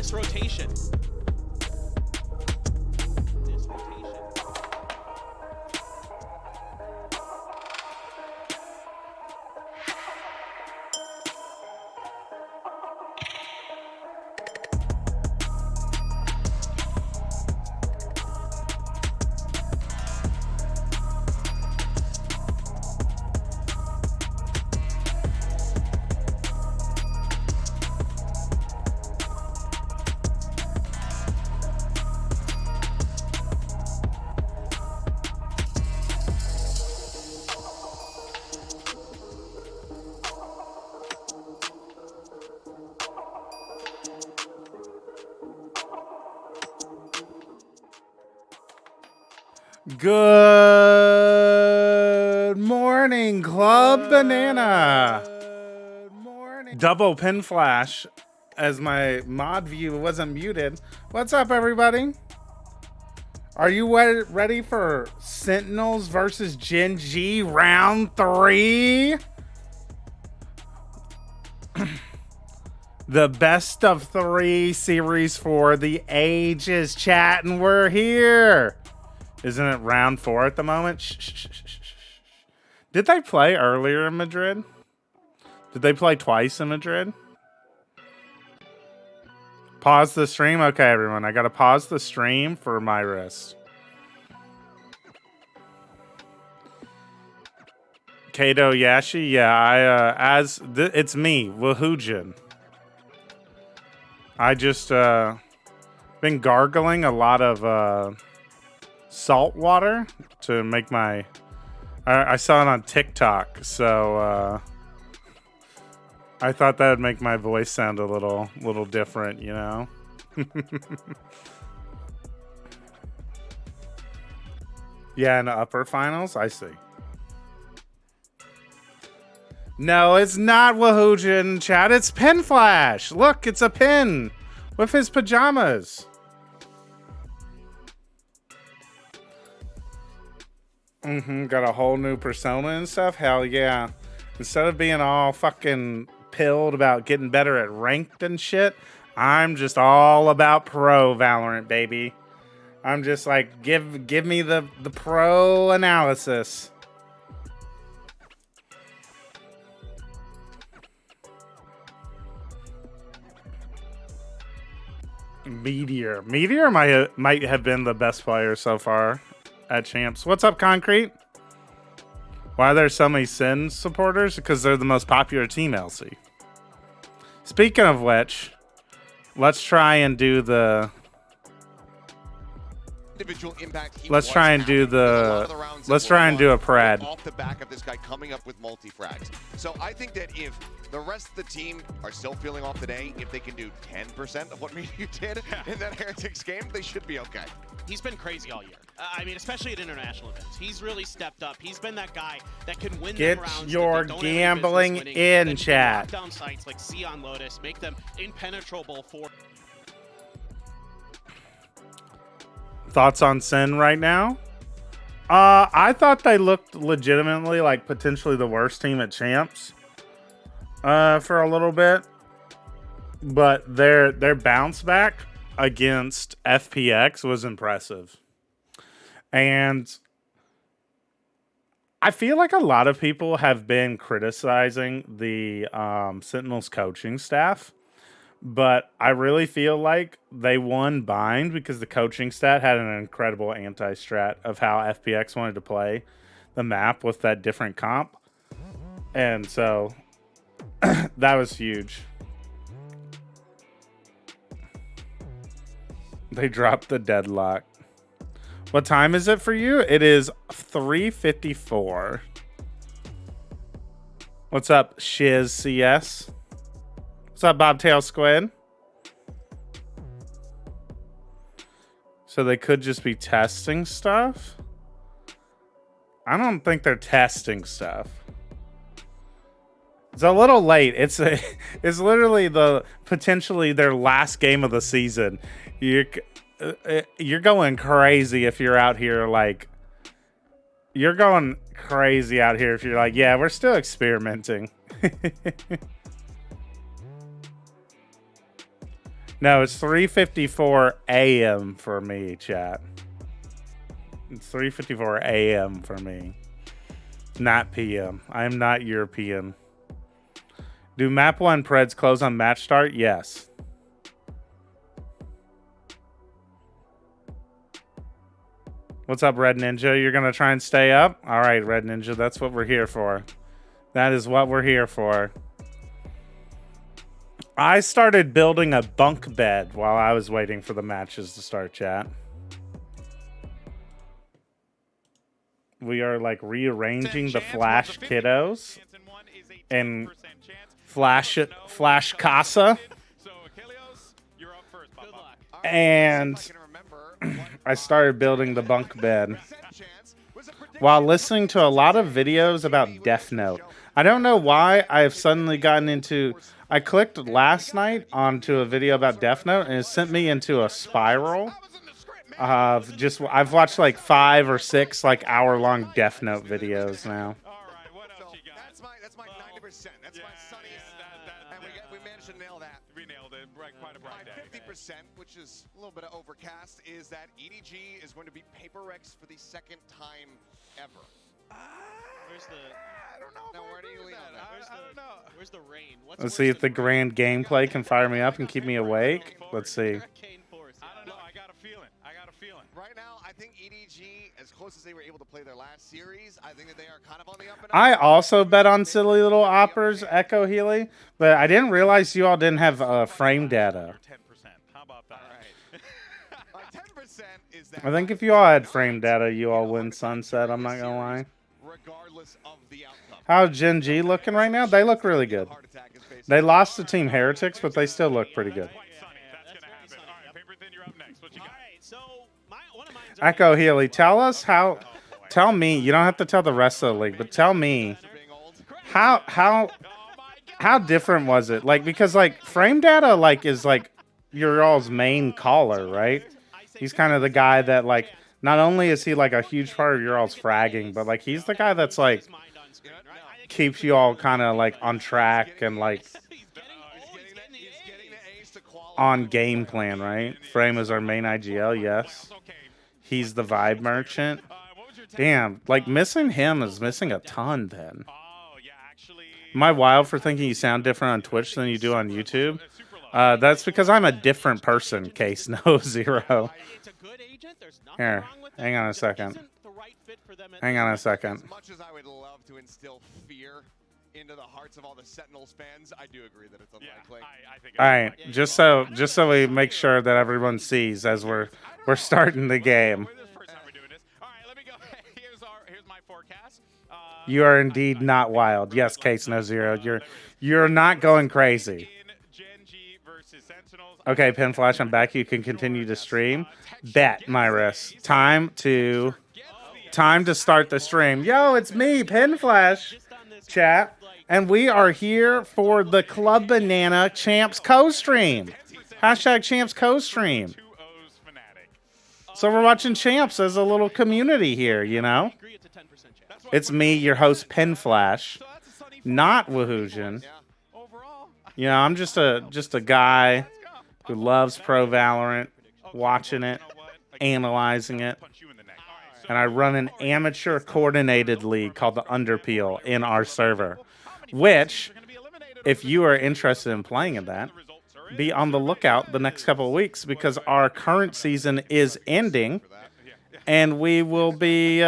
this rotation. Good morning, Club Banana. Good morning. Double pin flash as my mod view wasn't muted. What's up, everybody? Are you ready for Sentinels versus GENG round 3? The best of 3 series for the ages, chat, and we're here. Isn't it round 4 at the moment? Shh. Did they play earlier in Madrid? Did they play twice in Madrid? Pause the stream? Okay, everyone. I gotta pause the stream for my wrist. Kato Yashi? Yeah, it's me, Wahujin. I just, been gargling a lot of, salt water to make my I saw it on TikTok, so I thought that would make my voice sound a little different, you know. Yeah, in the upper finals, I see. No, it's not Wahujin, chat. It's Pin Flash. Look, it's a pin with his pajamas. Got a whole new persona and stuff. Hell yeah. Instead of being all fucking pilled about getting better at ranked and shit, I'm just all about pro Valorant, baby. I'm just like, give me the pro analysis. Meteor might have been the best player so far at Champs. What's up, Concrete? Why are there so many SEN supporters? Because they're the most popular team, LC. Speaking of which, let's try and do the... Individual impact let's try and do the... Let's try and do a Prad. Off the back of this guy coming up with multi-frags. So I think that if the rest of the team are still feeling off today, if they can do 10% of what Meteor did in that Heretics game, they should be okay. He's been crazy all year. I mean, especially at international events. He's really stepped up. He's been that guy that can win them rounds. Get your gambling in, chat. Down sites like Sion Lotus, make them impenetrable for... Thoughts on SEN right now? I thought they looked legitimately like potentially the worst team at Champs for a little bit. But their bounce back against FPX was impressive. And I feel like a lot of people have been criticizing the Sentinels coaching staff. But I really feel like they won bind because the coaching staff had an incredible anti-strat of how FPX wanted to play the map with that different comp. And so that was huge. They dropped the deadlock. What time is it for you? It is 3:54. What's up, Shiz CS? What's up, Bobtail Squid? So they could just be testing stuff? I don't think they're testing stuff. It's a little late. It's literally potentially their last game of the season. You're going crazy if you're out here like... You're going crazy out here if you're like, yeah, we're still experimenting. No, it's 3:54 a.m. for me, chat. It's 3:54 a.m. for me. Not p.m. I am not European. Do Map 1 Preds close on match start? Yes. What's up, Red Ninja? You're going to try and stay up? All right, Red Ninja. That's what we're here for. That is what we're here for. I started building a bunk bed while I was waiting for the matches to start, chat. We are like rearranging the Flash kiddos and Flash Casa. And I started building the bunk bed while listening to a lot of videos about Death Note. I don't know why I've suddenly gotten into... I clicked last night onto a video about Death Note, and it sent me into a spiral of just... I've watched like 5 or 6 like hour-long Death Note videos now. That's my 90%. That's my sunniest. And we managed to nail that. We nailed it. Quite a bright day. 50%, which is a little bit of overcast, is that EDG is going to beat Paper Rex for the second time ever. Where's the... I don't know. Now, where do you lean on that? I don't know. Where's the rain? Let's see if the grand gameplay can fire me up and keep me awake. Let's see. I don't know. I got a feeling. Right now, I think EDG, as close as they were able to play their last series, I think that they are kind of on the up and up. I also bet on Silly Little Oppers, Echo Healy, but I didn't realize you all didn't have frame data. 10%. How about that? All right. 10% is that. I think if you all had frame data, you all win Sunset, I'm not gonna lie. Regardless of the outcome. How's Gen G looking right now? They look really good. They lost to Team Heretics, but they still look pretty good. That's gonna happen. All right, Paper Thin, you're up next. What you got? Echo Healy, tell us how... Tell me, you don't have to tell the rest of the league, but tell me how different was it? Like, because like frame data like is like your all's main caller, right? He's kind of the guy that like not only is he like a huge part of your all's fragging, but like he's the guy that's like keeps you all kind of like on track and like on game plan, right? Frame is our main IGL, yes. He's the vibe merchant. Damn, like missing him is missing a ton then. Am I wild for thinking you sound different on Twitch than you do on YouTube? That's because I'm a different person, Case No Zero. Here, hang on a second. Hang on a second. As much as I would love to instill fear into the hearts of all the Sentinels fans, I do agree that it's unlikely. All right, just so we make sure that everyone sees as we're starting the game. You are indeed not wild. Yes, Case No Zero. You're not going crazy. Okay, Pin Flash, I'm back. You can continue to stream. Bet, Myris. Time to start the stream. Yo, it's me, Pin Flash, chat. And we are here for the Club Banana Champs co-stream. Hashtag Champs co-stream. So we're watching Champs as a little community here, you know? It's me, your host, Pin Flash, not Wahoojan. You know, I'm just a guy who loves Pro Valorant, watching it, analyzing it. And I run an amateur coordinated league called the Underpeel in our server. Which, if you are interested in playing in that, be on the lookout the next couple of weeks because our current season is ending and we will be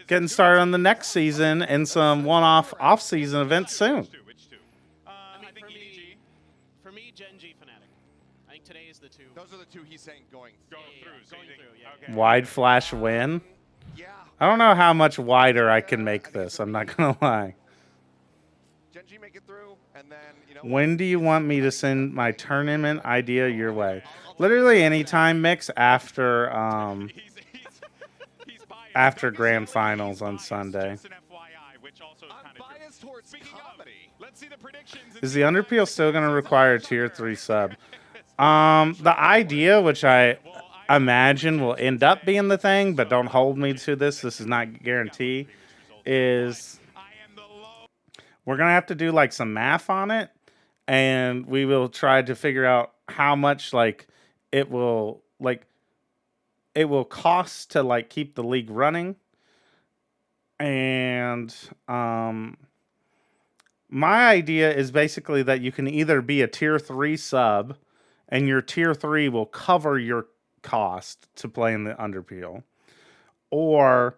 getting started on the next season and some one-off off-season events soon. For me, GENG Fnatic. I think today is the two. Those are the two he's saying going through. Wide flash win. Yeah. I don't know how much wider I can make this. I'm not gonna lie. GENG make it through, and then When do you want me to send my tournament idea your way? Literally anytime, Mix, after after grand finals on Sunday. Is the Underpeel still going to require a tier 3 sub? The idea, which I imagine will end up being the thing, but don't hold me to this. This is not guaranteed. Is we're going to have to do like some math on it, and we will try to figure out how much like it will cost to like keep the league running. And my idea is basically that you can either be a tier 3 sub and your tier 3 will cover your cost to play in the underpeel, or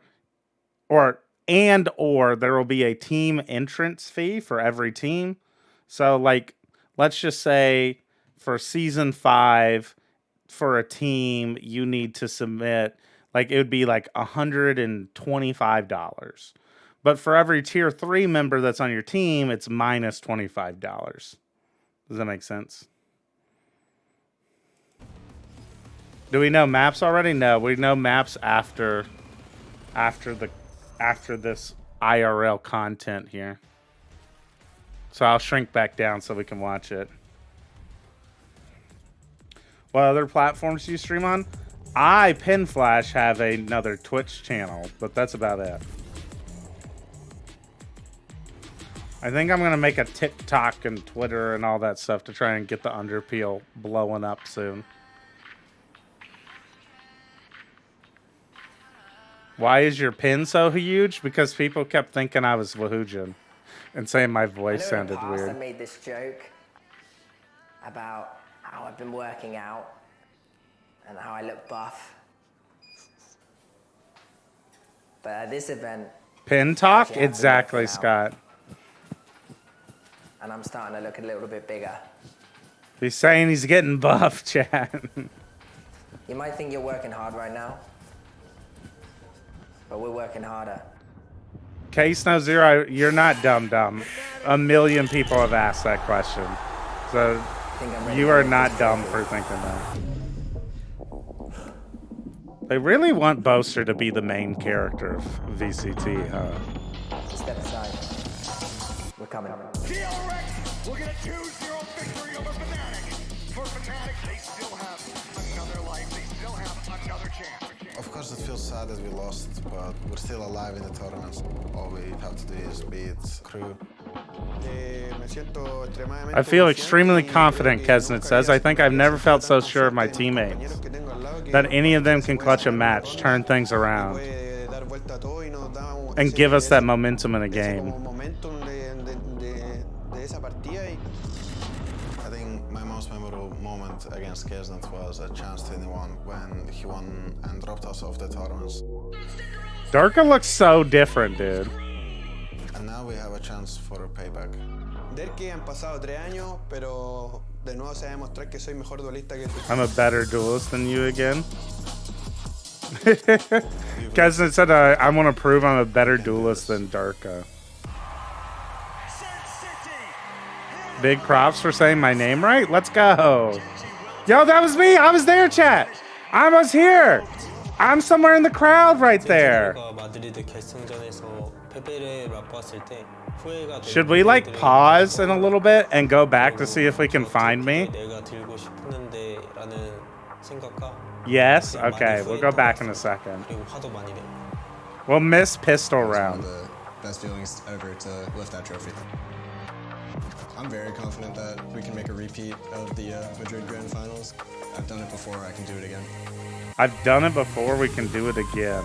there will be a team entrance fee for every team. So like, let's just say for season 5 for a team, you need to submit, like it would be like $125. But for every tier 3 member that's on your team, it's minus $25. Does that make sense? Do we know maps already? No, we know maps after this IRL content here. So I'll shrink back down so we can watch it. What other platforms do you stream on? I, Pinflash, have another Twitch channel, but that's about it. I think I'm going to make a TikTok and Twitter and all that stuff to try and get the underpeel blowing up soon. Why is your pin so huge? Because people kept thinking I was Wahoojan and saying my voice sounded weird. I made this joke about how I've been working out and how I look buff. But at this event... Pin talk? Exactly, Scott. And I'm starting to look a little bit bigger. He's saying he's getting buff, Chad. You might think you're working hard right now, but we're working harder. Case No Zero, you're not dumb. A million people have asked that question. So you are not dumb for thinking that. They really want Boaster to be the main character of VCT, huh? Step aside. We're coming. We'll get a 2-0 victory over Fnatic. For Fnatic, they still have another life. They still have another chance. Of course, it feels sad that we lost, but we're still alive in the tournaments. All we have to do is beat crew. I feel extremely confident, Kesnet says. I think I've never felt so sure of my teammates. That any of them can clutch a match, turn things around, and give us that momentum in a game. I think my most memorable moment against Kesnet was at Chance 21 when he won and dropped us off the tournaments. Darka looks so different, dude. And now we have a chance for a payback. I'm a better duelist than you again. Kesnet said I want to prove I'm a better duelist than Darka. Big props for saying my name right. Let's go. Yo, that was me. I was there, chat. I was here. I'm somewhere in the crowd right there. Should we like pause in a little bit and go back to see if we can find me? Yes? Okay, we'll go back in a second. We'll miss pistol round. One of the best feelings ever to lift that trophy. I'm very confident that we can make a repeat of the Madrid Grand Finals. I've done it before, I can do it again. I've done it before, we can do it again.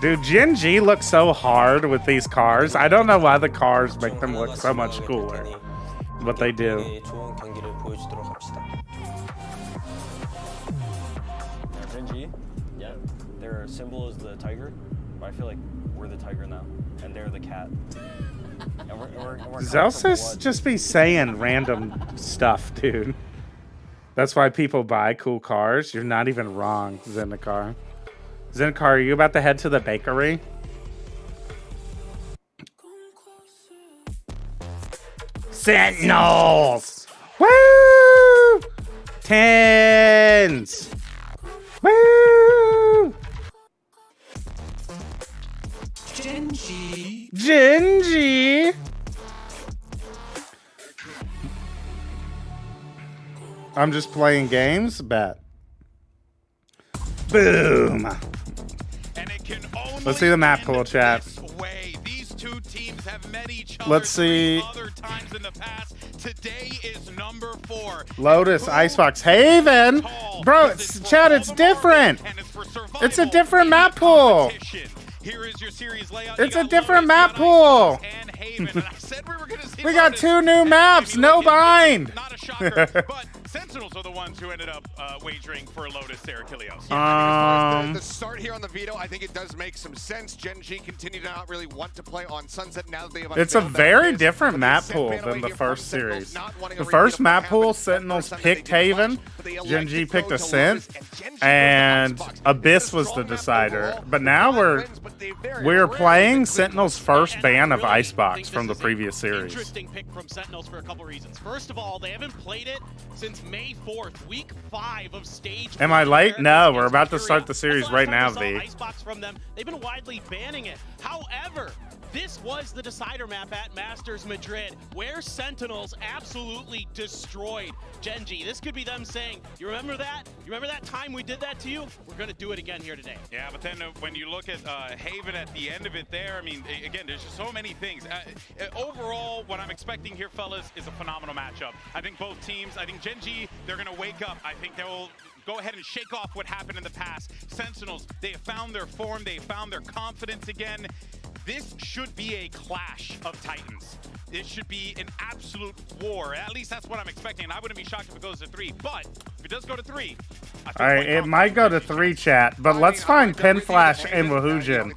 Dude, GENG looks so hard with these cars. I don't know why the cars make them look so much cooler. But they do. GENG, yeah, their symbol is the tiger, but I feel like we're the tiger now, and they're the cat. And we're Zelsis just be saying random stuff, dude. That's why people buy cool cars. You're not even wrong, Zendikar. Zendikar, are you about to head to the bakery? Sentinels! Woo! Tens! Woo! GENG! I'm just playing games? Bet. Boom! And it can only Let's see the map pool, chat. These two teams have met each other Let's see. other times in the past. today is number 4. Lotus, Icebox, Haven. Bro, Chad, it's different. It's a different map pool. Here is your series layout. It's a different map pool. And Haven. And I said we were going to see We got Lotus. 2 new maps, no bind. Not a shocker, but Sentinels are the ones who ended up wagering for Lotus there, Achilleos. As far as the start here on the veto, I think it does make some sense. GENG continue to not really want to play on Sunset now that they have. It's a unveiled that very list, different but map they pool sent than the away first here from series. Sentinels, not wanting The a first repeat of map what pool, happened Sentinels that first time that picked they did Haven, clutch, but they GENG elected to picked go to Ascent, Lotus, and GENG and goes to Icebox. Abyss It's a was the strong map decider. overall. But now we're We're playing Sentinel's first And ban I of really Icebox think from the this is previous an series. Interesting pick from Sentinels for a couple reasons. First of all, they haven't played it since May 4th, week 5 of stage. Am I 1 late? No, against we're about to Furia. start the series That's the right last now, time we V. saw Icebox from them. They've been widely banning it. However, this was the decider map at Masters Madrid, where Sentinels absolutely destroyed GENG. This could be them saying, you remember that? You remember that time we did that to you? We're going to do it again here today. Yeah, but then when you look at Haven at the end of it there, I mean, again, there's just so many things. Overall, what I'm expecting here, fellas, is a phenomenal matchup. I think both teams, I think GENG, they're going to wake up. I think they will go ahead and shake off what happened in the past. Sentinels, they have found their form. They have found their confidence again. This should be a clash of titans. This should be an absolute war. At least that's what I'm expecting. I wouldn't be shocked if it goes to 3. But if it does go to 3, I feel All right, quite it might go to 3, chat, but let's find Pin Flash and Wahoojan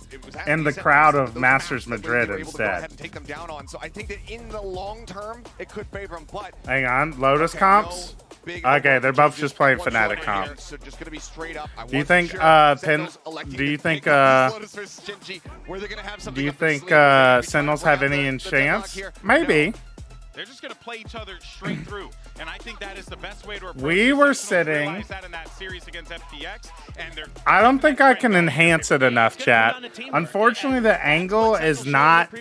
in the crowd of Masters Madrid instead. Take them down on. So I think that in the long term, it could favor them. But Hang on, Lotus comps? Okay, they're both just playing Fnatic comp. So just gonna be straight up. Do you think Sentinels have any chance? Maybe. They're just going to play each other straight through, and I think that is the best way to approach We it. were Sentinels sitting. realized that in that series against FPX, and they're I don't think I can enhance it enough, chat. Unfortunately, the angle is not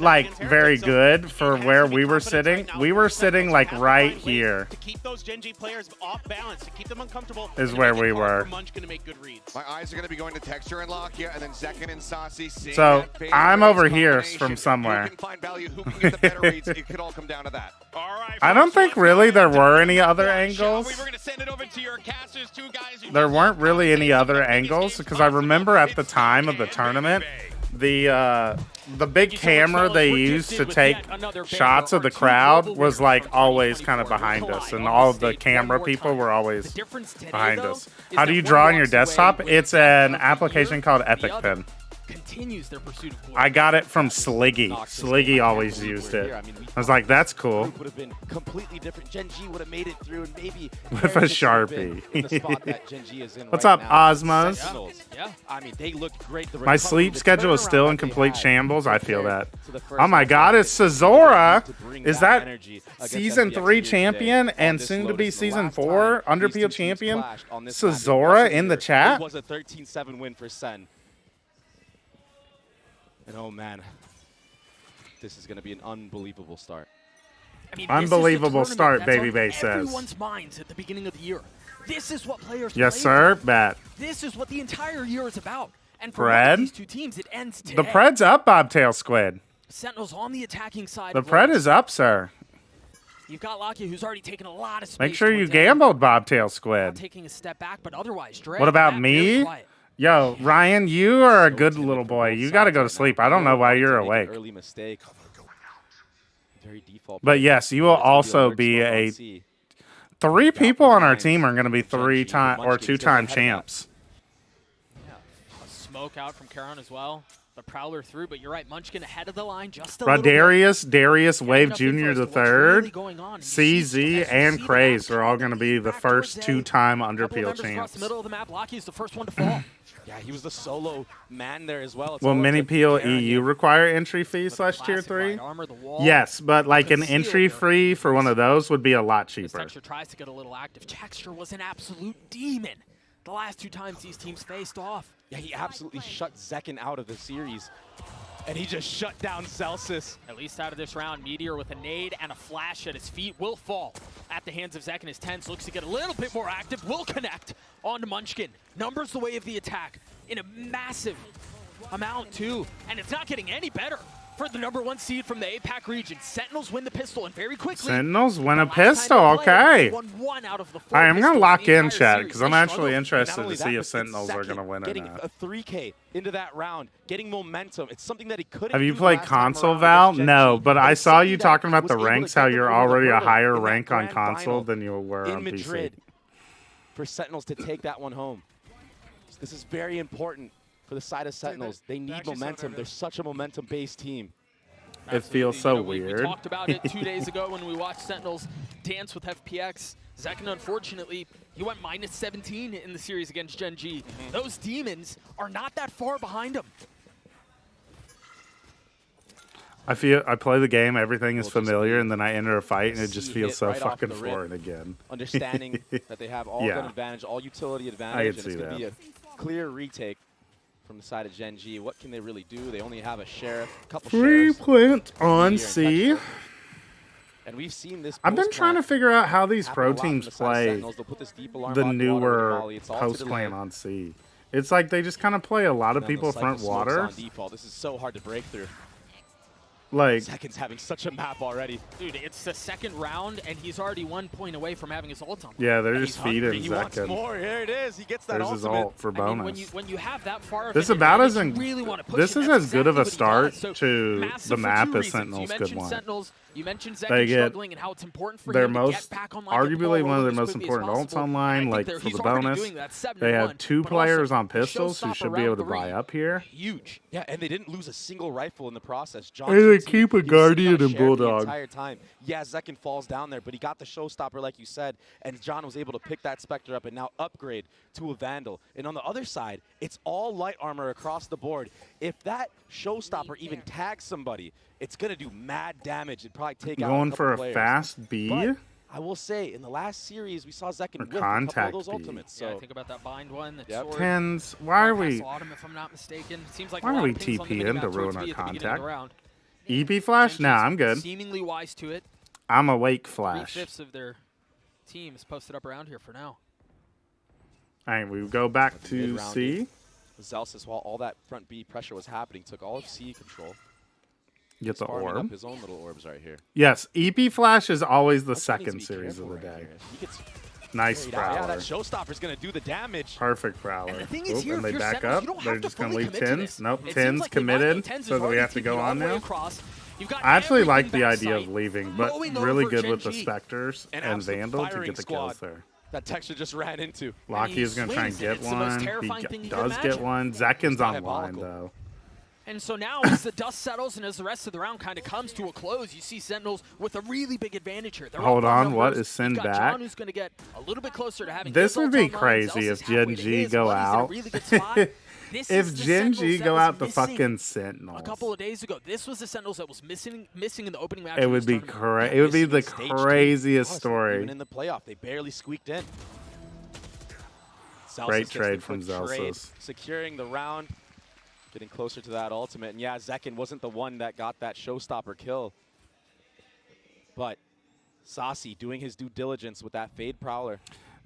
like very good for where we were sitting. We were sitting like right here. To keep those GENG players off balance, to keep them uncomfortable, Is and where make it we hard were. for Munch to make good reads. My eyes are going to be going to Texture and Lock here, and then Zekin and Saucy. So I'm over here from somewhere. Who can find value? Who can get the better reads? It could all come down to that. all right. I don't think really there were any other Shall we? angles. We're going to send it over to your casters, 2 guys. who There just weren't really any other make these angles games because I remember at the possible. time of the It's tournament, Bay. the big camera they used to take shots of the crowd was like always kind of behind us, and all of the camera people were always behind us. How do you draw on your desktop? It's an application called Epic Pen. Continues their pursuit of glory. I got it from Sliggy. Sliggy always used it. I was like, that's cool. Would have been completely different. GENG would have made it through, and maybe With a Sharpie. in the spot that GENG is in What's right up, now. Osmos? Sentinels. Yeah. I mean, they looked great. The My recovery, sleep the schedule is turnaround still in that they complete had shambles. I feel that. compared to the first Oh my match, god, they it's Cesora! to bring Is that that energy against season FPX 3 here today champion on and this soon to Lotus. be The season last 4 time these Underpeel two teams champion? clashed on this map in Cesora Russia in the here, chat? It was a 13-7 win for SEN. And oh man, this is going to be an unbelievable start. I mean, Unbelievable this is a tournament start, that's Baby on Bay says. Everyone's minds at the beginning of the year. This is what players Yes, play sir. for. Bet. This is what the entire year is about. And for Pred? one of these two teams, it ends today. The Pred's up, Bobtail Squid. Sentinels on the attacking side. The of Pred Lotus. is up, sir. You've got Lakia, who's already taken a lot of space. Make sure you towards end. gambled, Bobtail Now Squid. taking a step back, but otherwise, Dre, What about Matt, me? very quiet. Yo, Ryan, you are a good little boy. You got to go to sleep. I don't know why you're awake. Early mistake. Very default. But yes, you will also be a... 3 people on our team are going to be 3-time or 2-time champs. Yeah, a smoke out from Karan as well. The Prowler through, but you're right, Munchkin ahead of the line just a little bit. Darius, Wave Enough info Jr. as the to what's really 3rd, going on. You see CZ, and the Craze map are all going to be the back first towards A. 2-time Couple Underpeel members across champs. the middle of the map. Lakia is the first one to fall. Yeah, he was the solo man there as well. It's Will all up Mini to Peel Karan EU here. require entry fee / tier Classic 3? light armor, the wall. Yes, but like an Concealed entry there. fee for one of those would be a lot This cheaper. Texture tries to get a little active. Texture was an absolute demon the last 2 times these teams faced off. Yeah, he absolutely shut Zekin out of the series. And he just shut down Celsius. At least out of this round, Meteor with a nade and a flash at his feet will fall at the hands of Zekin. His Tens looks to get a little bit more active, will connect onto Munchkin. Numbers the way of the attack in a massive amount too, and it's not getting any better for the #1 seed from the APAC region. Sentinels win the pistol, and very quickly. Sentinels win a the last time pistol. they played, Okay. they won 1 out of the 4 All right, I'm gonna pistols lock the in, entire Chad, series. because They I'm actually struggled. interested only to that, see but if it's Sentinels are second, gonna win or getting not. a 3K into that round, getting momentum. It's something that he couldn't. Have you do played last time console, around Val? against No, Gen G, but I it's saw something you that talking about was the able to ranks, get how them you're over the already a hurdle higher in that rank on grand console final than you were in on PC. Madrid for Sentinels to take that one home. This is very important for the side of Sentinels. They need momentum. They're such a momentum-based team. It feels so We weird. talked about it 2 days ago when we watched Sentinels dance with FPX. Zekin, unfortunately, he went -17 in the series against Gen G. Those demons are not that far behind him. I play the game, everything is familiar, and then I enter a fight, and it just feels so right off fucking the rip. foreign again. Understanding that they have all Yeah. gun advantage, all utility I advantage, can and it's see going to be that. a clear retake from the side of Gen G. What can they really do? They only have a sheriff, a couple Free sheriffs. plant on here in C. Texas. And we've seen this. I've been trying to figure out how these pro teams play the newer post plant on C. It's like they just kind of play a lot of people front water. On default. This is so hard to break through. Like, Seconds having such a map already. Dude, it's the second round, and he's already 1 point away from having his ult on. yeah, they're And just he's hungry. feeding He wants Zekin. more. Here it is. He gets that There's his ultimate. ult for I mean, bonus. when you have that far of This an about advantage, isn't. you really want to push This it. is That's as good of a exactly what he start does. So to massive the for map 2 as reasons. Sentinels You could mentioned want. Sentinels. You mentioned They Zekin get struggling and how it's important for their him to most, get back online. get the ball arguably one of rolling their as most quickly as important ults possible. online, And I like think for he's the already bonus. doing that, 7-1, They have 2 but players also on pistols who showstopper should be able to round buy 3. up here. Huge. Yeah, and they didn't lose a single rifle in the process. John And they Keating, keep a he was sitting on Guardian and sheriff Bulldog. the entire time. Yeah, Zekin falls down there, but he got the showstopper, like you said, and John was able to pick that Spectre up and now upgrade to a Vandal. And on the other side, it's all light armor across the board. If that showstopper even tags somebody, it's going to do mad damage. It'd probably take out Going a for couple a players. fast B? But I will say, in the last series, we saw Zekin whiff a couple contact of those B. ultimates. Yeah, So think about that bind one. That Yep. sword. Tens, why are we? Autumn, if I'm not mistaken. It seems like Why a are lot we of pings on the TP minimap in to towards ruin B our at the beginning of contact? the round. EP flash? Nah, I'm good. Seemingly wise to it. I'm awake flash. 3/5 of their team is posted up around here for now. All right, we go back to Mid-round C. Zelsis, while all that front B pressure was happening, took all of C control. Get the Farming orb. up his own little orbs right here. Yes, EP flash is always the Also needs to second be series of careful the right day. here. He gets Nice carried out. Yeah, prowler. that showstopper's going to do the damage. Perfect prowler. And the thing is Oop, here, and if they you're back Sentinels, up. you don't They're have just to going to fully leave commit to tins. this. Nope, It seems tins like they might committed, go. Tens is so that we already have to go TP'd all on the way now. across. You've got I actually everything like the back idea sight, of leaving, but mowing really over good Gen with the G. Spectres An and absolute Vandal to firing get the squad. kills there. That Texture just ran into. Lockie is going to try and swings, and get it's the most one. terrifying He thing you can does get imagine. one. Zekin's online, diabolical. though. And so now, as the dust settles and as the rest of the round kind of comes to a close, you see Sentinels with a really big advantage here. They're Hold up on, what? numbers. Is Sin You've got back? John, who's going to get a little bit closer to having This his would ult be online. crazy Zelsis if halfway Gen to G his. go Buddy's in a out. really good spot. This If is the Gen Sentinels G that go was out the missing fucking Sentinels, a couple of days ago. This was the Sentinels that was missing in the opening match. it of would this be tournament. it would be Missing the in stage two. craziest Honestly, story. Even in the playoff, they barely squeaked in. Zelsis Great gets the trade from quick trade, Zelsis. securing the round, getting closer to that ultimate. And yeah, Zekin wasn't the one that got that showstopper kill. But Saucy doing his due diligence with that Fade Prowler.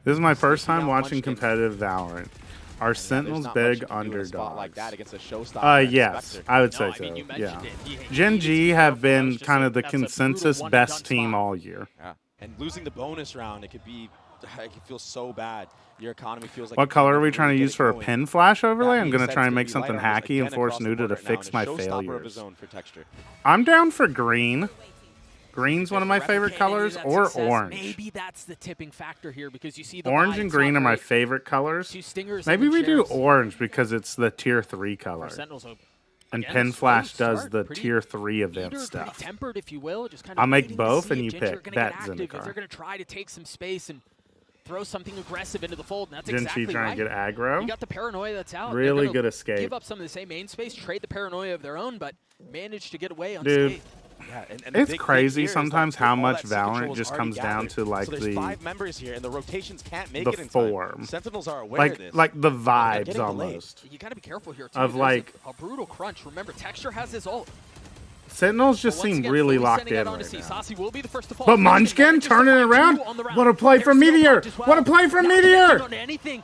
This is my first Sneaking time out watching Munchkin. competitive Valorant. Are There's Sentinels not much big you can do in a spot underdogs? like that against a showstopper and Yes, Spectre. I would No, say I so. mean, you mentioned Yeah. it. He Gen needs to G be have careful. That been was just kind a- of the that's a brutal consensus one and best done team spot. all year. Yeah. And losing the bonus round, it could feel so bad. Your economy feels like What you color can't are we really trying to get use it for a going. pin flash overlay? That I'm being going to said, try it's and gonna make be something light armors hacky and again force across the Nuda to board now, fix and my a showstopper of his failures. own for Texture. I'm down for green. Green's one of my favorite Replicating colors, that or success, orange. Maybe that's the tipping factor here because you see the Orange vibes and green are my operate. favorite colors. Two stingers. Maybe and we the do sheriffs. orange because it's the tier 3 For color. Sentinels, And again, Pin slow Flash does start, the pretty tier 3 event metered, stuff. Pretty tempered, if you will. Just kind of I'll make waiting to both see and if you Gen G are pick. gonna get Bet active, if Zendikar. they're going to try to take some space and throw something aggressive into the fold. And that's Gen exactly G trying right. to get aggro. You got the paranoia that's out. Really They're gonna good escape. Give up some of the same main space, trade the paranoia of their own, but manage to get away Dude, unscathed. Yeah, and the it's big thing crazy here is that sometimes how all much that sea control Valorant is just already comes down gathered. to like so there's the 5 members here, and the rotations can't make the it in form. time. Sentinels are aware of this. like the They're vibes getting delayed. almost. You got to be careful here, too. Of, There's like- a brutal crunch. Remember, Texture has his ult. Sentinels just But once seem again, really fully locked sending in out onto right C. now. Saucy will be the first to fall. But Munchkin Munchkin manages to turning it find around. 2 on the round. What a play They're from still Meteor. marked as well. What a play from Not Meteor. on anything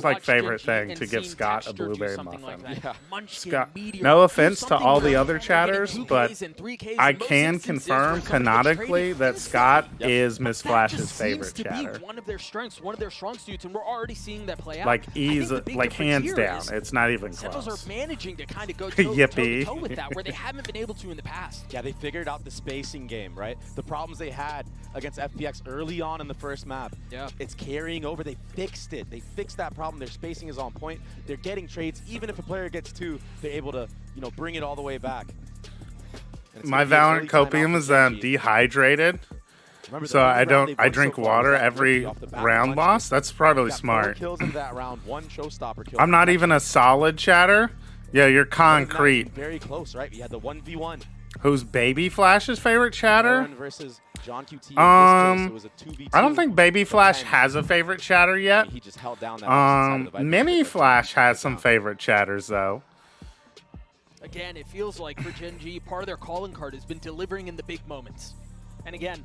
Flash's like watched favorite Genji thing and to give seen Scott a Texture do blueberry something muffin. like that. Munchkin, Scott, Meteor, no do offense to something all the where other they're getting chatters, 2Ks but and 3Ks I in most can instances confirm where somebody gets canonically traded that Scott instantly. is Miss That Flash's just favorite seems to chatter. be one of their strengths, one of their strong suits, and we're already seeing that play out. Like I think easy, the big like difference hands here down. is It's not even Sentinels close. are managing to kind of go toe-to-toe Yippee. toe-to-toe with that, where they haven't been able to in the past. Yeah, they figured out the spacing game, right? The problems they had against FPX early on in the first map. Yeah. It's carrying over. They fixed it. They fixed that problem. Their spacing is on point. They're getting trades. Even if a player gets 2, they're able to, bring it all the way back. My Valorant copium is dehydrated. Remember, So I drink water every round, boss. That's probably smart. Kills in that round, 1 showstopper kill. I'm not even a solid chatter. Yeah, you're concrete. Very close, right? We had the 1v1. Who's Baby Flash's favorite chatter? Aaron versus John QT. In this case, it was a 2v2. I don't think Baby Flash has a favorite chatter yet. He just held down that Mini Flash has some favorite chatters though. Again, it feels like for Gen G, part of their calling card has been delivering in the big moments. And again,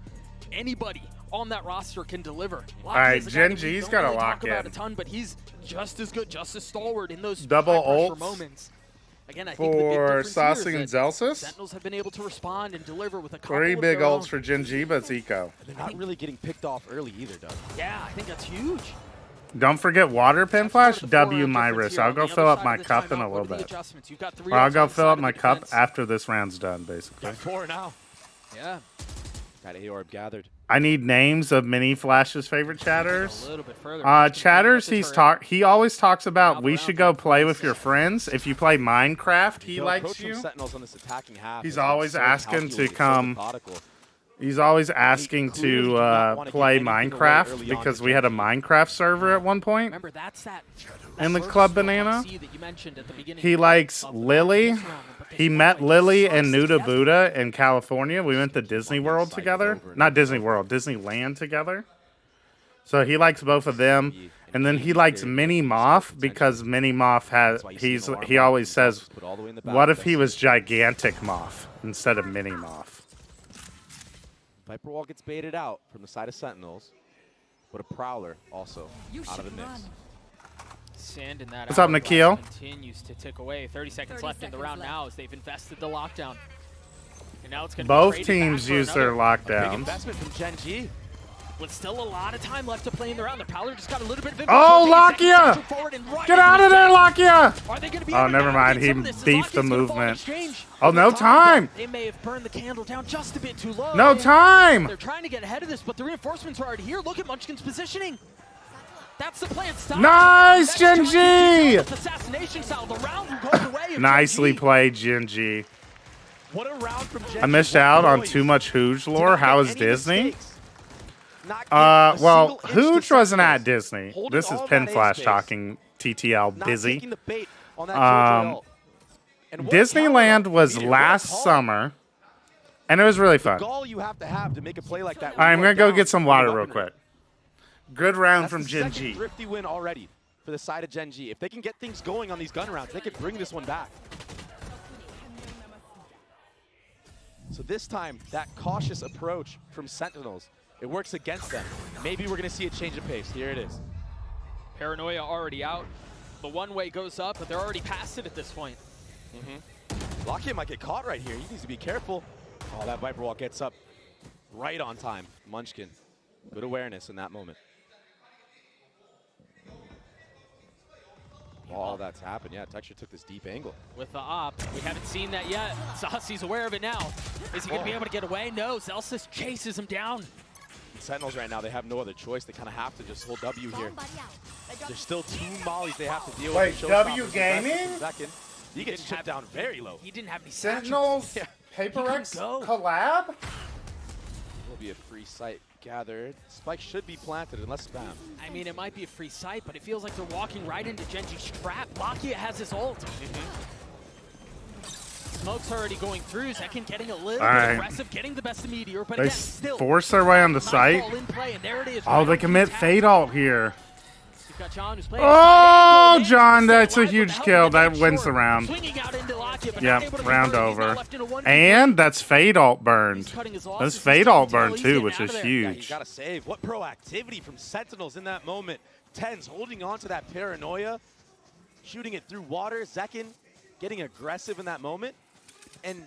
anybody on that roster can deliver. All right, Gen G's got to lock in. About a ton, but he's just as good, just as stalwart in those double high-pressure ults moments. Again, I think the big for difference here Saucy and is that Zelsis. Sentinels have been able to respond and deliver with a couple 3 of big their ults own. for Gen G, but it's eco. They're not really getting picked off early either, Doug. Yeah, I think that's huge. Don't forget water pin flash. That's W the my difference wrist. here. I'll On go the fill other up side my of the cup in timeout, a little what are the bit. adjustments? You've got 3 Or I'll outs go on the fill side up of my the cup defense. after this round's done, basically. 4 now. Yeah. Got a orb gathered. I need names of Mini Flash's favorite chatters. A little bit further. Chatters, he always talks about we should go play with your friends. If you play Minecraft, he likes you. Sentinels on this attacking half. He's always asking to come. He's always asking to play Minecraft because we had a Minecraft server at one point. Remember, that's that in the Club Banana. that you mentioned at the beginning He likes Lily. He met Lily and Nuda Buddha in California. We went to Disney World together. Not Disney World, Disneyland together. So he likes both of them. And then he likes Mini Moth because Mini Moth has he always says, what if he was Gigantic Moth instead of Mini Moth? Viper Wall gets baited out from the side of Sentinels, but a Prowler also out of the mix. Sand in that What's up, Nikhil? Continues to tick away. 30 seconds left in the round now as they've invested the lockdown. And now it's going to Both teams use their Big lockdowns. investment from Gen G. With still a lot of time left to play in the round, the Prowler just got a little bit of Oh, Lakia! Get out of there, Lakia! Are they gonna be Oh, able to never mind. navigate He some of this? Is beefed the Lakia's gonna fall in movement. exchange? Oh, no time! They may have burned the candle down just a bit too low. No time! They're trying to get ahead of this, but the reinforcements are already here. Look at Munchkin's positioning. That's the plan. Stop. Nice, Gen G! Assassination style. The round goes away. Nicely played, Gen G. What a round from Gen G. I missed out on too much Hooge lore. How is Disney? Well, Hooge wasn't at Disney. This is Pin Flash talking TTL busy. Disneyland was last summer, and it was really fun. All you have to make a play like that. All right, I'm going to go get some water real quick. Good round from Gen G. Thrifty win already for the side of Gen G. If they can get things going on these gun rounds, they could bring this one back. So this time, that cautious approach from Sentinels, it works against them. Maybe we're going to see a change of pace. Here it is. Paranoia already out. The one-way goes up, but they're already past it at this point. Lakia might get caught right here. He needs to be careful. Oh, that Viper Wall gets up right on time. Munchkin, good awareness in that moment. All that's happened. Yeah, Texture took this deep angle. With the op, we haven't seen that yet. Saucy's aware of it now. Is he going to be able to get away? No, Zelsis chases him down. Sentinels right now, they have no other choice. They kind of have to just hold W here. There's still 2 mollies they have to deal with. Wait, W Gaming? Second. He gets chipped down very low. He didn't have any Sentinels, Paper X collab? Will be a free site gathered. Spike should be planted unless spam. I mean, it might be a free site, but it feels like they're walking right into Gen G's trap. Lakia has his ult. Smoke's already going through. Zekin getting a little bit aggressive, getting the best of Meteor, but They again, still force their way on the site. in play, and there it is, Oh, right they on commit Q's Fade Alt here. You've got John who's playing Oh, John, that's a huge kill. That wins the round. Swinging out into Lakia, but not Yep, able to round convert. He's now over. left in a 1v1. And that's Fade Alt burned. Cutting his losses. That's He's Fade taking Alt tail. burned He's too, getting which out is of there. Yeah, he's huge. got to save. What proactivity from Sentinels in that moment. Tens holding on to that Paranoia, shooting it through water. Zekin getting aggressive in that moment. And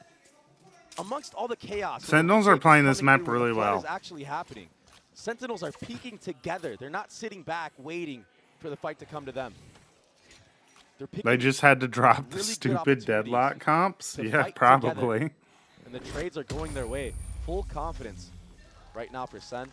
amongst all the chaos, Sentinels are playing this map really well. What is actually happening? Sentinels are peeking together. They're not sitting back waiting for the fight to come to them. They're picking They just had to drop the really good stupid opportunities deadlock comps. to Yeah, fight probably. together. And the trades are going their way. Full confidence right now for SEN.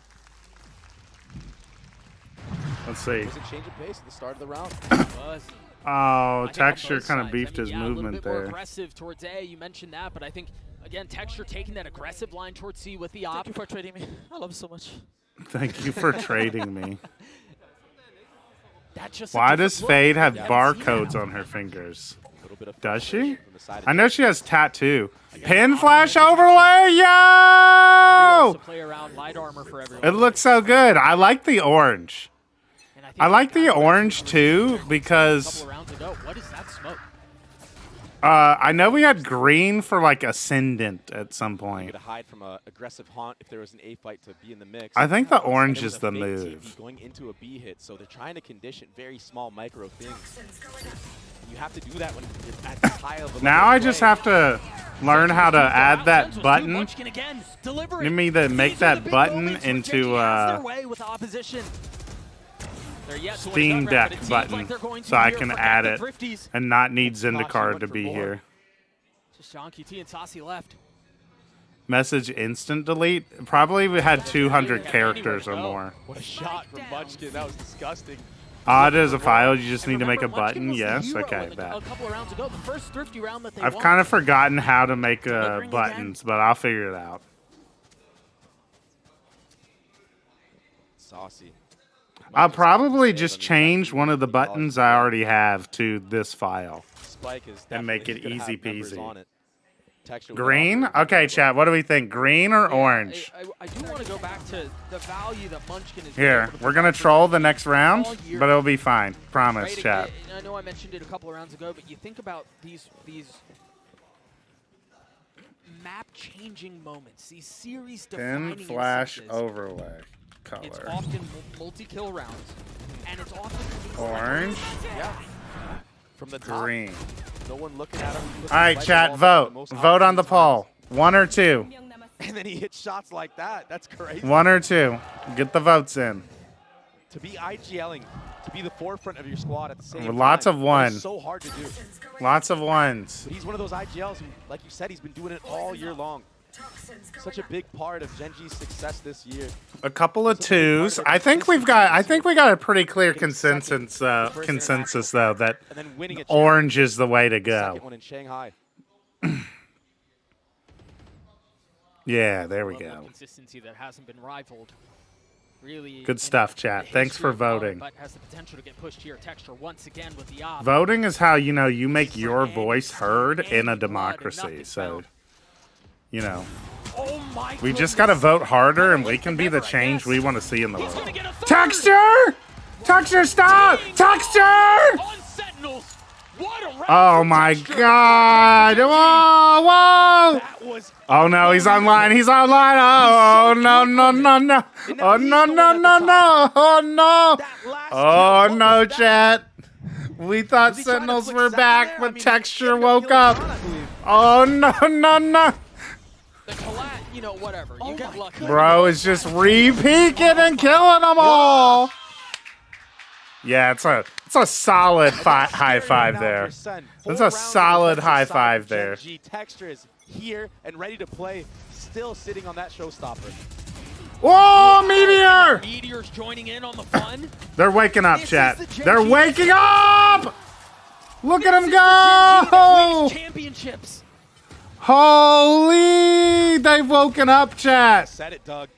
Let's see. It was a change of pace at the start of the round. Oh, I think on Texture both kind of sides. beefed I mean, his yeah, a little movement bit more there. aggressive towards A. You mentioned that, but I think again, Texture taking that aggressive line towards C with the op. Thank you for trading me. I love you so much. Thank you for trading me. That's just a Why different does look. Fade have We haven't seen barcodes that. on her fingers? A little bit of Does she? frustration from the side of I know Texture. she has tattoo. Pin Again, flash offensive overlay, Three yo! to play around light armor for everyone. It looks so good. I like the orange. And think I like that the guy who orange actually too returned a because couple of rounds ago. What is that smoke? I know we had green for like Ascendant at some You point. could hide from a aggressive haunt if there was an A fight to be in the mix. I think the Instead, orange it was is a the fake move. TP going into a B hit, so they're trying to condition very small micro things. You have to do that when you're at this high of a level Now of I just play. have to learn how to add that button. Munchkin again, delivering. You mean to make These are the that big button moments where into Genji has their way with opposition. They're yet to win Steam another round, Deck but it seems button like they're going to so I here. can Forget add the it Thrifties. and not need Caution Zendikar went to for be more. here. Just John QT and Saucy left. Message instant delete. Probably we had 200 characters or more. What a shot from Munchkin. That was disgusting. Odd as a file, you just And need to make a remember, Munchkin button. was the Yes, hero okay, in bad. a couple of rounds ago, the first Thrifty round that they I've won. kind of forgotten how to make Delivering buttons, but I'll figure it out. Saucy. I'll probably just change one of the buttons I already have to this file. Spike is And make definitely it gonna easy have numbers peasy. on it. Texture with Green? operator. Okay, chat, what do we think? Green or Yeah, orange? I do want to go back to the value that Munchkin is Here, able to we're going to provide troll for the next round, all year. but it'll be fine. Promise, Right? chat. I know I mentioned it a couple of rounds ago, but you think about these map-changing moments, these series-defining Pin flash instances. overlay It's color. often multi-kill rounds, and it's often Orange, Yeah. From the top. green. No one looking at him. All right, chat, vote. Vote on the poll. 1 or 2. And then he hits shots like that. That's crazy. 1 or 2. Get the votes in. To be IGLing, to be the forefront of your squad at the same Lots time. of one. It's so hard to do. Lots of ones. But he's one of those IGLs who, like you said, he's been doing it all year long. Such a big part of Genji's success this year. A couple of 2s. I think we got a pretty clear consensus though that And then winning a orange is the way to second go. one in Shanghai. Yeah, there we level of go. consistency that hasn't been rivaled. Really Good stuff, in chat. the Thanks history for of Valorant, voting. But has the potential to get pushed here. Texture once again with the op. Voting is how you make your Any voice seed, heard any in a blood, and democracy. nothing So, found. Oh my we just goodness. gotta vote harder, and we Like can the be the never, I change guess. we want to see in the He's world. gonna get a third. Texture! Texture, stop! Texture! On Sentinels. What a round Oh for my Texture. God! Whoa, whoa! That was Oh no, he's online. He's online. Oh no, no, no, no. Oh no, no, no, no. Oh no. Oh no, chat. We thought he trying to Sentinels flick were Zac back, there? I but mean, Texture he ended woke killing up. John, I believe. Oh no, no, no. The collat, whatever. You get lucky. Bro is just re-peeking and killing them all. Yeah, it's a solid high five there. That's a solid high five there. Genji Texture is here and ready to play, still sitting on that showstopper. Whoa, Meteor! Meteor's joining in on the fun. They're waking up, This is chat. the Genji They're waking that- up! Look at This them is the Genji that go! wins championships. Holy! They've woken up, chat. Said it, Doug.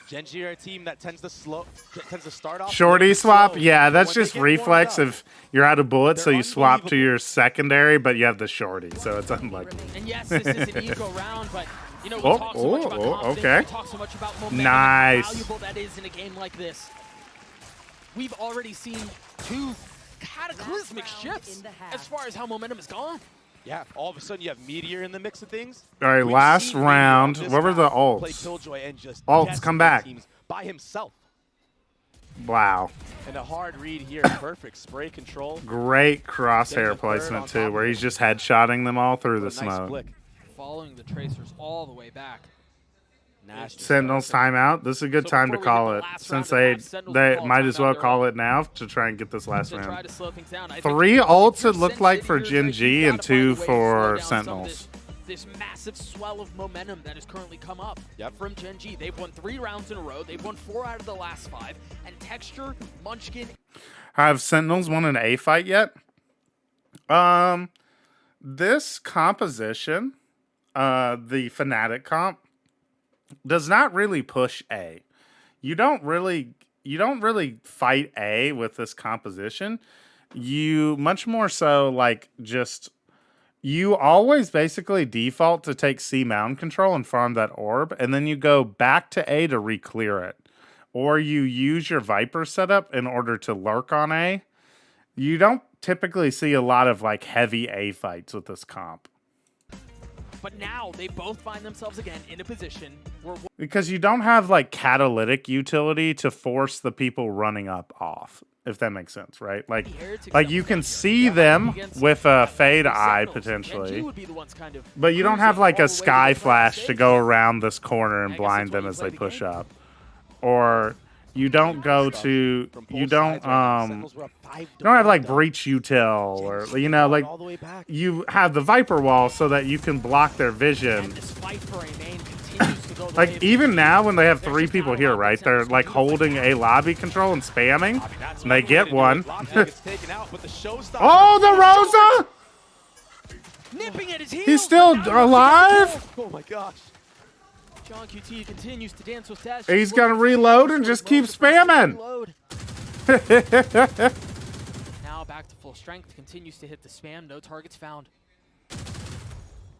Genji are a team that tends to start off Shorty really swap? slow, Yeah, but that's when they just get warmed reflex up- if you're out of bullets, so They're you swap to unbelievable. your secondary, but you have the shorty, so it's unlucky. And yes, this is an eco round, but we Oh, talk so much about confidence, okay. we talk so much about momentum, Nice. and how valuable that is in a game like this. We've already seen 2 cataclysmic shifts as far as how momentum has gone. Yeah, all of a sudden you have Meteor in the mix of things. All right, We've last seen Meteor on round. this What were the map play ults? Killjoy and just Ults, decimate come back. teams by himself. Wow. And a hard read here, perfect spray control. Great Getting crosshair the placement, bird too, on top where of he's it. just headshotting them all through the What a nice smoke. flick. Following the tracers all the way back. Nasty Sentinels timeout. This is a good So time to before we call get it, the last since round of they that, Sentinels they will might call as well timeout call their it now to try and get this last to try round. to slow things down. I think 3 if ults you're it looked Sen like City, for you're Gen good, G you've and gotta find a 2 way to slow for down some of Sentinels. This massive swell of momentum that has currently come up from Gen G. They've won 3 rounds in a row. They've won 4 out of the last 5. And Texture, Munchkin. Have Sentinels won an A fight yet? This composition, the Fnatic comp, does not really push A. You don't really fight A with this composition. You much more so like just you always basically default to take C mountain control and farm that orb, and then you go back to A to re-clear it. Or you use your Viper setup in order to lurk on A. You don't typically see a lot of like heavy A fights with this comp. But now they both find themselves again in a position where... Because you don't have like catalytic utility to force the people running up off, if that makes sense, right? Like you can see them with a fade eye potentially, but you don't have like a sky flash to go around this corner and blind them as they push up. Or you don't go to, you don't have like breach util, or you know, like you have the Viper wall so that you can block their vision. Like even now when they have 3 people here, right? They're like holding a lobby control and spamming, and they get one. Oh, the Rosa! Nipping at his heels. He's still alive? Oh my gosh. John QT continues to dance with Dash. He's gonna reload and just keep spamming. Now back to full strength, continues to hit the spam, no targets found.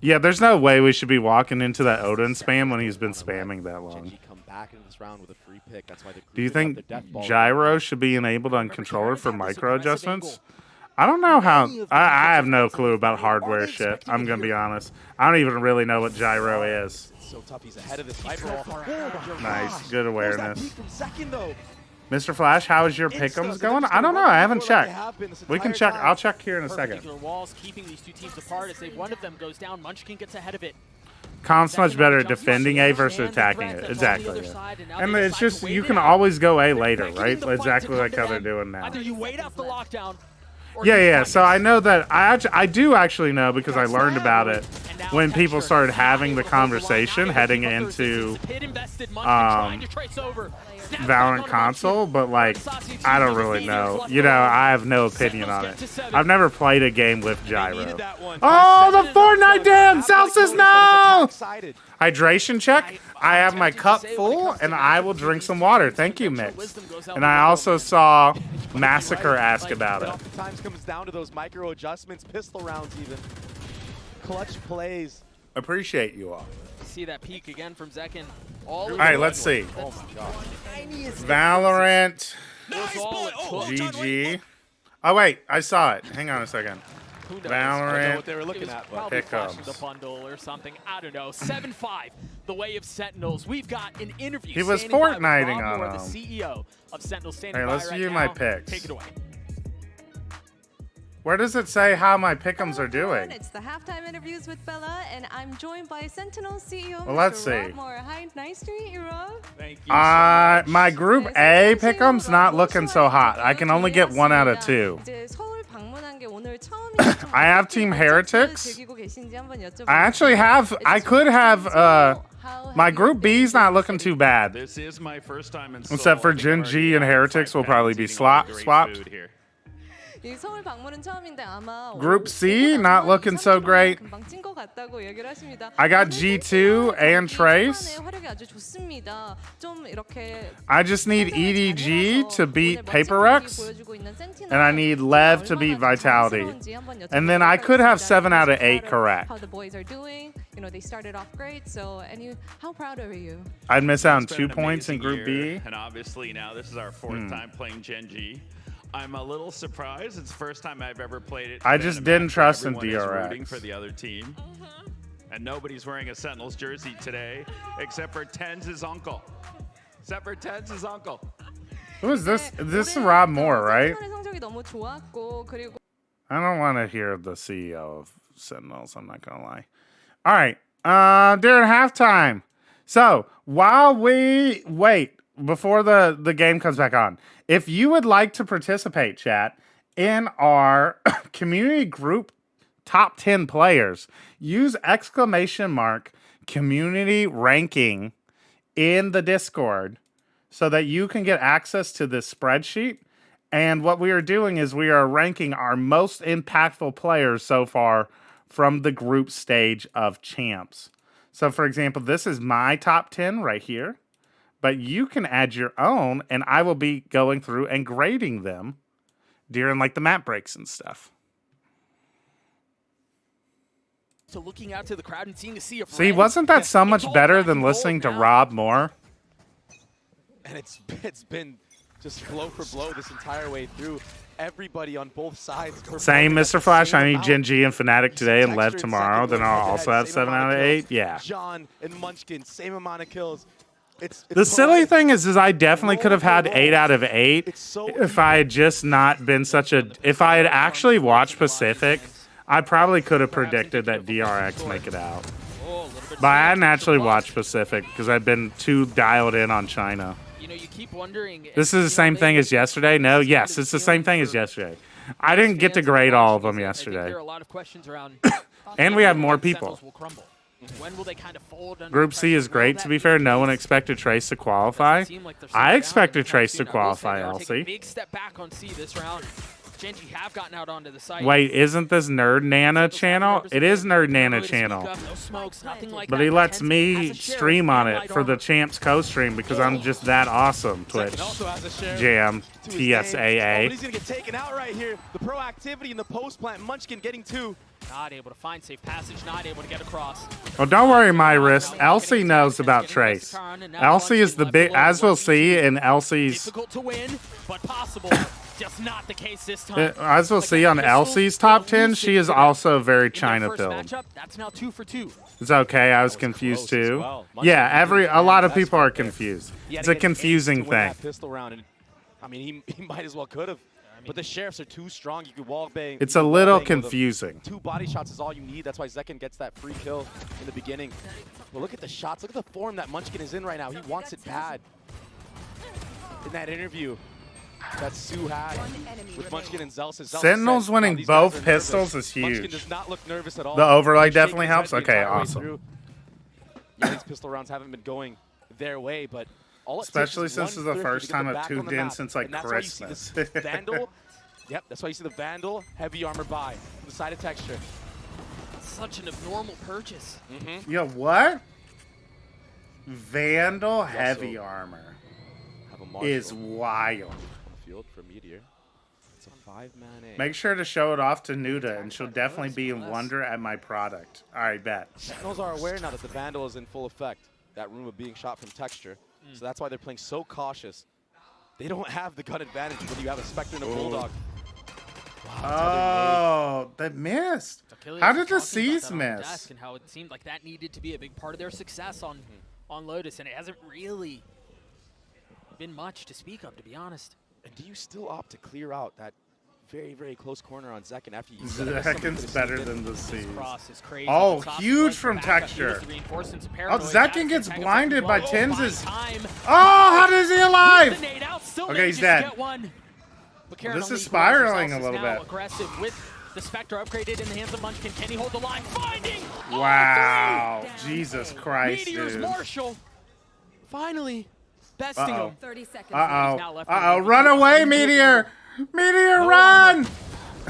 Yeah, there's no way we should be walking into that Odin spam when he's been spamming that long. Come back into this round with a free pick. That's why Do you think gyro should be enabled on controller for micro adjustments? I don't know how. I have no clue about hardware shit. I'm gonna be honest. I don't even really know what gyro is. So tough. He's ahead of this Viper. Nice, good awareness. Mr. Flash, how is your pick'ems going? I don't know. I haven't checked. We can check. I'll check here in a second. Walls keeping these 2 teams apart as one of them goes down. Munchkin gets ahead of it. Comp's much better at defending A versus attacking it. Exactly. And it's just, you can always go A later, right? Exactly like how they're doing now. Either you wait out the lockdown. Yeah. So I know that I do actually know because I learned about it when people started having the conversation heading into Valorant console, but like I don't really know. You know, I have no opinion on it. I've never played a game with gyro. Oh, the Fortnite dance! Celsius, no! Hydration check. I have my cup full, and I will drink some water. Thank you, Mix. And I also saw Massacre ask about it. Oftentimes comes down to those micro adjustments, pistol rounds even. Clutch plays. Appreciate you all. See that peak again from Zekin. All right, let's see. Oh my gosh. Valorant. GG. Oh wait, I saw it. Hang on a second. I don't know what they Valorant. were looking at, but Flashing the bundle or something. I don't know. 7-5, the way of Sentinels. We've got an interview. He was standing by with Fortniting Rob Moore, on the him. CEO of Sentinels, standing Hey, by let's right view now. my picks. Take it away. Where does it say how my pick'ems are doing? It's the halftime interviews with Bella, and I'm joined by Sentinel CEO Well, let's Mr. Rob see. Moore. Hi, nice to meet you, Rob. Thank you. My group A pick'em's not looking so hot. I can only get 1 out of 2. 이제 서울 방문한 게 오늘 처음이죠. I have Team Heretics. 즐기고 계신지 한번 여쭤볼게요. I actually have. I could have. My group B's not looking too bad. This is my first time in Except for Gen G and Heretics will probably be swapped. 이 서울 방문은 처음인데 아마 Group C not looking so great. 금방 찐 것 같다고 얘기를 하십니다. I got G2 and Trace. 활약이 아주 좋습니다. 좀 이렇게 I just need EDG to beat Paper Rex, and I need Lev to beat Vitality. And then I could have 7 out of 8 correct. How the boys are doing? You know, they started off great. So, how proud are you? I'd miss out on It's been 2 an points in amazing Group year, B. And obviously now this is our 4th time playing Gen G. I'm a little surprised. It's the first time I've ever played it. I just didn't trust in Rooting DRX. for the other team. And nobody's wearing a Sentinels jersey today except for Tenz's uncle. Except for Tenz's uncle. Who is this? This is Rob Moore, right? 성적이 너무 좋았고 그리고 I don't want to hear the CEO of Sentinels. I'm not gonna lie. All right, during halftime, So while we wait before the game comes back on, if you would like to participate, chat, in our community group top 10 players, use !community ranking in the Discord so that you can get access to this spreadsheet. And what we are doing is we are ranking our most impactful players so far from the group stage of champs. So, for example, this is my top 10 right here. But you can add your own, and I will be going through and grading them during, like, the map breaks and stuff. So looking out to the crowd and seeing a sea of See, red. wasn't that so much better than listening to Rob Moore? And it's been just blow for blow this entire way through. Everybody on both sides. Same, Mr. Flash. I need Gen G and Fnatic today and Lev tomorrow. Then I'll also have 7 out of 8. Yeah. John and Munchkin, same amount of kills. The silly thing is I definitely could have had 8 out of 8 if I had just not been such a... If I had actually watched Pacific, I probably could have predicted that DRX make it out. But I hadn't actually watched Pacific because I've been too dialed in on China. You know, you keep wondering. This is the same thing as yesterday? No, yes, it's the same thing as yesterday. I didn't get to grade all of them yesterday. There are a lot of questions around. And we have more people. When will they kind of fold under Group C is great. To be fair, no one expected Trace to qualify. I expected Trace to qualify, LC. Big step back on C this round. Genji have gotten out onto the site. Wait, isn't this Nerd Nana channel? It is Nerd Nana channel. But he lets me stream on it for the Champs co-stream because I'm just that awesome. Twitch. Jam. TSAA. Oh, he's going to get taken out right here. The proactivity in the post plant. Munchkin getting 2. Not able to find safe passage, not able to get across. Well, don't worry, Myris. Elsie knows about Trace. Elsie is the big, as we'll see in Elsie's. Difficult to win, but possible. Just not the case this time. As we'll see on Elsie's top 10, she is also very China build. That's now 2 for 2. It's okay. I was confused too. Yeah, a lot of people are confused. It's a confusing thing. I mean, he might as well could have. But the Sheriffs are too strong. You could wall bang. It's a little confusing. 2 body shots is all you need. That's why Zekken gets that free kill in the beginning. Well, look at the shots. Look at the form that Munchkin is in right now. He wants it bad. In that interview that Sue had with Munchkin and Zelsis. Sentinels winning both pistols is huge. Munchkin does not look nervous at all. The overlay definitely helps. Okay, awesome. Yeah, these pistol rounds haven't been going their way, but especially since it's the first time I've tuned in since like Christmas. Vandal. Yep, that's why you see the Vandal heavy armor buy from the side of texture. Such an abnormal purchase. Yo, what? Vandal heavy armor is wild. Field for Meteor. It's a 5-man A. Make sure to show it off to Nuda, and she'll definitely be in wonder at my product. All right, bet. Sentinels are aware now that the Vandal is in full effect. That room of being shot from texture. So that's why they're playing so cautious. They don't have the gun advantage when you have a Spectre and a Bulldog. Wow, that missed. How did the C's miss? And how it seemed like that needed to be a big part of their success on Lotus, and it hasn't really been much to speak of, to be honest. And do you still opt to clear out that very, very close corner on Zekken after you Zekken's better than the C's. Crazy, oh, huge from texture. Oh, Zekken gets blinded by Tenz's. Oh, how is he alive? Okay, he's dead. This is spiraling a little bit. Aggressive with the Spectre upgraded in the hands of Munchkin. Can he hold the line? Finding! Wow. Jesus Christ, Meteor's dude. Marshall. Finally. Besting him. 30 seconds. Uh-oh. Run away, Meteor! Meteor, run!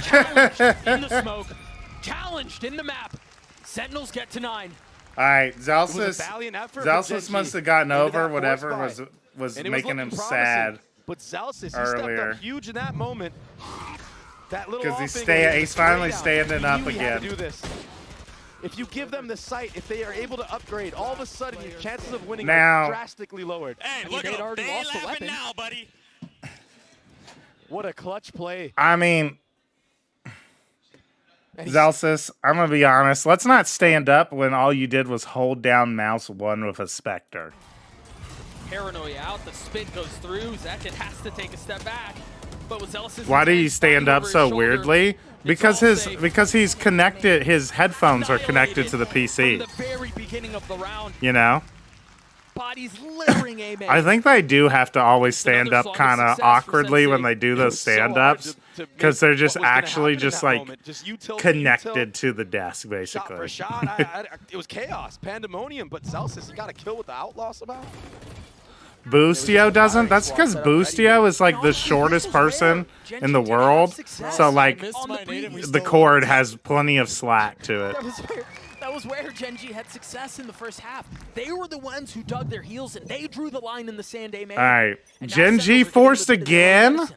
Challenged in the smoke. Challenged in the map. Sentinels get to 9. All right, Zelsis must have gotten over whatever was making him sad. But Zelsis, he earlier. stepped up huge in that moment. That little because he's finally standing up again. Do this. If you give them the sight, if they are able to upgrade, all of a sudden your chances of winning are drastically lowered. Hey, look at already lost the weapon now, buddy. What a clutch play. I mean, Zelsis, I'm going to be honest. Let's not stand up when all you did was hold down mouse 1 with a Spectre. Paranoia out. The spit goes through. Zekken has to take a step back. But with Zelsis, why did he stand up so weirdly? Because he's connected. His headphones are connected to the PC. From the very beginning of the round. You know. bodies littering A main. I think they do have to always stand another up song of kind of success for awkwardly when Sensei. they do It those was so hard stand-ups to because they're just what was gonna actually happen in just that like moment. Just you tilt, connected to the desk, shot basically. for shot. It was chaos, pandemonium. But Celsius, he got a kill with the outlaw somehow. Boostio doesn't. That's because Boostio is like the shortest person in the world, so like the cord has plenty of slack to it. That was where Gen.G had success in the first half. They were the ones who dug their heels and they drew the line in the sand A main. All right, And now Gen.G Sentinels are getting forced a bit of their own again. medicine.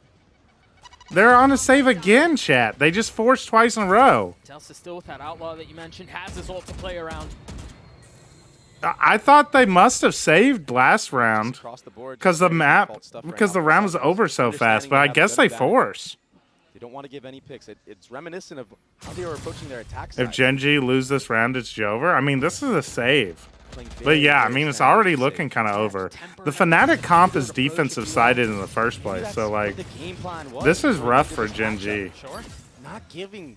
They're on a save again, chat. They just forced twice in a row. Telsa still with that outlaw that you mentioned, has his ult to play around. I thought they must have saved last round Across the board, because the map, stuff right because now the for round was Sentinels. over so fast. Understanding But they I have a guess good they advantage. force. They don't want to give any picks. It's reminiscent of how they were approaching their attack If side. Gen.G lose this round, it's over. I mean, this is a save. Playing But very, yeah, I very mean, it's challenging already save. looking kind of over. The Fnatic comp is defensive sided in the first Maybe place, that's so what like, the game plan was this is before rough they for did this Gen.G. matchup. Sure. Not giving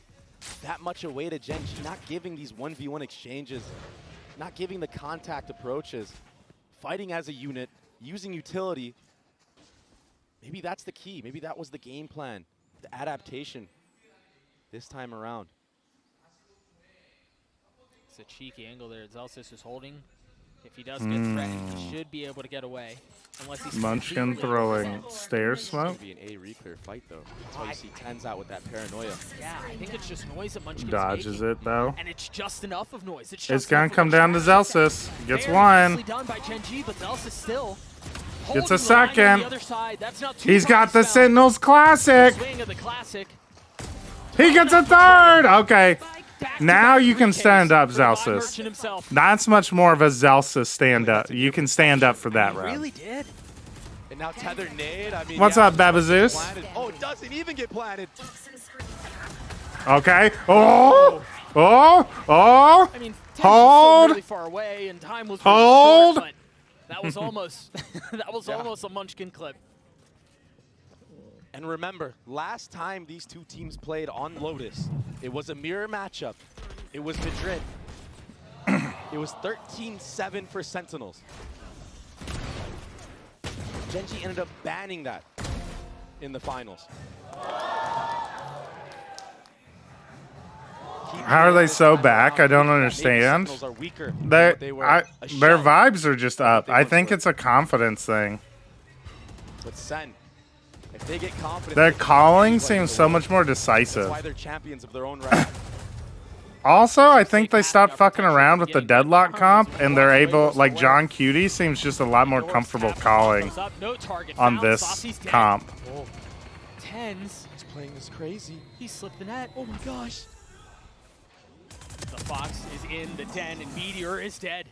that much away to Gen.G, not giving these 1v1 exchanges, not giving the contact approaches, fighting as a unit, using utility. Maybe that's the key. Maybe that was the game plan, the adaptation this time around. It's a cheeky angle there. Zelsis is holding. If he does get threatened, he should be able to get away. Unless he's Munchkin completely throwing overwhelmed. stair It's smoke. going to be an A reclear fight, though. That's why you see Tens out with that paranoia. Yeah, I think it's just noise that Munchkin's Dodges making. it though. And it's just enough of noise. It's It's just gonna enough of come a down to distraction. Zelsis. Gets Very one. nicely done by Gen.G, but Zelsis still Gets holding a the line on second. the other side. That's not too He's got the promising now. Sentinels Classic. Swing of the classic. He gets a third. Okay. Now you can Back-to-back stand up, for the Von Zelsis. Merchant himself. That's much more of a Zelsis stand up. You can stand up for that He round. really did. And now Tether nade. I mean, What's yeah, up, Babazoos? planted. Oh, it doesn't even get planted. Okay. Oh. Oh. Oh. I mean, Tens was Hold. still really far away, and time was Hold. really short, but that was almost that was almost a Munchkin clip. And remember, last time these two teams played on Lotus, it was a mirror matchup. It was Madrid. It was 13-7 for Sentinels. Gen.G ended up banning that in the finals. How are they so back? I don't understand. Sentinels are weaker than They, what they were. their A shell vibes are just up. they I once think were. it's a confidence thing. with Sen. If they get confident, Their they can calling beat anybody in seems the so world. much more That's decisive. why they're champions of their own right. Also, I think they stopped fucking around with the deadlock comp, and they're able, like John Cutie seems just a lot more comfortable calling Goes up, no target on found. this Saucy's dead. comp. Oh, Tens. he's playing this crazy. He slipped the net. Oh my gosh. The Fox is in the den, and Meteor is dead.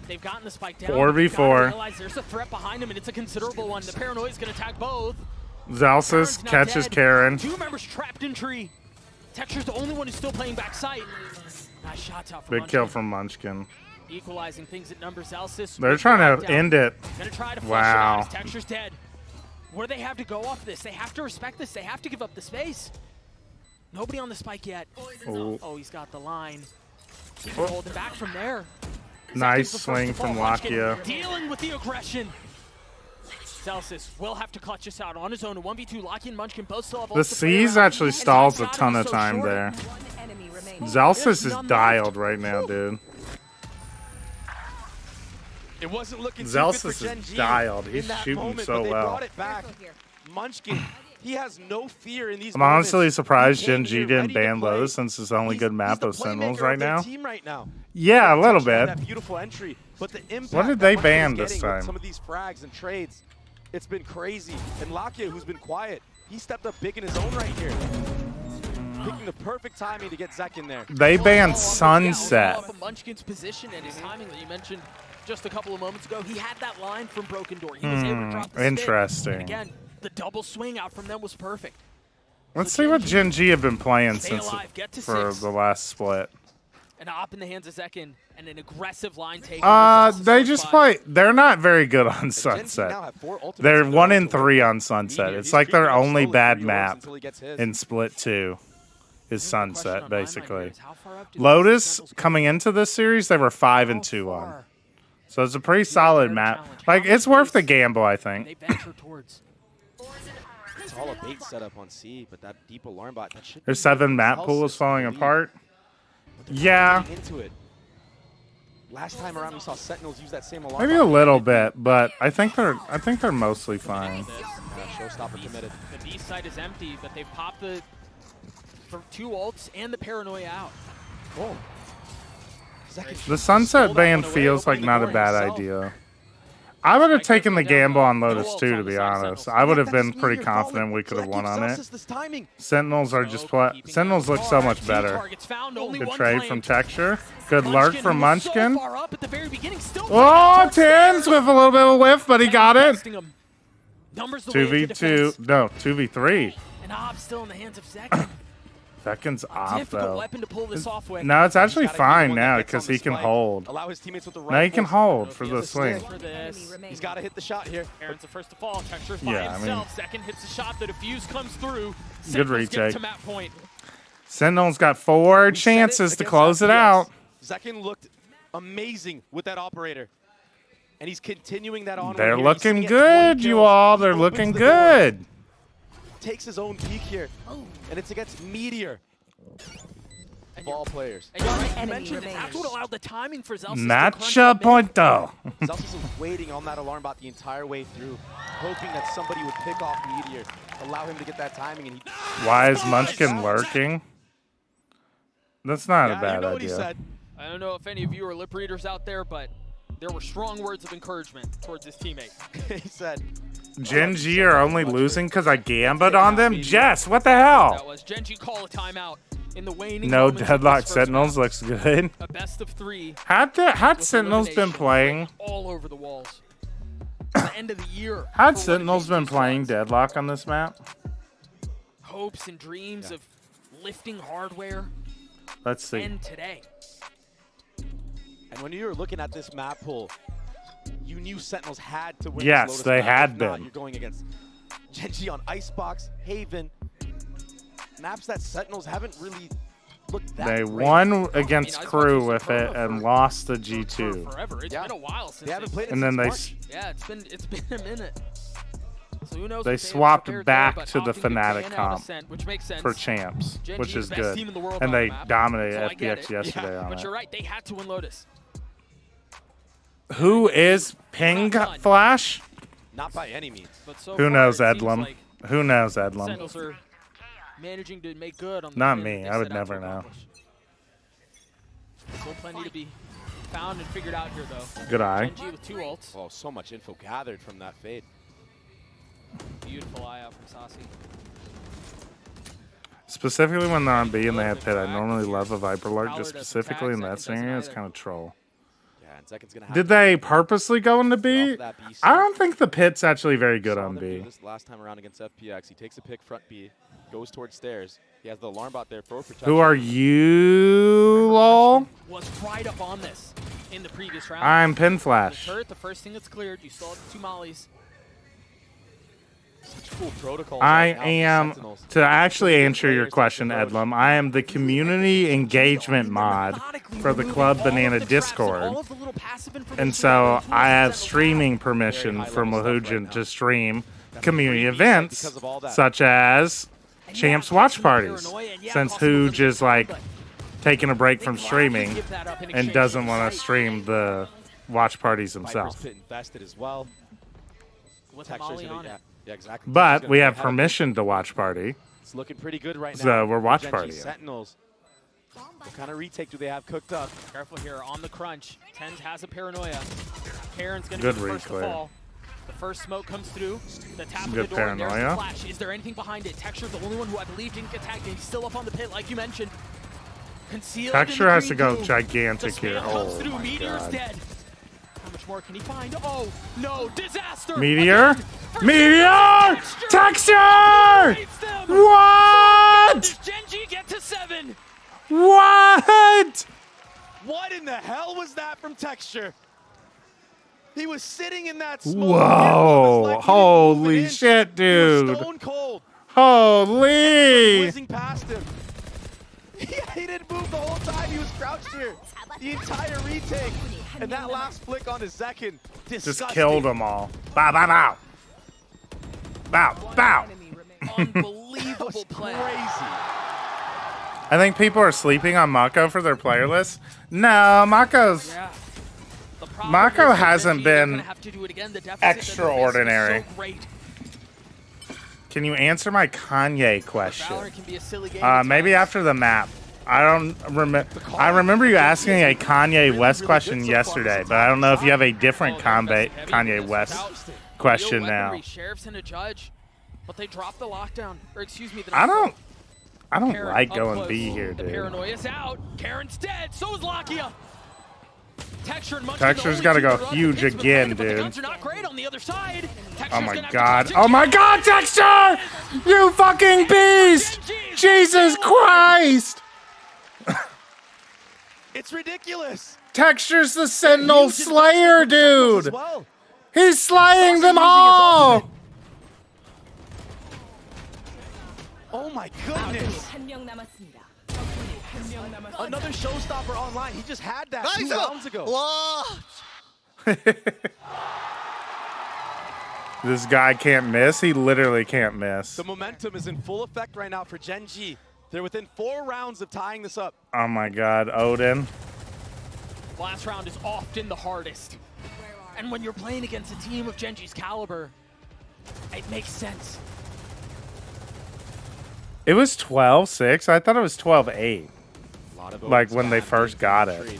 They've gotten the spike down. 4v4. They've gotta realize there's a threat behind him, and it's a considerable one. The paranoia is going to attack both. Zelsis Karen's not catches dead. Karen. Two members trapped in tree. Texture's the only one who's still playing backside. Nice shots out from Big kill Munchkin. from Munchkin. Equalizing things at numbers. Elsis. They're with trying the to lockdown. end it. Gonna try to flush Wow. it out as Texture's dead. Where do they have to go off this? They have to respect this. They have to give up the space. Nobody on the spike yet. Oh, he's got the line. He can hold it back from there. Nice Seconds before swing the from fall. Munchkin Lakia. Dealing with the aggression. Celsius will have to clutch this out on his own. A 1v2, Lakia and Munchkin both still have The ults to play C's around. actually And stalls a Zach's ton gotta of be so time short. there. One enemy remaining. Zelsis There's is none dialed left. right now, dude. It wasn't looking too Zelsis good is for Gen.G. dialed. in He's that shooting moment, so but they well. brought it back. Munchkin, he has no fear in these I'm moments. honestly surprised He came Gen.G here didn't ready to ban play. Lotus since it's the only good map He's of the Sentinels playmaker right of their now. team right now. Yeah, a little Touchdown, bit. That beautiful entry, but the impact What did that they Munchkin ban is this getting with time? Some of these frags and trades, it's been crazy. And Lakia, who's been quiet, he stepped up big in his own right here, picking the perfect timing to get Zek in there. They banned Yeah, Sunset. off of Munchkin's position and his timing that you mentioned just a couple of moments ago. He had that line from Broken Door. He was able to drop the stick. Interesting. And again, the double swing out from them was perfect. Let's see what Gen G have been playing Stay since alive, get to for 6. the last split. An op in the hands of Zekin and an aggressive line take. They just play. They're not very good on now Sunset. have 4 ultimates They're in 1 their in own 3 way. on Sunset. Meteor, It's he's like their creeping up only slowly, bad 3 orbs map until he gets his. in Split 2 is The question Sunset, on my mind here basically. is how far up do the Lotus Sentinels go? coming into this series, they were 5 and 2 on. Far So it's a pretty solid map. Like, it's worth the gamble, I think. They venture towards. It's all a bait setup on C, but that deep alarm bot, that should Their 7 map pool is falling apart. Yeah. into it. Last time around, we saw Sentinels use that same alarm. Maybe a little bit, but I think they're mostly fine. Showstopper committed. The B side is empty, but they've popped the 2 ults and the paranoia out. Oh. The sunset ban feels like not a bad idea. I would have taken the gamble on Lotus too, to be honest. I would have been pretty confident we could have won on it. Sentinels are just Sentinels look so much better. Good trade from Texture. Good lurk from Munchkin. Oh, Tens with a little bit of a whiff, but he got it. 2v2, no, 2v3. And Ob still in the hands of Zekin. Zekin's off Difficult though. weapon to pull this off with. No, it's actually fine now because he can hold. Allow his teammates with the Now he can hold for the swing. He's got to hit the shot here. Aaron's the first to fall. Texture's by Yeah, himself. Second hits the shot. The defuse comes through. Good Sentinels get retake. to map point. Sentinel's got 4 chances to close it out. Zekin looked amazing with that operator. And he's continuing that on. They're looking good, you all. They're looking good. Takes his own peek here. And it's against Meteor. Ball players. And you mentioned it. That's what allowed the timing for Zelsis Matcha point though. Zelsis was waiting on that alarm bot the entire way through, hoping that somebody would pick off Meteor, allow him to get that timing, and he. Why is Munchkin lurking? That's not a bad you know what he idea. said. I don't know if any of you are lip readers out there, but there were strong words of encouragement towards his teammate. He said, GENG are only losing because I gambled on them? Jess, what the hell? That was GENG call a timeout in the waning No moments of Deadlock this first Sentinels round. looks good. A best of 3. Had Sentinels been playing? All over the walls. The end of the year. Had Sentinels been playing Deadlock on this map? Hopes and dreams of lifting hardware. Let's see. And today. And when you were looking at this map pool, you knew Sentinels had to win. Yes, this Lotus they map. had If not, been. You're going against GENG on Icebox, Haven, maps that Sentinels haven't really looked that They great. won against Crew with it and lost the G2. Forever. It's been a while since they haven't played it And then since they March. Yeah, it's been a minute. So who knows They what swapped prepared back there, but to the opting ban Fnatic out comp Ascent, which makes sense. for champs, GENG which the is best good. team in the world And on they the map, dominated so I get FPX it. yesterday on But it. you're right, they had to win Lotus. Who is Ping Flash? Not by any means. But so Who far, knows it seems Edlum? like Who knows Edlum? Sentinels are managing to make good on the Not win me. that I they would set out to never know. accomplish. Still plenty to be found and figured out here, though. Good eye. GENG with 2 ults. Oh, so much info gathered from that fade. Beautiful eye out from Saucy. Specifically when they're on B and they have pit, I normally love a Viper Lurk, Prowler just doesn't specifically tag, in that Second doesn't scenario, it's either. kind of troll. Yeah, and Zekin's gonna have Did to they purposely go into B? that B I don't think the pit's actually very good saw on them do B. this last time around against FPX. He takes a pick front B, goes towards stairs. He has the alarm bot there for protection. Who are you, lol? Was right up on this in the previous round. I'm Pin The Flash. turret, the first thing that's cleared. You still have the 2 mollies. Such cool protocols I right now for am, Sentinels. to actually answer your question, Edlum, I am the community engagement mod for the Club Banana Discord. And so I have streaming permission from Wahoojan to stream community events such as Champs Watch Parties. Since Hooj is like taking a break from streaming and doesn't want to stream the watch parties Viper's himself. pit invested as well. With a Texture's molly gonna- on it. Yeah, exactly. But Texture's we gonna have be ahead. permission to watch party. It's looking pretty good right now. So we're watch GENG partying. Sentinels. What kind of retake do they have cooked up? Careful here on the crunch. Tens has a paranoia. Karen's going to Good be the first to reclear. fall. The first smoke comes through. The tap of Good the door. And there's the paranoia. flash. Is there anything behind it? Texture's the only one who I believe didn't get tagged. And he's still up on the pit, like you mentioned. Concealed in Texture the has to green go goo. gigantic The here. spam comes Oh through. my Meteor's god. dead. How much more can he find? Oh, no. Disaster. Meteor? Again. Meteor! Texture! What? Does GENG get to 7? What? What in the hell was that from Texture? He was sitting in that smoke. Whoa. Holy shit, He was dude. stone cold. Holy. Whizzing past him. Yeah, he didn't move the whole time. He was crouched here. The entire retake. And that last flick on his second. Disgusting. Just killed them all. Bow, bow, bow. Bow, bow. Unbelievable play. Crazy. I think people are sleeping on Mako for their player list. No, Mako's... Yeah. Mako hasn't been extraordinary. extraordinary. Can you answer my Kanye question? Maybe after the map. I don't remember. I remember you asking a Kanye West question yesterday, but I don't know if you have a different Kanye West question now. Sheriff's and a judge, but they dropped the lockdown. Or excuse me, I don't like going B here, the dude. paranoia's out. Karen's dead. So is Lakia. Texture's got to go huge again, dude. Guns are not great on the other side. Oh my god. Oh my god, Texture! You fucking beast! Jesus Christ! It's ridiculous. Texture's the Sentinel Slayer, dude! He's slaying them all! Oh my goodness. Another showstopper online. He just had that 2 rounds ago. This guy can't miss. He literally can't miss. The momentum is in full effect right now for GENG. They're within 4 rounds of tying this up. Oh my god, Odin. Last round is often the hardest. And when you're playing against a team of GENG's caliber, it makes sense. It was 12-6. I thought it was 12-8. Like when they first got it.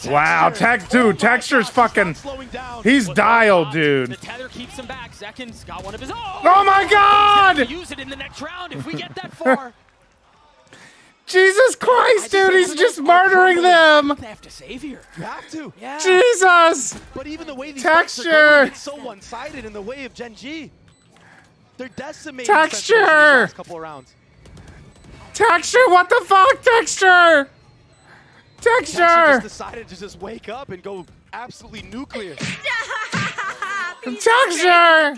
Wow, Texture's fucking... He's dialed, dude. The tether keeps him back. Zekin's got one of his own. Oh my god! Use it in the next round if we get that far. Jesus Christ, dude, he's just murdering them. They have to save here. You have to. Yeah. Jesus. But even the way these Texture. fights are going, it's so one-sided in the way of GENG. They're decimating Texture. these last couple of rounds. Texture, what the fuck, Texture? Texture just decided to just wake up and go absolutely nuclear. Texture!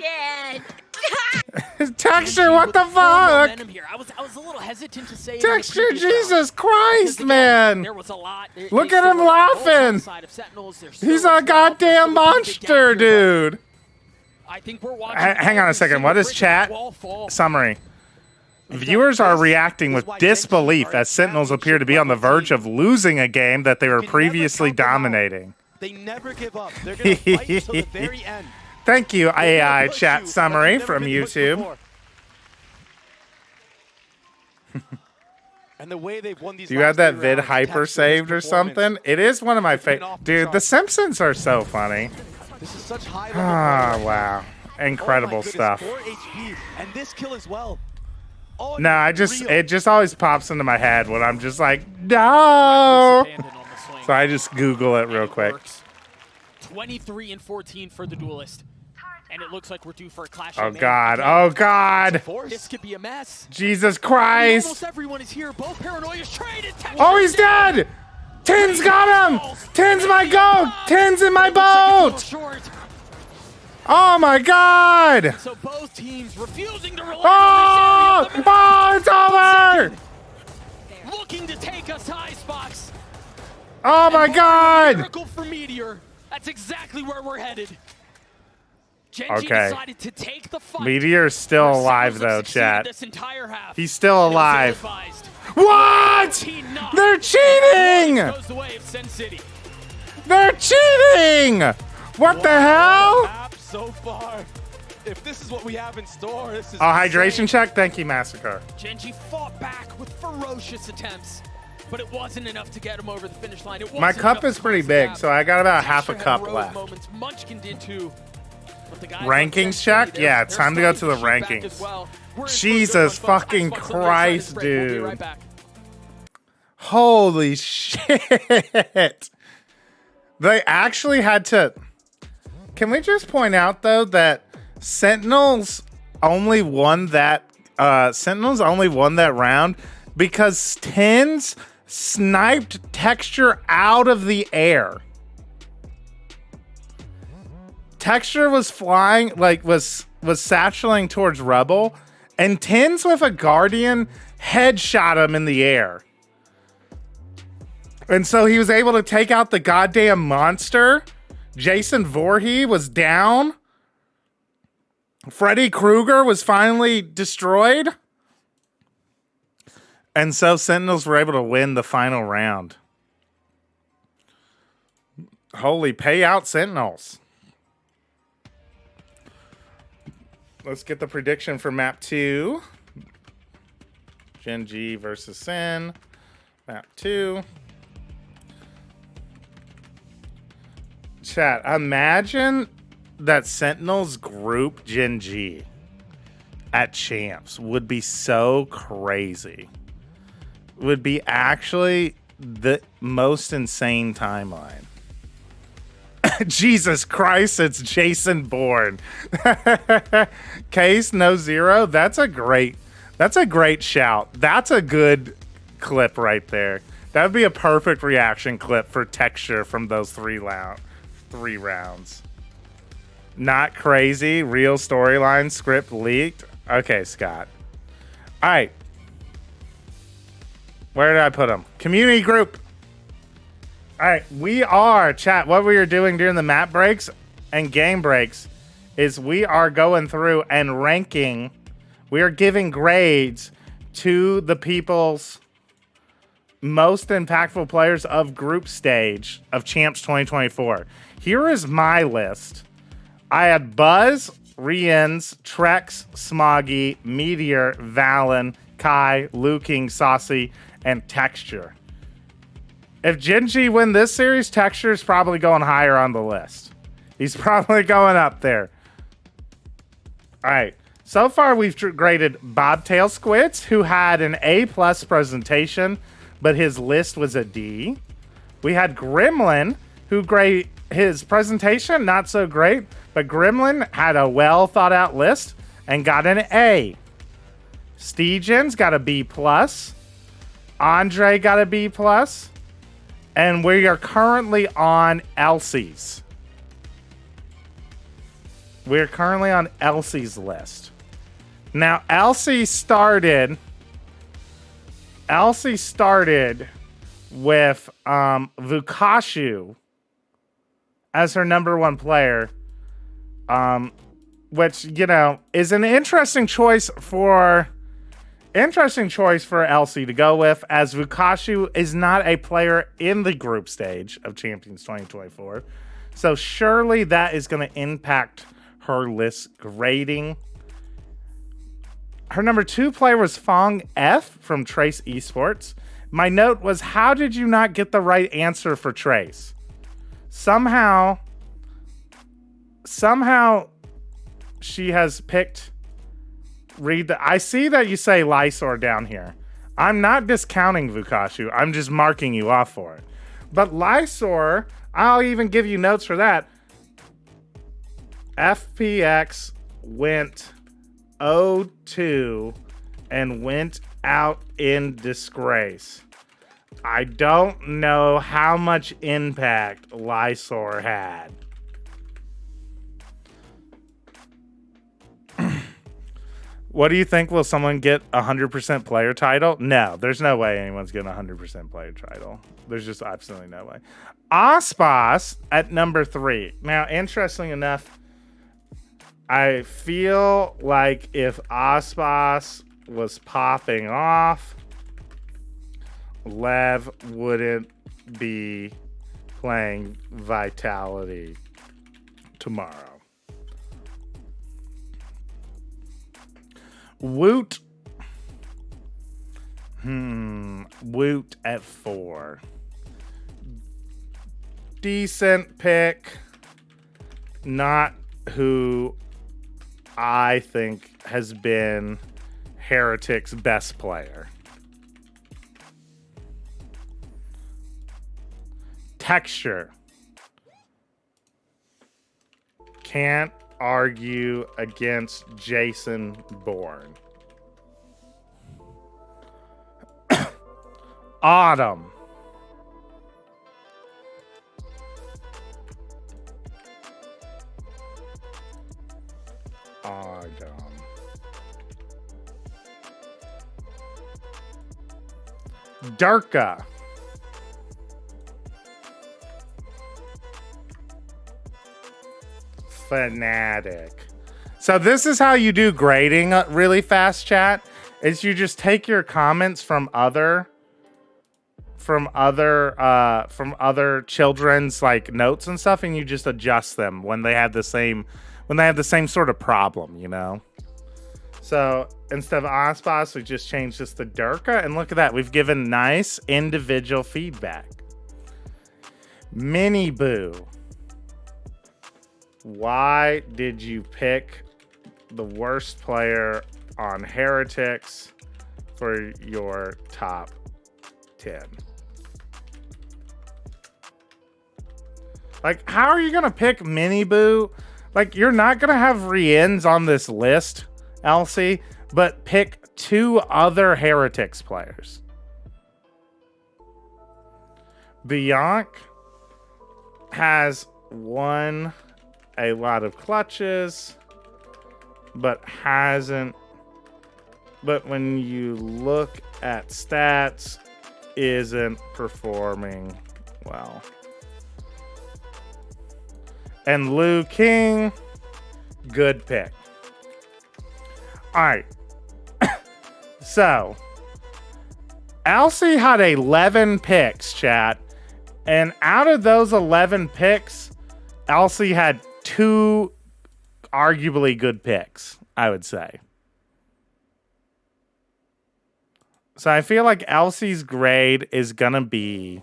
Texture, what the fuck? Here. I was a little hesitant to say Texture, Jesus Christ, man! There was a lot. Look at him laughing! He's a goddamn monster, dude! I think we're watching. Hang on a second. What is chat? Summary. Viewers are reacting with disbelief as Sentinels appear to be on the verge of losing a game that they were previously dominating. They never give up. They're going to fight until the very end. Thank you, AI chat summary from YouTube. And the way they've won these. Do you have that vid hyper saved or something? It is one of my favorite. Dude, The Simpsons are so funny. This is such high Ah, wow. Incredible stuff. 4 HP, and this kill as well. Oh, No, it just always pops into my head when I'm just like, no. So I just Google it real quick. 23 and 14 for the duelist. And it looks like we're due for a clash. Oh god, oh god. This could be a mess. Jesus Christ. Almost everyone is here. Both paranoias traded. Oh, he's dead. Tin's got him. Tin's my goat. Tin's in my boat. Oh my god. So both teams refusing to rely on this area. Oh, it's over. Looking to take us to Icebox. Oh my god. Miracle for Meteor. That's exactly where we're headed. GENG Okay. decided to take the fight. Meteor's still alive though, chat. This entire half. He's still alive. What? They're cheating! Goes the way of Sen City. They're cheating! What the hell? So far. If this is what we have in store, this is Hydration check? Thank you, Massacre. GENG fought back with ferocious attempts, but it wasn't enough to get him over the finish line. It My wasn't cup enough is to pretty close the big, gap. so I got about half a Texture cup had left. moments. Munchkin did too. But the guys on Rankings Sen check? City, Yeah, it's they're time to go to the starting shoot back as rankings. well. We're in for a good Jesus one, folks. fucking Icebox on the other side of Christ, the break. We'll be dude. right back. Holy shit. They actually had to... Can we just point out, though, that Sentinels only won that round because Tins sniped Texture out of the air. Texture was flying, like, was satcheling towards Rebel, and Tins with a Guardian headshot him in the air. And so he was able to take out the goddamn monster. Jason Voorhees was down. Freddy Krueger was finally destroyed. And so Sentinels were able to win the final round. Holy payout, Sentinels. Let's get the prediction for map 2. GENG versus SEN. Map 2. Chat, imagine that Sentinels group GENG at Champs would be so crazy. Would be actually the most insane timeline. Jesus Christ, it's Jason Bourne. Case no zero. That's a great shout. That's a good clip right there. That would be a perfect reaction clip for Texture from those three rounds. Not crazy. Real storyline script leaked. Okay, Scott. All right. Where did I put them? Community group. All right, we are, chat, what we are doing during the map breaks and game breaks is we are going through and ranking. We are giving grades to the people's most impactful players of group stage of Champs 2024. Here is my list. I had Buzz, Riens, Trex, Smoggy, Meteor, Valen, Kai, Luking, Saucy, and Texture. If GENG win this series, Texture is probably going higher on the list. He's probably going up there. All right. So far, we've graded Bobtail Squids, who had an A+ presentation, but his list was a D. We had Gremlin, who his presentation, not so great, but Gremlin had a well thought out list and got an A. Steegens got a B+. Andre got a B+. And we are currently on Elsie's. We're currently on Elsie's list. Now, Elsie started with Vukashu as her #1 player, which, you know, is an interesting choice for Elsie to go with, as Vukashu is not a player in the group stage of Champions 2024. So surely that is going to impact her list grading. Her #2 player was Fong F from Trace Esports. My note was, how did you not get the right answer for Trace? Somehow she has picked... I see that you say Lysor down here. I'm not discounting Vukashu. I'm just marking you off for it. But Lysor, I'll even give you notes for that. FPX went 0-2 and went out in disgrace. I don't know how much impact Lysor had. What do you think? Will someone get 100% player title? No, there's no way anyone's getting 100% player title. There's just absolutely no way. Ospas at #3. Now, interesting enough, I feel like if Ospas was popping off, Lev wouldn't be playing Vitality tomorrow. Woot. Woot at 4. Decent pick. Not who I think has been Heretic's best player. Texture. Can't argue against Jason Bourne. Autumn. Durka. Fnatic. So this is how you do grading really fast, chat. Is you just take your comments from other children's like notes and stuff, and you just adjust them when they have the same sort of problem, you know. So instead of Ospas, we just changed this to Durka, and look at that, we've given nice individual feedback. Mini Boo, why did you pick the worst player on Heretics for your top 10? Like, how are you gonna pick Mini Boo? Like, you're not gonna have Rien's on this list, Elsie, but pick 2 other Heretics players. Bianc has won a lot of clutches, but when you look at stats, isn't performing well. And Liu King, good pick. All right. So, Elsie had 11 picks, chat. And out of those 11 picks, Elsie had 2 arguably good picks, I would say. So I feel like Elsie's grade is going to be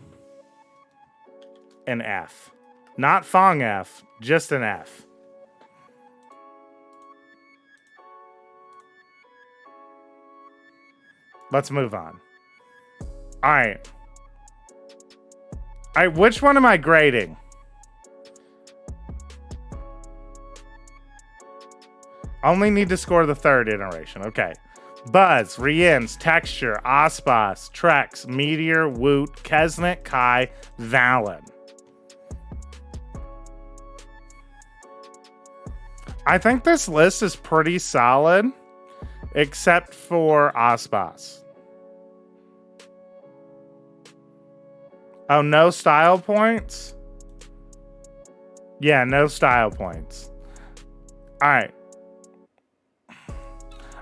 an F. Not Fong F, just an F. Let's move on. All right. All right, which one am I grading? Only need to score the 3rd iteration. Okay. Buzz, Rien's, Texture, Ospas, Trex, Meteor, Woot, Kesnet, Kai, Valen. I think this list is pretty solid, except for Ospas. Oh, no style points? Yeah, no style points. All right.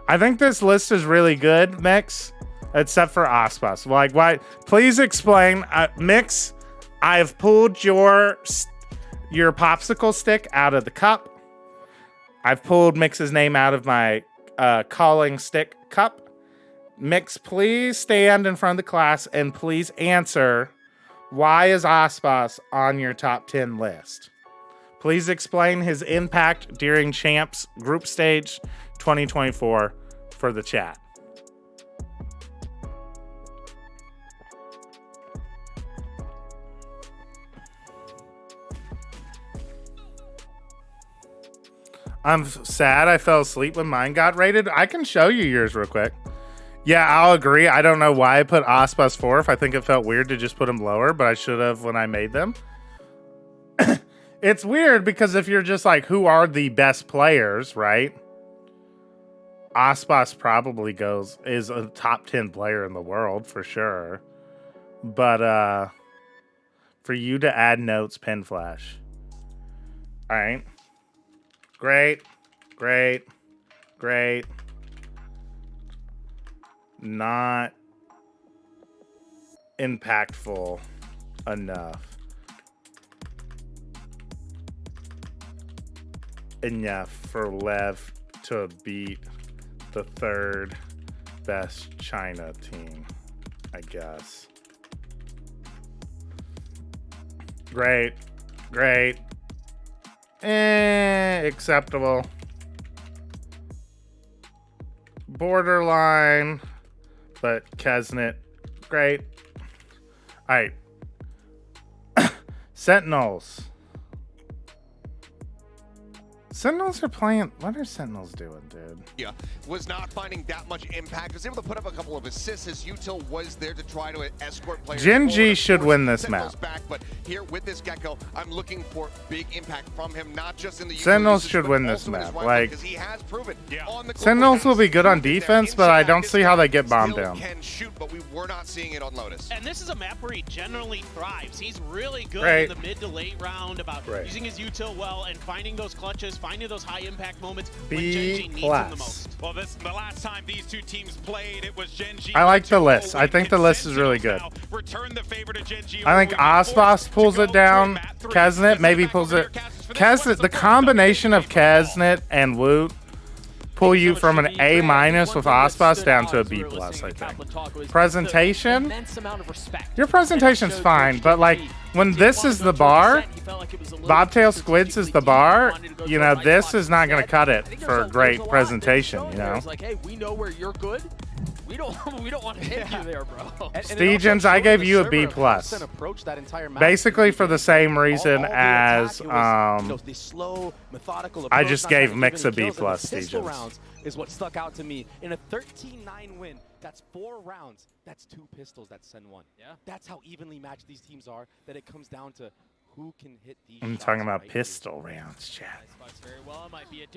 I think this list is really good, Mix, except for Ospas. Like, why? Please explain. Mix, I've pulled your popsicle stick out of the cup. I've pulled Mix's name out of my calling stick cup. Mix, please stand in front of the class and please answer, why is Ospas on your top 10 list? Please explain his impact during Champs Group Stage 2024 for the chat. I'm sad I fell asleep when mine got rated. I can show you yours real quick. Yeah, I'll agree. I don't know why I put Ospas 4th. I think it felt weird to just put them lower, but I should have when I made them. It's weird because if you're just like, who are the best players, right? Ospas probably is a top 10 player in the world for sure. But for you to add notes, Pen Flash. All right. Great. Not impactful enough. Enough for Lev to beat the 3rd best China team, I guess. Great. Acceptable. Borderline, but Kesnet, great. All right. Sentinels. Sentinels are playing. What are Sentinels doing, dude? Yeah, was not finding that much impact. Was able to put up a couple of assists as Util was there to try to escort players. GENG forward. should win this Sentinels map. back, but here with this Gecko, I'm looking for big impact from him, not just in the Sentinels usage, should but win this also in his map. run Like, because he has proven on the Sentinels will be good on defense, but I don't see how they get bombed still down. can shoot, but we were not seeing it on Lotus. And this is a map where he generally thrives. He's really good Right. in the mid to late round about Right. using his util well and finding those clutches, finding those high impact moments when B GENG needs him the plus. most. Well, the last time these two teams played, it was GENG. I like the list. I think the list is really good. Return the favor to GENG. I think Osbos pulls it down. Kesnet maybe pulls it. Kesnet, the combination of Kesnet and Woot pull you from an A- with Osbos down to a B+, I think. Presentation? Your presentation's fine, but like when this is the bar, Bobtail Squids is the bar, you know, this is not going to cut it for a great presentation, you know? It's like, hey, we know where you're good. We don't want to hit you there, bro. Stegens, I gave you a B+. Basically for the same reason as I just gave Mix a B+, Stegens. Is what stuck out to me. In a 13-9 win, that's 4 rounds. That's 2 pistols. That's SEN 1. Yeah. That's how evenly matched these teams are, that it comes down to who can hit these I'm shots talking about right pistol rounds, chat.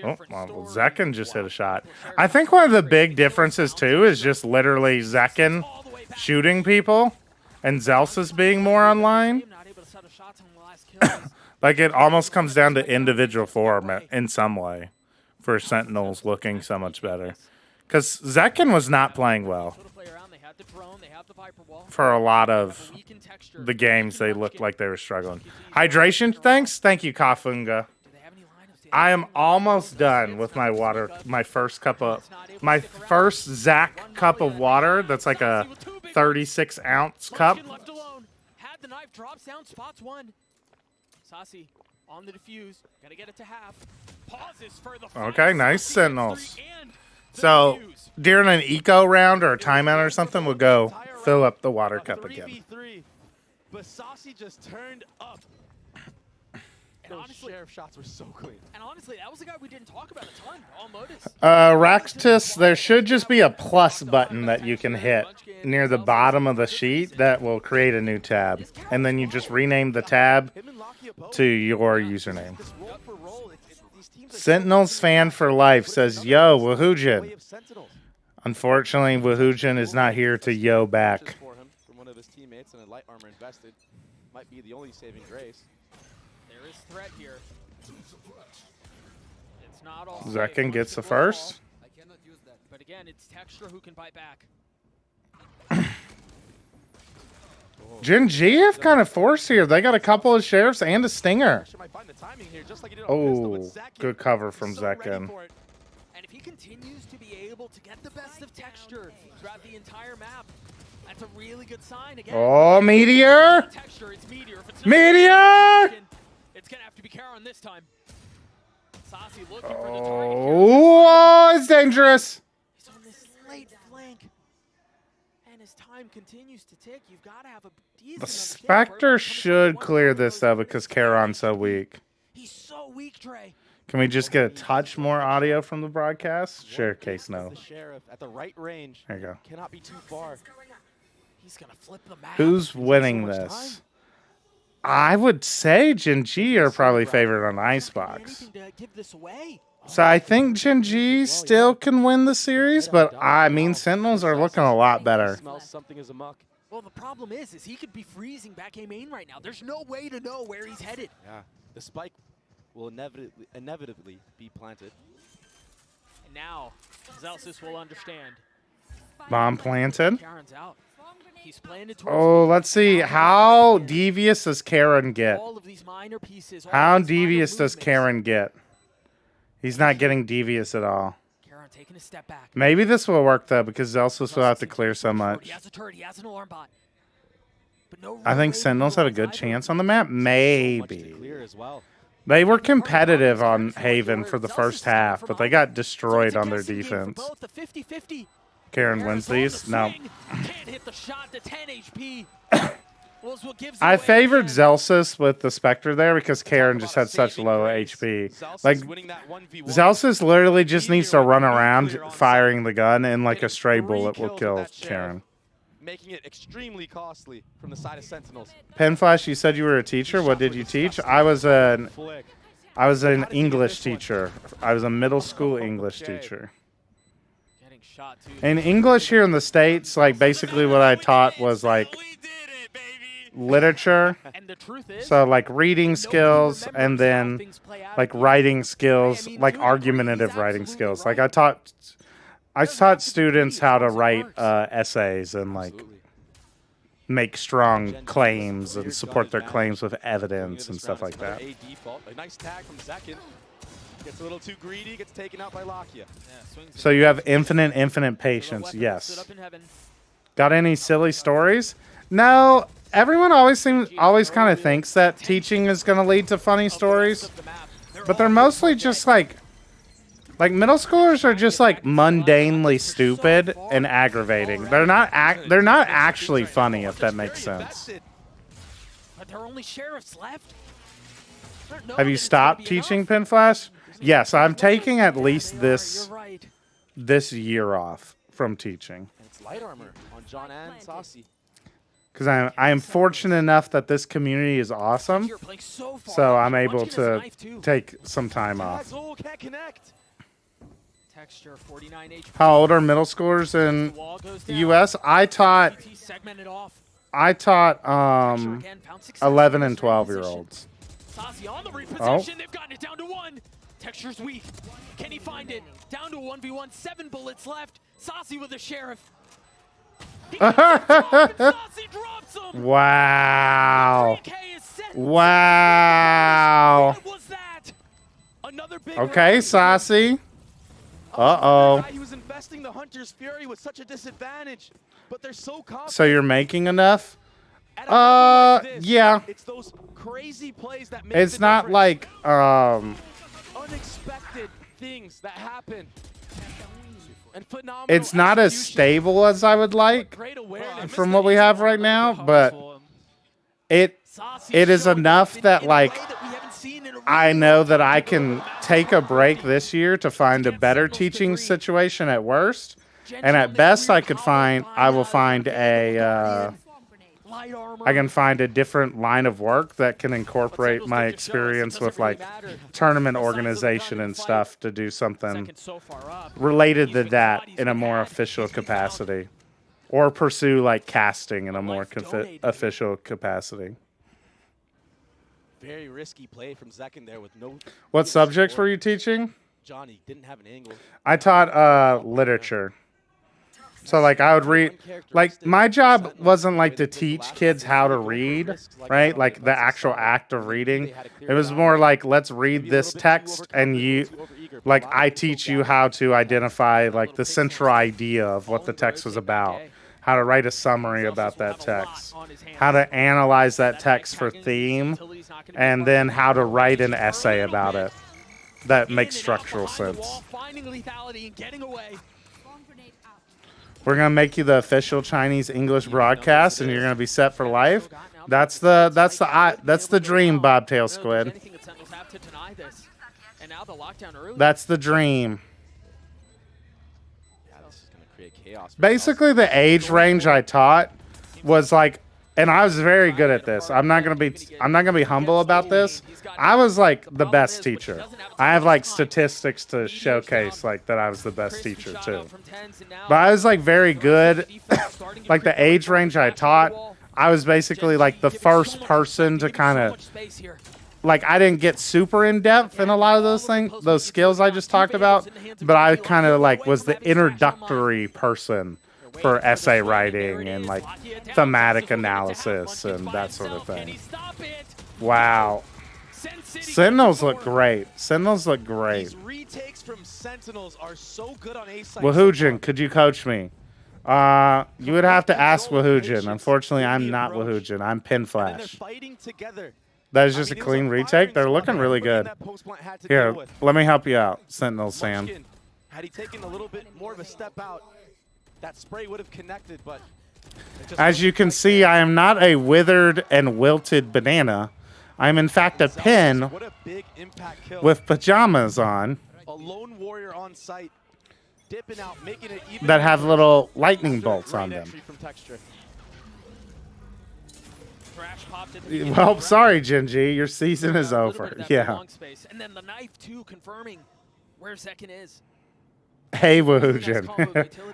Oh, well, Zekken just hit a shot. I think one of the big differences, too, is just literally Zekken shooting people and Zelsis being more online. Like, it almost comes down to individual form in some way for Sentinels looking so much better. Because Zekken was not playing well. For a lot of the games, they looked like they were struggling. Hydration, thanks. Thank you, Kafunga. I am almost done with my water. My first Zach cup of water. That's like a 36-ounce cup. Had the knife, drops down, spots one. Saucy on the defuse, gotta get it to half. Pauses for the Okay, nice Sentinels. So during an eco round or a timeout or something, we'll go fill up the water cup again. But Saucy just turned up. Those honestly, sheriff shots were so clean. And honestly, that was a guy we didn't talk about a ton. All Modus. Raktus, there should just be a plus button that you can hit near the bottom of the sheet that will create a new tab. And then you just rename the tab to your username. Sentinels fan for life says, yo, Wahujin. Unfortunately, Wahujin is not here to yo back. From one of his teammates and a light armor invested might be the only saving grace. There is threat here. It's not all Zekken gets the first. But again, it's Texture who can bite back. GENG have kind of forced here. They got a couple of sheriffs and a stinger. Oh, good cover from Zekken. And if he continues to be able to get the best of Texture throughout the entire map, that's a really good sign. Again, Oh, Meteor! Texture, it's Meteor. If it's Meteor! It's gonna have to be Karon this time. Saucy looking for the target. Oh, it's dangerous. He's on this late flank. And as time continues to tick, you've got to have a decent The Spectre should clear this, though, because Karon's so weak. He's so weak, Trey. Can we just get a touch more audio from the broadcast? Sure, case no. The sheriff at the right range. There you go. Cannot be too far. He's gonna flip the map. Who's winning this? I would say GENG are probably favored on Icebox. So I think GENG still can win the series, but I mean Sentinels are looking a lot better. Something is amok. Well, the problem is he could be freezing back A main right now. There's no way to know where he's headed. Yeah, the spike will inevitably be planted. And now, Zelsis will understand. Bomb planted. Karon's out. He's planted Oh, let's see. How devious does Karon get? all of these minor pieces. How devious does Karon get? He's not getting devious at all. Karon taking a step back. Maybe this will work, though, because Zelsis will have to clear so much. He has a turret. He has an alarm bot. But no I think Sentinels have a good chance on the map. Maybe. Clear as well. They were competitive on Haven for the first half, but they got destroyed on their defense. Both the 50-50. Karon wins these? No. Can't hit the shot to 10 HP. Well, it's what gives I away favored again. Zelsis with the Spectre there because Karen just had such low HP. Like, Zelsis literally just needs to run around firing the gun, and like a stray bullet will kill Karen. Making it extremely costly from the side of Sentinels. Penflash, you said you were a teacher. What did you teach? I was an English teacher. I was a middle school English teacher. Getting shot too. In English here in the States, like basically what I taught was like literature. And the truth is, So like reading skills and then like writing skills, like argumentative writing skills. Like I taught students how to write essays and like make strong claims and support their claims with evidence and stuff like that. A default. A nice tag from Zekin. Gets a little too greedy, gets taken out by Lakia. So you have infinite patience, yes. Got any silly stories? No, everyone always kind of thinks that teaching is going to lead to funny stories, but they're mostly just like middle schoolers are just like mundanely stupid and aggravating. They're not actually funny, if that makes sense. But there are only sheriffs left. Have you stopped teaching Pinflash? Yes, I'm taking at least this year off from teaching. And it's light armor on John and Saucy. Because I am fortunate enough that this community is awesome, so I'm able to take some time off. Can't connect. Texture 49 HP. How old are middle schoolers in U.S.? I taught 11 and 12-year-olds. Saucy on the repossession. They've gotten it down to 1. Texture's weak. Can he find it? Down to 1v1. 7 bullets left. Saucy with the sheriff. Saucy drops him. Wow. Wow. What was that? Another big Okay, Saucy. Uh-oh. He was investing the Hunter's Fury with such a disadvantage, but they're so confident. So you're making enough? Yeah. It's those crazy plays that make It's not like, unexpected things that happen. And phenomenal. It's not as stable as I would like from what we have right now, but it is enough that like I know that I can take a break this year to find a better teaching situation at worst, and at best I will find I can find a different line of work that can incorporate my experience with like tournament organization and stuff to do something related to that in a more official capacity, or pursue like casting in a more official capacity. Very risky play from Zekin there with no. What subjects were you teaching? Johnny didn't have an angle. I taught literature. So like I would read, like my job wasn't like to teach kids how to read, right? Like the actual act of reading. It was more like, let's read this text and I teach you how to identify like the central idea of what the text was about, how to write a summary about that text, how to analyze that text for theme, and then how to write an essay about it that makes structural sense. We're gonna make you the official Chinese English broadcast, and you're gonna be set for life. That's the dream, Bobtail Squid. That's the dream. Basically, the age range I taught was like, and I was very good at this. I'm not gonna be humble about this. I was like the best teacher. I have like statistics to showcase like that I was the best teacher too. But I was like very good. Like the age range I taught, I was basically like the first person to kind of like, I didn't get super in depth in a lot of those skills I just talked about, but I kind of like was the introductory person for essay writing and like thematic analysis and that sort of thing. Wow. Sentinels look great. Sentinels look great. These retakes from Sentinels are so good on A side. Wahujin, could you coach me? You would have to ask Wahujin. Unfortunately, I'm not Wahujin. I'm Pinflash. That is just a clean retake. They're looking really good. Here, let me help you out, Sentinel Sam. Had he taken a little bit more of a step out, that spray would have connected, but As you can see, I am not a withered and wilted banana. I'm in fact a pin What a big impact kill. with pajamas on A lone warrior on site, dipping out, making it even that have more. little lightning bolts on Great them. entry from Texture. Thrash popped into the Well, sorry, GENG, your season is over. Yeah. long space. And then the knife, too, confirming where Zekin is. Hey, Woohoojin.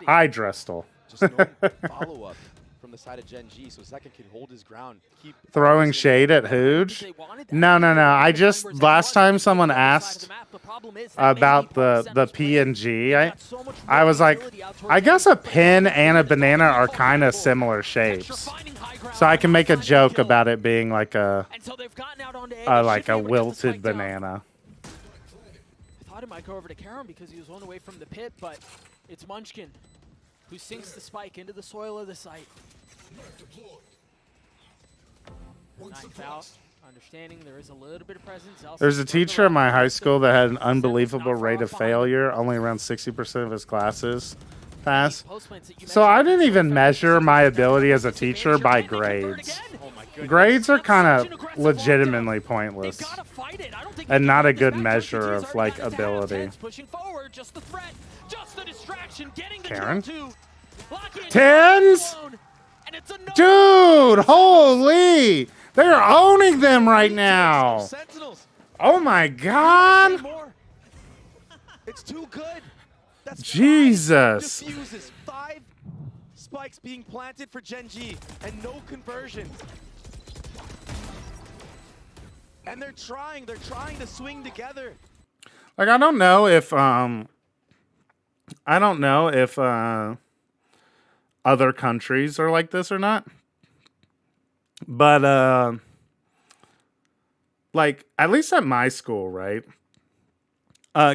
Hi, Drestel. Just no follow-up from the side of GENG, so Zekin can hold his ground. Keep Throwing shade at Hooj? No. I just, last time someone asked about the PNG, I was like, I guess a pin and a banana are kind of similar shapes. So I can make a joke about it being like a wilted banana. I thought it might go over to Karam because he was one away from the pit, but it's Munchkin who sinks the spike into the soil of the site. Knife out. Understanding there is a little bit of presence. There's a teacher in my high school that had an unbelievable rate of failure. Only around 60% of his classes pass. So I didn't even measure my ability as a teacher by grades. Grades are kind of legitimately pointless and not a good measure of like ability. Karen? Tens? Dude, holy! They're owning them right now. Oh my god! It's too good. That's Jesus. 5 defuses, 5 spikes being planted for GENG and no conversion. And they're trying to swing together. Like I don't know if other countries are like this or not. But like at least at my school, right?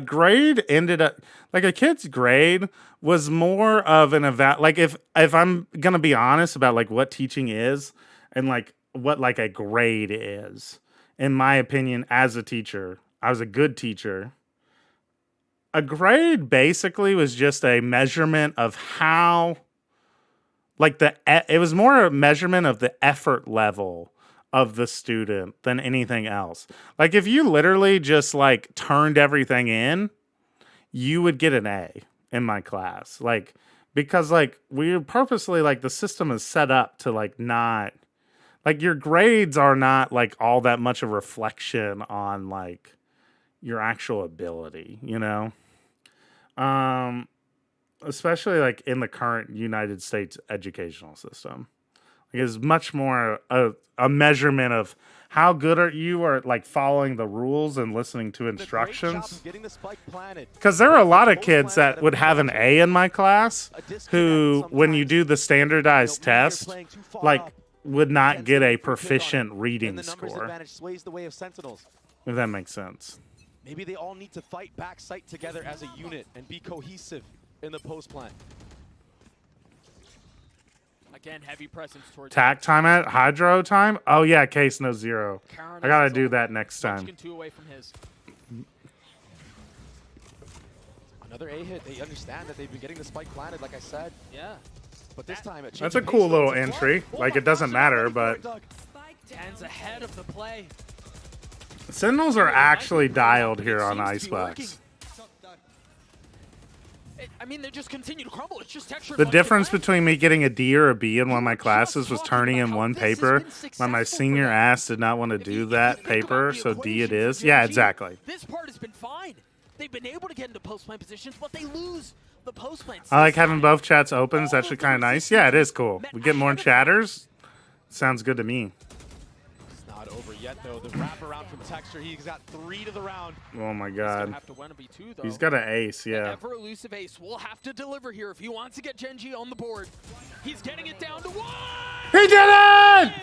Grade ended up like a kid's grade was more of an like if I'm gonna be honest about like what teaching is and like what like a grade is, in my opinion, as a teacher, I was a good teacher. A grade basically was just a measurement of how like it was more a measurement of the effort level of the student than anything else. Like if you literally just like turned everything in, you would get an A in my class. Like because like we purposely like the system is set up to like not like your grades are not like all that much a reflection on like your actual ability, you know? Especially like in the current United States educational system. Like it's much more a measurement of how good are you at like following the rules and listening to instructions. Because there are a lot of kids that would have an A in my class who, when you do the standardized test, like would not get a proficient reading score. If that makes sense. Maybe they all need to fight back sight together as a unit and be cohesive in the post plant. Again, heavy presence towards Tack time at hydro time? Oh yeah, case no zero. I gotta do that next time. 2 away from his. Another A hit. They understand that they've been getting the spike planted, like I said. Yeah. But this time, that's a cool little entry. Like it doesn't matter, but Ten's ahead of the play. Sentinels are actually dialed here on Icebox. I mean, they just continue to crumble. It's just texture. The difference between me getting a D or a B in one of my classes was turning in one paper when my senior ass did not want to do that paper, so D it is. Yeah, exactly. This part has been fine. They've been able to get into post-plant positions, but they lose the post-plant. I like having both chats open. It's actually kind of nice. Yeah, it is cool. We get more chatters. Sounds good to me. It's not over yet, though. The wraparound from Texture, he's got 3 to the round. Oh my god. Have to win a B2, though. He's got an ace, yeah. The ever-elusive ace will have to deliver here if he wants to get GENG on the board. He's getting it down to 1! He did it!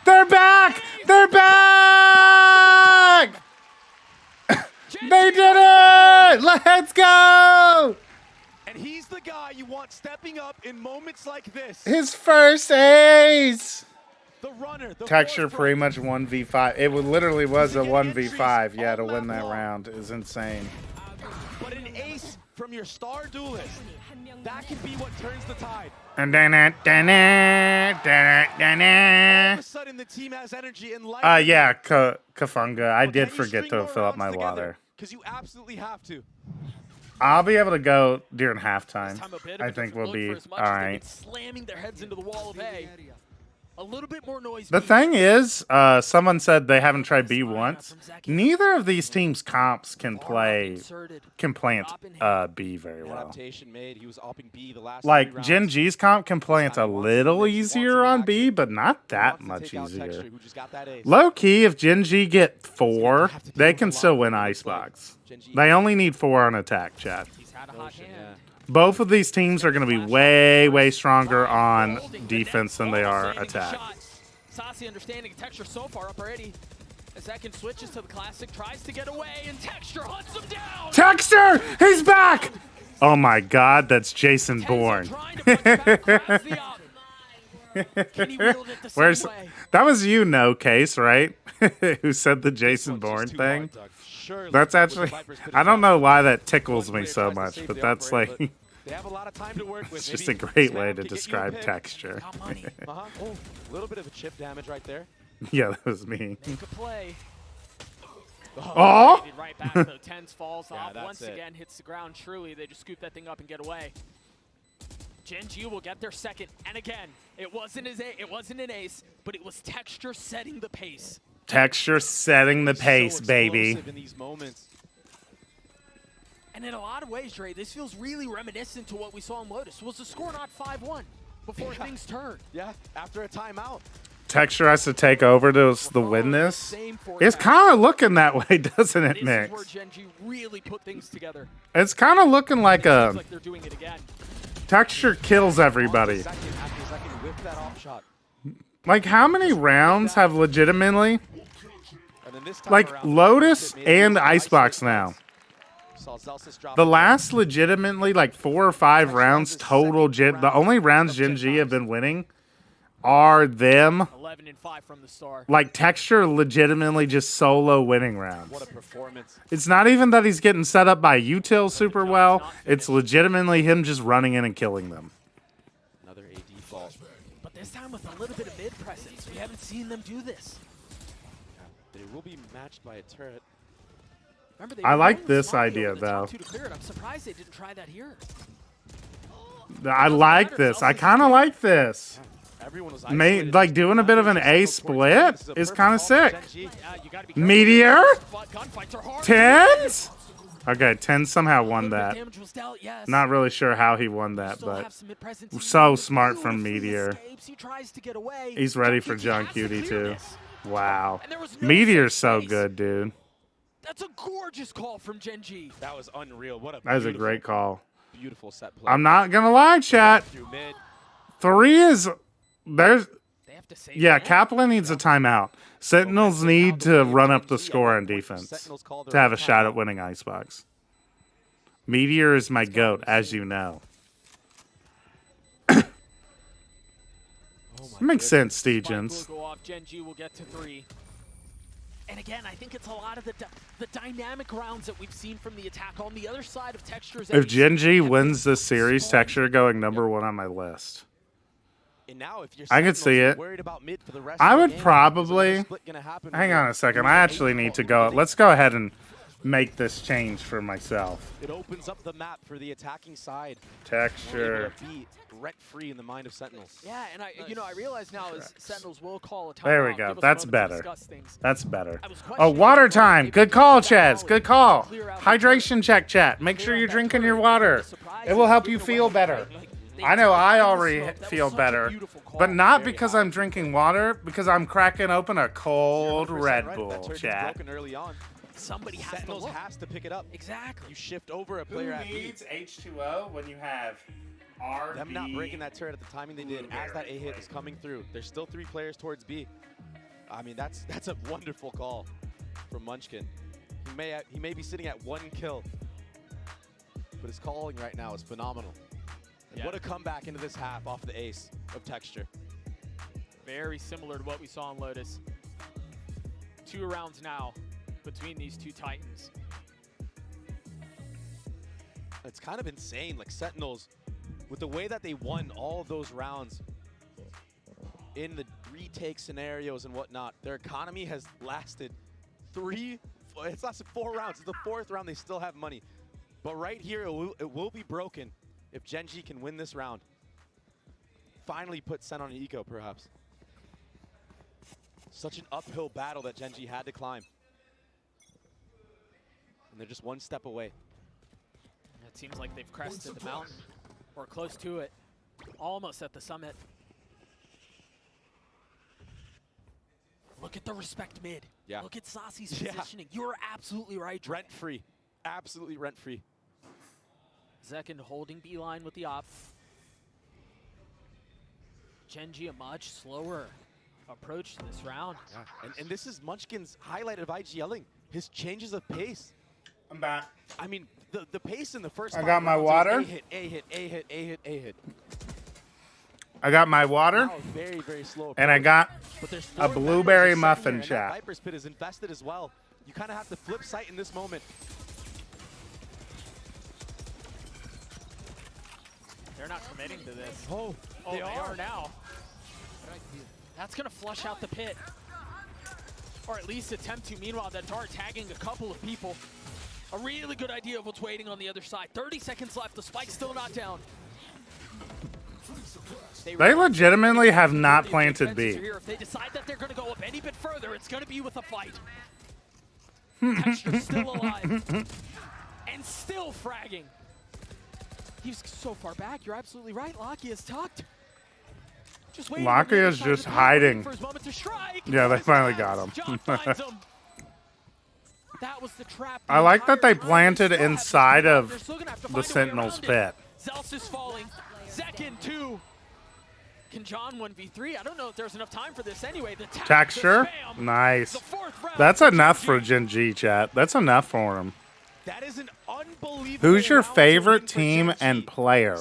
They're back! They're back! They did it! Let's go! And he's the guy you want stepping up in moments like this. His first ace! The runner, the Texture pretty much 1v5. It literally was a 1v5, yeah, to win that round. It was insane. But an ace from your star duelist. That can be what turns the tide. And All of a sudden, the team has energy and life. yeah, Kafunga. I did forget to fill up my water. Because you absolutely have to. I'll be able to go during halftime. Time a bit of I a think different we'll look be for as much all as they've been right. slamming their heads into the wall of A. A little bit more noise. The B. thing is, someone said they haven't tried B once. Neither of these teams' comps can plant B very well. Adaptation made. He was opping B the last Like, 3 rounds. Gen G's comp can plant a little easier on B, but not that much easier. Low key, if Gen G get 4, they can still win Icebox. They only need 4 on attack, chat. Both of these teams are going to be way, way stronger on defense than they are attack. Saucy understanding Texture so far up already. Second switches to the classic, tries to get away, and Texture hunts him down! Texture! He's back! Oh my god, that's Jason Bourne. Where's that was you, no case, right? Who said the Jason Bourne thing? That's actually, I don't know why that tickles me so much, but that's like, They have a lot of time to work with. it's just a great way to describe texture. Oh, a little bit of a chip damage right there. Yeah, that was me. Make a play. Oh! Right back though. Tens falls Yeah, off that's once it. again, hits the ground. Truly, they just scoop that thing up and get away. Gen G will get their second, and again, it wasn't an ace, but it was Texture setting the pace. Texture setting the pace, baby. In these moments. And in a lot of ways, Dre, this feels really reminiscent to what we saw in Lotus. Was the score not 5-1 before things turned? Yeah, after a timeout. Texture has to take over to win this. It's kind of looking that way, doesn't it, This Mix? is where Gen G really put things together. It's kind of looking like a Seems like they're doing it again. Texture kills everybody. Second whip that off shot. Like, how many rounds have legitimately, And then this time like, around, Lotus it made and it Icebox nice. now? Saw Zelsis drop The it. last legitimately, like, 4 or 5 rounds total, the only rounds Gen G have been winning are them. 11 and 5 from the start. Like, Texture legitimately just solo winning rounds. What a performance. It's not even that he's getting set up by util super well. It's legitimately him just running in and killing them. Another AD fault. But this time with a little bit of mid presence. We haven't seen them do this. They will be matched by a turret. Remember, they I were like going this smart idea, over the top though. two to clear it. I'm surprised they didn't try that here. I like this. I kind of like this. Everyone was Like, doing a bit of an A split is kind of sick. Meteor? Tens? Okay, Tens somehow won that. Not really sure how he won that, but so smart from Meteor. He's ready for John Cutie, too. Wow. Meteor's so good, dude. That's a gorgeous call from Gen G. That was unreal. What a That was a great call. beautiful set play. I'm not going to lie, chat. Through mid. 3 is... There's... Yeah, Kaplan needs a timeout. Sentinels need to run up the score on defense to have a shot at winning Icebox. Meteor is my GOAT, as you know. Makes sense, Stegens. Will go off. Gen G will get to 3. And again, I think it's a lot of the dynamic rounds that we've seen from the attack on the other side of Texture's. If Gen G wins this series, Texture going #1 on my list. And now if you're I could see it. worried about mid for the rest I of the would game, probably... is another split gonna happen Hang where on a second. I you actually need to go. Let's go ahead and make this change for myself. It opens up the map for the attacking side. Texture. Be rent-free in the mind of Sentinels. Yeah, and I realize now is Sentinels will call a timeout. There we go. Give us a That's moment to better. discuss things. That's better. I was Oh, questioning water whether time. maybe Good they call, would Chaz. call Good it, call. clear out the Hydration check, chat. Make sure you're drinking your water. It will help you feel better. I know I already feel better, but not because I'm drinking water, because I'm cracking open a cold Red Bull, chat. Early on. Somebody has to Sentinels look. has to pick it up. Exactly. You shift over a player at B. H2O when you have RB? Them not breaking that turret at the timing they did as that A hit is coming through. There's still 3 players towards B. I mean, that's a wonderful call from Munchkin. He may be sitting at 1 kill, but his calling right now is phenomenal. And what a comeback into this half off the ace of Texture. Very similar to what we saw in Lotus. 2 rounds now between these 2 Titans. It's kind of insane. Like Sentinels with the way that they won all of those rounds in the retake scenarios and whatnot, their economy has lasted it's lasted 4 rounds. It's the 4th round, they still have money. But right here, it will be broken if GENG can win this round. Finally put SEN on an eco, perhaps. Such an uphill battle that GENG had to climb. And they're just 1 step away. It seems like they've crested the mountain, or close to it. Almost at the summit. Look at the respect mid. Yeah. Look at Saucy's positioning. You're absolutely right. Rent-free. Absolutely rent-free. Zekin holding beeline with the op. GENG a much slower approach to this round. Yeah. And this is Munchkin's highlight of IGLing. His changes of pace. I'm back. I mean, the pace in the first I 5 got my rounds water. was A hit, A hit, A hit, A hit. I got my water. Now very, very slow And I got but there's a 4 blueberry Vipers muffin here, and that chat. Viper's Pit is invested as well. You kind of have to flip sight in this moment. They're not committing to this. Oh, they are now. That's going to flush out the pit. Or at least attempt to. Meanwhile, that dart tagging a couple of people. A really good idea of what's waiting on the other side. 30 seconds left. The spike's still not down. They legitimately have not planted B. If they decide that they're going to go up any bit further, it's going to be with a fight. Texture's still alive. And still fragging. He's so far back. You're absolutely right. Lockie is tucked. Just waiting. Lockie is just hiding. For his moment to strike. Yeah, they finally got him. John finds him. That was the trap. I like that they planted inside of the Sentinel's pit. Zels is falling. Zekin 2. Can John 1v3? I don't know if there's enough time for this anyway. The Texture? Nice. That's enough for GENG, chat. That's enough for him. That is an unbelievable. Who's your favorite team and player?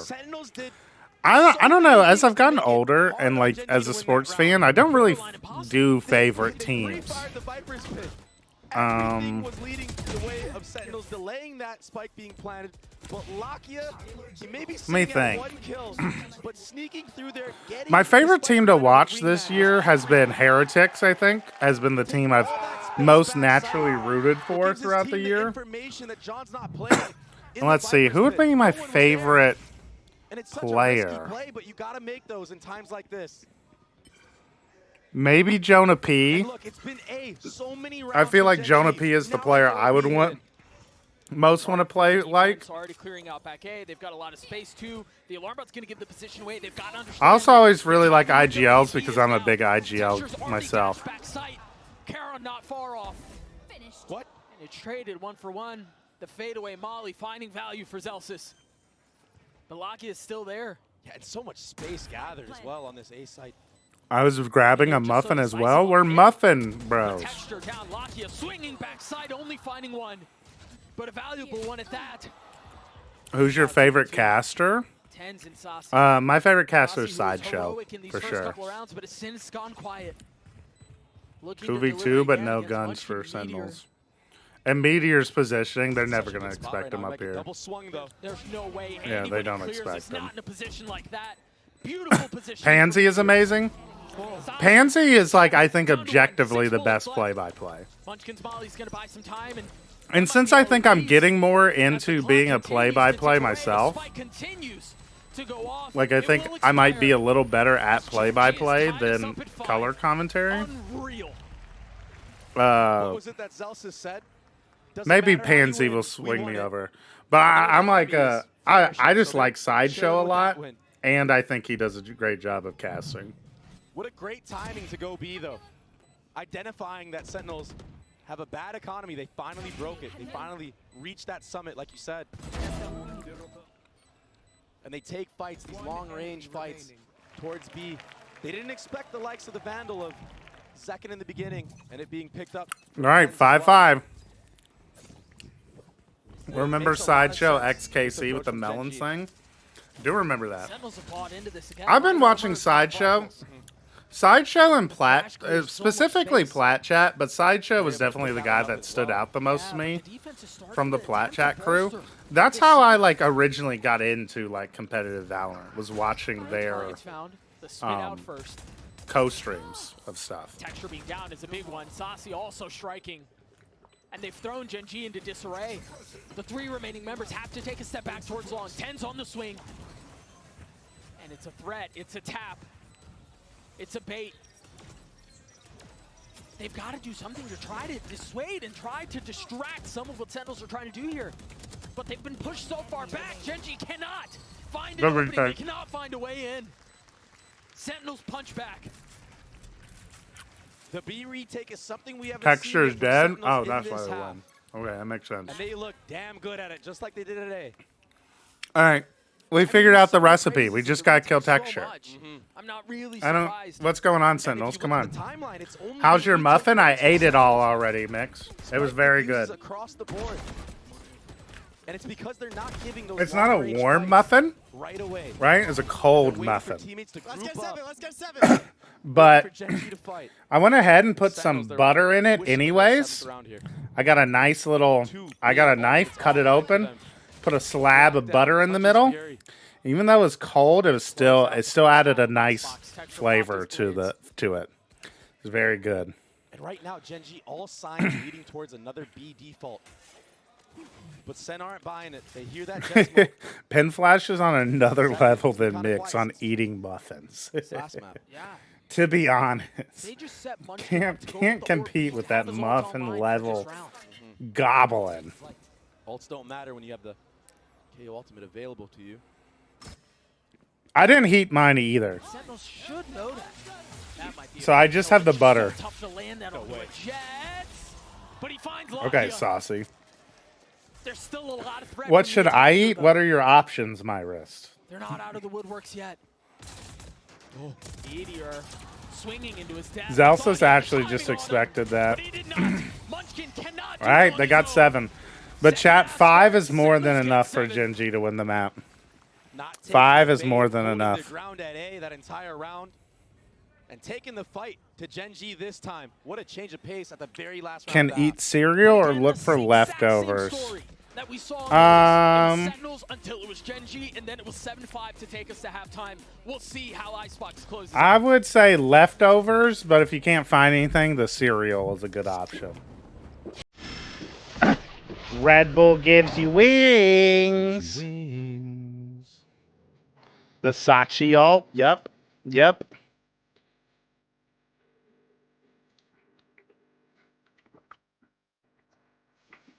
I don't know. As I've gotten older and like as a sports fan, I don't really do favorite teams. Everything was leading the way of Sentinels, delaying that spike being planted. But Lakia, he may be sitting at 1 kill, but sneaking through there, getting My favorite team to watch this year has been Heretics, I think, has been the team I've most naturally rooted for throughout the year. And let's see, who would be my favorite player? But you gotta make those in times like this. Maybe Jonah P. Look, it's been so many rounds. I feel like Jonah P is the player I would want to play like. Already clearing out back A. They've got a lot of space too. The alarm bot's going to give the position away. They've got to understand. I also always really like IGLs because I'm a big IGL myself. Kara not far off. What? And it's traded 1-for-1. The fadeaway Molly finding value for Zelsis. But Lockie is still there. Yeah, and so much space gathered as well on this A site. I was grabbing a muffin as well. We're muffin bros. Texture down. Lakia swinging backside, only finding 1. But a valuable one at that. Who's your favorite caster? Tens and Saucy. My favorite caster is Sideshow, for sure. Rounds, but it's gone quiet. 2v2, but no guns for Sentinels. And Meteor's positioning, they're never going to expect him up here. Double swung, though. There's no way. Yeah, they don't expect him. Not in a position like that. Beautiful position. Pansy is amazing. Pansy is, like, I think objectively the best play-by-play. Munchkin's Molly's going to buy some time and since I think I'm getting more into being a play-by-play myself, like I think I might be a little better at play-by-play than color commentary. What was it that Zelsis said? Maybe Pansy will swing me over. But I'm like, I just like Sideshow a lot, and I think he does a great job of casting. What a great timing to go B, though. Identifying that Sentinels have a bad economy. They finally broke it. They finally reached that summit, like you said. And they take fights, these long-range fights, towards B. They didn't expect the likes of the Vandal of Zekin in the beginning, and it being picked up. All right, 5-5. Remember Sideshow XKC with the melon thing? Do remember that. I've been watching Sideshow Sideshow and Plat, specifically Plat Chat, but Sideshow was definitely the guy that stood out the most to me from the Plat Chat crew. That's how I like originally got into like competitive Valorant, was watching their co-streams of stuff. Texture being down is a big one. Saucy also striking. And they've thrown GENG into disarray. The 3 remaining members have to take a step back towards long. 10's on the swing. And it's a threat. It's a tap. It's a bait. They've got to do something to try to dissuade and try to distract some of what Sentinels are trying to do here. But they've been pushed so far back. GENG cannot find an opening. They cannot find a way in. Sentinels punch back. The B retake is something we haven't Texture's seen dead? Sentinels Oh, in that's this why they half. won. Okay, that makes sense. And they look damn good at it, just like they did today. All right. We figured out the recipe. We just got to kill Texture. I'm not really I don't. surprised. What's going on, Sentinels? Come on. How's your muffin? I ate it all already, Mix. It was very good. Across the board. And it's because they're not giving those It's not a warm muffin, right away. right? It's a cold muffin. Let's get 7. Let's get 7. But I went ahead and put some butter in it anyways. I got a nice little, I got a knife, cut it open, put a slab of butter in the middle. Even though it was cold, it still added a nice flavor to it. It's very good. And right now, GENG, all signs leading towards another B default. But Sen aren't buying it. They hear that jet smoke. Pin Flash is on another level than Mix on eating muffins. To be honest, can't compete with that muffin level gobbling. Ults don't matter when you have the KO ultimate available to you. I didn't heat mine either. Sentinels should know that. That might be So I just have the butter. tough to land that on the Jets. But he finds Okay, Lavia. Saucy. There's still a lot of threat. What should I eat? What are your options, my wrist? They're not out of the woodworks yet. Oh, Meteor swinging into his dad. Zelsa's actually just expected that. All right, they got 7. But chat, 5 is more than enough for GENG to win the map. 5 is more than enough. Ground at A that entire round. And taking the fight to GENG this time. What a change of pace at the very last round. Can eat cereal or look for leftovers? That we saw Sentinels until it was GENG, and then it was 7-5 to take us to halftime. We'll see how Icebox closes. I would say leftovers, but if you can't find anything, the cereal is a good option. Red Bull gives you wings. The Sachi ult. Yep. Yep.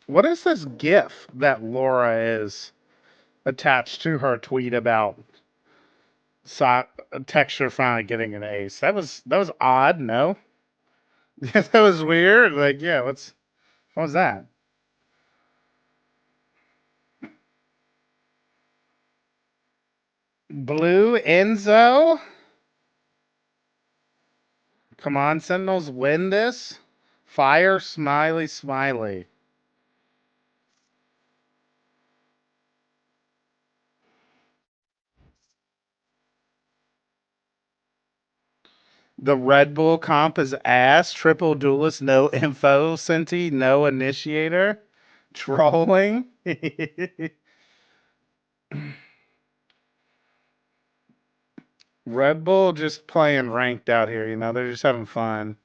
What is this GIF that Laura is attached to her tweet about Texture finally getting an ace? That was odd. No, that was weird. Like, yeah, what was that? Blue Enzo. Come on, Sentinels, win this. Fire, smiley, smiley. The Red Bull comp is ass. Triple duelist, no info. Senti, no initiator. Trolling. Red Bull just playing ranked out here, you know. They're just having fun.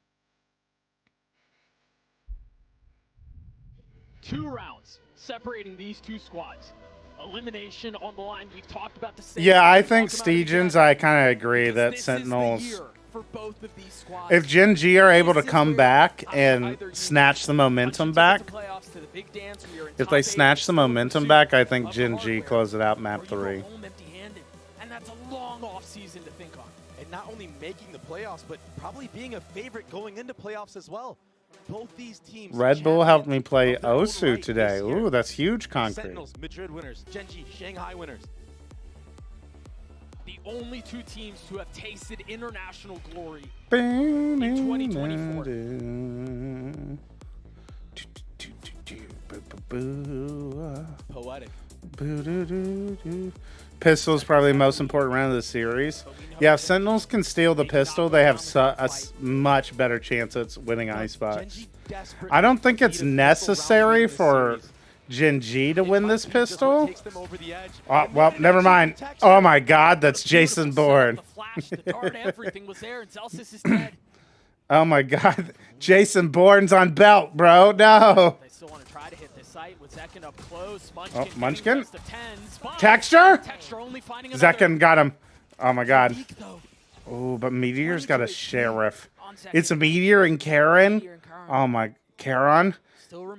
2 rounds separating these 2 squads. Elimination on the line. We've talked about the same. Yeah, I think Stegens, I kind of agree that Sentinels, for both of these squads. if GENG are able to come back and snatch the momentum back, if they snatch the momentum back, I think GENG close it out map 3. And that's a long off season to think on. And not only making the playoffs, but probably being a favorite going into playoffs as well. Both these teams. Red Bull helped me play Osu today. Ooh, that's huge concrete. Sentinels, Madrid winners. GENG, Shanghai winners. The only 2 teams to have tasted international glory in 2024. Poetic. Pistol is probably the most important round of the series. Yeah, if Sentinels can steal the pistol, they have much better chance at winning Icebox. I don't think it's necessary for GENG to win this pistol. Oh, well, never mind. Oh my God, that's Jason Bourne. Oh my God, Jason Bourne's on belt, bro. No. They still want to try to hit this site with Zekin up close. Oh, Munchkin. Texture? Zekin got him. Oh my God. Oh, but Meteor's got a Sheriff. It's a Meteor and Karen. Oh my, Charon.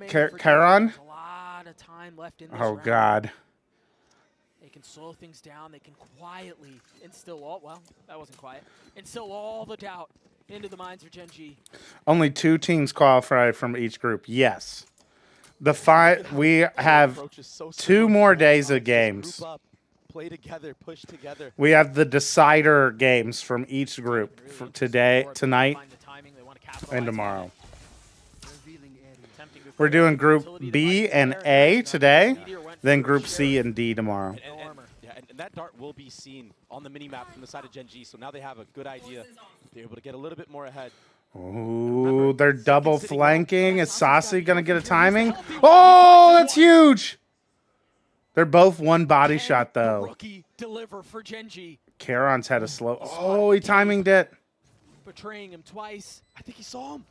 Charon. A lot of time left in this Oh round. God. They can slow things down. They can quietly instill all. Well, that wasn't quiet. Instill all the doubt into the minds of GENG. Only 2 teams qualify from each group. Yes. We have 2 more days of games. Play together, push together. We have the decider games from each group for today, tonight, and tomorrow. We're doing Group B and A today, then Group C and D tomorrow. And that dart will be seen on the mini-map from the side of GENG, so now they have a good idea. They're able to get a little bit more ahead. Ooh, they're double flanking. Is Saucy going to get a timing? Oh, that's huge. They're both one body shot, though. Rookie deliver for GENG. Charon's had a slow... Oh, he timinged it. Betraying him twice. I think he saw him.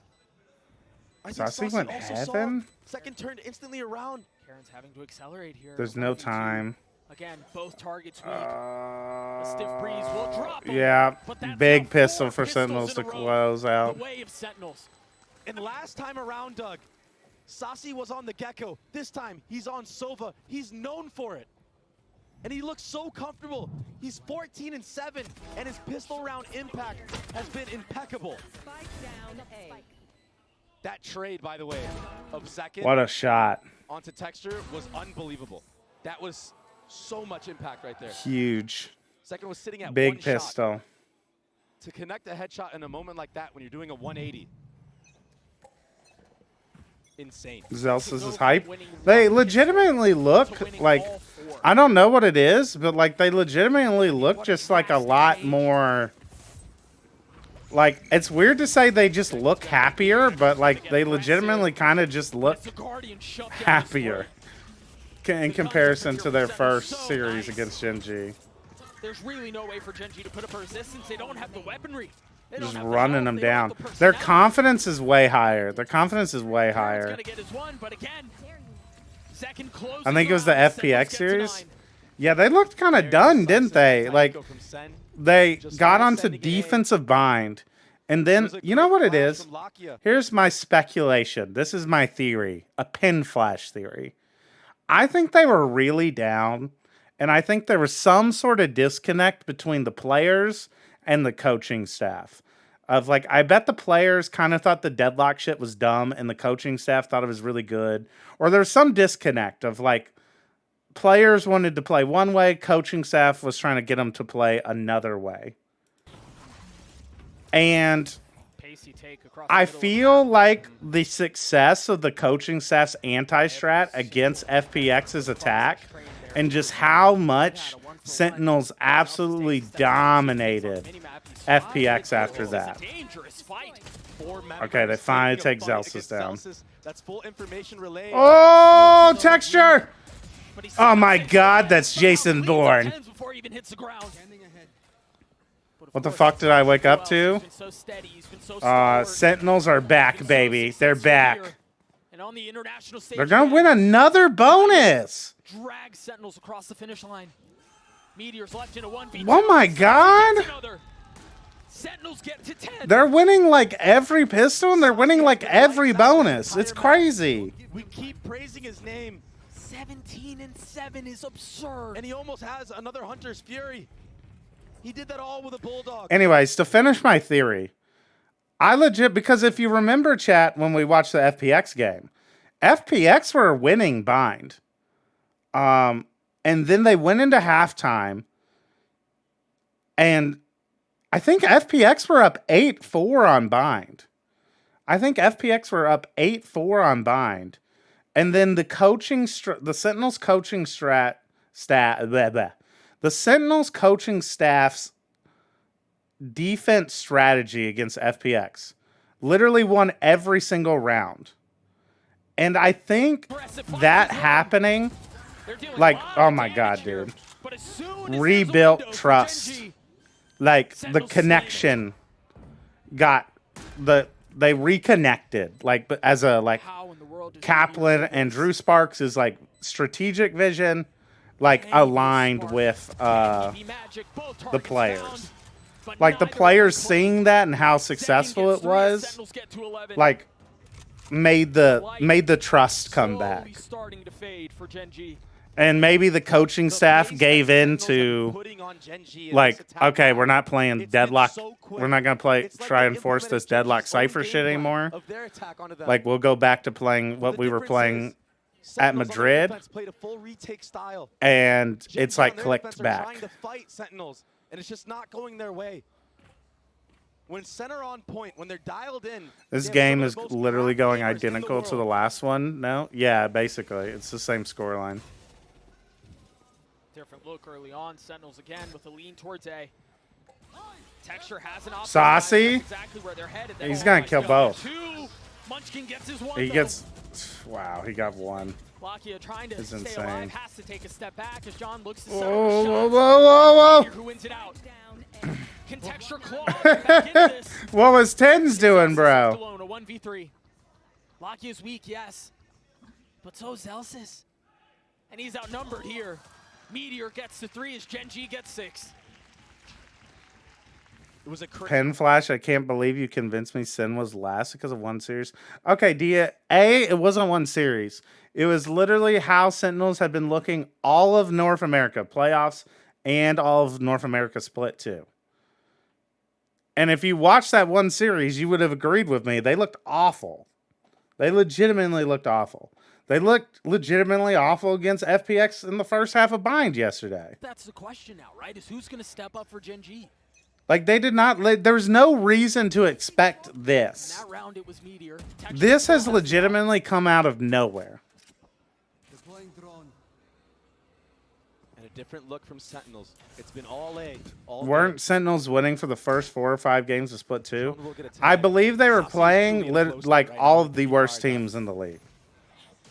Saucy went heaven? Second turned instantly around. Karen's having to accelerate here. There's no time. Again, both targets weak. A stiff breeze will drop him, Yeah, but that's big now pistol 4 for pistols Sentinels in to a row. close out. The way of Sentinels. And last time around, Doug, Saucy was on the Gecko. This time, he's on Sova. He's known for it. And he looks so comfortable. He's 14-7, and his pistol round impact has been impeccable. That trade, by the way, of Zekin What a shot. onto Texture was unbelievable. That was so much impact right there. Huge. Zekin was sitting at Big one pistol. shot. To connect a headshot in a moment like that when you're doing a 180. Insane. Zelsis is hype. They legitimately look like, I don't know what it is, but like they legitimately look just like a lot more, like it's weird to say they just look happier, but like they legitimately kind of just look happier in comparison to their first series against GENG. There's really no way for GENG to put up a resistance. They don't have the weaponry. Just running them down. Their confidence is way higher. Their confidence is way higher. I think it was the FPX series. Yeah, they looked kind of done, didn't they? Like, they got onto defensive bind. And then, you know what it is? Here's my speculation. This is my theory. A pin flash theory. I think they were really down. And I think there was some sort of disconnect between the players and the coaching staff. Of like, I bet the players kind of thought the deadlock shit was dumb and the coaching staff thought it was really good. Or there's some disconnect of like, players wanted to play one way, coaching staff was trying to get them to play another way. And I feel like the success of the coaching staff's anti-strat against FPX's attack and just how much Sentinels absolutely dominated FPX after that. Okay, they finally take Zelsis down. Oh, Texture! Oh my God, that's Jason Bourne. What the fuck did I wake up to? Sentinels are back, baby. They're back. They're gonna win another bonus. Drag Sentinels across the finish line. Meteors left in a 1v2. Oh my God. Sentinels get to 10. They're winning like every pistol and they're winning like every bonus. It's crazy. We keep praising his name. 17-7 is absurd. And he almost has another Hunter's Fury. He did that all with a Bulldog. Anyways, to finish my theory, because if you remember, chat, when we watched the FPX game, FPX were winning bind. And then they went into halftime. And I think FPX were up 8-4 on bind. And then the Sentinels coaching the The Sentinels coaching staff's defense strategy against FPX literally won every single round. And I think that happening, like, oh my God, dude. Rebuilt trust. Like, the connection got they reconnected. Like, but as a, like, Kaplan and Drew Sparks is like strategic vision, like aligned with the players. Like the players seeing that and how successful it was, like made the trust come back. And maybe the coaching staff gave in to, like, okay, we're not playing deadlock. We're not gonna try and force this deadlock cipher shit anymore. Like, we'll go back to playing what we were playing at Madrid, and it's like clicked back. And it's just not going their way. When center on point, when they're dialed in. This game is literally going identical to the last one. No, yeah, basically, it's the same scoreline. Different look early on. Sentinels again with a lean towards A. Texture has an option. Saucy. Exactly where they're headed. He's gonna kill both. Munchkin gets his one. He gets. Wow, he got one. Lakia trying to It's stay insane. alive, has to take a step back as John looks to Whoa, whoa, whoa, whoa, who wins it out. Can Texture claw back into this? What was Tens doing, bro? Alone, a 1v3. Lakia's weak, yes. But so is Zelsis. And he's outnumbered here. Meteor gets to 3 as GENG gets 6. It was a Pen Flash, I can't believe you convinced me Sin was last because of one series. Okay, it wasn't one series. It was literally how Sentinels had been looking all of North America, playoffs, and all of North America split too. And if you watched that one series, you would have agreed with me. They looked awful. They legitimately looked awful. They looked legitimately awful against FPX in the first half of Bind yesterday. That's the question now, right? Is who's going to step up for GENG? Like, they did not. There was no reason to expect this. In that round, it was Meteor. This has legitimately come out of nowhere. And a different look from Sentinels. It's been all A. Weren't Sentinels winning for the first 4 or 5 games of Split 2? I believe they were playing like all of the worst teams in the league.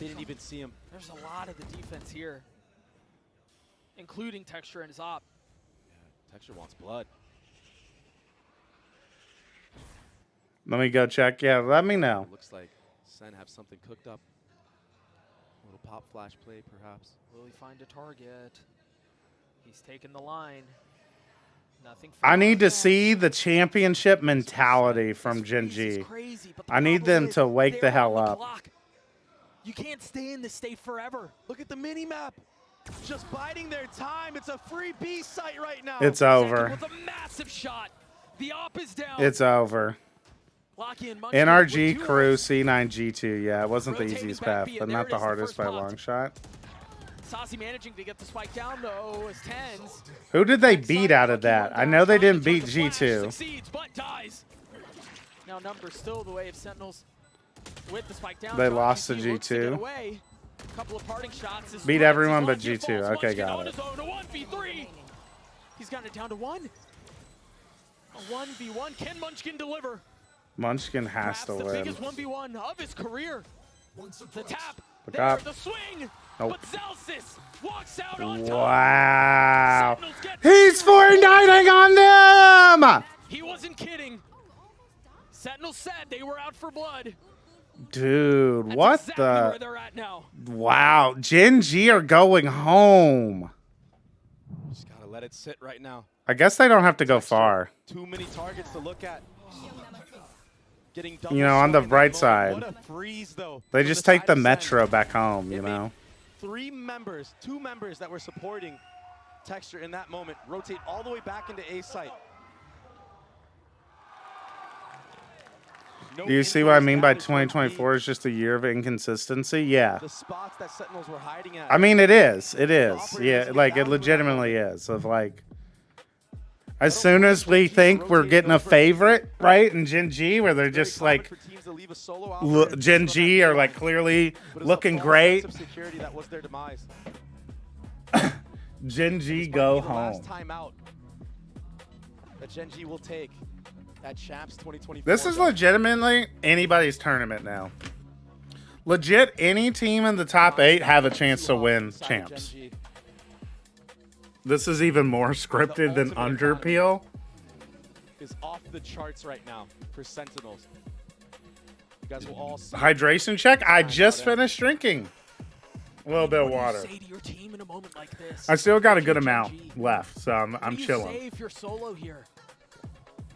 They didn't even see him. There's a lot of the defense here, including Texture and Zop. Yeah, Texture wants blood. Let me go check. Yeah, let me know. Looks like Sen have something cooked up. A little pop flash play, perhaps. Will he find a target? He's taking the line. Nothing. I need to see the championship mentality from GENG. I need them to wake the hell up. You can't stay in this state forever. Look at the mini map. Just biding their time. It's a free B site right now. It's over. With a massive shot. The op is down. It's over. NRG crew C9G2. Yeah, it wasn't the easiest path, but not the hardest by a long shot. Saucy managing to get the spike down though as Tens. Who did they beat out of that? I know they didn't beat G2. Succeeds, but dies. Now numbers still the way of Sentinels with the spike down. They lost to G2. A couple of parting shots. Beat everyone but G2. Okay, got it. A 1v3. He's gotten it down to 1. A 1v1. Can Munchkin deliver? Munchkin has to the win. biggest 1v1 of his career. The tap. Look There, up. the swing. Nope. But Zelsis walks out on top. Wow. He's 49ing on them! He wasn't kidding. Sentinel said they were out for blood. Dude, That's what exactly the? where they're at now. Wow. GENG are going home. Just gotta let it sit right now. I guess they don't have to go far. Too many targets to look at. You know, on the bright side, What a freeze, though, they from just the take side the of Sen. Metro back home, you know? 2 members that were supporting Texture in that moment rotate all the way back into A site. Do you see what I mean by 2024 is just a year of inconsistency? Yeah. The spots that Sentinels were hiding at. I mean, it is. It is. Yeah, like, it legitimately is. Of, like, as soon as we think we're getting a favorite, right, in GENG, where they're just, like, GENG are, like, clearly looking great. Gen G, This might go be the home. last time out that Gen G will take at Champs 2024. This is legitimately anybody's tournament now. Legit, any team in the top 8 have a chance to win champs. This is even more scripted than Underpeel. Is off the charts right now for Sentinels. You guys will all see. Hydration check. I just finished drinking a little bit of water. Say to your team in a moment like this? I still got a good amount left, so I'm What do you chilling. say if you're solo here?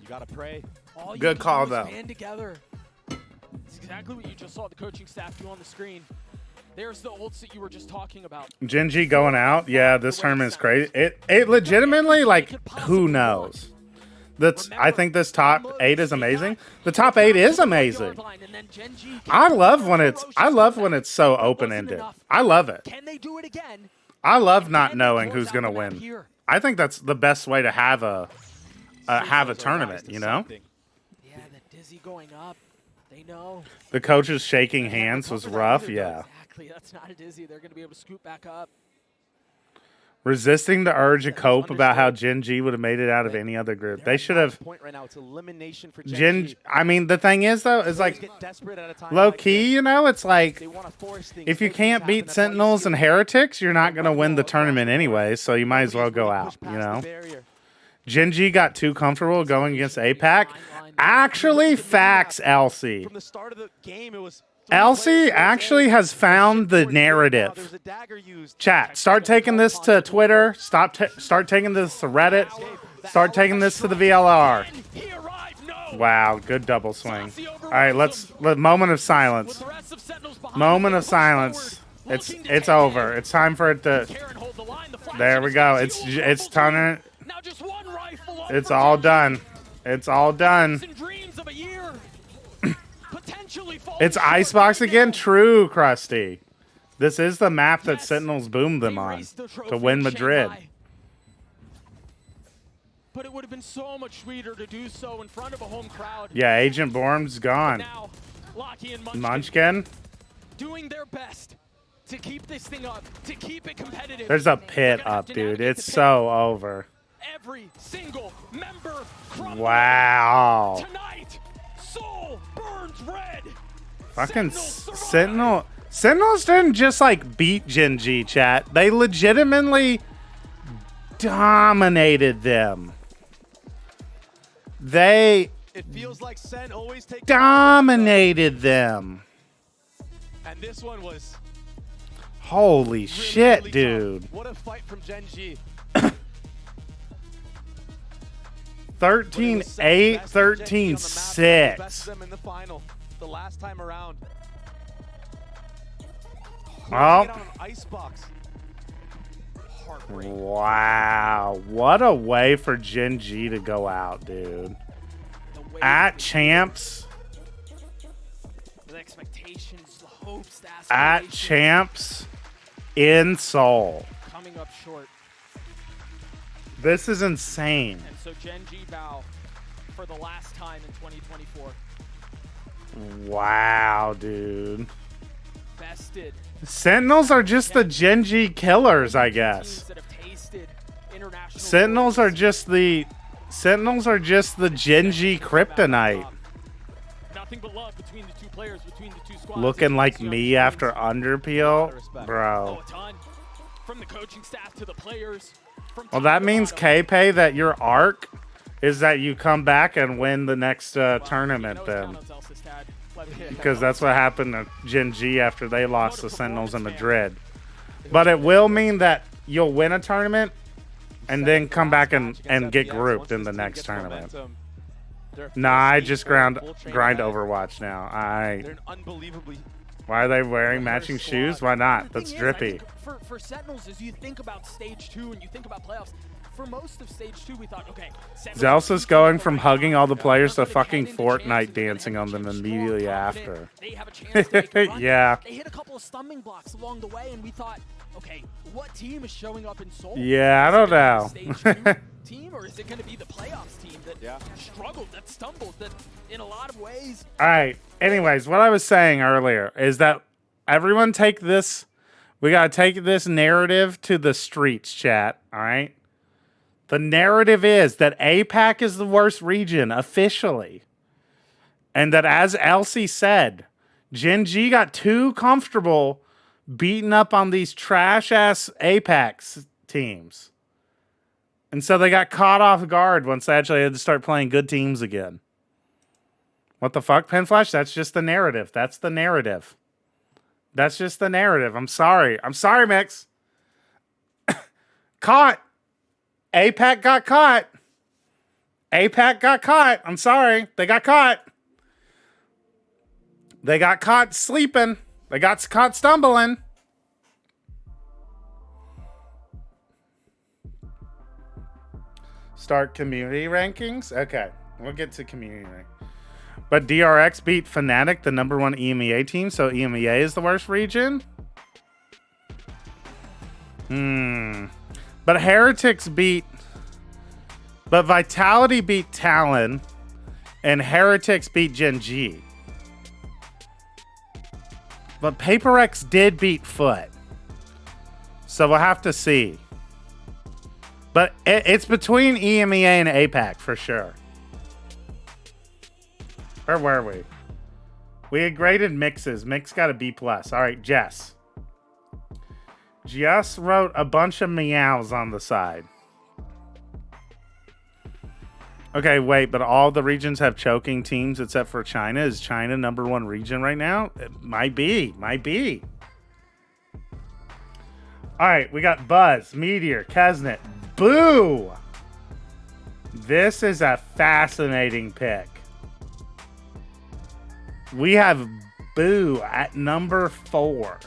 You gotta pray. All you Good can call, do is though. band together. It's exactly what you just saw the coaching staff do on the screen. There's the ults that you were just talking about. Gen G going out. Yeah, this tournament is crazy. It legitimately, like, who knows? I think this top 8 is amazing. The top 8 is amazing. I love when it's so open-ended. I love it. Can they do it again? I love not knowing who's gonna win. I think that's the best way to have a tournament. You know, Yeah, the dizzy going up. They know. the coaches shaking hands was rough. Yeah, Exactly. That's not a dizzy. They're going to be able to scoop back up. resisting the urge to cope about how Gen G would have made it out of any other group. They should have. Point right now. It's elimination for Gen. I mean, the thing is though, is like low key. You know, it's like if you can't beat Sentinels and Heretics, you're not gonna win the tournament anyway. So you might as well go out. You know. Gen G got too comfortable going against APAC. Actually, facts, Elsie. From the start of the game, it was Elsie actually has found the narrative. Chat, start taking this to Twitter. Start taking this to Reddit. Start taking this to the VLR. Wow, good double swing. All right, moment of silence. Moment of silence. It's over. It's time for it to. There we go. It's turning. It's all done. It's all done. It's Icebox again? True, Krusty. This is the map that Sentinels boomed them on to win Madrid. But it would have been so much sweeter to do so in front of a home crowd. Yeah, Agent Borm's gone. Now, Lockie and Munchkin? doing their best to keep this thing up, to keep it competitive. There's a pit up, dude. It's so over. Every single member Wow. tonight. Soul burns red. Fucking Sentinels didn't just like beat Gen G, chat. They legitimately dominated them. They It feels like Sen always takes dominated them. And this one was Holy shit, dude. what a fight from Gen G. 13-8, 13-6. Best them in the final the last time around. Oh. Icebox. Wow. What a way for Gen G to go out, dude. At champs. The expectations, the hopes, the At aspirations. champs in Seoul. Coming up short. This is insane. And so Gen G bow for the last time in 2024. Wow, dude. Bested. Sentinels are just the Gen G killers, I guess. That have tasted international Sentinels are just the Gen G kryptonite. Nothing but love between the two players, between the two squads. Looking like me after Underpeel, Oh, bro. a ton. From the coaching staff to the players. Well, that means K-Pay that your arc is that you come back and win the next tournament then. Because that's what happened to Gen G after they lost the Sentinels in Madrid. But it will mean that you'll win a tournament and then come back and get grouped in the next tournament. Nah, I just grind Overwatch now. Why are they wearing matching shoes? Why not? That's drippy. For Sentinels, as you think about stage 2 and you think about playoffs, for most of stage 2 we thought, okay, Zelsa's going from hugging all the players to fucking Fortnite dancing on them immediately after. they have a chance to make a run. Yeah. They hit a couple of stumbling blocks along the way, and we thought, okay, what team is showing up in Seoul? Yeah, I don't know. Stage 2 team, or is it going to be the playoffs team that struggled, that stumbled, that in a lot of ways? All right. Anyways, what I was saying earlier is that everyone take this We got to take this narrative to the streets, chat. All right. The narrative is that APAC is the worst region officially. And that, as Elsie said, Gen G got too comfortable beating up on these trash-ass APAC teams. And so they got caught off guard once they actually had to start playing good teams again. What the fuck, Penflash? That's just the narrative. That's the narrative. That's just the narrative. I'm sorry. I'm sorry, Mix. Caught. APAC got caught. APAC got caught. I'm sorry. They got caught. They got caught sleeping. They got caught stumbling. Start community rankings? Okay. We'll get to community rankings. But DRX beat Fnatic, the #1 EMEA team, so EMEA is the worst region? But Heretics beat... But Vitality beat Talon, and Heretics beat Gen G. But PaperX did beat Foot. So we'll have to see. But it's between EMEA and APAC for sure. Where were we? We had graded Mixes. Mix got a B+. All right, Jess. Jess wrote a bunch of meows on the side. Okay, wait, but all the regions have choking teams except for China. Is China #1 region right now? It might be. Might be. All right, we got Buzz, Meteor, Kesnet. Boo! This is a fascinating pick. We have Boo at #4.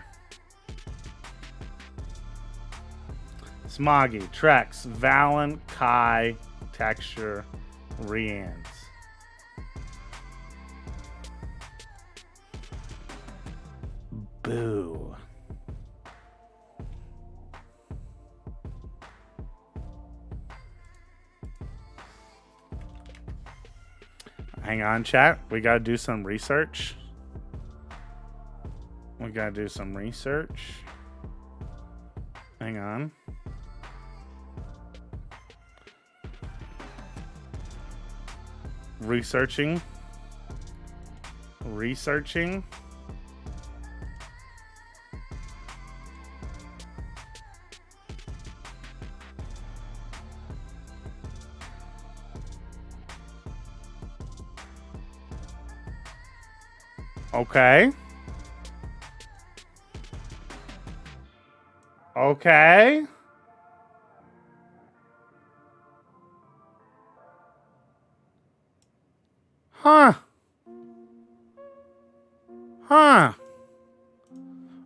Smoggy, Trex, Valen, Kai, Texture, Rians. Boo. Hang on, chat. We gotta do some research. Hang on. Researching. Okay. Huh.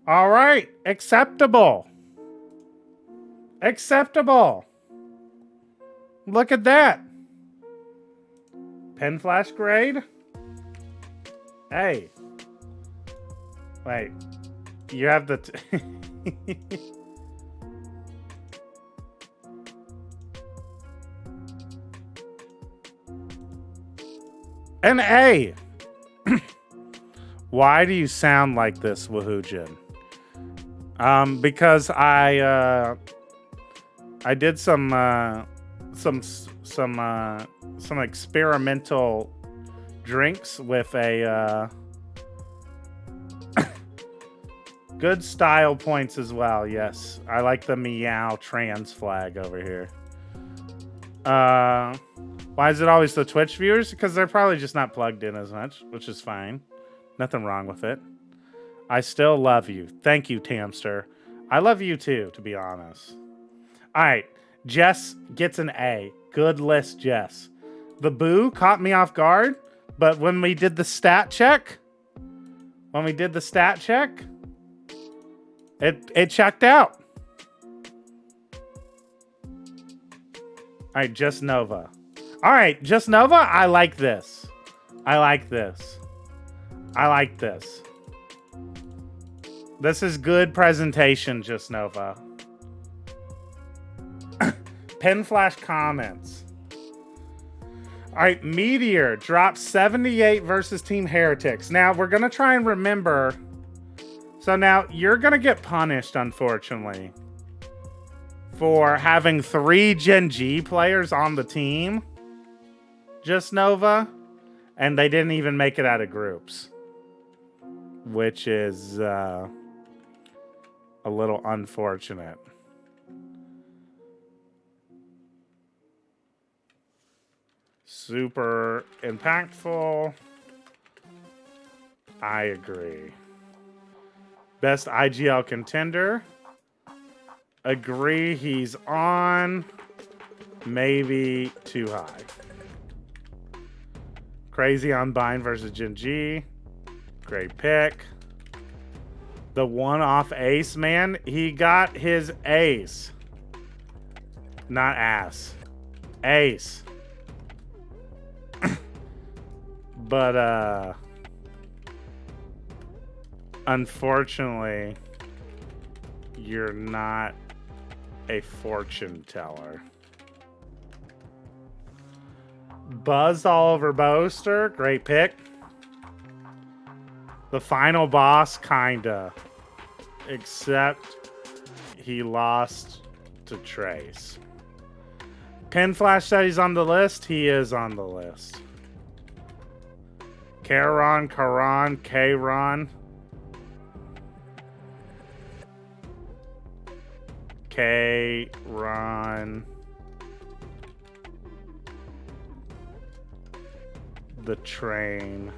All right. Acceptable. Look at that. Pen flash grade. Hey. Wait. You have the... An A. Why do you sound like this, Woohoojin? Because I did some experimental drinks with a good style points as well. Yes, I like the meow trans flag over here. Why is it always the Twitch viewers? Because they're probably just not plugged in as much, which is fine. Nothing wrong with it. I still love you. Thank you, Tamster. I love you too, to be honest. All right. Jess gets an A. Good list, Jess. The boo caught me off guard, but when we did the stat check, it checked out. All right, Just Nova. All right, Just Nova, I like this. This is good presentation, Just Nova. Pen flash comments. All right, Meteor dropped 78 versus Team Heretics. Now, we're going to try and remember So now you're going to get punished, unfortunately, for having 3 Gen G players on the team. Just Nova. And they didn't even make it out of groups. Which is a little unfortunate. Super impactful. I agree. Best IGL contender. Agree he's on. Maybe too high. Crazy on Bind versus Gen G. Great pick. The one-off ace, man. He got his ace. Not ass. Ace. But, unfortunately, you're not a fortune teller. Buzzed all over Boaster. Great pick. The final boss, kinda. Except he lost to Trace. Pin Flash said he's on the list. He is on the list. Karon, Kron. K-Ron. The train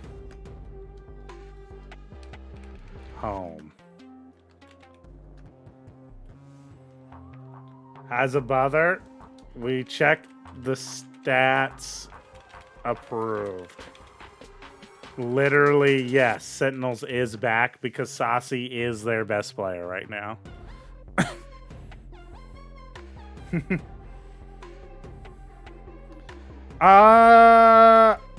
home. As a bother, we checked the stats. Approved. Literally, yes. Sentinels is back because Saucy is their best player right now.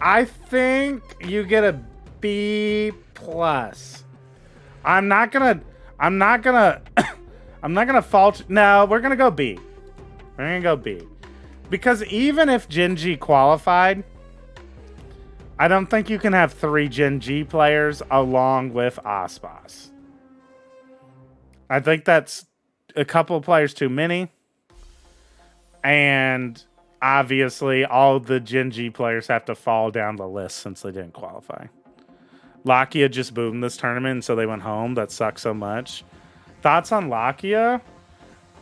I think you get a B plus. I'm not gonna fault. No, we're gonna go B. We're gonna go B. Because even if Gen G qualified, I don't think you can have 3 Gen G players along with Ospas. I think that's a couple of players too many. And obviously, all the Gen G players have to fall down the list since they didn't qualify. Lakia just boomed this tournament, so they went home. That sucks so much. Thoughts on Lakia?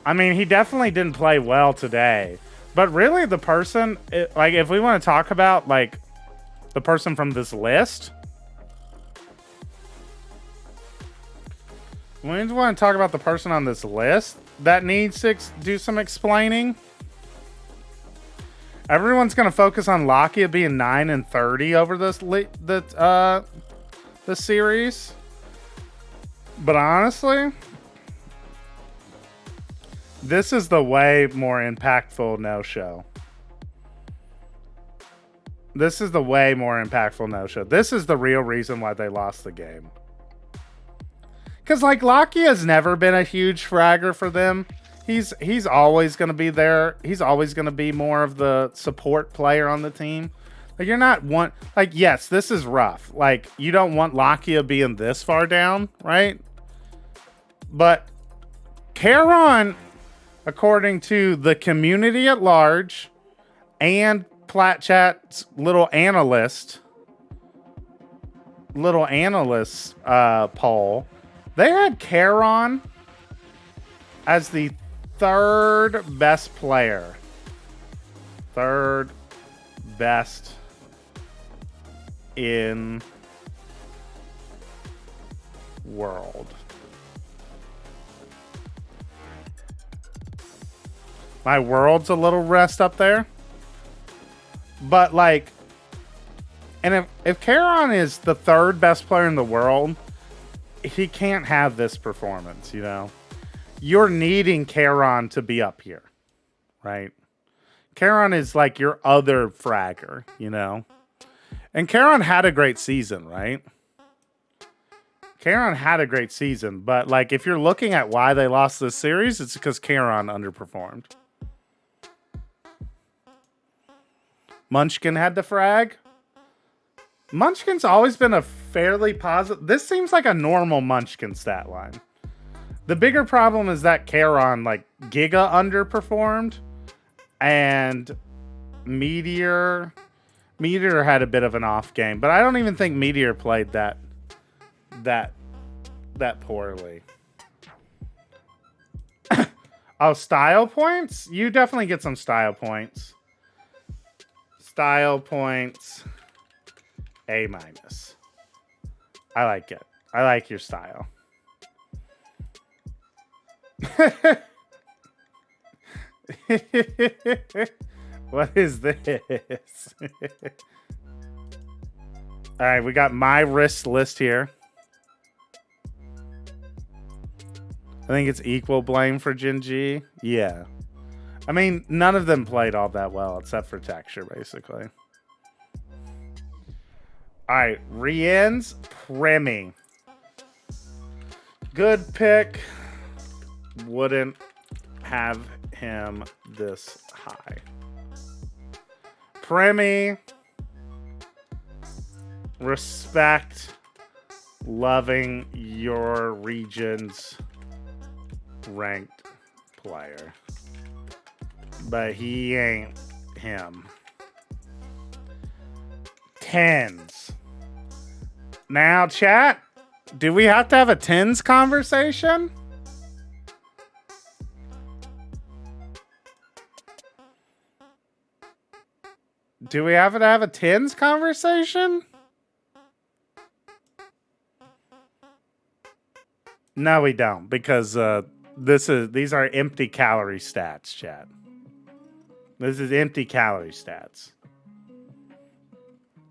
I mean, he definitely didn't play well today. But really, the person, like, if we want to talk about, like, the person from this list, we want to talk about the person on this list that needs to do some explaining. Everyone's going to focus on Lakia being 9-30 over this series. But honestly, this is the way more impactful no-show. This is the way more impactful no-show. This is the real reason why they lost the game. Because, like, Lakia has never been a huge fragger for them. He's always going to be there. He's always going to be more of the support player on the team. Like, you're not one... Like, yes, this is rough. Like, you don't want Lakia being this far down, right? But Karon, according to the community at large and PlatChat's little analyst poll, they had Karon as the 3rd best player. 3rd best in world. My world's a little rest up there. But, like, and if Karon is the 3rd best player in the world, he can't have this performance, you know? You're needing Karon to be up here, right? Karon is like your other fragger, you know? And Karon had a great season, right? Karon had a great season, but, like, if you're looking at why they lost this series, it's because Karon underperformed. Munchkin had the frag. Munchkin's always been a fairly positive. This seems like a normal Munchkin stat line. The bigger problem is that Charon, like, Giga underperformed, and Meteor had a bit of an off game, but I don't even think Meteor played that poorly. Oh, style points? You definitely get some style points. Style points. A-. I like it. I like your style. What is this? All right, we got my wrist list here. I think it's equal blame for GENG. Yeah. I mean, none of them played all that well except for Texture, basically. All right, Rien's Premi. Good pick. Wouldn't have him this high. Premi. Respect. Loving your region's ranked player. But he ain't him. Tens. Now, chat, do we have to have a tens conversation? Do we have to have a tens conversation? No, we don't, because these are empty calorie stats, chat. This is empty calorie stats.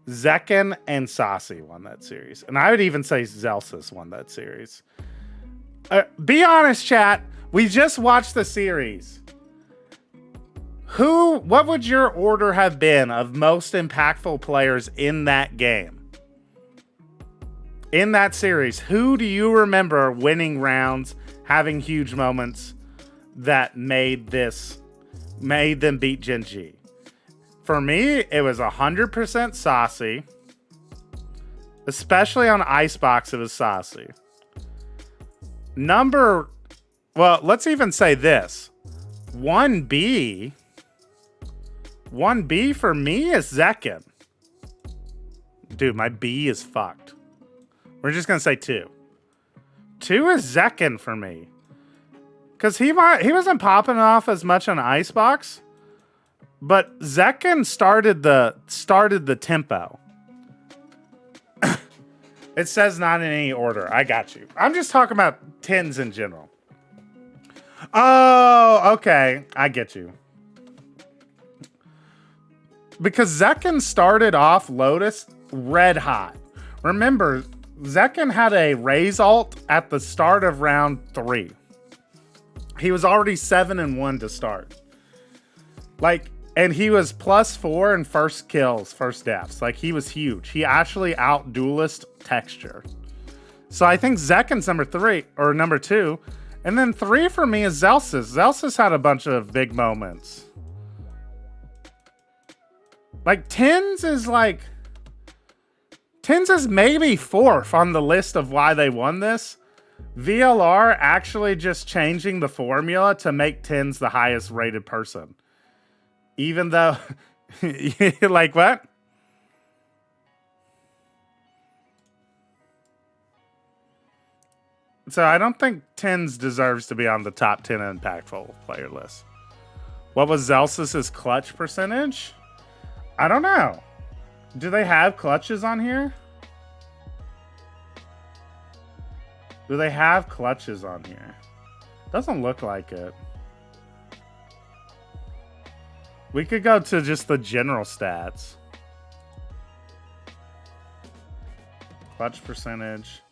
Zekken and Saucy won that series. And I would even say Zelsis won that series. Be honest, chat. We just watched the series. What would your order have been of most impactful players in that game? In that series, who do you remember winning rounds, having huge moments that made them beat GENG? For me, it was 100% Saucy. Especially on Icebox, it was Saucy. Well, let's even say this. 1B for me is Zekken. Dude, my B is fucked. We're just going to say 2. 2 is Zekken for me. Because he wasn't popping off as much on Icebox. But Zekken started the tempo. It says not in any order. I got you. I'm just talking about tens in general. Oh, okay. I get you. Because Zekken started off Lotus red hot. Remember, Zekken had a raise ult at the start of round 3. He was already 7-1 to start. And he was +4 in first kills, first deaths. He was huge. He actually out-duelist Texture. So I think Zekken's number 2. And then 3 for me is Zelsis. Zelsis had a bunch of big moments. Tens is maybe 4th on the list of why they won this. VLR actually just changing the formula to make Tens the highest rated person. Even though, what? So I don't think Tens deserves to be on the top 10 impactful player list. What was Zelsis' clutch percentage? I don't know. Do they have clutches on here? Do they have clutches on here? Doesn't look like it. We could go to just the general stats. Clutch percentage.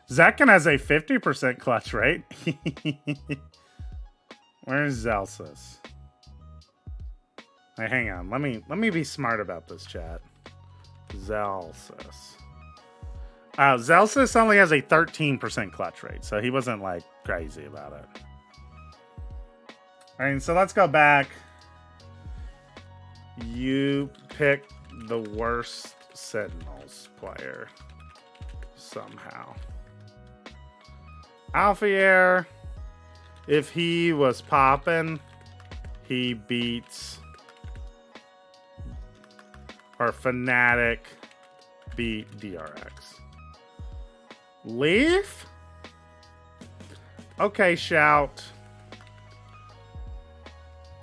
Zekken has a 50% clutch rate. Where's Zelsis? Hey, hang on. Let me be smart about this, chat. Zelsis. Zelsis only has a 13% clutch rate, so he wasn't crazy about it. All right, so let's go back. You picked the worst Sentinels player somehow. Alfier, if he was popping, he beats, or Fnatic beat DRX. Leaf? Okay, Shout.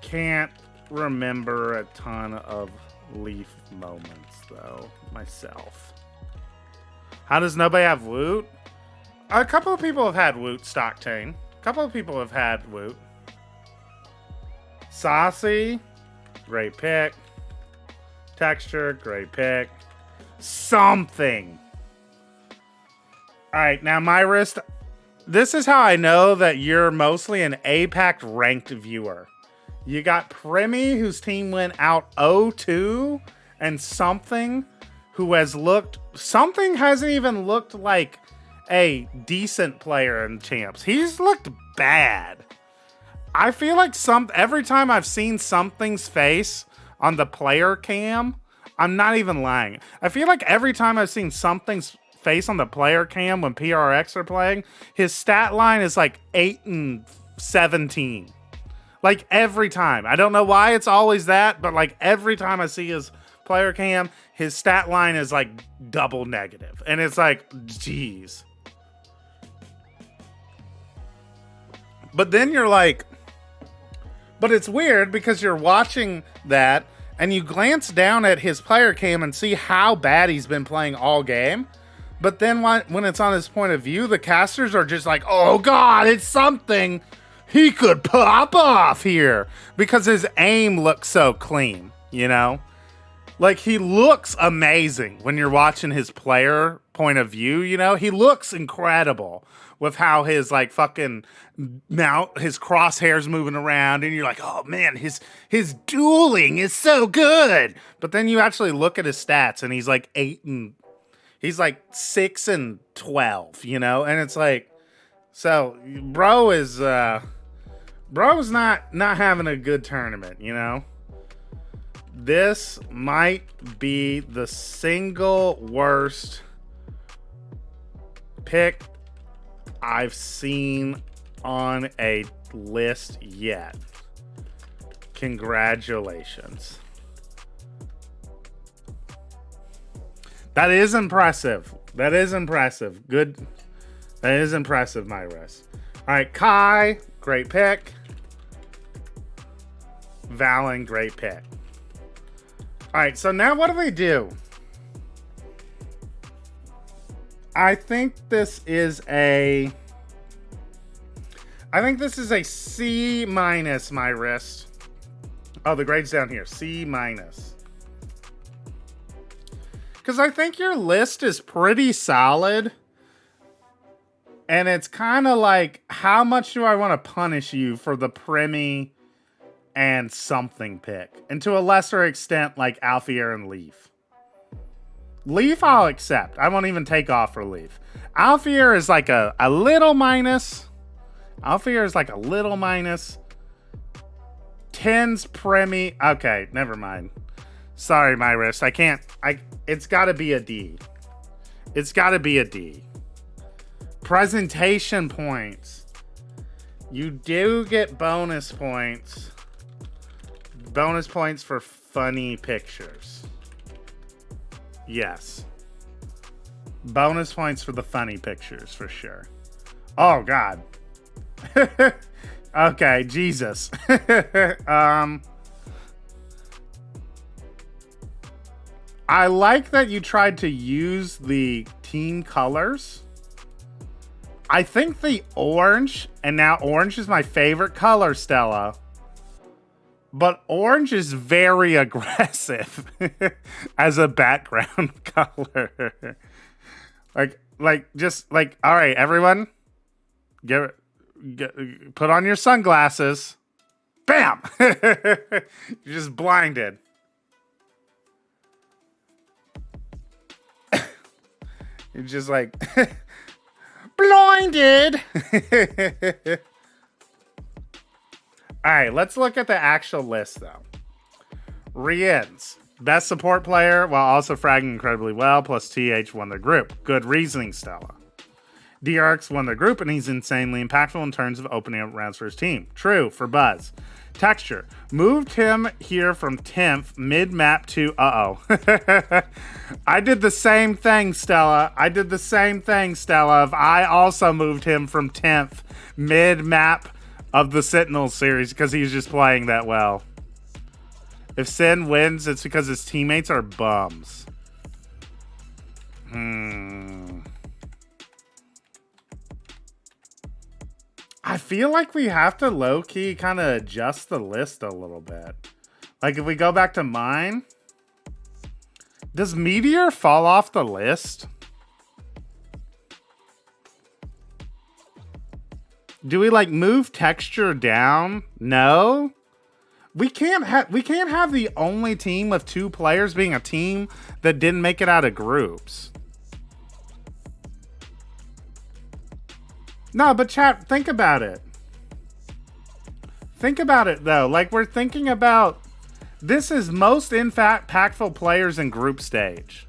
Can't remember a ton of Leaf moments, though, myself. How does nobody have Woot? A couple of people have had Woot, Stocktane. A couple of people have had Woot. Saucy, great pick. Texture, great pick. Something. All right, now my wrist. This is how I know that you're mostly an APAC ranked viewer. You got Primi, whose team went out 0-2, and Something, who has looked. Something hasn't even looked like a decent player in champs. He's looked bad. I feel like every time I've seen Something's face on the player cam, I'm not even lying. I feel like every time I've seen Something's face on the player cam when PRX are playing, his stat line is like 8 and 17. Like every time. I don't know why it's always that, but like every time I see his player cam, his stat line is like double negative. And it's like, geez. But then you're like, but it's weird because you're watching that and you glance down at his player cam and see how bad he's been playing all game. But then when it's on his point of view, the casters are just like, oh God, it's Something. He could pop off here because his aim looks so clean, you know? Like, he looks amazing when you're watching his player point of view, you know? He looks incredible with how his, like, fucking his crosshairs moving around, and you're like, oh, man, his dueling is so good. But then you actually look at his stats, and he's like 6 and 12, you know? And it's like, so, bro's not having a good tournament, you know? This might be the single worst pick I've seen on a list yet. Congratulations. That is impressive. That is impressive. Good. That is impressive, Myris. All right, Kai, great pick. Valen, great pick. All right, so now what do? I think this is a C minus, my wrist. Oh, the grade's down here. C minus. Because I think your list is pretty solid. And it's kind of like, how much do I want to punish you for the Primi and Something pick? And to a lesser extent, like Alfier and Leaf. Leaf, I'll accept. I won't even take off for Leaf. Alfier is like a little minus. Alfier is like a little minus. 10's Primi. Okay, never mind. Sorry, my wrist. I can't. It's got to be a D. It's got to be a D. Presentation points. You do get bonus points. Bonus points for funny pictures. Yes. Bonus points for the funny pictures, for sure. Oh, God. Okay, Jesus. I like that you tried to use the team colors. I think the orange, and now orange is my favorite color, Stella. But orange is very aggressive as a background color. All right, everyone, put on your sunglasses. Bam! You're just blinded. You're just like blinded. All right, let's look at the actual list, though. Rien's Best support player while also fragging incredibly well, plus TH won the group. Good reasoning, Stella. DRX won the group, and he's insanely impactful in terms of opening up rounds for his team. True for Buzz. Texture. Moved him here from 10th mid-map to... I did the same thing, Stella. I also moved him from 10th mid-map of the Sentinels series because he's just playing that well. If SEN wins, it's because his teammates are bums. I feel like we have to low-key kind of adjust the list a little bit. Like, if we go back to mine, does Meteor fall off the list? Do we, like, move Texture down? No? We can't have the only team of 2 players being a team that didn't make it out of groups. No, but chat, think about it. Think about it, though. Like, we're thinking about... This is most impactful players in group stage.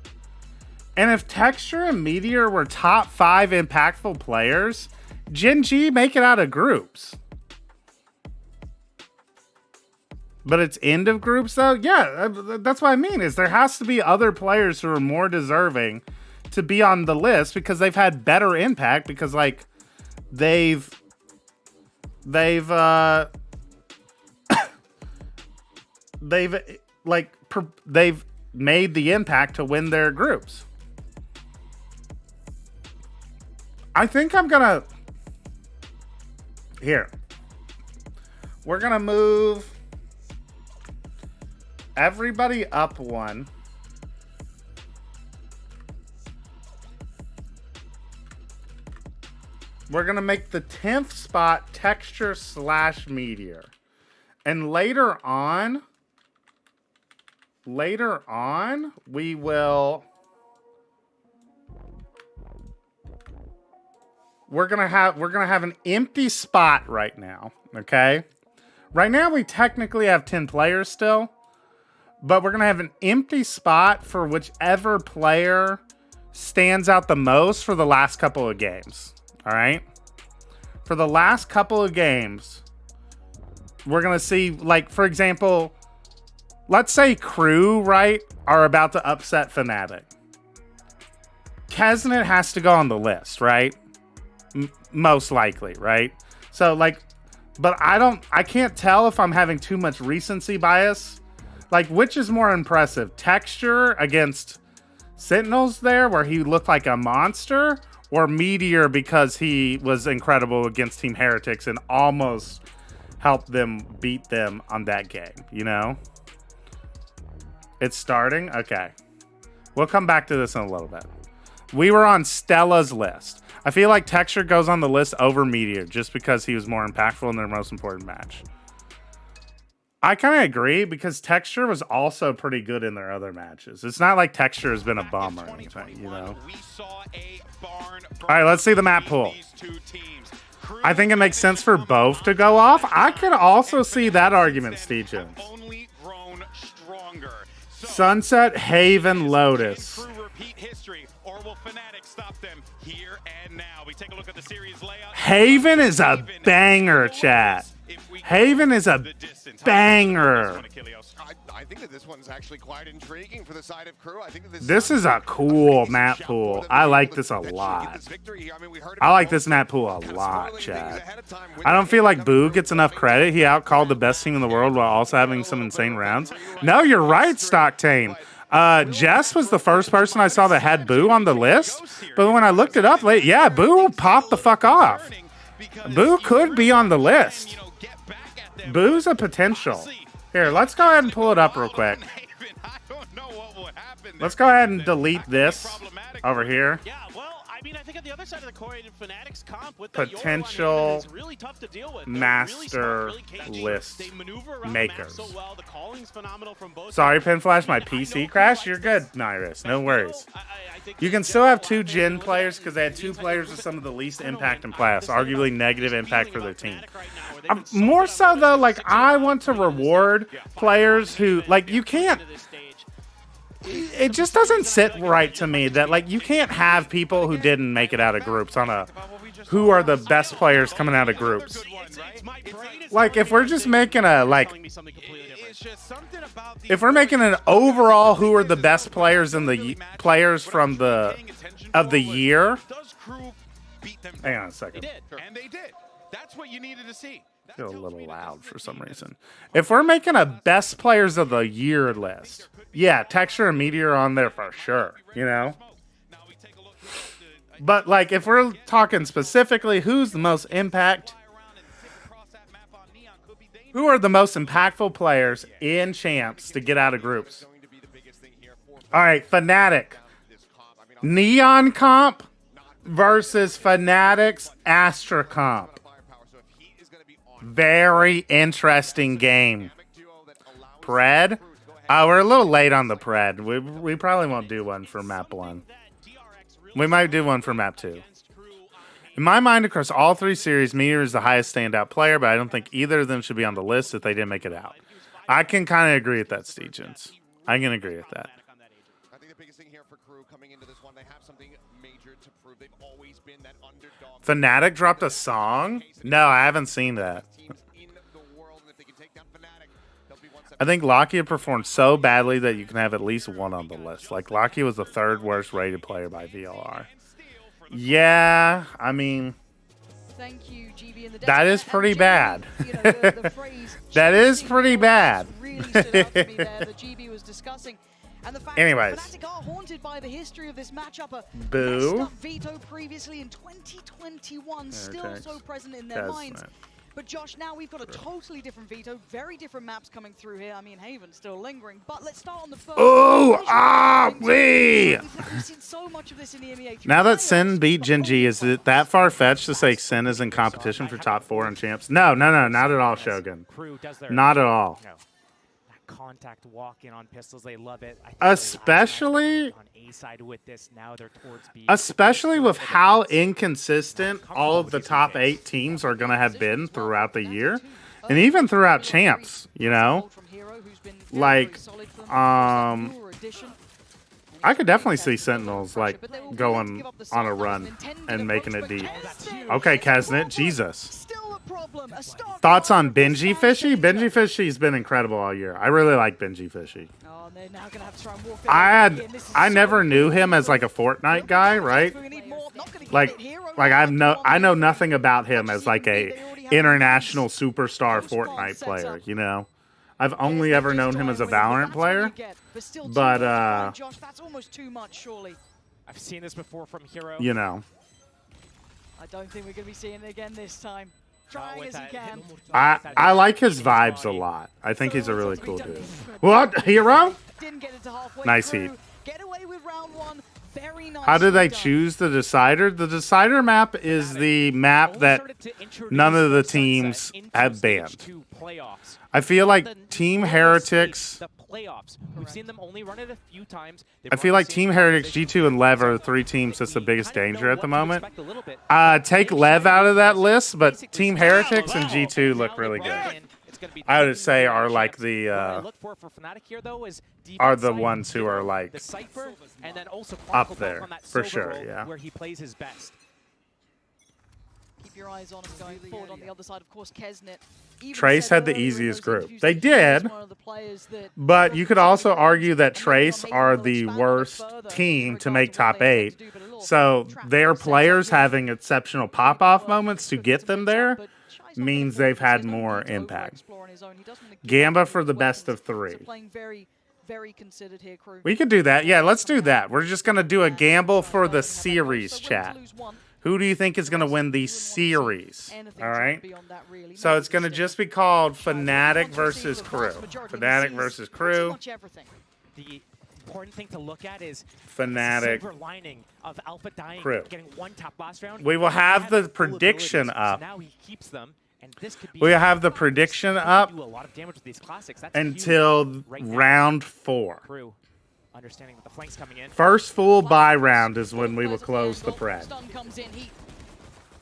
And if Texture and Meteor were top 5 impactful players, GENG make it out of groups. But it's end of groups, though? Yeah, that's what I mean, is there has to be other players who are more deserving to be on the list because they've had better impact because, like... They've made the impact to win their groups. I think I'm gonna we're gonna move everybody up 1. We're going to make the 10th spot Texture / Meteor. And later on, we will... We're gonna have an empty spot right now, okay? Right now, we technically have 10 players still. But we're going to have an empty spot for whichever player stands out the most for the last couple of games. All right. For the last couple of games, we're going to see, like, for example, let's say Crew, right, are about to upset Fnatic. Kesnet has to go on the list, right? Most likely, right? So, like, but I can't tell if I'm having too much recency bias. Like, which is more impressive? Texture against Sentinels there, where he looked like a monster? Or Meteor because he was incredible against Team Heretics and almost helped them beat them on that game, you know? It's starting? Okay. We'll come back to this in a little bit. We were on Stella's list. I feel like Texture goes on the list over Meteor just because he was more impactful in their most important match. I kind of agree because Texture was also pretty good in their other matches. It's not like Texture has been a bum or anything, you know? All right, let's see the map pool. I think it makes sense for both to go off. I could also see that argument, Steven. Sunset, Haven, Lotus. Haven is a banger, chat. Haven is a banger. I think that this one's actually quite intriguing for the side of Crew. I think that this is a cool map pool. I like this a lot. I like this map pool a lot, chat. I don't feel like Boo gets enough credit. He outcalled the best team in the world while also having some insane rounds. No, you're right, Stocktane. Jess was the first person I saw that had Boo on the list. But when I looked it up late, yeah, Boo popped the fuck off. Boo could be on the list. Boo's a potential. Here, let's go ahead and pull it up real quick. Let's go ahead and delete this over here. Yeah, well, I mean, I think at the other side of the coin, Fnatic's comp with potential is really tough to deal with. Master list maker. So well. The calling's phenomenal from both. Sorry, Pinflash, my PC crashed. You're good, Nyrus. No worries. You can still have 2 Gen players because they had 2 players with some of the least impact in playoffs, arguably negative impact for their team. More so, though, like, I want to reward players who, like, you can't. it just doesn't sit right to me that like you can't have people who didn't make it out of groups on a who are the best players coming out of groups. Like if we're just making a like if we're making an overall who are the best players in the players from the of the year. Hang on a second. And they did. That's what you needed to see. I feel a little loud for some reason. If we're making a best players of the year list, yeah, Texture and Meteor on there for sure, you know? But like if we're talking specifically who's the most impact, who are the most impactful players in champs to get out of groups? All right, Fnatic. Neon comp versus Fnatic's Astra comp. Very interesting game. Pred? Oh, we're a little late on the Pred. We probably won't do one for map 1. We might do one for map 2. In my mind, across all 3 series, Meteor is the highest standout player, but I don't think either of them should be on the list if they didn't make it out. I can kind of agree with that, Stegens. I can agree with that. I think the biggest thing here for Crew coming into this one, they have something major to prove. They've always been that underdog. Fnatic dropped a song? No, I haven't seen that. I think Lakia performed so badly that you can have at least one on the list. Like, Lakia was the 3rd worst rated player by VLR. Yeah, I mean, Thank you, GB in the that is pretty bad. That is pretty bad. Really stood out to me there that GB was discussing. And the fact Anyways. that Fnatic are haunted by the history of this matchup. A Boo. messed up veto previously in 2021, still so present in their minds. But Josh, now we've got a totally different veto, very different maps coming through here. I mean, Haven's still lingering, but let's start on the first. Oh, wee! We've seen so much of this in the MEA. Now that SEN beat GENG, is it that far-fetched to say SEN is in competition for top 4 in champs? No, not at all, Shogun. Not at all. Contact walk in on pistols, they love it. Especially on A side with this, now they're towards B. Especially with how inconsistent all of the top 8 teams are going to have been throughout the year, and even throughout champs, you know? Like, I could definitely see Sentinels like going on a run and making it deep. Okay, Kesnet, Jesus. Thoughts on Benji Fishy? Benji Fishy's been incredible all year. I really like Benji Fishy. I never knew him as like a Fortnite guy, right? Like I know nothing about him as like a international superstar Fortnite player, you know? I've only ever known him as a Valorant player. But Josh, that's almost too much, surely. I've seen this before from Hero. You know. I don't think we're going to be seeing it again this time. Trying as he can. I like his vibes a lot. I think he's a really cool dude. What? Hero? Nice heat. Get away with round 1. Very nice. How do they choose the decider? The decider map is the map that none of the teams have banned. I feel like Team Heretics. We've seen them only run it a few times. I feel like Team Heretics, G2, and Lev are the 3 teams that's the biggest danger at the moment. Take Lev out of that list, but Team Heretics and G2 look really good. I would say are like the are the ones who are like up there for sure. Yeah. Where he plays his best. Keep your eyes on him going forward on the other side. Of course, Kesnet. Trace had the easiest group. They did, but you could also argue that Trace are the worst team to make top 8. So their players having exceptional pop-off moments to get them there means they've had more impact. Gamba for the best of 3. We could do that. Yeah, let's do that. We're just going to do a gamble for the series, chat. Who do you think is going to win the series? All right. So it's going to just be called Fnatic versus Crew. Fnatic versus Crew. The important thing to look at is Fnatic. silver lining of Alpha dying, Crew. getting 1 top last round. We will have the prediction up. Now he keeps them, and this could be We have the prediction up do a lot of damage with these classics. That's until right now. round 4. Crew, understanding that the flanks coming in. First full buy round is when we will close the Pred.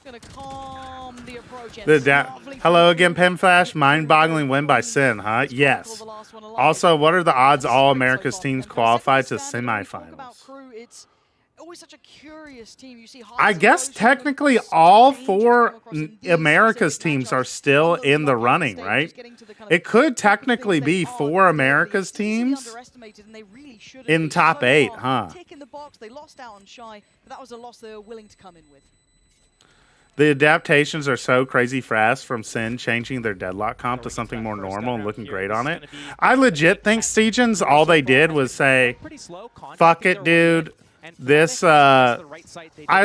Gonna calm the approach. Hello again, Pimflash. Mind-boggling win by Sin, huh? Yes. Also, what are the odds all America's teams qualify to semifinals? It's always such a curious team. You see I guess technically all 4 America's teams are still in the running, right? It could technically be 4 America's teams in top 8, huh? Tick in the box. They lost out on Shy, but that was a loss they were willing to come in with. The adaptations are so crazy fast from Sin changing their deadlock comp to something more normal and looking great on it. I legit think Seagens, all they did was say, fuck it, dude. This, I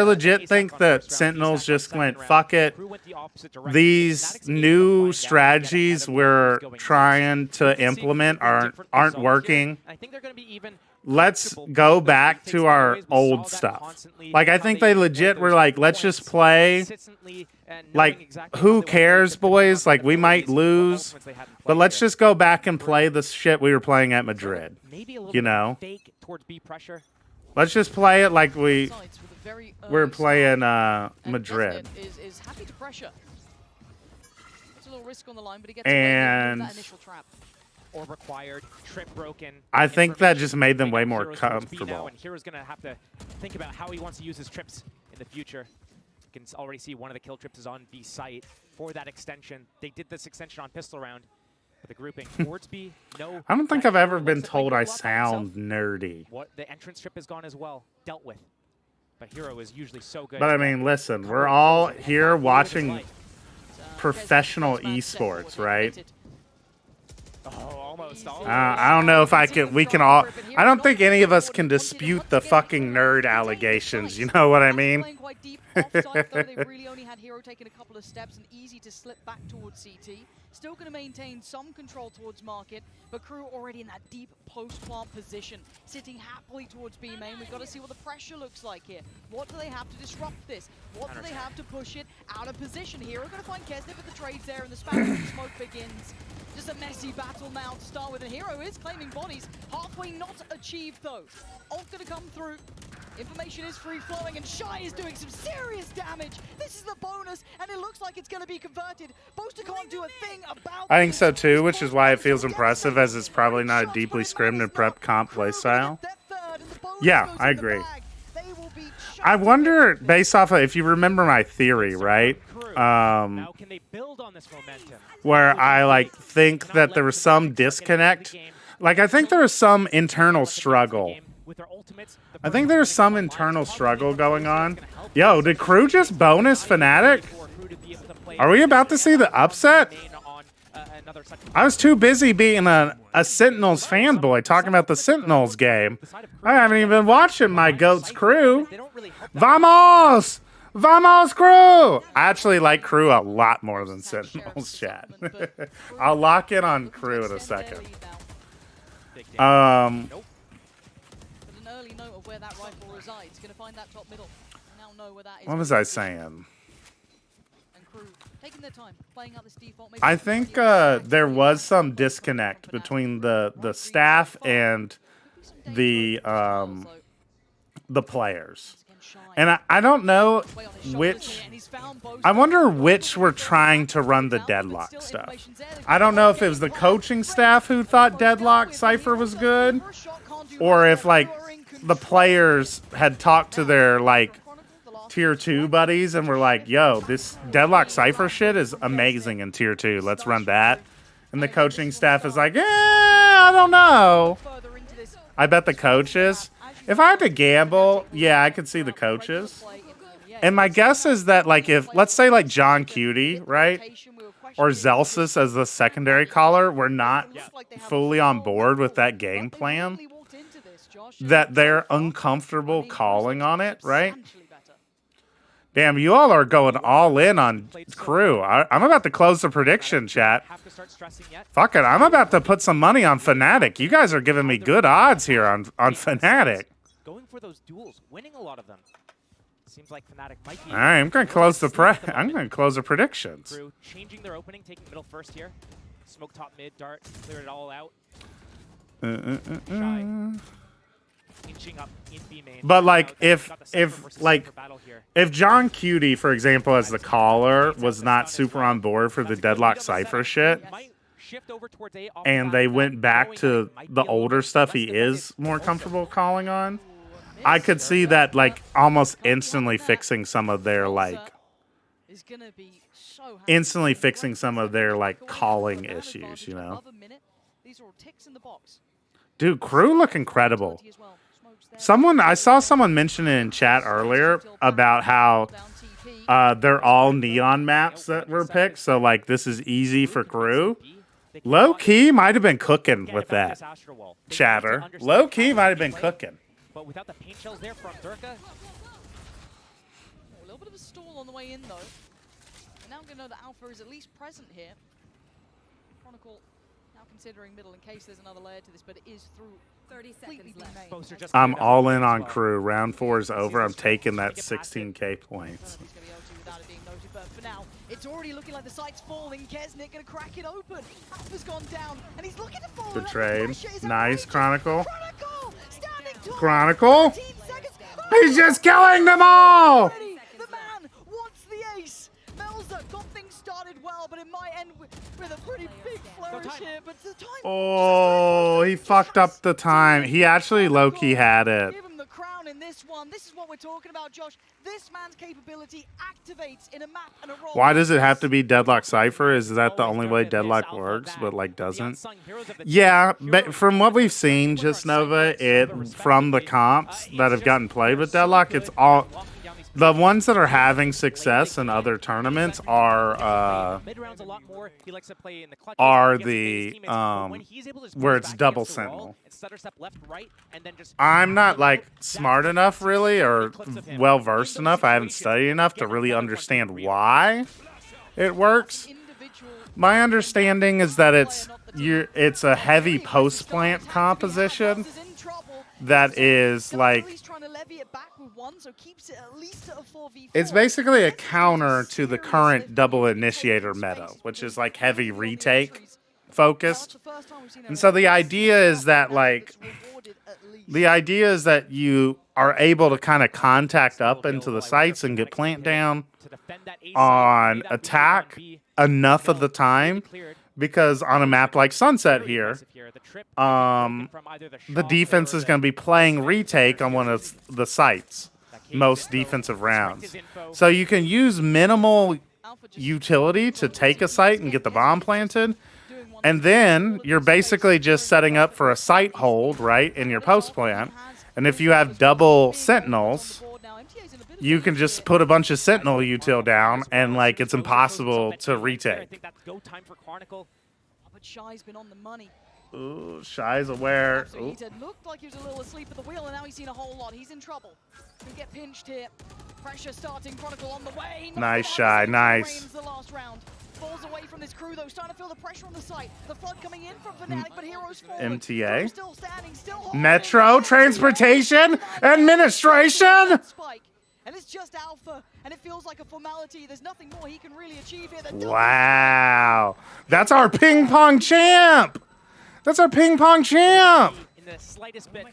legit think that Sentinels just went, fuck it. These new strategies we're trying to implement aren't working. Let's go back to our old stuff. Like, I think they legit were like, let's just play. Like, who cares, boys? Like, we might lose, but let's just go back and play the shit we were playing at Madrid. You know? Let's just play it like we're playing Madrid. Is happy to pressure. It's a little risk on the line, but he gets and that initial trap. Or required, trip broken. I think that just made them way more comfortable. And Hero's going to have to think about how he wants to use his trips in the future. You can already see one of the kill trips is on B site for that extension. They did this extension on pistol round. The grouping towards B, no. I don't think I've ever been told I sound nerdy. What the entrance trip is gone as well, dealt with. But Hero is usually so good. But I mean, listen, we're all here watching professional esports, right? Almost. I don't know if we can all. I don't think any of us can dispute the fucking nerd allegations. You know what I mean? Offside, though, they really only had Hero taking a couple of steps and easy to slip back towards CT. Still going to maintain some control towards Market, but Crew already in that deep post-plant position, sitting happily towards B main. We've got to see what the pressure looks like here. What do they have to disrupt this? What do they have to push it out of position? Hero going to find Kesnip, but the trade's there, and the Spanish smoke begins. Just a messy battle now to start with, and Hero is claiming bodies. Halfway not achieved, though. Ult going to come through. Information is free-flowing, and Shy is doing some serious damage. This is the bonus, and it looks like it's going to be converted. Boaster can't do a thing about I think so too, which is why it feels impressive, as it's probably not a deeply scripted and prep comp playstyle. Yeah, I agree. I wonder, based off of, if you remember my theory, right? Where I like think that there was some disconnect. Like, I think there was some internal struggle. I think there's some internal struggle going on. Yo, did Crew just bonus Fnatic? Are we about to see the upset? I was too busy being a Sentinels fanboy talking about the Sentinels game. I haven't even been watching my GOAT's Crew. Vamos! Vamos, Crew! I actually like Crew a lot more than Sentinels, chat. I'll lock in on Crew in a second. What was I saying? I think there was some disconnect between the staff and the players. And I don't know which. I wonder which were trying to run the deadlock stuff. I don't know if it was the coaching staff who thought deadlock Cypher was good, or if like the players had talked to their like tier 2 buddies and were like, yo, this deadlock Cypher shit is amazing in tier 2. Let's run that. And the coaching staff is like, I don't know. I bet the coaches. If I had to gamble, yeah, I could see the coaches. And my guess is that, like, if, let's say, like, John Cutie, right? Or Zelsis as the secondary caller were not fully on board with that game plan, that they're uncomfortable calling on it, right? Damn, you all are going all in on Crew. I'm about to close the prediction, chat. Fuck it, I'm about to put some money on Fnatic. You guys are giving me good odds here on Fnatic. Going for those duels, winning a lot of them. Seems like Fnatic might be. All right, I'm going to close the I'm going to close the predictions. Crew changing their opening, taking middle first here. Smoke top mid, dart, cleared it all out. Shy. inching up in B main. But like Now, if got the Cypher versus Cypher battle here. if John Cutie, for example, as the caller, was not super on board for the Deadlock Cypher shit, Shift over towards A off the and back they of that, went back knowing to that it might the be a little older bit stuff less he defended. is more comfortable calling on, I could see that like almost instantly fixing some of their like is gonna be so instantly fixing some of their like calling issues, you know. These are all ticks in the box. Dude, crew look incredible. I saw someone mention it in chat earlier about how they're all neon maps that were picked, so like this is easy for crew. Low key might have been cooking with that. Chatter. Low key might have been cooking. But without the paint shells there from Durka, A little bit of a stall on the way in though. And now I'm gonna know that Alpha is at least present here. Chronicle now considering middle in case there's another layer to this, but it is through 30 seconds left. Boaster just I'm cleared up all as in on well. crew. Round 4 is over. I'm taking that 16k points. He's gonna be able to without it being noted, but for now, it's already looking like the site's falling. Kesnick gonna crack it open. Alpha's gone down, and he's looking to fall. Good trade. Nice, Chronicle. Standing tall. Chronicle. 13 seconds. He's just killing them all! The man wants the ace. Melzer got things started well, but it might end with a pretty big flourish here. But the time. Oh, he fucked up the time. He actually low-key had it. Give him the crown in this one. This is what we're talking about, Josh. This man's capability activates in a map and a roll. Why does it have to be Deadlock Cypher? Is that the only way Deadlock works, but like doesn't? Yeah, but from what we've seen, Just Nova, from the comps that have gotten played with Deadlock, it's all the ones that are having success in other tournaments are where it's double Sentinel. I'm not like smart enough really or well versed enough. I haven't studied enough to really understand why it works. My understanding is that it's a heavy post plant composition that is like it's basically a counter to the current double initiator meta, which is like heavy retake focused. And so the idea is that you are able to kind of contact up into the sites and get plant down on attack enough of the time, because on a map like Sunset here, the defense is going to be playing retake on one of the sites most defensive rounds. So you can use minimal utility to take a site and get the bomb planted, and then you're basically just setting up for a site hold, right, in your post plant. And if you have double sentinels, you can just put a bunch of sentinel util down, and like it's impossible to retake. But Shy's been on the money. Ooh, Shy's aware. So he looked like he was a little asleep at the wheel, and now he's seen a whole lot. He's in trouble. He get pinched here. Pressure starting. Chronicle on the way. Nice, Shy. Nice. The last round. Falls away from this crew though. Starting to feel the pressure on the site. The flood coming in from Fnatic, but Heroes forward. MTA. Still standing, still Metro Transportation Administration. Spike. And it's just Alpha, and it feels like a formality. There's nothing more he can really achieve here. Wow. That's our ping pong champ. That's our ping pong champ. In the slightest bit,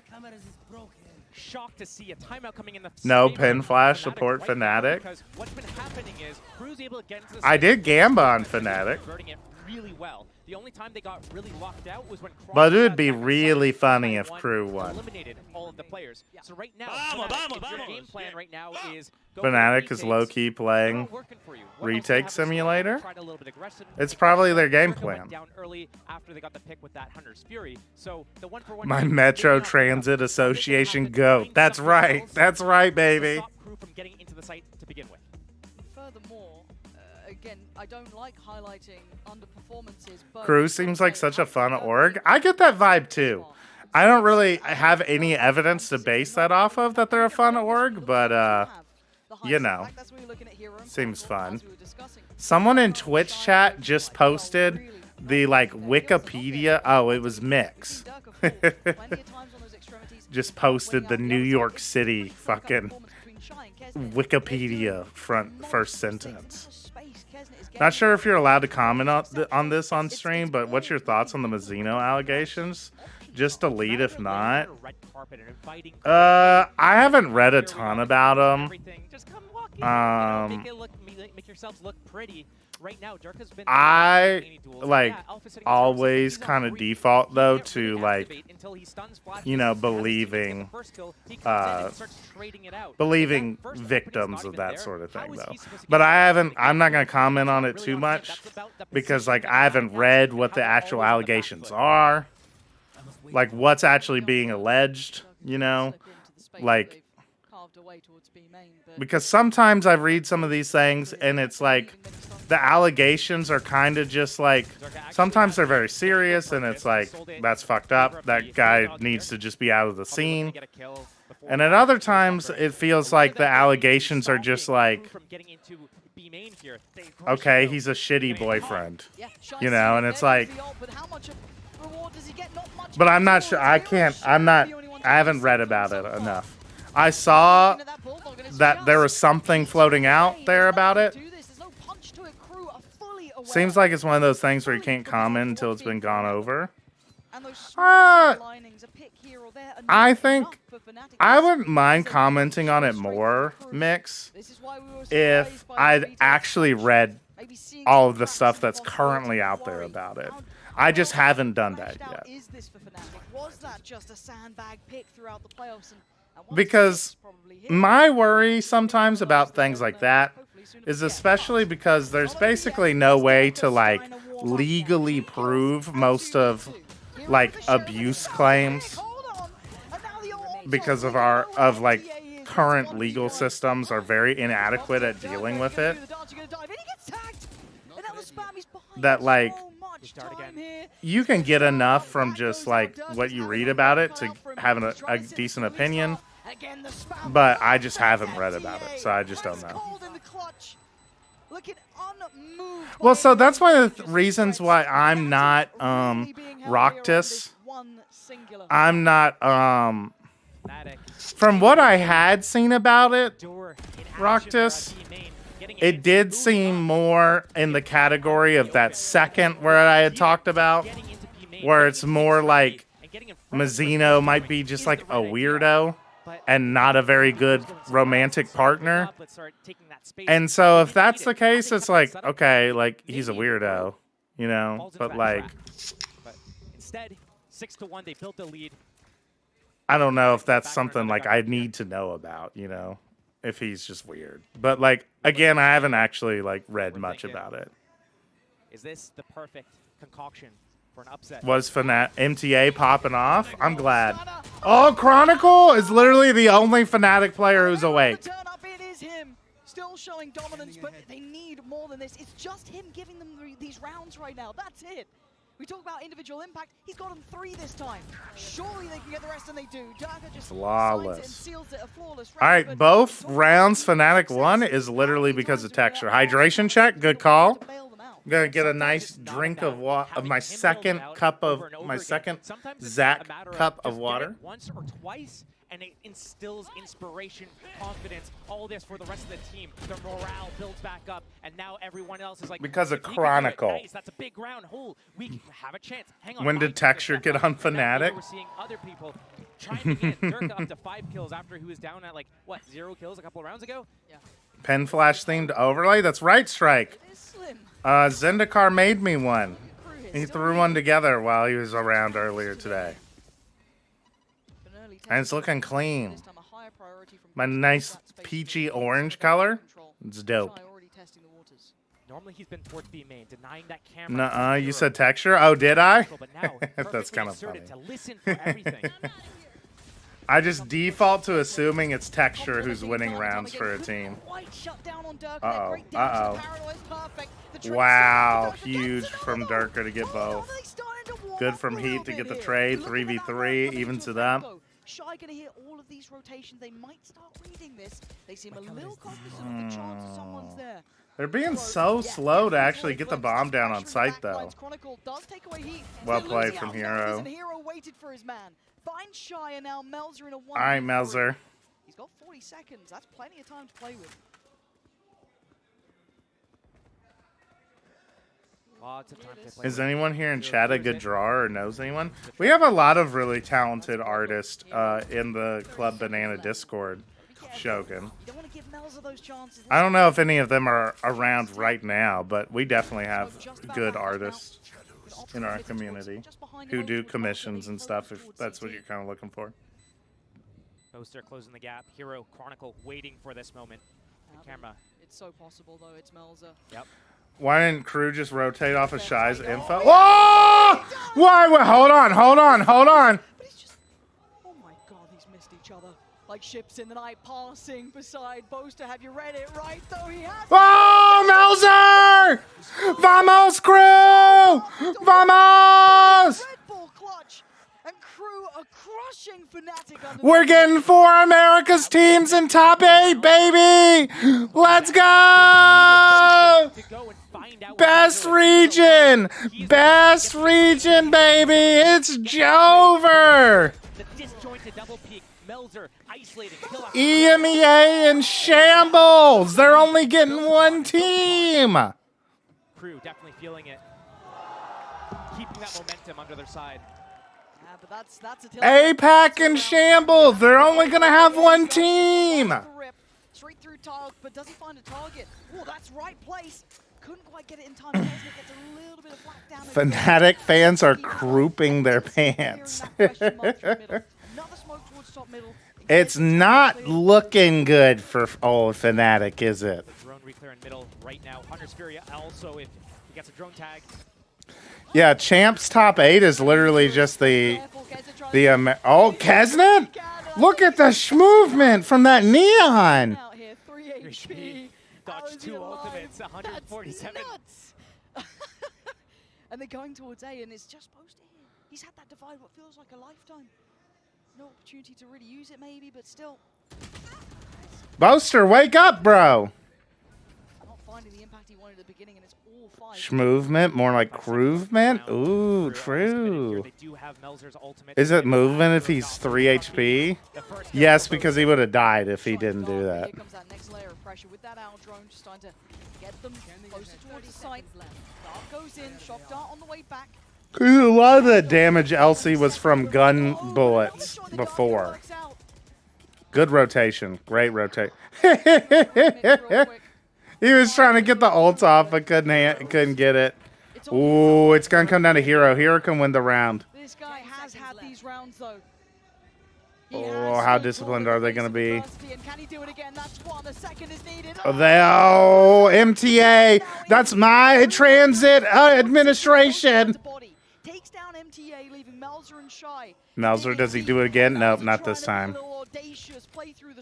shocked to see a timeout coming in the no pin flash support Fnatic. Because what's been happening is Crew's able to get into the I did Gamba on Fnatic. converting it really well. The only time they got really locked out was when But it would be really funny if Crew won. eliminated all of the players. So right now, your game plan right now is go Fnatic for is retakes. low-key playing They're all working for you. What else do you retake have in simulator. Tried a little bit aggressive. It's probably their game America went plan. down early after they got the pick with that Hunter's Fury. So the 1-for-1 My game, Metro maybe not Transit Association GOAT. That's right. That's right, baby. stop Crew from getting into the site to begin with. Furthermore, again, I don't like highlighting underperformances, but Crew seems like such a fun org. I get that vibe too. I don't really have any evidence to base that off of that they're a fun org, but you know, seems fun. Someone in Twitch chat just posted the like Wikipedia. Oh, it was Mix. Just posted the New York City fucking Wikipedia first sentence. Not sure if you're allowed to comment on this on stream, but what's your thoughts on the Mazzino allegations? just a lead if not. Red carpet and inviting I haven't read a ton about him. everything. Just come walk in, you know, make yourselves look pretty. Right now, Dirk has been I like Yeah, Alpha setting always kind of default though to like, activate until he stuns Flash. you know, As soon as he believing gets the first kill, he comes in and starts trading it out. believing But that first victims opening's of not that even sort there. of thing How is though. he supposed to But get I that haven't. I'm not gonna comment on it too much because like I haven't read what the actual allegations are, like what's actually being alleged. You know, like. Because sometimes I read some of these things and it's like the allegations are kind of just like sometimes they're very serious and it's like that's fucked up. That guy needs to just be out of the scene. And at other times it feels like the allegations are just like, okay, he's a shitty boyfriend, you know, and it's like, but I'm not sure. I haven't read about it enough. I saw that there was something floating out there about it. Seems like it's one of those things where you can't comment until it's been gone over. I think I wouldn't mind commenting on it more, Mix, if I'd actually read all of the stuff that's currently out there about it. I just haven't done that yet. Was that just a sandbag pick throughout the playoffs? Because my worry sometimes about things like that is especially because there's basically no way to like legally prove most of like abuse claims because of our like current legal systems are very inadequate at dealing with it. That like you can get enough from just like what you read about it to have a decent opinion, but I just haven't read about it, so I just don't know. Well, so that's one of the reasons why I'm not Roctus. I'm not from what I had seen about it, Roctus, it did seem more in the category of that second where I had talked about, where it's more like Mazzino might be just like a weirdo and not a very good romantic partner. And so if that's the case, it's like, okay, like he's a weirdo, you know, but like, instead, 6-1, they built the lead. I don't know if that's something like I need to know about, you know, if he's just weird. But like, again, I haven't actually like read much about it. Is this the perfect concoction for an upset? Was MTA popping off? I'm glad. Oh, Chronicle is literally the only Fnatic player who's awake. It is him. Still showing dominance, but they need more than this. It's just him giving them these rounds right now. That's it. We talk about individual impact. He's got them 3 this time. Surely they can get the rest, and they do. Dagger just flawless. And seals it, a flawless round. All right, both rounds Fnatic won is literally because of texture. Hydration check, good call. I'm gonna get a nice drink of my second Zach cup of water. Once or twice, and it instills inspiration, confidence, all this for the rest of the team. The morale builds back up, and now everyone else is like, because of Chronicle. Nice, that's a big round. We have a chance. Hang on. When did texture get on Fnatic? We're seeing other people trying to get Dirk up to 5 kills after he was down at like what 0 kills a couple of rounds ago. Yeah. Pen flash themed overlay. That's right, Strike. Zendikar made me one. He threw one together while he was around earlier today. And it's looking clean. My nice peachy orange color. It's dope. Normally he's been towards B main, denying that camera. Nuh-uh, you said texture? Oh, did I? That's kind of funny. To listen for everything. I just default to assuming it's texture who's winning rounds for a team. Uh-oh. Uh-oh. Wow, huge from Durka to get both. Good from Heat to get the trade. 3v3, evens it up. Shy gonna hear all of these rotations. They might start reading this. They seem a little cognizant of the chance that someone's there. They're being so slow to actually get the bomb down on site, though. Well played from Hero. Hero waited for his man. Finds Shy, and now Melzer in a 1v3. All right, Melzer. He's got 40 seconds. That's plenty of time to play with. Lots of time to play Is with. anyone here in Hero chat a clears good it. drawer or knows anyone? We have a lot of really talented artists in the Club Banana Discord, Shogun. You don't want to give Melzer those chances. I don't know if any of them are around right now, but we definitely have good artists in our community who do commissions and stuff, if that's what you're kind of looking for. Boaster closing the gap. Hero Chronicle waiting for this moment. The camera. It's so possible, though. It's Melzer. Yep. Why didn't Crew just rotate off of Shy's info? Oh! Why? Wait, hold on. But he's just... Oh my god, he's missed each other. Like ships in the night passing beside Boaster. Have you read it right, though? He has... Oh, Melzer! Vamos, Crew! Vamos! Red Bull clutch. And Crew are crushing Fnatic under We're getting 4 America's teams in top 8, baby! Let's go! Best region! Best region, baby! It's Jover! The disjointed double peak. Melzer isolating. EMEA in shambles! They're only getting 1 team! Crew definitely feeling it. Keeping that momentum under their side. But that's a APAC in shambles! They're only gonna have 1 team! Straight through Tile, but does he find a target? Oh, that's right place. Couldn't quite get it in time. Gets a little bit of black damage. Fnatic fans are crouping their pants. Another smoke towards top middle. It's not looking good for old Fnatic, is it? Drone reclear in middle right now. Hunter's Fury also, if he gets a drone tag. Yeah, Champs top 8 is literally just oh, Kesnet? Look at the movement from that Neon. Out here, 3 HP. Dodge 2 ultimates, 147. And they're going towards A, and it's just Boaster here. He's had that divide what feels like a lifetime. No opportunity to really use it, maybe, but still. Boaster, wake up, bro. Not finding the impact he wanted at the beginning, and it's all 5. Schmovement, more like groovement? Ooh, true. Is it movement if he's 3 HP? Yes, because he would have died if he didn't do that. Here comes that next layer of pressure with that owl drone, just trying to get them closer towards the site. Dart goes in, shock dart on the way back. A lot of the damage Elsie was from gun bullets before. Good rotation. Great rotate. He was trying to get the ult off, but couldn't get it. Ooh, it's going to come down to Hero. Hero can win the round. This guy has had these rounds, though. Oh, how disciplined are they going to be? Can he do it again? That's one. The second is needed. Oh, MTA. That's my transit administration. Takes down MTA, leaving Melzer and Shy. Melzer, does he do it again? Nope, not this time.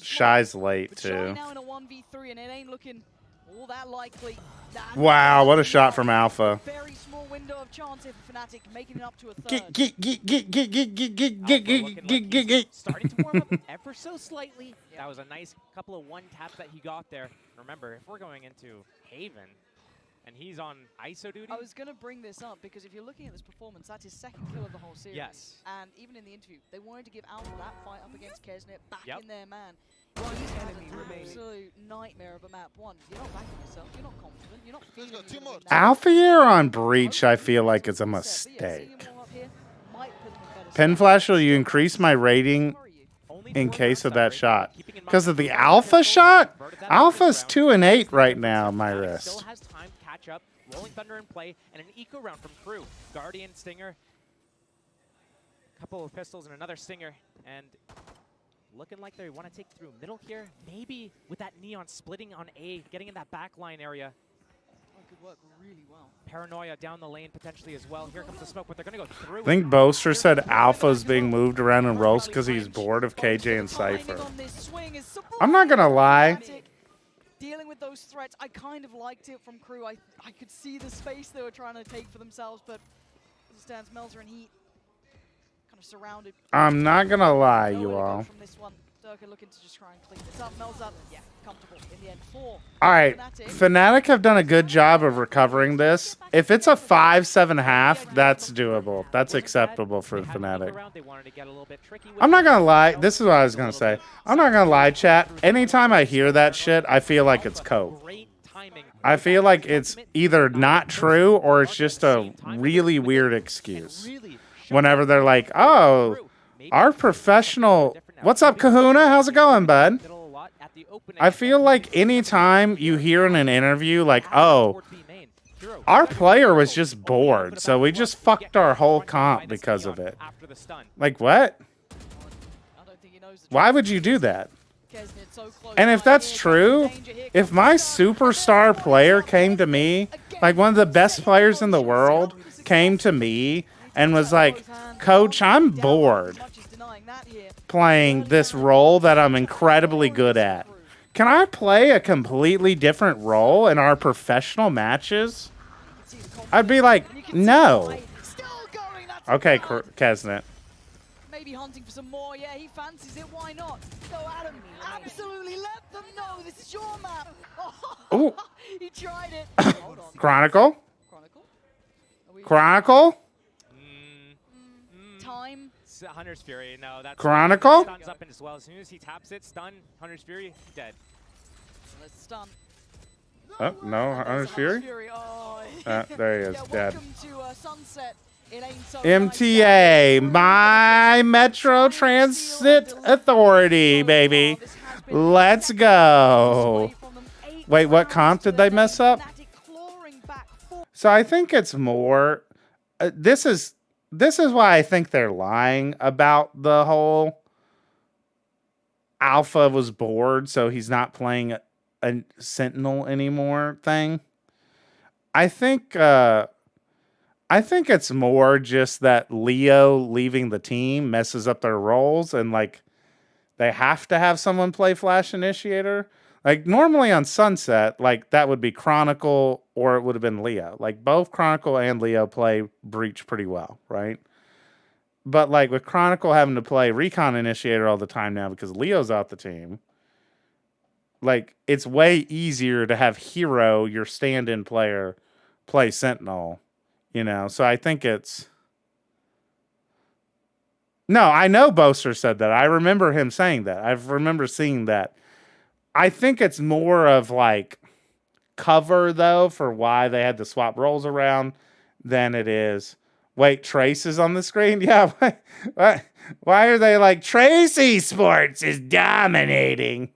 Shy's late, too. Now in a 1v3, and it ain't looking all that likely. Wow, what a shot from Alpha. Very small window of chance here for Fnatic, making it up to a third. Starting to warm up ever so slightly. That was a nice couple of one taps that he got there. Remember, if we're going into Haven, and he's on ISO duty. I was going to bring this up because if you're looking at this performance, that's his second kill of the whole series. Yes. And even in the interview, they wanted to give Alpha that fight up against Kesnet back in their man. One he's enemy had an remaining. absolute nightmare of a map. One, you're not backing yourself, you're not confident, you're not feeling you're gonna win that. Alpha year on Breach, I feel like is a mistake. Pen Flash, will you increase my rating in case of that shot? Because of the Alpha shot? Alpha's 2 and 8 right now, my wrist. Still has time to catch up. Rolling Thunder in play, and an eco round from Crew. Guardian, Stinger, a couple of pistols, and another Stinger. And looking like they want to take through middle here. Maybe with that Neon splitting on A, getting in that back line area. Oh, could work really well. Paranoia down the lane potentially as well. Here comes the smoke, but they're going to go through. I think Boaster said Alpha's being moved around in roles because he's bored of KJ and Cypher. I'm not going to lie. Dealing with those threats, I kind of liked it from Crew. I could see the space they were trying to take for themselves, but as it stands, Melzer and Heat kind of surrounded. I'm not going to lie, you all. From this one, Durka looking to just try and clean this up. Melzer, yeah, comfortable in the end. 4. All right, Fnatic have done a good job of recovering this. If it's a 5-7.5, that's doable. That's acceptable for Fnatic. I'm not gonna lie. This is what I was gonna say. I'm not gonna lie, chat. Anytime I hear that shit, I feel like it's cope. I feel like it's either not true or it's just a really weird excuse. Whenever they're like, oh, our professional... What's up, Kahuna? How's it going, bud? I feel like anytime you hear in an interview like, oh, our player was just bored, so we just fucked our whole comp because of it. Like, what? Why would you do that? And if that's true, if my superstar player came to me, like one of the best players in the world came to me and was like, Coach, I'm bored playing this role that I'm incredibly good at. Can I play a completely different role in our professional matches? I'd be like, no. Okay, Kesnet. Maybe hunting for some more. Yeah, he fancies it. Why not? Go Adam. Absolutely let them know this is your map. Ooh. He tried it. Hold on. Chronicle? Chronicle? Time. Hunter's Fury. No, that's Chronicle? Stuns up as well. As soon as he taps it, stun, Hunter's Fury, dead. Let's stun. Oh, no, Hunter's Fury? Oh. There he is, dead. Welcome to Sunset. It ain't so MTA, my Metro Transit Authority, baby. Let's go. Wait, what comp did they mess up? So I think it's more... This is why I think they're lying about the whole Alpha was bored, so he's not playing a Sentinel anymore thing. I think it's more just that Leo leaving the team messes up their roles and like they have to have someone play Flash Initiator. Like normally on Sunset, like that would be Chronicle or it would have been Leo. Like both Chronicle and Leo play Breach pretty well, right? But like with Chronicle having to play Recon Initiator all the time now because Leo's out the team, like it's way easier to have Hero, your stand-in player, play Sentinel, you know? So I think it's... No, I know Boaster said that. I remember him saying that. I remember seeing that. I think it's more of like cover though for why they had to swap roles around than it is. Wait, Trace is on the screen? Yeah. Why are they like Trace Sports is dominating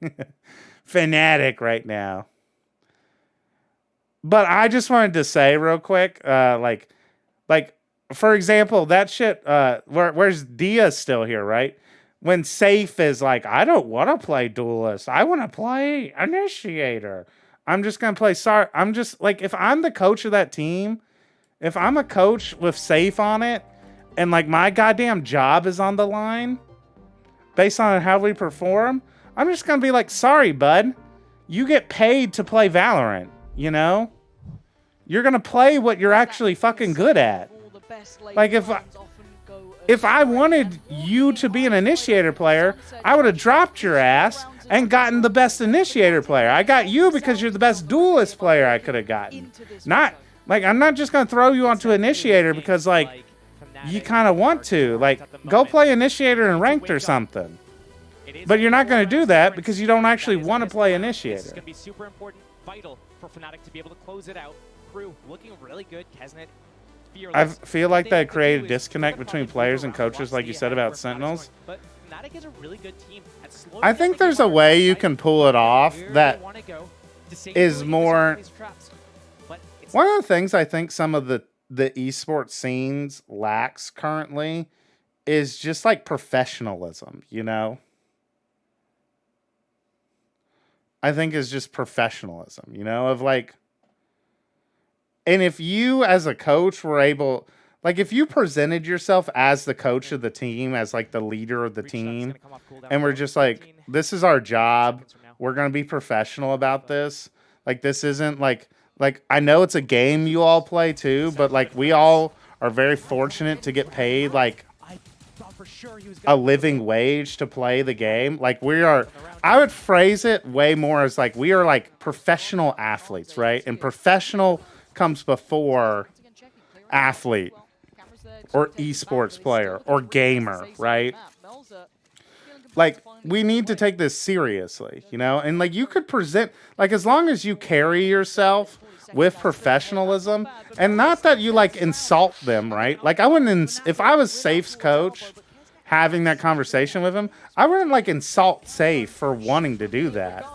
Fnatic right now? But I just wanted to say real quick, like for example, that shit. Where's Dia still here, right? When Safe is like, I don't want to play Duelist. I want to play Initiator. I'm just going to play... I'm just... Like, if I'm the coach of that team, if I'm a coach with Safe on it, and, like, my goddamn job is on the line, based on how we perform, I'm just going to be like, sorry, bud. You get paid to play Valorant, you know? You're going to play what you're actually fucking good at. Like, if I wanted you to be an Initiator player, I would have dropped your ass and gotten the best Initiator player. I got you because you're the best Duelist player I could have gotten. Not, like, I'm not just going to throw you onto Initiator because, like, you kind of want to. Like, go play Initiator in Ranked or something. But you're not going to do that because you don't actually want to play Initiator. It's going to be super important, vital for Fnatic to be able to close it out. Crew looking really good. Kesnet. I feel like that created a disconnect between players and coaches, like you said about Sentinels. But Fnatic is a really good team at slowing I think there's a way you can pull it off that is more... One of the things I think some of the esports scenes lacks currently is just like professionalism, you know? I think is just professionalism, you know, of like... And if you, as a coach, were able... Like, if you presented yourself as the coach of the team, as, like, the leader of the team, and we're just like, this is our job, we're going to be professional about this. Like, this isn't, like, I know it's a game you all play, too, but, like, we all are very fortunate to get paid, like, a living wage to play the game. Like, we are... I would phrase it way more as, like, we are, like, professional athletes, right? And professional... comes before athlete or esports player or gamer, right? like, we need to take this seriously, you know? And, like, you could present, like, as long as you carry yourself with professionalism, and not that you, like, insult them, right? Like, I wouldn't, if I was Safe's coach having that conversation with him, I wouldn't, like, insult Safe for wanting to do that.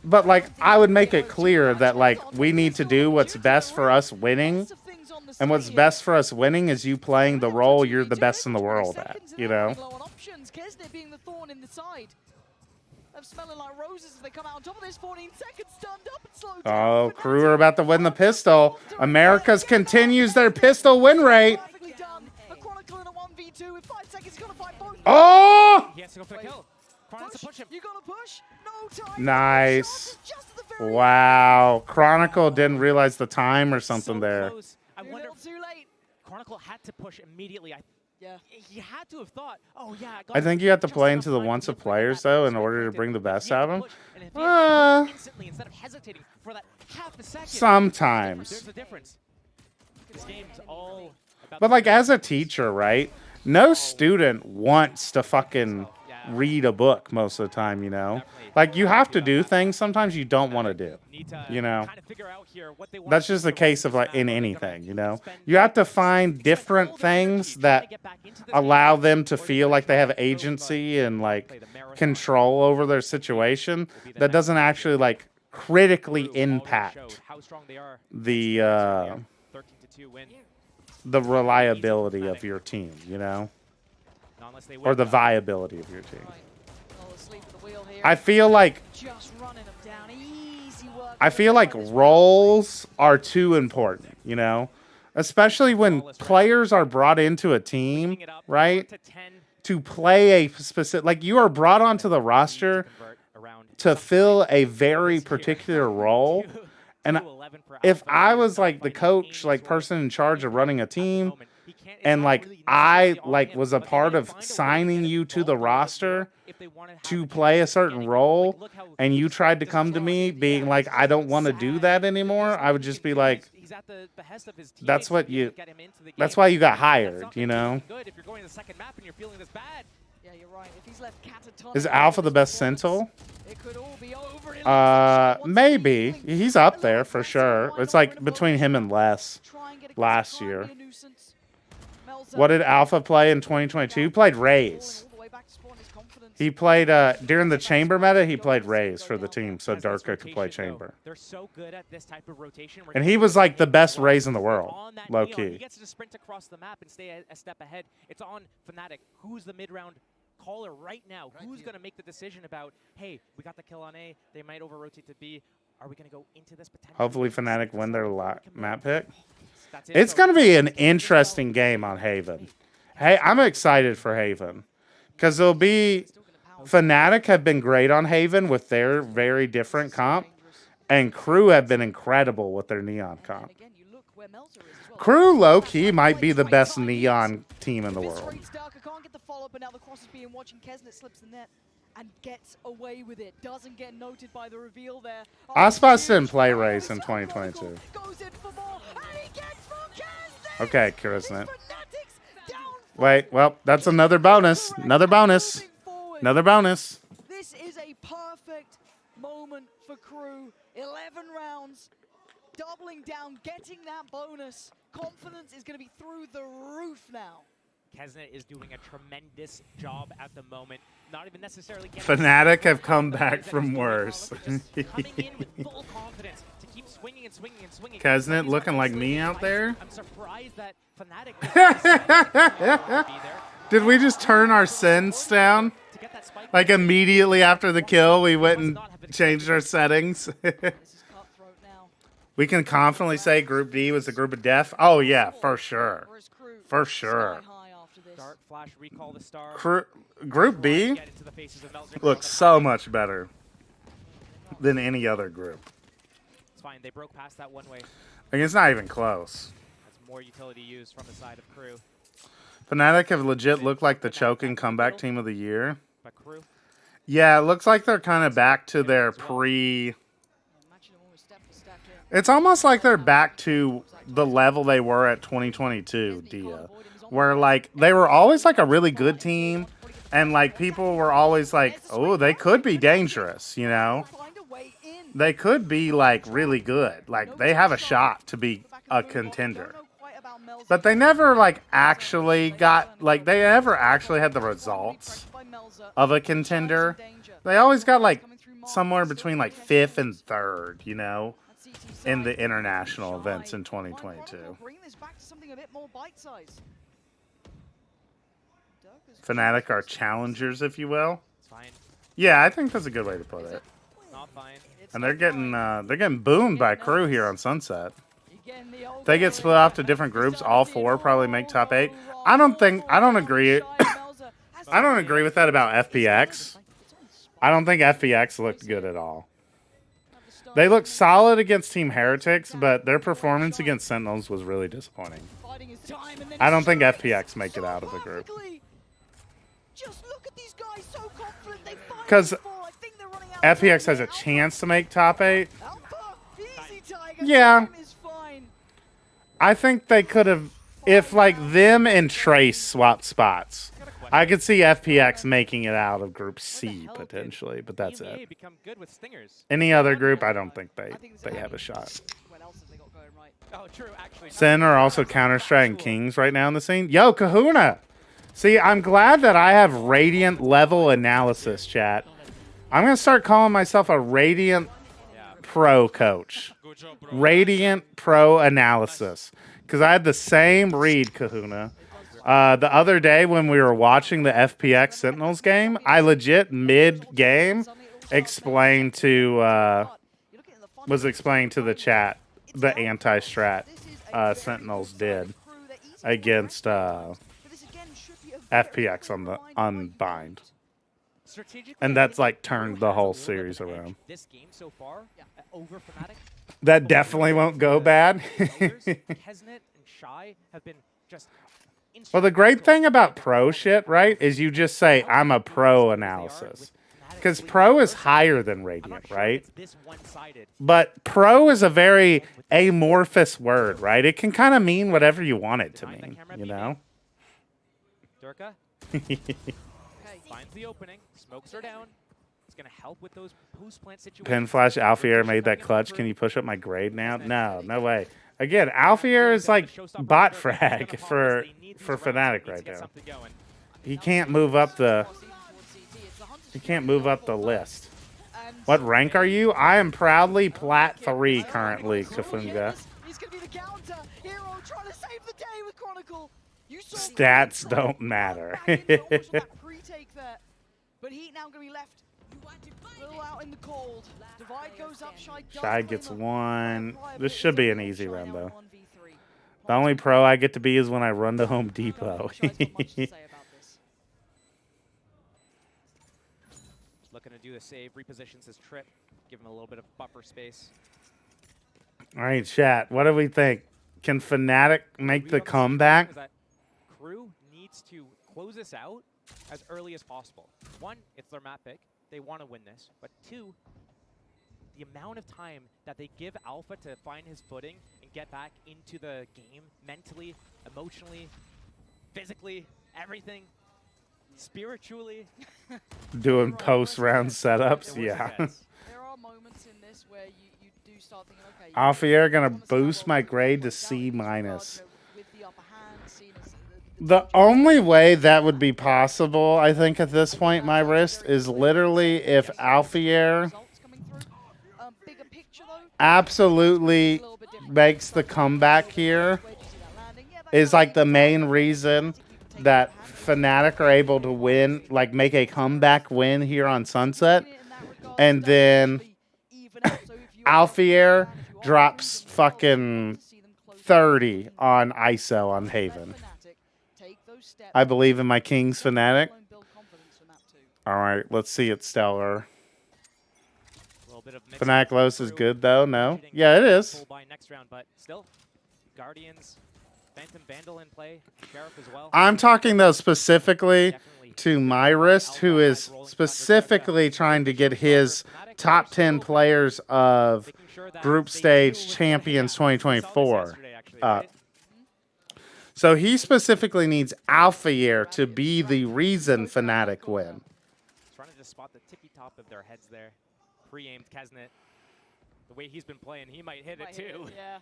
But, like, I would make it clear that, like, we need to do what's best for us winning. And what's best for us winning is you playing the role you're the best in the world at, you know? Oh, Crew are about to win the pistol. America's continues their pistol win rate. Oh! He has to go for the kill. Chron has to push him. You gotta push. No time. Nice. Wow. Chronicle didn't realize the time or something there. I wonder if Chronicle had to push immediately. Yeah. He had to have thought, oh yeah. I think you have to play into the wants of players, though, in order to bring the best out of them. Instantly, instead of hesitating for that half a second. Sometimes. There's a difference. This game's all about But, like, as a teacher, right? No student wants to fucking read a book most of the time, you know? Like, you have to do things sometimes you don't want to do, you know? That's just the case of, like, in anything, you know? You have to find different things that allow them to feel like they have agency and, like, control over their situation that doesn't actually, like, critically impact the reliability of your team, you know? Or the viability of your team. I feel like roles are too important, you know? Especially when players are brought into a team, right? To play a specific, like, you are brought onto the roster to fill a very particular role. And if I was, like, the coach, like, person in charge of running a team, and, like, I, like, was a part of signing you to the roster to play a certain role, and you tried to come to me being like, I don't want to do that anymore, I would just be like, that's why you got hired, you know? Is Alpha the best Sentinel? Maybe. He's up there for sure. It's like between him and Les last year. What did Alpha play in 2022? He played Raze. He played, during the Chamber meta, he played Raze for the team, so Durka could play Chamber. And he was, like, the best Raze in the world, low-key. He gets to sprint across the map and stay a step ahead. It's on Fnatic. Who's the mid-round caller right now? Who's going to make the decision about, hey, we got the kill on A, they might over-rotate to B. Are we going to go into this potential? Hopefully Fnatic win their map pick. It's going to be an interesting game on Haven. Hey, I'm excited for Haven. Because it'll be... Fnatic have been great on Haven with their very different comp. And Crew have been incredible with their Neon comp. Crew, low-key, might be the best Neon team in the world. And gets away with it. Doesn't get noted by the reveal there. Aspas didn't play Raze in 2022. Okay, Kirisnet. Wait, well, that's another bonus. Another bonus. Another bonus. This is a perfect moment for Crew. 11 rounds. Doubling down, getting that bonus. Confidence is going to be through the roof now. Kesnet is doing a tremendous job at the moment. Not even necessarily Fnatic have come back from worse. Kesnet looking like me out there. I'm surprised that Fnatic Did we just turn our sends down? Like immediately after the kill, we went and changed our settings. We can confidently say Group D was a group of death. Oh yeah, for sure. For sure. Flash, recall the star. Group B looks so much better than any other group. It's fine. They broke past that one way. Like, it's not even close. That's more utility used from the side of Crew. Fnatic have legit looked like the choking comeback team of the year. Yeah, it looks like they're kind of back to their pre... It's almost like they're back to the level they were at 2022, Dia. Where, like, they were always, like, a really good team, And like people were always like, oh, they could be dangerous, you know? They could be like really good. Like they have a shot to be a contender. But they never like actually got like they never actually had the results of a contender. They always got like somewhere between like 5th and 3rd, you know, in the international events in 2022. Fnatic are challengers, if you will. Yeah, I think that's a good way to put it. And they're getting boomed by Crew here on Sunset. If they get split off to different groups, all 4 probably make top 8. I don't agree. I don't agree with that about FPX. I don't think FPX looked good at all. They looked solid against Team Heretics, but their performance against Sentinels was really disappointing. I don't think FPX make it out of the group. Because FPX has a chance to make top 8. Yeah. I think they could have, if like them and Trace swapped spots, I could see FPX making it out of Group C potentially, but that's it. Any other group, I don't think they have a shot. SEN are also Counter-Strike Kings right now in the scene. Yo, Kahuna! See, I'm glad that I have Radiant level analysis, chat. I'm going to start calling myself a Radiant Pro coach. Radiant Pro analysis. Because I had the same read, Kahuna. The other day when we were watching the FPX Sentinels game, I legit mid-game explained to the chat the anti-strat Sentinels did against FPX on Bind. And that's like turned the whole series around. This game so far, over Fnatic. That definitely won't go bad. Well, the great thing about pro shit, right, is you just say, I'm a pro analysis. Because pro is higher than Radiant, right? But pro is a very amorphous word, right? It can kind of mean whatever you want it to mean, you know? Durka finds the opening, smokes her down. It's going to help with those post-plant situations. Pin Flash Alfier made that clutch. Can you push up my grade now? No way. Again, Alfier is like bot frag for Fnatic right now. He can't move up the list. What rank are you? I am proudly plat 3 currently, Kafunga. Stats don't matter. But Heat now going to be left a little out in the cold. Divide goes up, Shy gets 1. This should be an easy round, though. The only pro I get to be is when I run to Home Depot. Looking to do the save, repositions his trip, give him a little bit of buffer space. All right, chat. What do we think? Can Fnatic make the comeback? Crew needs to close this out as early as possible. 1, it's their map pick. They want to win this. But 2, the amount of time that they give Alpha to find his footing and get back into the game mentally, emotionally, physically, everything, spiritually. Doing post-round setups? Yeah. There are moments in this where you do start thinking, okay, Alfier gonna boost my grade to C-. The only way that would be possible, I think, at this point, my wrist, is literally if Alfier absolutely makes the comeback here, is like the main reason that Fnatic are able to win, like make a comeback win here on Sunset, and then Alfier drops fucking 30 on ISO on Haven. I believe in my Kings Fnatic. All right, let's see it, Stellar. Fnatic Los is good, though. No? Yeah, it is. I'm talking, though, specifically to my wrist, who is specifically trying to get his top 10 players of Group Stage Champions 2024 up. So he specifically needs Alphayear to be the reason Fnatic win. Trying to just spot the tippy top of their heads there. Pre-aimed Kesnet. The way he's been playing, he might hit it too. Yeah.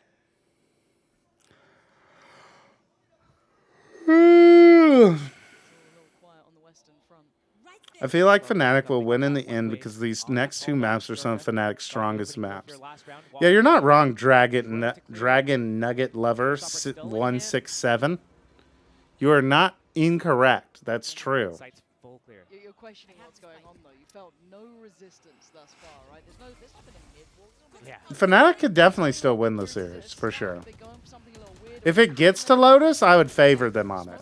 I feel like Fnatic will win in the end because these next two maps are some of Fnatic's strongest maps. Yeah, you're not wrong, Dragon Nugget Lover 167. You are not incorrect. That's true. You're questioning what's going on though. You felt no resistance thus far, right? There's not been a mid-wall. Yeah. Fnatic could definitely still win the series, for sure. If it gets to Lotus, I would favor them on it.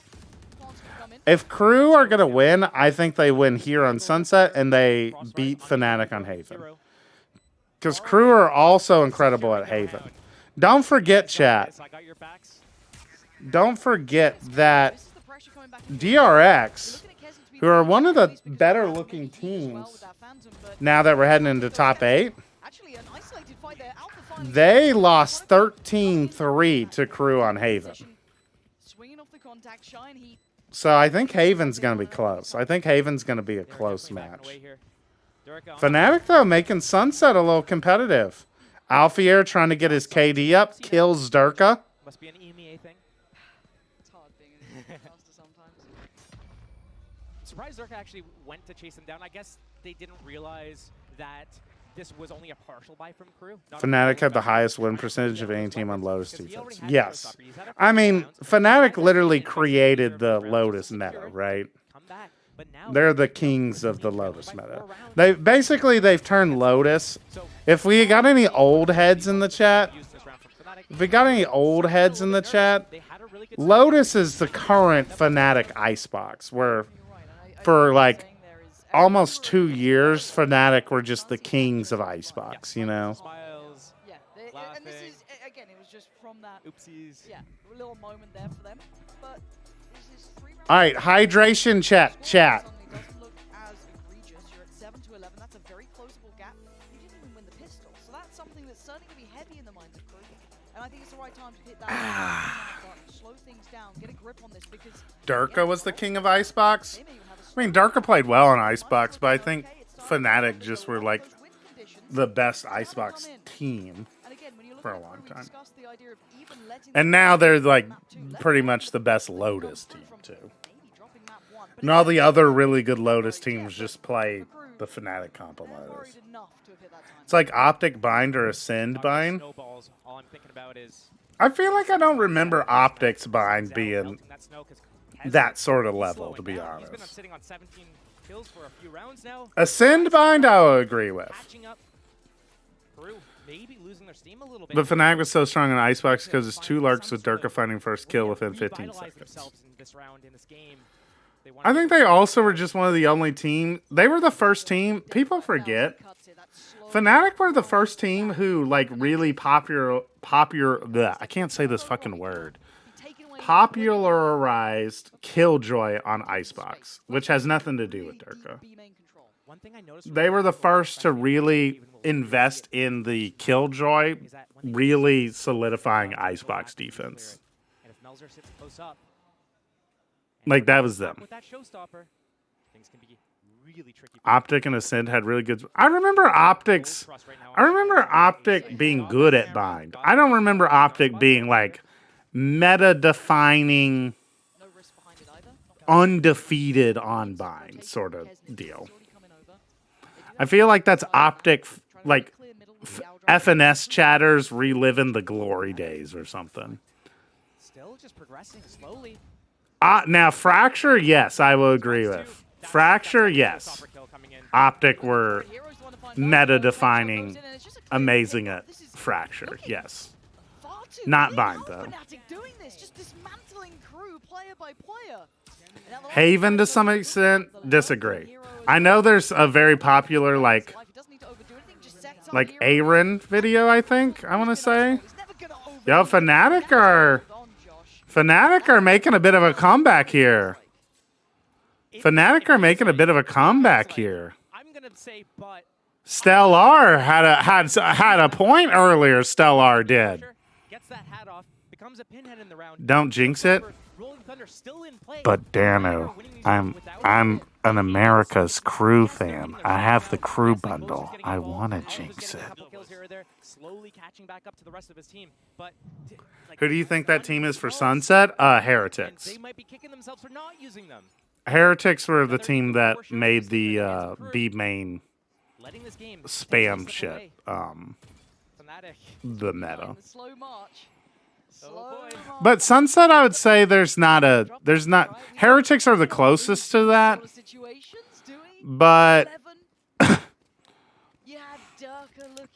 If Crew are going to win, I think they win here on Sunset and they beat Fnatic on Haven. Because Crew are also incredible at Haven. Don't forget, chat. Don't forget that DRX, who are one of the better looking teams now that we're heading into top 8, they lost 13-3 to Crew on Haven. So I think Haven's going to be close. I think Haven's going to be a close match. Fnatic, though, making Sunset a little competitive. Alphayear trying to get his KD up, kills Durka. Must be an EMEA thing. It's hard being a caster sometimes. Surprised Durka actually went to chase him down. I guess they didn't realize that this was only a partial buy from Crew. Fnatic had the highest win percentage of any team on Lotus defense. Yes. I mean, Fnatic literally created the Lotus meta, right? They're the kings of the Lotus meta. They've turned Lotus. If we got any old heads in the chat, Lotus is the current Fnatic icebox, where for like almost 2 years, Fnatic were just the kings of icebox, you know? Yeah, and this is, again, it was just from that, oopsies. Yeah, a little moment there for them, but this is 3 rounds. All right, hydration chat. It doesn't look as egregious. You're at 7-11. That's a very closable gap. You didn't even win the pistol, so that's something that's certainly going to be heavy in the minds of Crew. And I think it's the right time to hit that button, slow things down, get a grip on this, because Durka was the king of icebox. I mean, Durka played well on icebox, but I think Fnatic just were like the best icebox team for a long time. And now they're like pretty much the best Lotus team too. And all the other really good Lotus teams just play the Fnatic compilators. It's like Optic Bind or Ascend Bind. I feel like I don't remember Optic's Bind being that sort of level, to be honest. Ascend Bind, I will agree with. But Fnatic was so strong in Icebox because it's 2 Lurks with Durka finding first kill within 15 seconds. I think they also were just one of the only team. They were the first team. People forget. Fnatic were the first team who like really I can't say this fucking word. Popularized Killjoy on Icebox, which has nothing to do with Durka. They were the first to really invest in the Killjoy, really solidifying Icebox defense. Like, that was them. Optic and Ascend had really good... I remember Optic being good at Bind. I don't remember Optic being, like, meta-defining, undefeated on Bind sort of deal. I feel like that's Optic, like, FNS chatters reliving the glory days or something. Still just progressing slowly. Now, Fracture, yes, I will agree with. Fracture, yes. Optic were meta-defining, amazing at Fracture, yes. Not Bind, though. Haven, to some extent, disagree. I know there's a very popular, like Aaron video, I think, I want to say. Yo, Fnatic are making a bit of a comeback here. Stellar had a point earlier. Stellar did. that hat off, becomes a pinhead in the round. Don't jinx it. Rolling Thunder still in play. But Dano, I'm an America's Crew fan. I have the Crew bundle. I want to jinx it. Slowly catching back up to the rest of his team. But Who do you think that team is for Sunset? Heretics. they might be kicking themselves for not using them. Heretics were the team that made the B main spam shit. The meta. Slow march. But Sunset, I would say there's not. Heretics are the closest to that. But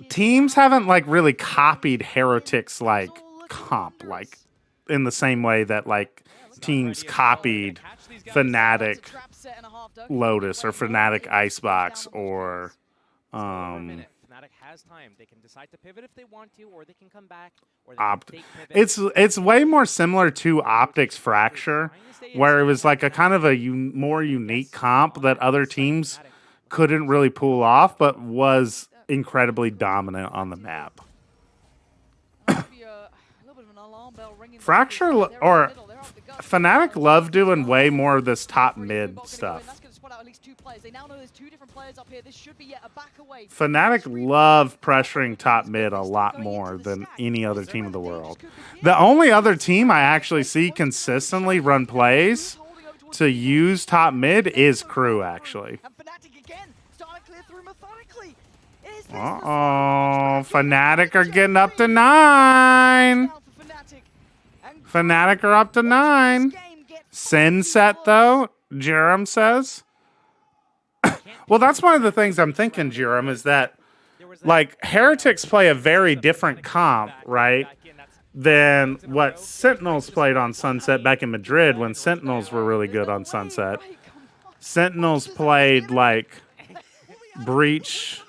teams haven't like really copied Heretics like comp, like in the same way that like teams copied Fnatic Lotus or Fnatic Icebox or Fnatic has time. They can decide to pivot if they want to, or they can come back. Or they can It's way more similar to Optics Fracture, where it was like a kind of a more unique comp that other teams couldn't really pull off, but was incredibly dominant on the map. Fracture or Fnatic love doing way more of this top mid stuff. Fnatic love pressuring top mid a lot more than any other team in the world. The only other team I actually see consistently run plays to use top mid is Crew, actually. Uh-oh, Fnatic are getting up to 9. Fnatic are up to 9. SEN set, though, Jerem says. Well, that's one of the things I'm thinking, Jerem, is that, like, Heretics play a very different comp, right, than what Sentinels played on Sunset back in Madrid when Sentinels were really good on Sunset. Sentinels played, like, Breach.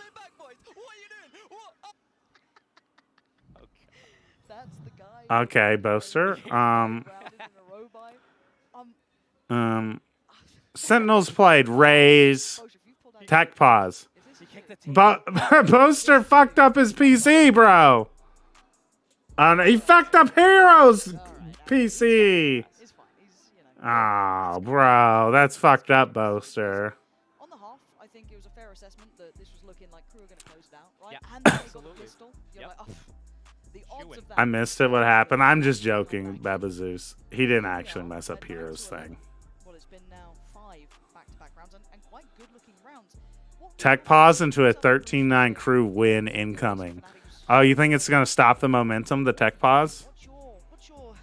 Okay, Boaster. Sentinels played Raze, Tech Pause. Boaster fucked up his PC, bro. He fucked up Heroes PC. Oh, bro, that's fucked up, Boaster. On the half, I think it was a fair assessment that this was looking like Crew are going to close it out, right? Yeah, And then they got the pistol. You're like, oh, the odds of that. I missed it. What happened? I'm just joking, Babazeus. He didn't actually mess up Heroes thing. Well, it's been now 5 back-to-back rounds and quite good-looking rounds. Tech Pause into a 13-9 Crew win incoming. Oh, you think it's going to stop the momentum, the Tech Pause? What's your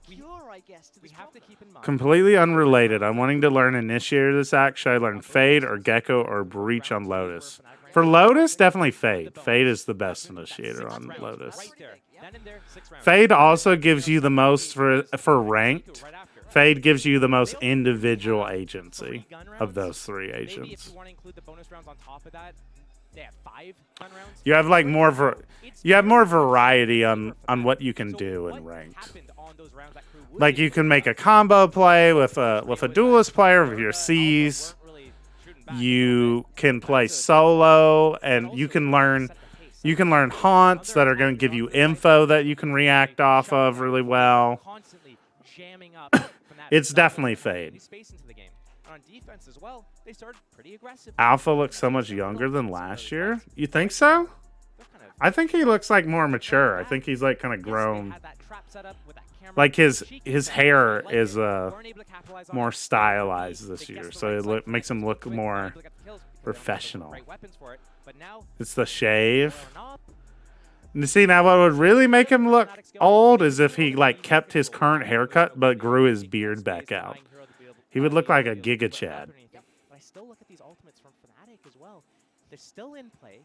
cure, I guess, to this problem? Completely unrelated. I'm wanting to learn Initiator this act. Should I learn Fade or Gecko or Breach on Lotus? For Lotus, definitely Fade. Fade is the best Initiator on Lotus. Fade also gives you the most for ranked. Fade gives you the most individual agency of those 3 agents. You have like more variety on what you can do in ranked. Like you can make a combo play with a duelist player with your C's. You can play solo, and you can learn haunts that are going to give you info that you can react off of really well. It's definitely Fade. Alpha looks so much younger than last year. You think so? I think he looks like more mature. I think he's like kind of grown. Like his hair is more stylized this year, so it makes him look more professional. It's the shave. You see, now what would really make him look old is if he like kept his current haircut but grew his beard back out. He would look like a Giga Chad. But I still look at these ultimates from Fnatic as well. They're still in play,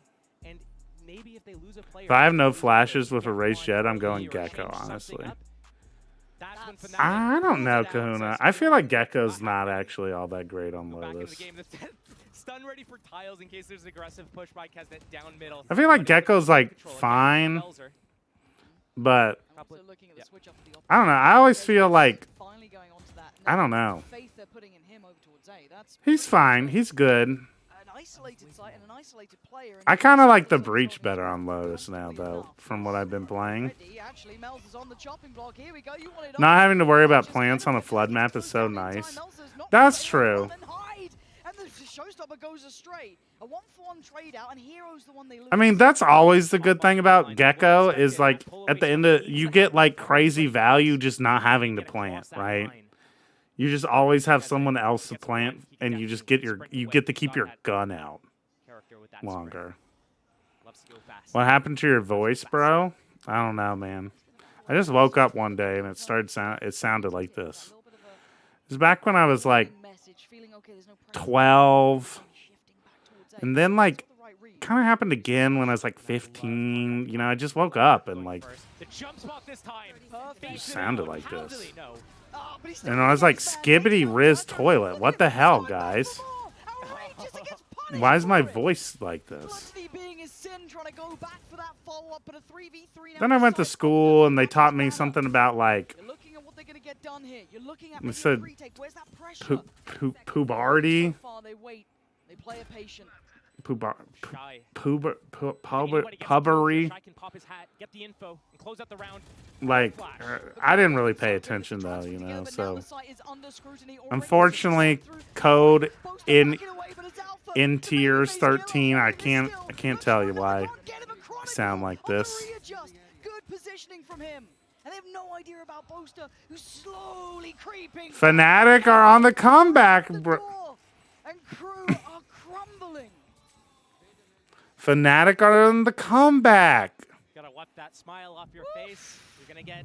and maybe if they lose a player. If I have no flashes with a Raised Jet, I'm going Gecko, honestly. I don't know, Kahuna. I feel like Gecko's not actually all that great on Lotus. Stun ready for tiles in case there's aggressive push by Kesnet down middle. I feel like Gecko's like fine, but I don't know. I always feel like I don't know. He's fine. He's good. isolated site and an isolated player. And I kind of like the breach better on Lotus now, though, from what I've been playing. actually, Mel's is on the chopping block. Here we go. You want it Not having to worry about plants on a flood map is so nice. That's true. And the showstopper goes astray. A 1-for-1 trade out, and Hero's the one they lose. I mean, that's always the good thing about Gecko is, like, at the end of you get, like, crazy value just not having to plant, right? You just always have someone else to plant, and you just get to keep your gun out longer. What happened to your voice, bro? I don't know, man. I just woke up one day and it sounded like this. It was back when I was like 12, and then like kind of happened again when I was like 15. You know, I just woke up and like it sounded like this. And I was like, Skibbity Riz toilet. What the hell, guys? Why is my voice like this? Then I went to school and they taught me something about like they said puberty. Pubbery. Like, I didn't really pay attention though, you know. So, unfortunately, code in tiers 13. I can't tell you why I sound like this. Good positioning from him. And they have no idea about Boaster, who's slowly creeping. Fnatic are on the comeback, bro. And Crew are crumbling. Fnatic are on the comeback. Gotta wipe that smile off your face. You're gonna get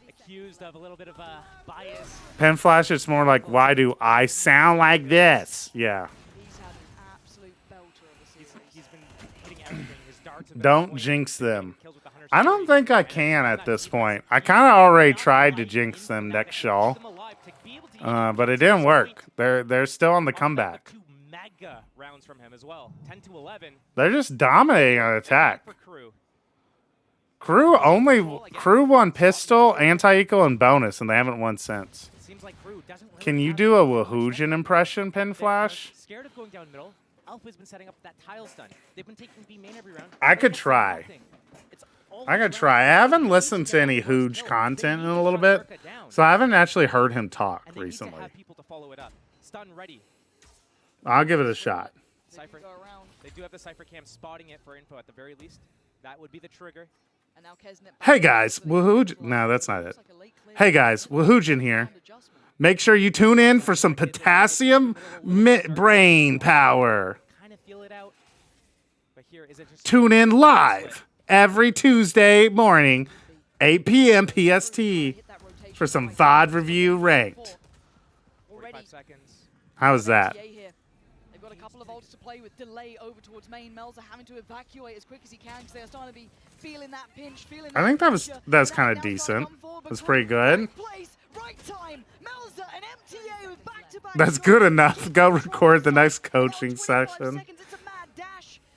accused of a little bit of a bias. Pen Flash, it's more like, why do I sound like this? Yeah. He's had an absolute belter of a series. He's been hitting everything. His darts have been Don't jinx them. I don't think I can at this point. I kind of already tried to jinx them next show, but it didn't work. They're still on the comeback. Mega rounds from him as well. 10 to 11. They're just dominating on attack. Crew won pistol, anti-equal, and bonus, and they haven't won since. Can you do a Wahoojan impression, Pen Flash? Scared of going down middle. Alpha's been setting up that tile stun. They've been taking B main every round. I could try. I haven't listened to any Hooge content in a little bit, so I haven't actually heard him talk recently. I'll give it a shot. Cypher, they do have the Cypher cam spotting it for info at the very least. That would be the trigger. And now Hey guys, Wahooge. No, that's not it. Hey guys, Wahoojan here. Make sure you tune in for some potassium brain power. Tune in live every Tuesday morning, 8 p.m. PST, for some VOD review ranked. 45 seconds. How was that? They've got a couple of ults to play with. Delay over towards main. Mel's are having to evacuate as quick as he can because they are starting to be feeling that pinch, feeling I think that's kind of decent. That's pretty good. That's good enough. Go record the next coaching session.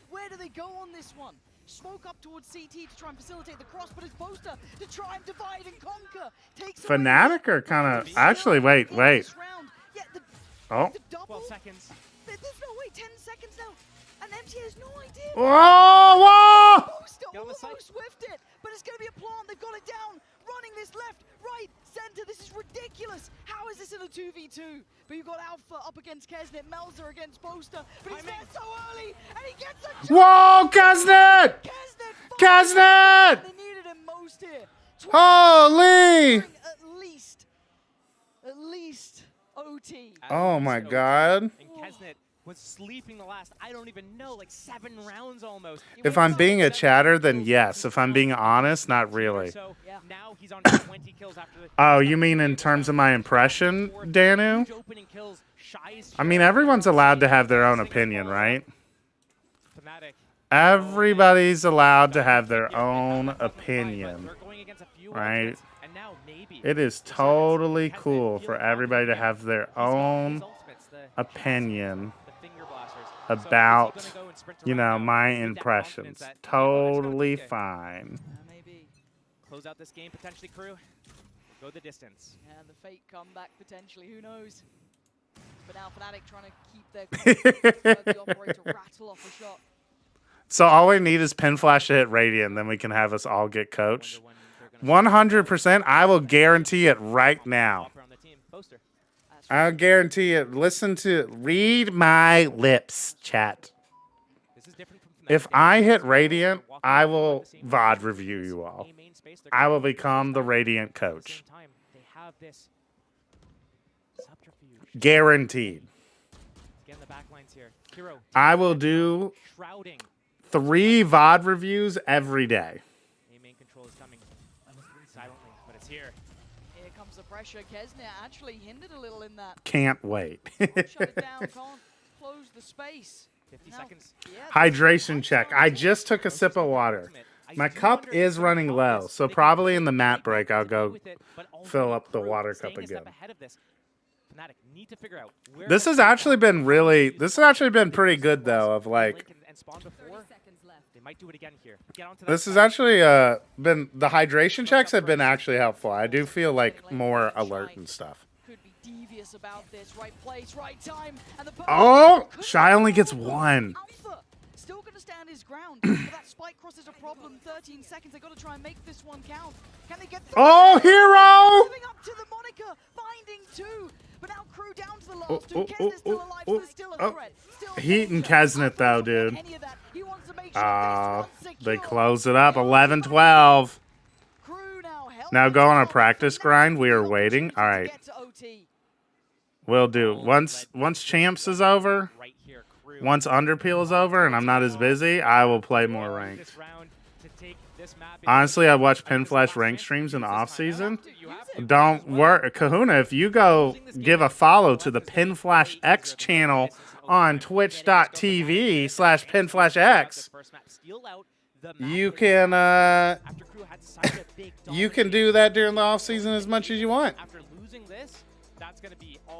Where do they go on this one? Smoke up towards CT to try and facilitate the cross, but it's Boaster to try and divide and conquer. Fnatic are kind of... Actually, wait. Oh. 12 seconds. There's no way, 10 seconds now. And MTA has no idea. Whoa! Boaster almost whiffed it, but it's going to be a plant. They've got it down. Running this left, right, center. This is ridiculous. How is this in a 2v2? But you've got Alpha up against Kesnet, Melzer against Boaster, but he's there so early, and he gets a jump. Whoa, Kesnet! Kesnet! They needed him most here. Holy! At least OT. Oh my god. And Kesnet was sleeping the last, I don't even know, like 7 rounds almost. If I'm being a chatter, then yes. If I'm being honest, not really. So now he's on 20 kills after the Oh, you mean in terms of my impression, Danu? I mean, everyone's allowed to have their own opinion, right? Everybody's allowed to have their own opinion, right? It is totally cool for everybody to have their own opinion about, you know, my impressions. Totally fine. Maybe close out this game potentially, Crew. Go the distance. And the fake comeback potentially, who knows? But now Fnatic trying to keep their the operator rattle off a shot. So all we need is Pin Flash to hit Radiant, then we can have us all get coached. 100%, I will guarantee it right now. I'll guarantee it. Read my lips, chat. If I hit Radiant, I will VOD review you all. I will become the Radiant coach. Guaranteed. I will do 3 VOD reviews every day. Here comes the pressure. Kesner actually hindered a little in that. Can't wait. Shut it down, can't close the space. 50 seconds. Hydration check. I just took a sip of water. My cup is running low, so probably in the mat break I'll go fill up the water cup again. This has actually been pretty good though, of like this has actually been, the hydration checks have been actually helpful. I do feel like more alert and stuff. Oh, Shy only gets 1. Still gonna stand his ground, but that spike cross is a problem. 13 seconds, they gotta try and make this one count. Can they get through? Oh, hero! Living up to the moniker, finding 2. But now Crew down to the last 2. Kesner's still alive, so there's still a threat. Heat and Kesnet though, dude. They close it up. 11-12. Now go on a practice grind. We are waiting. All right. We'll do. Once Champs is over, once Underpeel is over, and I'm not as busy, I will play more ranked. Honestly, I watch Pin Flash rank streams in the off season. Don't worry, Kahuna. If you go give a follow to the Pin Flash X channel on twitch.tv/PinFlashX, you can do that during the off season as much as you want.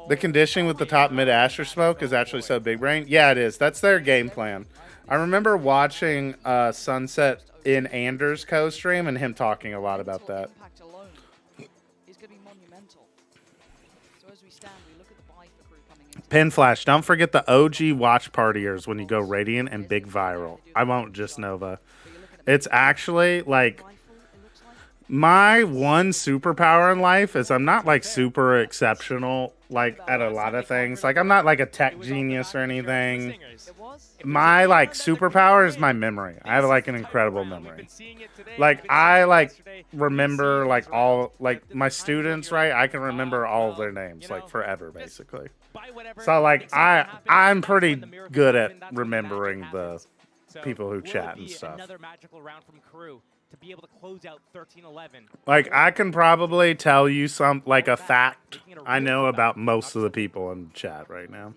The conditioning with the top mid Asher smoke is actually so big brain. Yeah, it is. That's their game plan. I remember watching Sunset in Anders' co-stream and him talking a lot about that. Pin Flash, don't forget the OG watch partiers when you go Radiant and Big Viral. I won't just Nova. It's actually like my one superpower in life is I'm not like super exceptional like at a lot of things. Like I'm not like a tech genius or anything. My like superpower is my memory. I have like an incredible memory. Like I like remember like all like my students, right? I can remember all of their names like forever basically. So like I'm pretty good at remembering the people who chat and stuff. Another magical round from Crew to be able to close out 13-11. Like I can probably tell you some like a fact I know about most of the people in chat right now.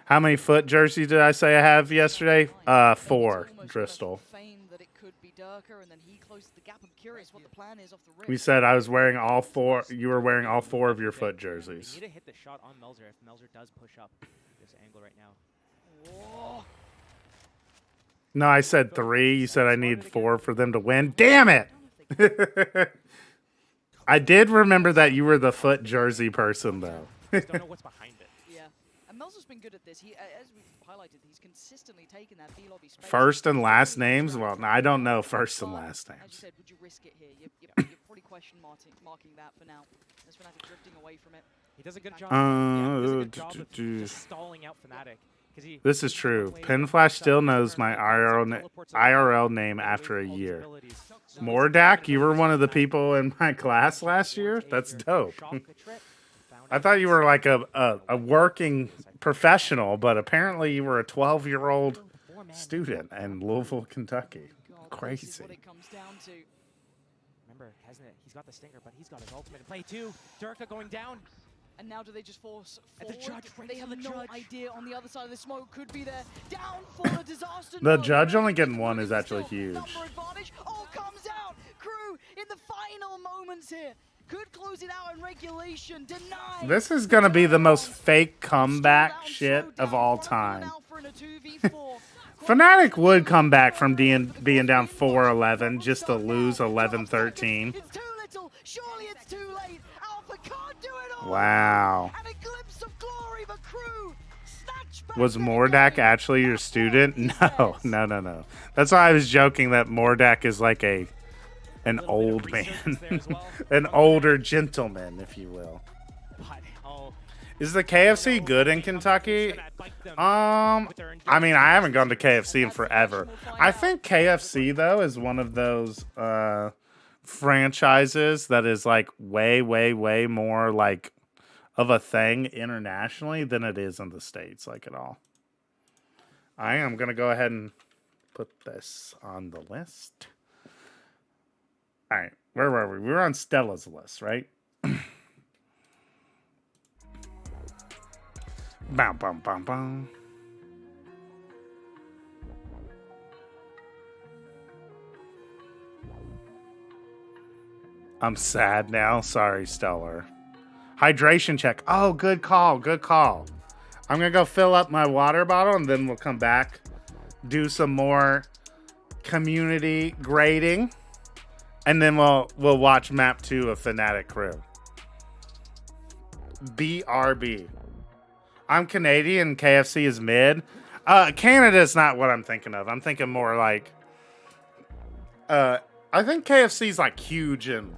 How many foot jerseys did I say I have yesterday? 4, Dristle. We said I was wearing all 4. You were wearing all 4 of your foot jerseys. You need to hit the shot on Melzer if Melzer does push up this angle right now. Whoa. No, I said 3. You said I need 4 for them to win. Damn it! I did remember that you were the foot jersey person, though. Don't know what's behind it. Yeah, and Melzer's been good at this. He, as we've highlighted, he's consistently taken that B lobby space. First and last names? Well, no, I don't know first and last names. As you said, would you risk it here? You're probably question marking that for now. As Fnatic drifting away from it. He does a good job. He does a good job of just stalling out Fnatic. This is true. Pin Flash still knows my IRL name after a year. Mordak, you were one of the people in my class last year? That's dope. I thought you were like a working professional, but apparently you were a 12-year-old student in Louisville, Kentucky. Crazy. Remember, Kesnet, he's got the stinger, but he's got his ultimate in play too. Durka going down. And now do they just force forward? The judge, they have no idea on the other side of the smoke. Could be there. Down for the disaster. The judge only getting 1 is actually huge. Oh, comes out. Crew in the final moments here. Could close it out in regulation. Denied. This is going to be the most fake comeback shit of all time. Fnatic would come back from being down 4-11 just to lose 11-13. It's too little. Surely it's too late. Alpha can't do it all. Wow. And a glimpse of glory, but Was Mordak actually your student? No, no, no, no. That's why I was joking that Mordak is like an old man, an older gentleman, if you will. Is the KFC good in Kentucky? I mean, I haven't gone to KFC in forever. I think KFC though is one of those franchises that is like way, way, way more like of a thing internationally than it is in the States, like at all. I am gonna go ahead and put this on the list. All right, where were we? We were on Stella's list, right? Bam, bam, bam, bam. I'm sad now. Sorry, Stellar. Hydration check. Oh, good call. Good call. I'm going to go fill up my water bottle and then we'll come back, do some more community grading, and then we'll watch map 2 of Fnatic Crew. BRB. I'm Canadian. KFC is mid. Canada's not what I'm thinking of. I'm thinking more like I think KFC's like huge in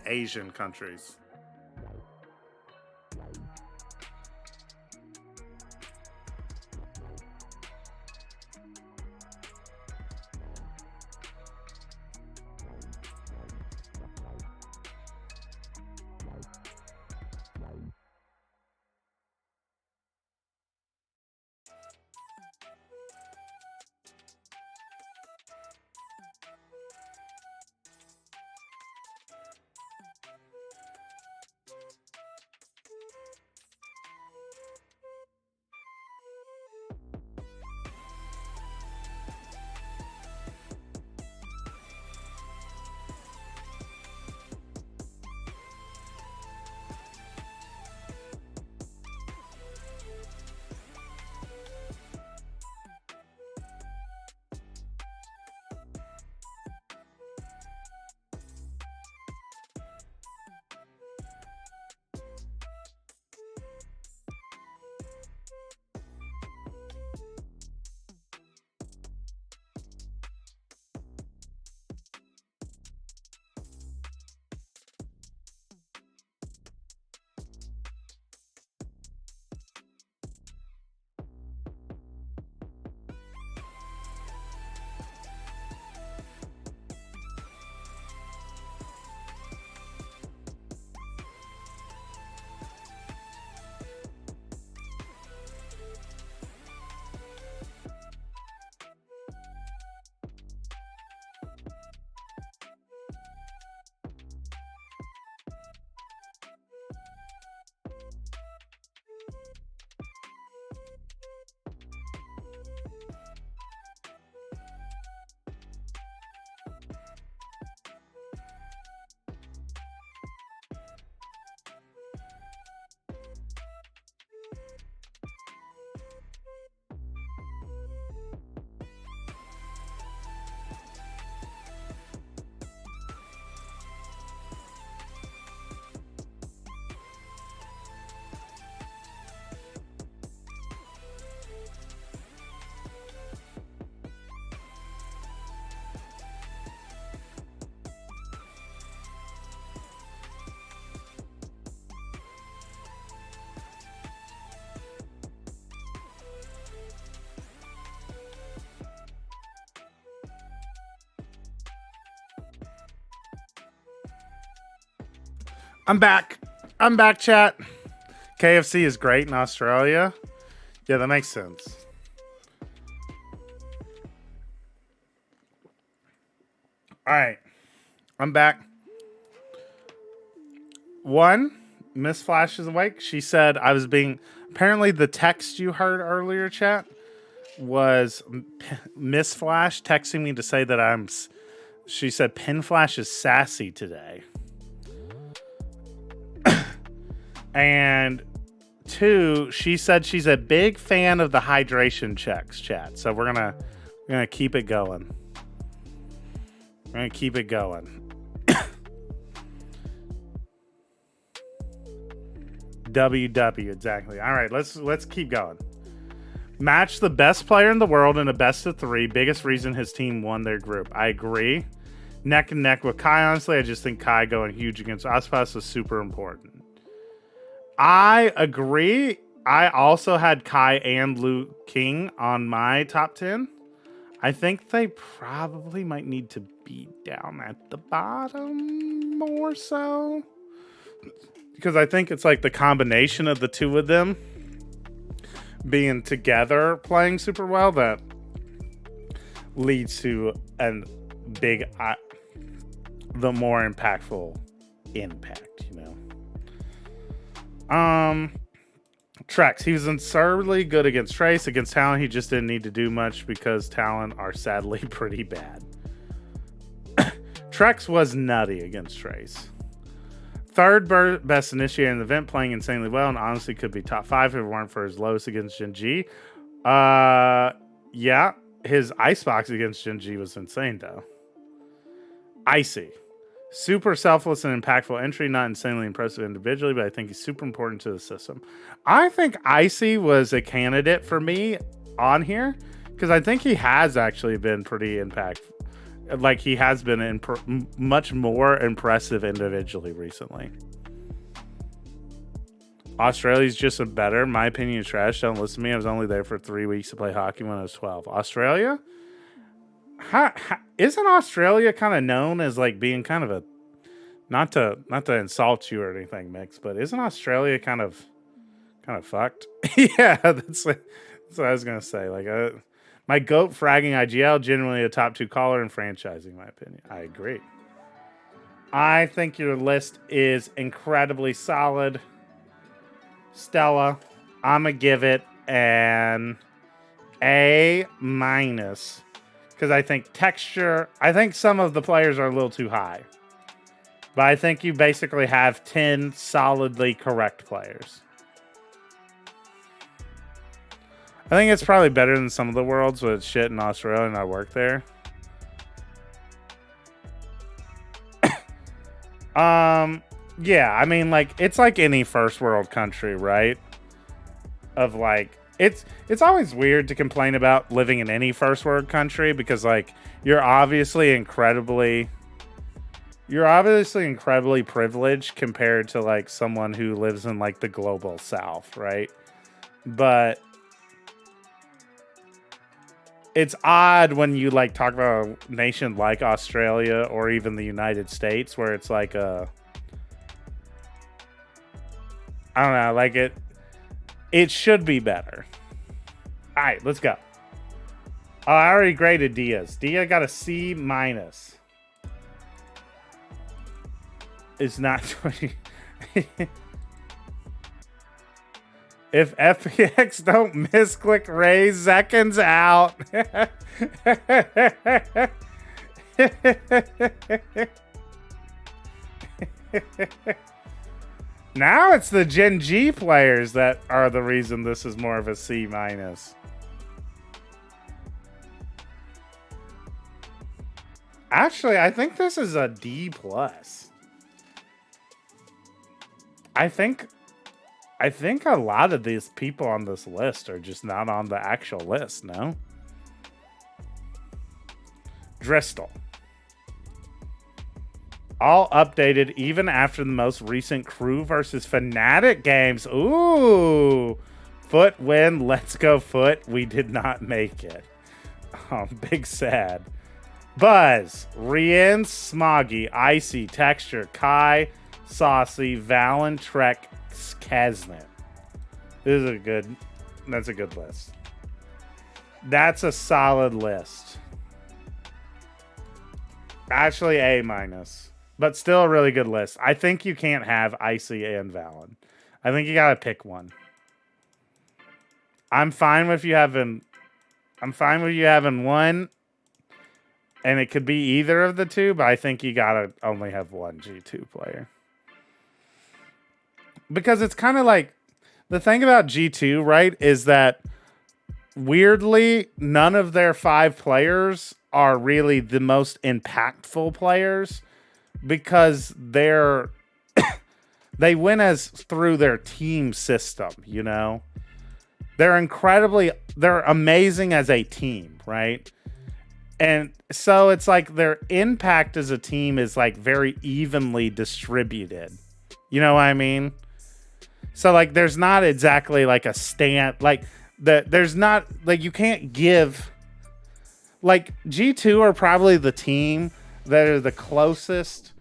Asian countries. I'm back. I'm back, chat. KFC is great in Australia. Yeah, that makes sense. All right. I'm back. One, Miss Flash is awake. She said I was being... Apparently the text you heard earlier, chat, was Miss Flash texting me to say that I'm... She said Pin Flash is sassy today. And two, she said she's a big fan of the hydration checks, chat. So we're gonna keep it going. We're gonna keep it going. WW, exactly. All right, let's keep going. Match the best player in the world in a best of 3. Biggest reason his team won their group. I agree. Neck and neck with Kai, honestly. I just think Kai going huge against Aspas is super important. I agree. I also had Kai and Liu King on my top 10. I think they probably might need to be down at the bottom more so. Because I think it's like the combination of the two of them being together playing super well that leads to a big, the more impactful impact, you know. Trex, he was absurdly good against Trace. Against Talon, he just didn't need to do much because Talon are sadly pretty bad. Trex was nutty against Trace. Third best initiator in the event, playing insanely well, and honestly could be top 5 if it weren't for his lowest against GENG. Yeah, his icebox against GENG was insane, though. Icy. Super selfless and impactful entry, not insanely impressive individually, but I think he's super important to the system. I think Icy was a candidate for me on here, because I think he has actually been pretty impactful. Like, he has been much more impressive individually recently. Australia's just a better. My opinion is trash. Don't listen to me. I was only there for 3 weeks to play hockey when I was 12. Australia? Isn't Australia kind of known as like being kind of a not to insult you or anything, Mix, but isn't Australia kind of fucked? Yeah, that's what I was gonna say. Like, my GOAT fragging IGL, generally a top 2 caller in franchising, in my opinion. I agree. I think your list is incredibly solid. Stella, I'm gonna give it an A-. Because I think texture, I think some of the players are a little too high. But I think you basically have 10 solidly correct players. I think it's probably better than some of the worlds with shit in Australia, and I work there. Yeah, I mean, like, it's like any first world country, right? Of like, it's always weird to complain about living in any first world country because, like, you're obviously incredibly privileged compared to like someone who lives in like the global south, right? But it's odd when you like talk about a nation like Australia or even the United States where it's like I don't know, like it should be better. All right, let's go. Oh, I already graded Diaz. Diaz got a C-. It's not 20. If FPX don't misclick Ray, Zekin's out. Now it's the Gen G players that are the reason this is more of a C-. Actually, I think this is a D+. I think a lot of these people on this list are just not on the actual list, no? Dristle. All updated even after the most recent Crew versus Fnatic games. Ooh. Foot win. Let's go Foot. We did not make it. Oh, big sad. Buzz. Rien, Smoggy, Icy, Texture, Kai, Saucy, Valen, Trek, Kesnet. That's a good list. That's a solid list. Actually, A-. But still a really good list. I think you can't have Icy and Valen. I think you gotta pick one. I'm fine with you having one. And it could be either of the two, but I think you gotta only have one G2 player. Because it's kind of like, the thing about G2, right, is that weirdly, none of their 5 players are really the most impactful players because they win as through their team system, you know? they're amazing as a team, right? And so it's like their impact as a team is like very evenly distributed. You know what I mean? So like there's not exactly like a there's not like you can't give like G2 are probably the team that are the closest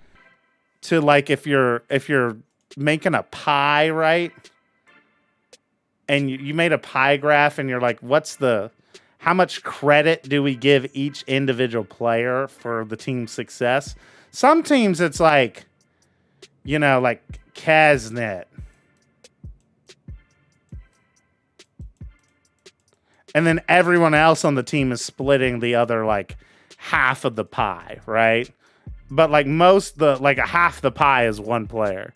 to like if you're making a pie, right? And you made a pie graph and you're like, how much credit do we give each individual player for the team's success? Some teams it's like, like Kaznet. And then everyone else on the team is splitting the other like half of the pie, right? But like a half the pie is one player.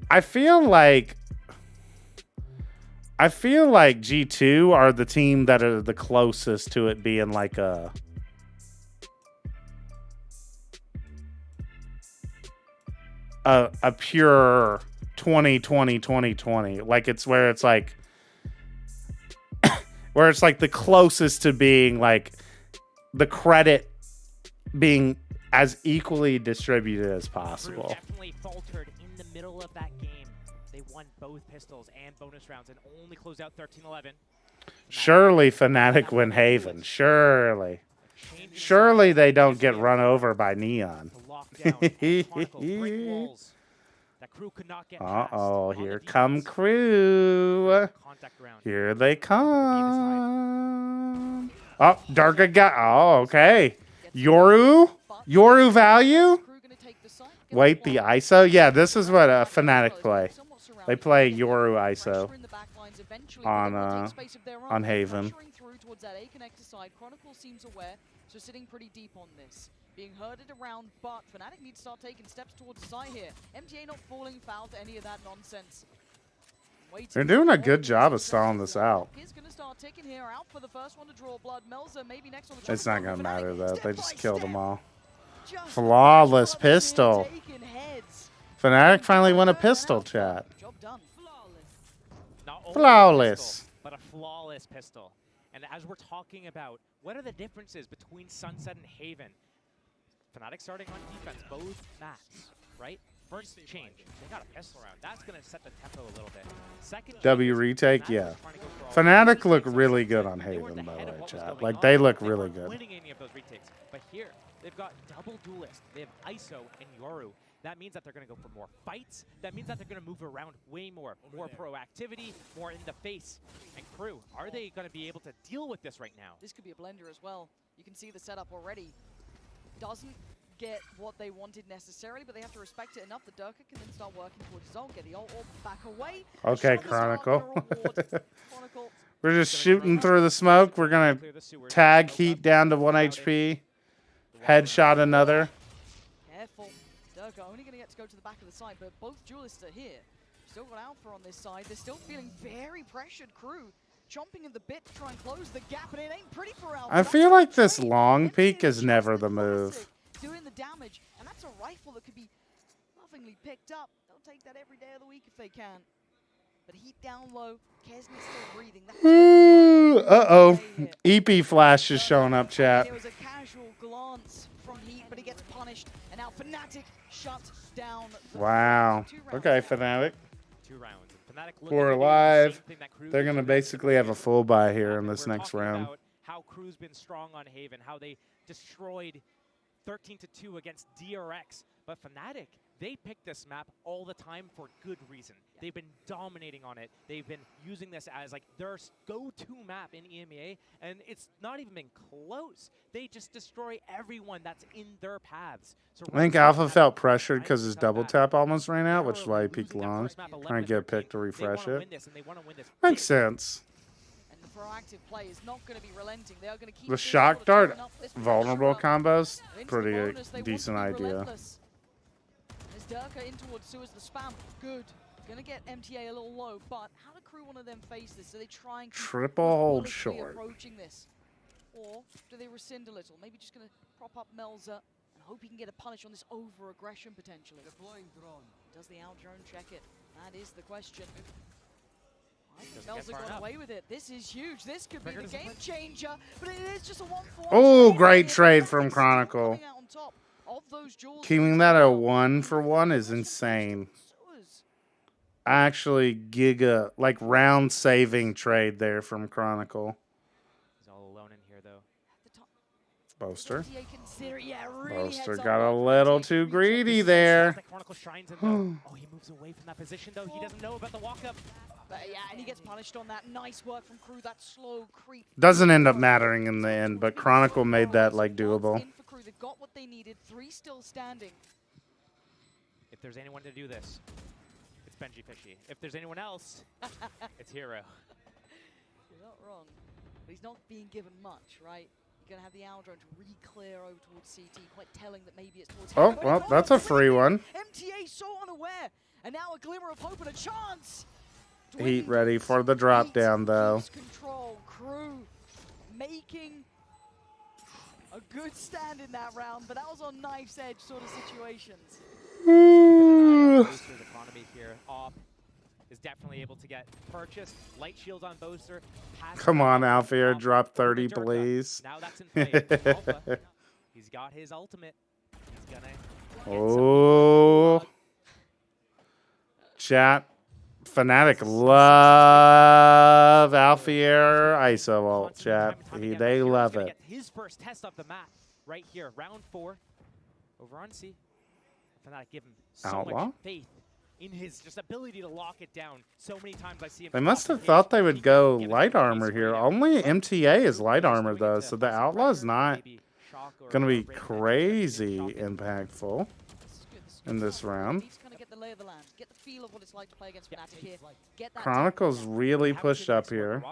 I feel like G2 are the team that are the closest to it being like a pure 2020. Like it's where it's like the closest to being like the credit being as equally distributed as possible. Definitely faltered in the middle of that game. They won both pistols and bonus rounds and only closed out 13-11. Surely Fnatic win Haven. Surely they don't get run over by Neon. Uh-oh, here come Crew. Here they come. Oh, Darka got... Oh, okay. Yoru value? Wait, the ISO? Yeah, this is what Fnatic play. They play Yoru ISO on Haven. So sitting pretty deep on this. Being herded around, but Fnatic needs to start taking steps towards the side here. MTA not falling foul to any of that nonsense. They're doing a good job of stalling this out. It's not going to matter, though. They just killed them all. Flawless pistol. Fnatic finally won a pistol, chat. Flawless. But a flawless pistol. And as we're talking about, what are the differences between Sunset and Haven? Fnatic starting on defense, both maps, right? First change, they got a pistol round. That's going to set the tempo a little bit. Second W retake, yeah. Fnatic look really good on Haven, by the way, chat. Like, they look really good. Winning any of those retakes. But here, they've got double duelist. They have ISO and Yoru. That means that they're going to go for more fights. That means that they're going to move around way more proactivity, more in the face. And Crew, are they going to be able to deal with this right now? This could be a blender as well. You can see the setup already. Doesn't get what they wanted necessarily, but they have to respect it enough that Durka can then start working towards his ult, get the ult back away. Okay, Chronicle. We're just shooting through the smoke. We're going to tag Heat down to 1 HP. Headshot another. Careful. Durka only going to get to go to the back of the side, but both duelists are here. Still got Alpha on this side. They're still feeling very pressured. Crew chomping at the bit to try and close the gap, and it ain't pretty for Alpha. I feel like this long peek is never the move. Doing the damage, and that's a rifle that could be lovingly picked up. They'll take that every day of the week if they can. But Heat down low, Kesney's still breathing. Uh-oh. EP Flash is showing up, chat. It was a casual glance from Heat, but he gets punished, and now Fnatic shuts down. Wow. Okay, Fnatic. 2 rounds. Fnatic 4 alive. They're going to basically have a full buy here in this next round. How Crew's been strong on Haven, how they destroyed 13-2 against DRX. But Fnatic, they pick this map all the time for good reason. They've been dominating on it. They've been using this as like their go-to map in EMEA, and it's not even been close. They just destroy everyone that's in their paths. So I think Alpha felt pressured because his double tap almost ran out, which is why he peeked long. Trying to get a pick to refresh it. Makes sense. Proactive play is not going to be relenting. They are going to keep the shock dart vulnerable combos, pretty decent idea. As Durka in towards Suez, the spam, good. Going to get MTA a little low, but how do Crew want to then face this? Do they try and triple hold short? Approaching this, or do they rescind a little? Maybe just going to prop up Melza and hope he can get a punish on this over-aggression potentially. Deploying drone. Does the out drone check it? That is the question. Melza got away with it. This is huge. This could be the game changer, but it is just a 1-4. Oh, great trade from Chronicle. Keeping that a 1-for-1 is insane. Actually, giga, like round saving trade there from Chronicle. He's all alone in here, though. Boaster. Really Boaster got a little too greedy there. Oh, he moves away from that position, though. He doesn't know about the walk-up. Yeah, and he gets punished on that. Nice work from Crew. That slow creep. Doesn't end up mattering in the end, but Chronicle made that like doable. In for Crew. They got what they needed. 3 still standing. If there's anyone to do this, it's Benji Fishy. If there's anyone else, it's Hero. You're not wrong. But he's not being given much, right? You're going to have the Owl Drone to re-clear over towards CT. Quite telling that maybe it's towards Oh, Hero. well, that's a free one. MTA so unaware. And now a glimmer of hope and a chance. Heat ready for the drop down, though. Control. Crew making a good stand in that round, but that was on knife's edge sort of situations. Boaster's economy here. Op is definitely able to get purchased. Light shield on Boaster. Come on, Alfier, drop 30, please. Now that's in play. Alpha, he's got his ultimate. He's gonna. Oh. Chat. Fnatic love Alfier ISO ult, chat. They love it. His first test of the map right here, round 4, over on C. Fnatic give him so much faith in his just ability to lock it down. So many times I see him. They must have thought they would go light armor here. Only MTA is light armor though, so the Outlaw is not going to be crazy impactful in this round. Chronicle's really pushed up here.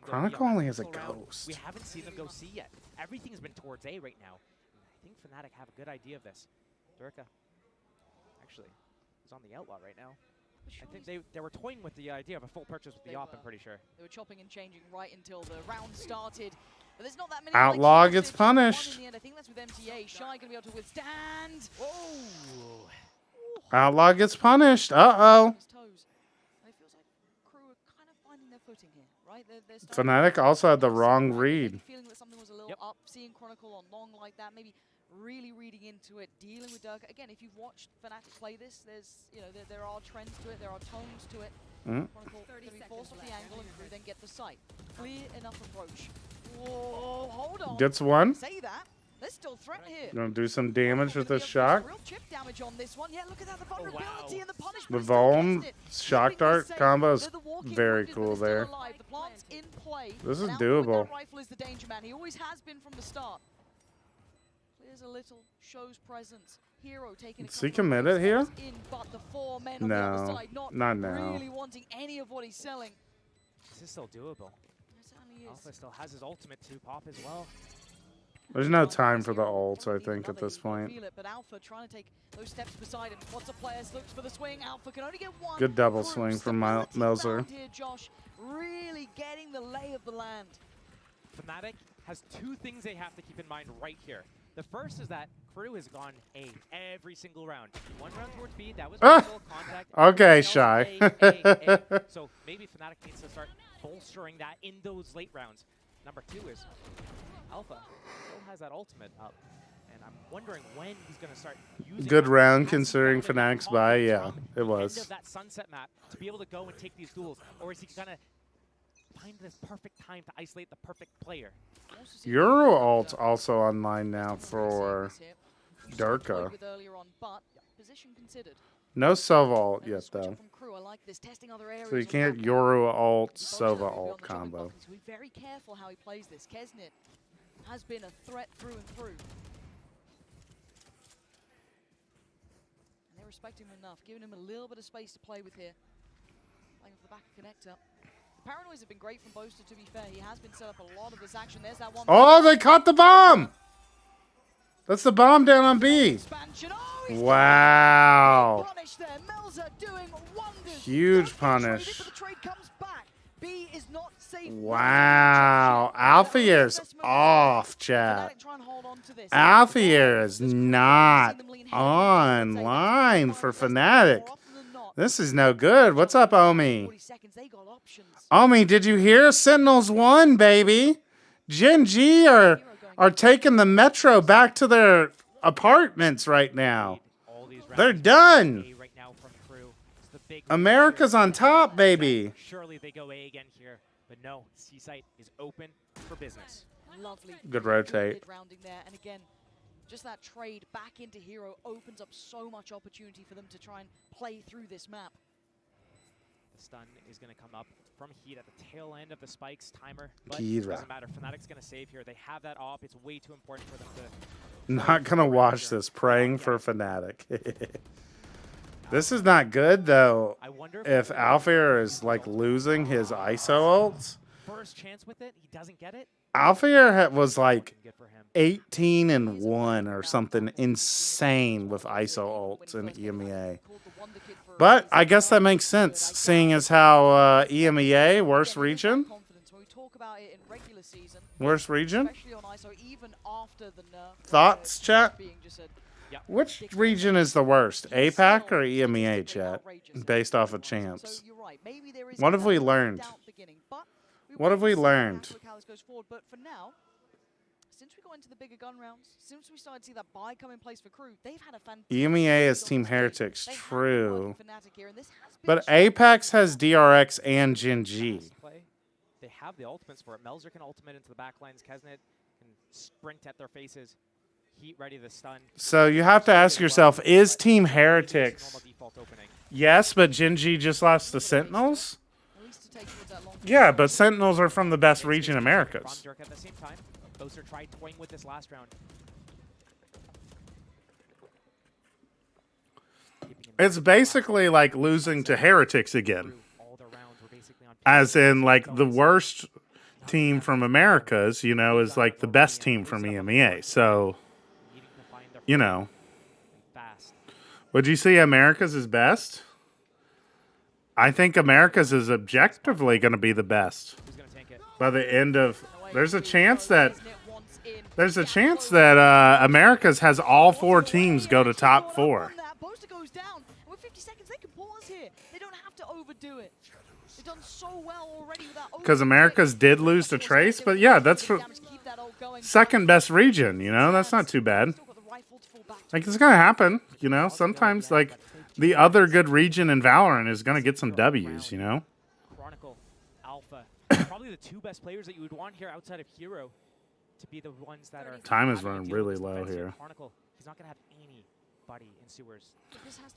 Chronicle only has a ghost. We haven't seen them go C yet. Everything's been towards A right now. I think Fnatic have a good idea of this. Durka actually is on the Outlaw right now. I think they were toying with the idea of a full purchase with the op, I'm pretty sure. They were chopping and changing right until the round started. But there's not that many. Outlaw gets punished. In the end. I think that's with MTA. Shy going to be able to withstand. Oh. Outlaw gets punished. Uh-oh. Fnatic also had the wrong read. Feeling that something was a little up, seeing Chronicle on long like that, maybe really reading into it, dealing with Durka. Again, if you've watched Fnatic play this, there's there are trends to it, there are tones to it. Chronicle going to be forced off the angle and Crew then get the sight. Clear enough approach. Whoa, hold on. Gets one. Say that. There's still threat here. Gonna do some damage with this shock. Real chip damage on this one. Yeah, look at that, the vulnerability and the punishment. The Volm shock dart combo is very cool there. The plant's in play. This is doable. That rifle is the danger man. He always has been from the start. Clears a little, shows presence. Hero taking Is he committed here? In, but the 4 men on the other No, side, not now. really wanting any of what he's selling. This is still doable. It certainly is. Alpha still has his ultimate to pop as well. There's no time for the ults, I think, at this point. Feel it, but Alpha trying to take those steps beside him. Lots of players looks for the swing. Alpha can only get one. Good double swing from Melzer. Here, Josh, really getting the lay of the land. Fnatic has 2 things they have to keep in mind right here. The first is that Crew has gone A every single round. 1 round towards B, that was contact. Okay, Shy. A. So maybe Fnatic needs to start bolstering that in those late rounds. Number 2 is Alpha still has that ultimate up, and I'm wondering when he's going to start using. Good round considering Fnatic's buy. Yeah, it was. End of that sunset map to be able to go and take these duels, or is he going to find this perfect time to isolate the perfect player? Euro ult's also online now for Durka. No Sova ult yet though. So you can't Euro ult Sova ult combo. Be very careful how he plays this. Kesnit has been a threat through and through. And they respect him enough, giving him a little bit of space to play with here. Playing for the back connector. The Paranoids have been great from Boaster, to be fair. He has been set up a lot of this action. There's that one. Oh, they caught the bomb! That's the bomb down on B. Wow. Huge punish. Wow. Alfier's off, chat. Alfier is not online for Fnatic. This is no good. What's up, Omi? 40 seconds, they got options. Omi, did you hear? Sentinels won, baby. Gen G are taking the Metro back to their apartments right now. They're done. America's on top, baby. Surely they go A again here, but no, C-Site is open for business. Lovely. Good rotate. Rounding there, and again, just that trade back into Hero opens up so much opportunity for them to try and play through this map. The stun is going to come up from Heat at the tail end of the Spikes timer, but Gira. it doesn't matter. Fnatic's going to save here. They have that op. It's way too important for them to... Not gonna watch this. Praying for Fnatic. This is not good though. If Alfair is like losing his ISO ults. First chance with it, he doesn't get it. Alfair was like 18-1 or something insane with ISO ults in EMEA. But I guess that makes sense, seeing as how EMEA, worst region. Worst region? Thoughts, chat? Which region is the worst, APAC or EMEA, chat? Based off of champs. What have we learned? What have we learned? But for now, since we got into the bigger gun rounds, since we started to see that buy come in place for Crew, they've had a fantastic EMEA is Team Heretics, true. But Apex has DRX and Gen G. They have the ultimates for it. Melzer can ultimate into the backlines. Kesnet can sprint at their faces. Heat ready to stun. So you have to ask yourself, is Team Heretics? Yes, but Gen G just lost to Sentinels? Yeah, but Sentinels are from the best region Americas. At the same time, Boser tried toying with this last round. It's basically like losing to Heretics again. As in, like, the worst team from Americas, you know, is like the best team from EMEA. So, you know. Would you see Americas as best? I think Americas is objectively going to be the best. By the end of... There's a chance that Americas has all 4 teams go to top 4. Boster goes down. With 50 seconds, they can pause here. They don't have to overdo it. They've done so well already without Because Americas did lose to Trace, but yeah, that's for second best region, you know? That's not too bad. Like, it's going to happen, you know? Sometimes, like, the other good region in Valorant is going to get some W's, you know? Chronicle, Alpha, probably the 2 best players that you would want here outside of Hero to be the ones that are... Time is running really low here. Chronicle, he's not going to have anybody in sewers.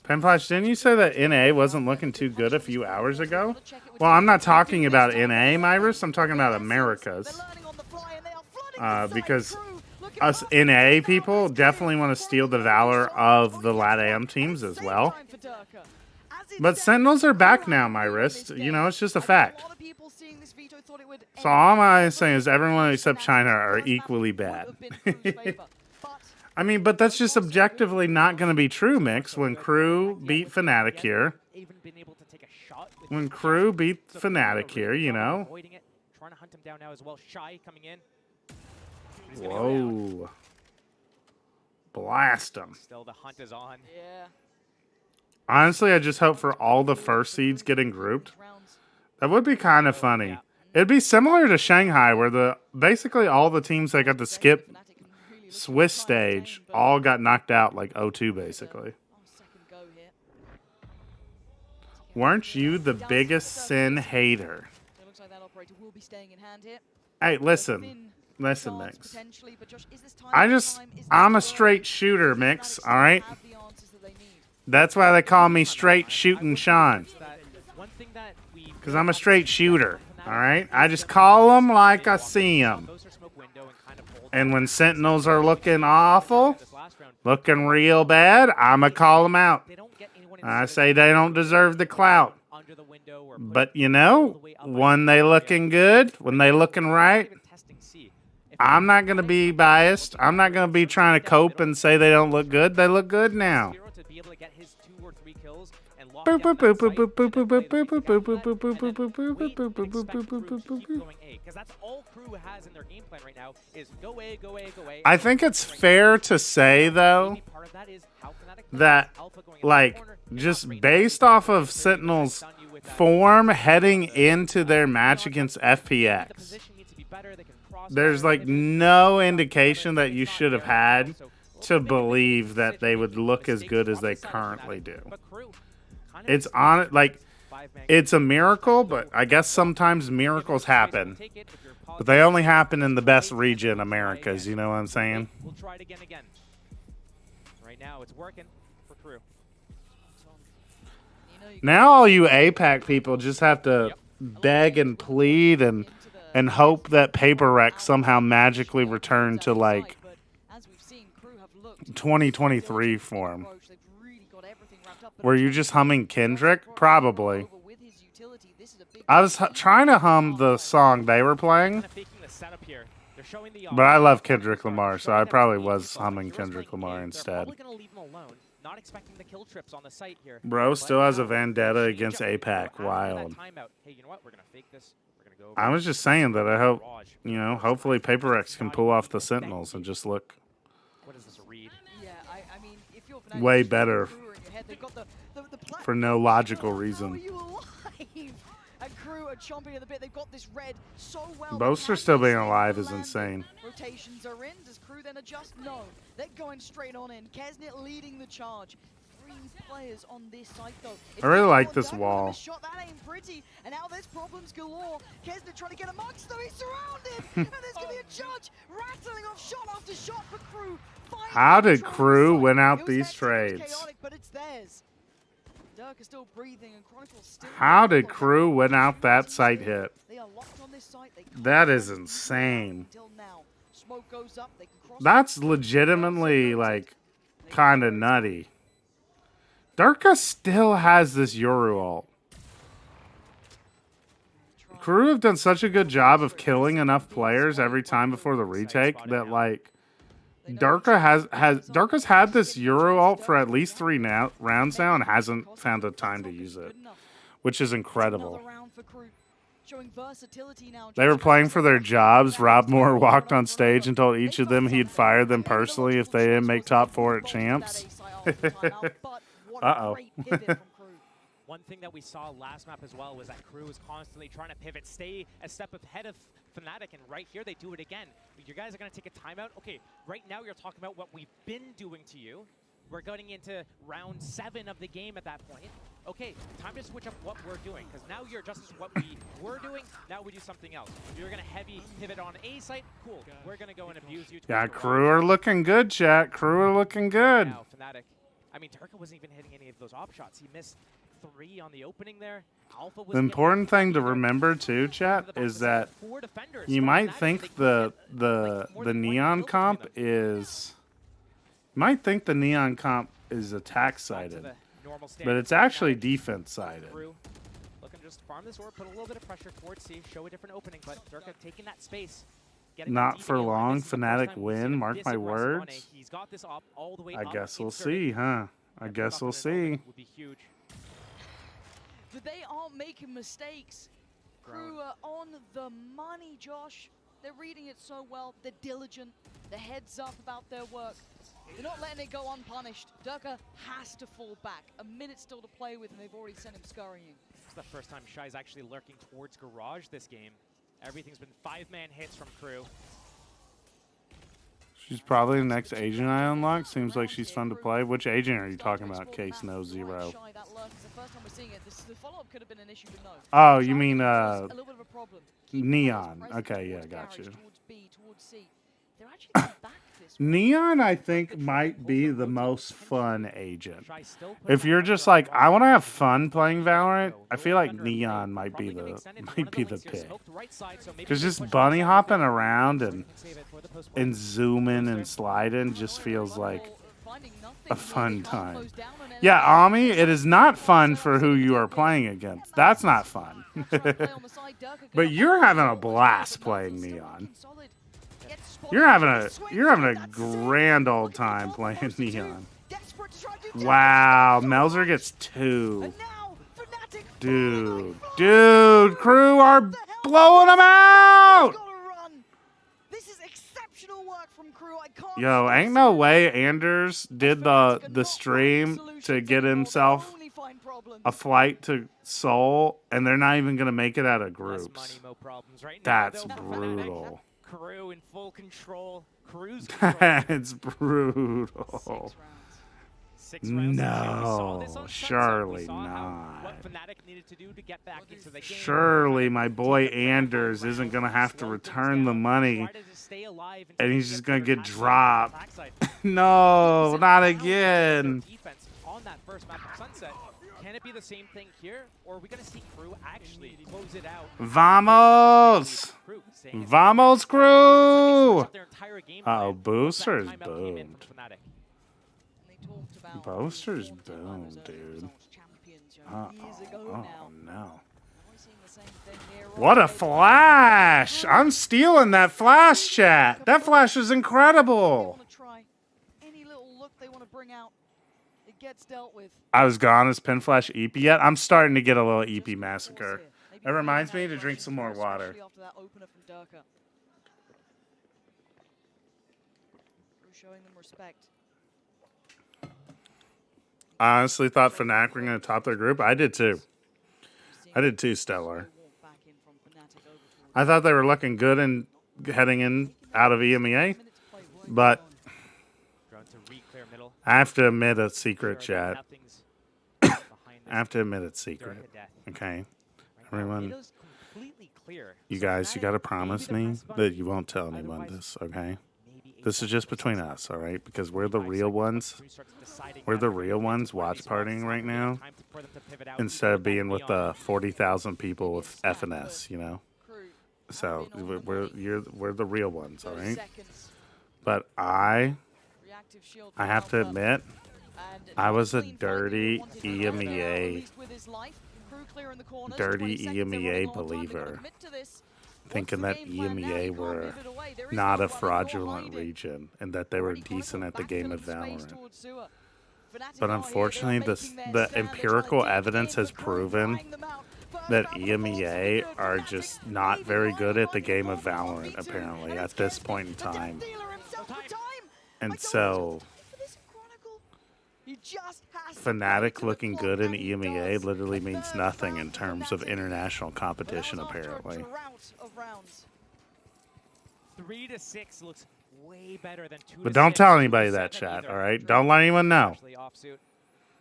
Penflash, didn't you say that NA wasn't looking too good a few hours ago? Well, I'm not talking about NA, Myrus. I'm talking about Americas. Because us NA people definitely want to steal the valor of the LATAM teams as well. But Sentinels are back now, Myrus. You know, it's just a fact. So all I'm saying is everyone except China are equally bad. I mean, but that's just objectively not going to be true, Mix. When Crew beat Fnatic here. When Crew beat Fnatic here, you know. Trying to hunt him down now as well. Shy coming in. Whoa. Blast him. Still, the hunt is on. Yeah. Honestly, I just hope for all the first seeds getting grouped. That would be kind of funny. It'd be similar to Shanghai, where basically all the teams that got to skip Swiss stage all got knocked out like 0-2, basically. Weren't you the biggest SEN hater? Hey, listen. Listen, Mix. I'm a straight shooter, Mix, alright? That's why they call me Straight Shootin' Sean. Because I'm a straight shooter, alright? I just call them like I see them. And when Sentinels are looking awful, looking real bad, I'ma call them out. I say they don't deserve the clout. But you know, when they looking good, when they looking right, I'm not going to be biased. I'm not going to be trying to cope and say they don't look good. They look good now. kills and lock Boop, down boop, that boop, site, boop, boop, and then boop, play boop, the boop, boop, boop, boop, and then boop, boop, wait boop, and boop, expect boop, Crew boop, to boop, keep boop. going A, because that's all Crew has in their game plan right now is go A, go A, go A. I think it's fair to say, though, Part of that is how Fnatic that, like, just based off of Sentinel's form heading into their match against FPX, there's, like, no indication that you should have had to believe that they would look as good as they currently do. It's on, like, it's a miracle, but I guess sometimes miracles happen. But they only happen in the best region, Americas, you know what I'm saying? We'll try it again. Right now, it's working for Crew. Now all you APAC people just have to beg and plead and hope that Paper Rec somehow magically return to, like, 2023 form. Were you just humming Kendrick? Probably. I was trying to hum the song they were playing, but I love Kendrick Lamar, so I probably was humming Kendrick Lamar instead. Not expecting the kill trips on the site here. Bro still has a vendetta against APAC. Wild. Hey, you know what? We're gonna fake this. We're gonna go. I was just saying that I hope, you know, hopefully Paper X can pull off the Sentinels and just look What is this, a read? Yeah, I mean, if you're way better they've got the for no logical reason. And Crew are chomping at the bit. They've got this red so well. Boaster still being alive is insane. Rotations are in. Does Crew then adjust? No. They're going straight on in. Kesnet leading the charge. 3 players on this site though. I really like this wall. Shot that ain't pretty. And now there's problems galore. Kesnet trying to get amongst them. He's surrounded. And there's gonna be a judge rattling off shot after shot for Crew. How did Crew win out these trades? Chaotic, but it's theirs. Dirk is still breathing and Chronicle's still. How did Crew win out that site hit? They are locked on this site. That is insane. Until now. Smoke goes up. They can cross. That's legitimately, like, kind of nutty. Durka still has this Yoru ult. Crew have done such a good job of killing enough players every time before the retake that, like, Durka's had this Euro ult for at least 3 rounds now and hasn't found the time to use it, which is incredible. They were playing for their jobs. Rob Moore walked on stage and told each of them he'd fire them personally if they didn't make top 4 at champs. Uh-oh. One thing that we saw last map as well was that Crew was constantly trying to pivot, stay a step ahead of Fnatic, and right here they do it again. You guys are going to take a timeout. Okay, right now you're talking about what we've been doing to you. We're going into round 7 of the game at that point. Okay, time to switch up what we're doing, because now you're just what we were doing, now we do something else. You're going to heavy pivot on A site, cool. We're going to go and abuse you. Yeah, Crew are looking good, chat. Crew are looking good. Now, Fnatic. I mean, Turka wasn't even hitting any of those op shots. He missed 3 on the opening there. Alpha was The important thing to remember too, chat, is that you might think the neon comp is attack sided, but it's actually defense sided. Looking to just farm this orb, put a little bit of pressure towards C, show a different opening, but Durka taking that space. Not for long, Fnatic win. Mark my words. He's got this op all the way I up, guess we'll inserted. see, huh? I guess we'll see. Would be huge. But they aren't making mistakes. Crew are on the money, Josh. They're reading it so well. They're diligent. They're heads up about their work. They're not letting it go unpunished. Durka has to fall back. A minute still to play with, and they've already sent him scurrying. It's the first time Shy's actually lurking towards Garage this game. Everything's been 5-man hits from Crew. She's probably the next agent I unlock. Seems like she's fun to play. Which agent are you talking about? Case no zero. Oh, you mean Neon? Okay, yeah, got you. Neon, I think, might be the most fun agent. If you're just like, I want to have fun playing Valorant, I feel like Neon might be the pick. Because just bunny hopping around and zooming and sliding just feels like a fun time. Yeah, Ami, it is not fun for who you are playing against. That's not fun. But you're having a blast playing Neon. You're having a grand old time playing Neon. Wow, Melzer gets 2. Dude, Crew are blowing them out! Yo, ain't no way Anders did the stream to get himself a flight to Seoul, and they're not even going to make it out of groups. That's brutal. Crew in full control. Crew's That's brutal. 6 rounds. No, surely not. What Fnatic needed to do to get back into the game. Surely my boy Anders isn't going to have to return the money, and he's just going to get dropped. No, not again. Defense on that first map of Sunset. Can it be the same thing here, or are we going to see Crew actually close it out? Vamos! Vamos, Crew! Uh-oh, Booster's boomed. Booster's boomed, dude. Oh no. What a flash! I'm stealing that flash, chat. That flash is incredible. I was gone. Is Pin Flash EP yet? I'm starting to get a little EP massacre. That reminds me to drink some more water. Showing them respect. I honestly thought Fnatic were going to top their group. I did too. I did too, Stellar. I thought they were looking good and heading in out of EMEA, but I have to admit a secret, chat. I have to admit it's secret. Okay, everyone. You guys, you got to promise me that you won't tell anyone this. Okay. This is just between us, all right? Because we're the real ones. We're the real ones watch partying right now, instead of being with the 40,000 people with FNS, you know? So we're the real ones, all right? But I have to admit, I was a dirty EMEA believer, thinking that EMEA were not a fraudulent region and that they were decent at the game of Valorant. But unfortunately, the empirical evidence has proven that EMEA are just not very good at the game of Valorant, apparently, at this point in time. And so, Fnatic looking good in EMEA literally means nothing in terms of international competition, apparently. 3 to 6 looks way better than 2 to 6. But don't tell anybody that, chat, all right? Don't let anyone know.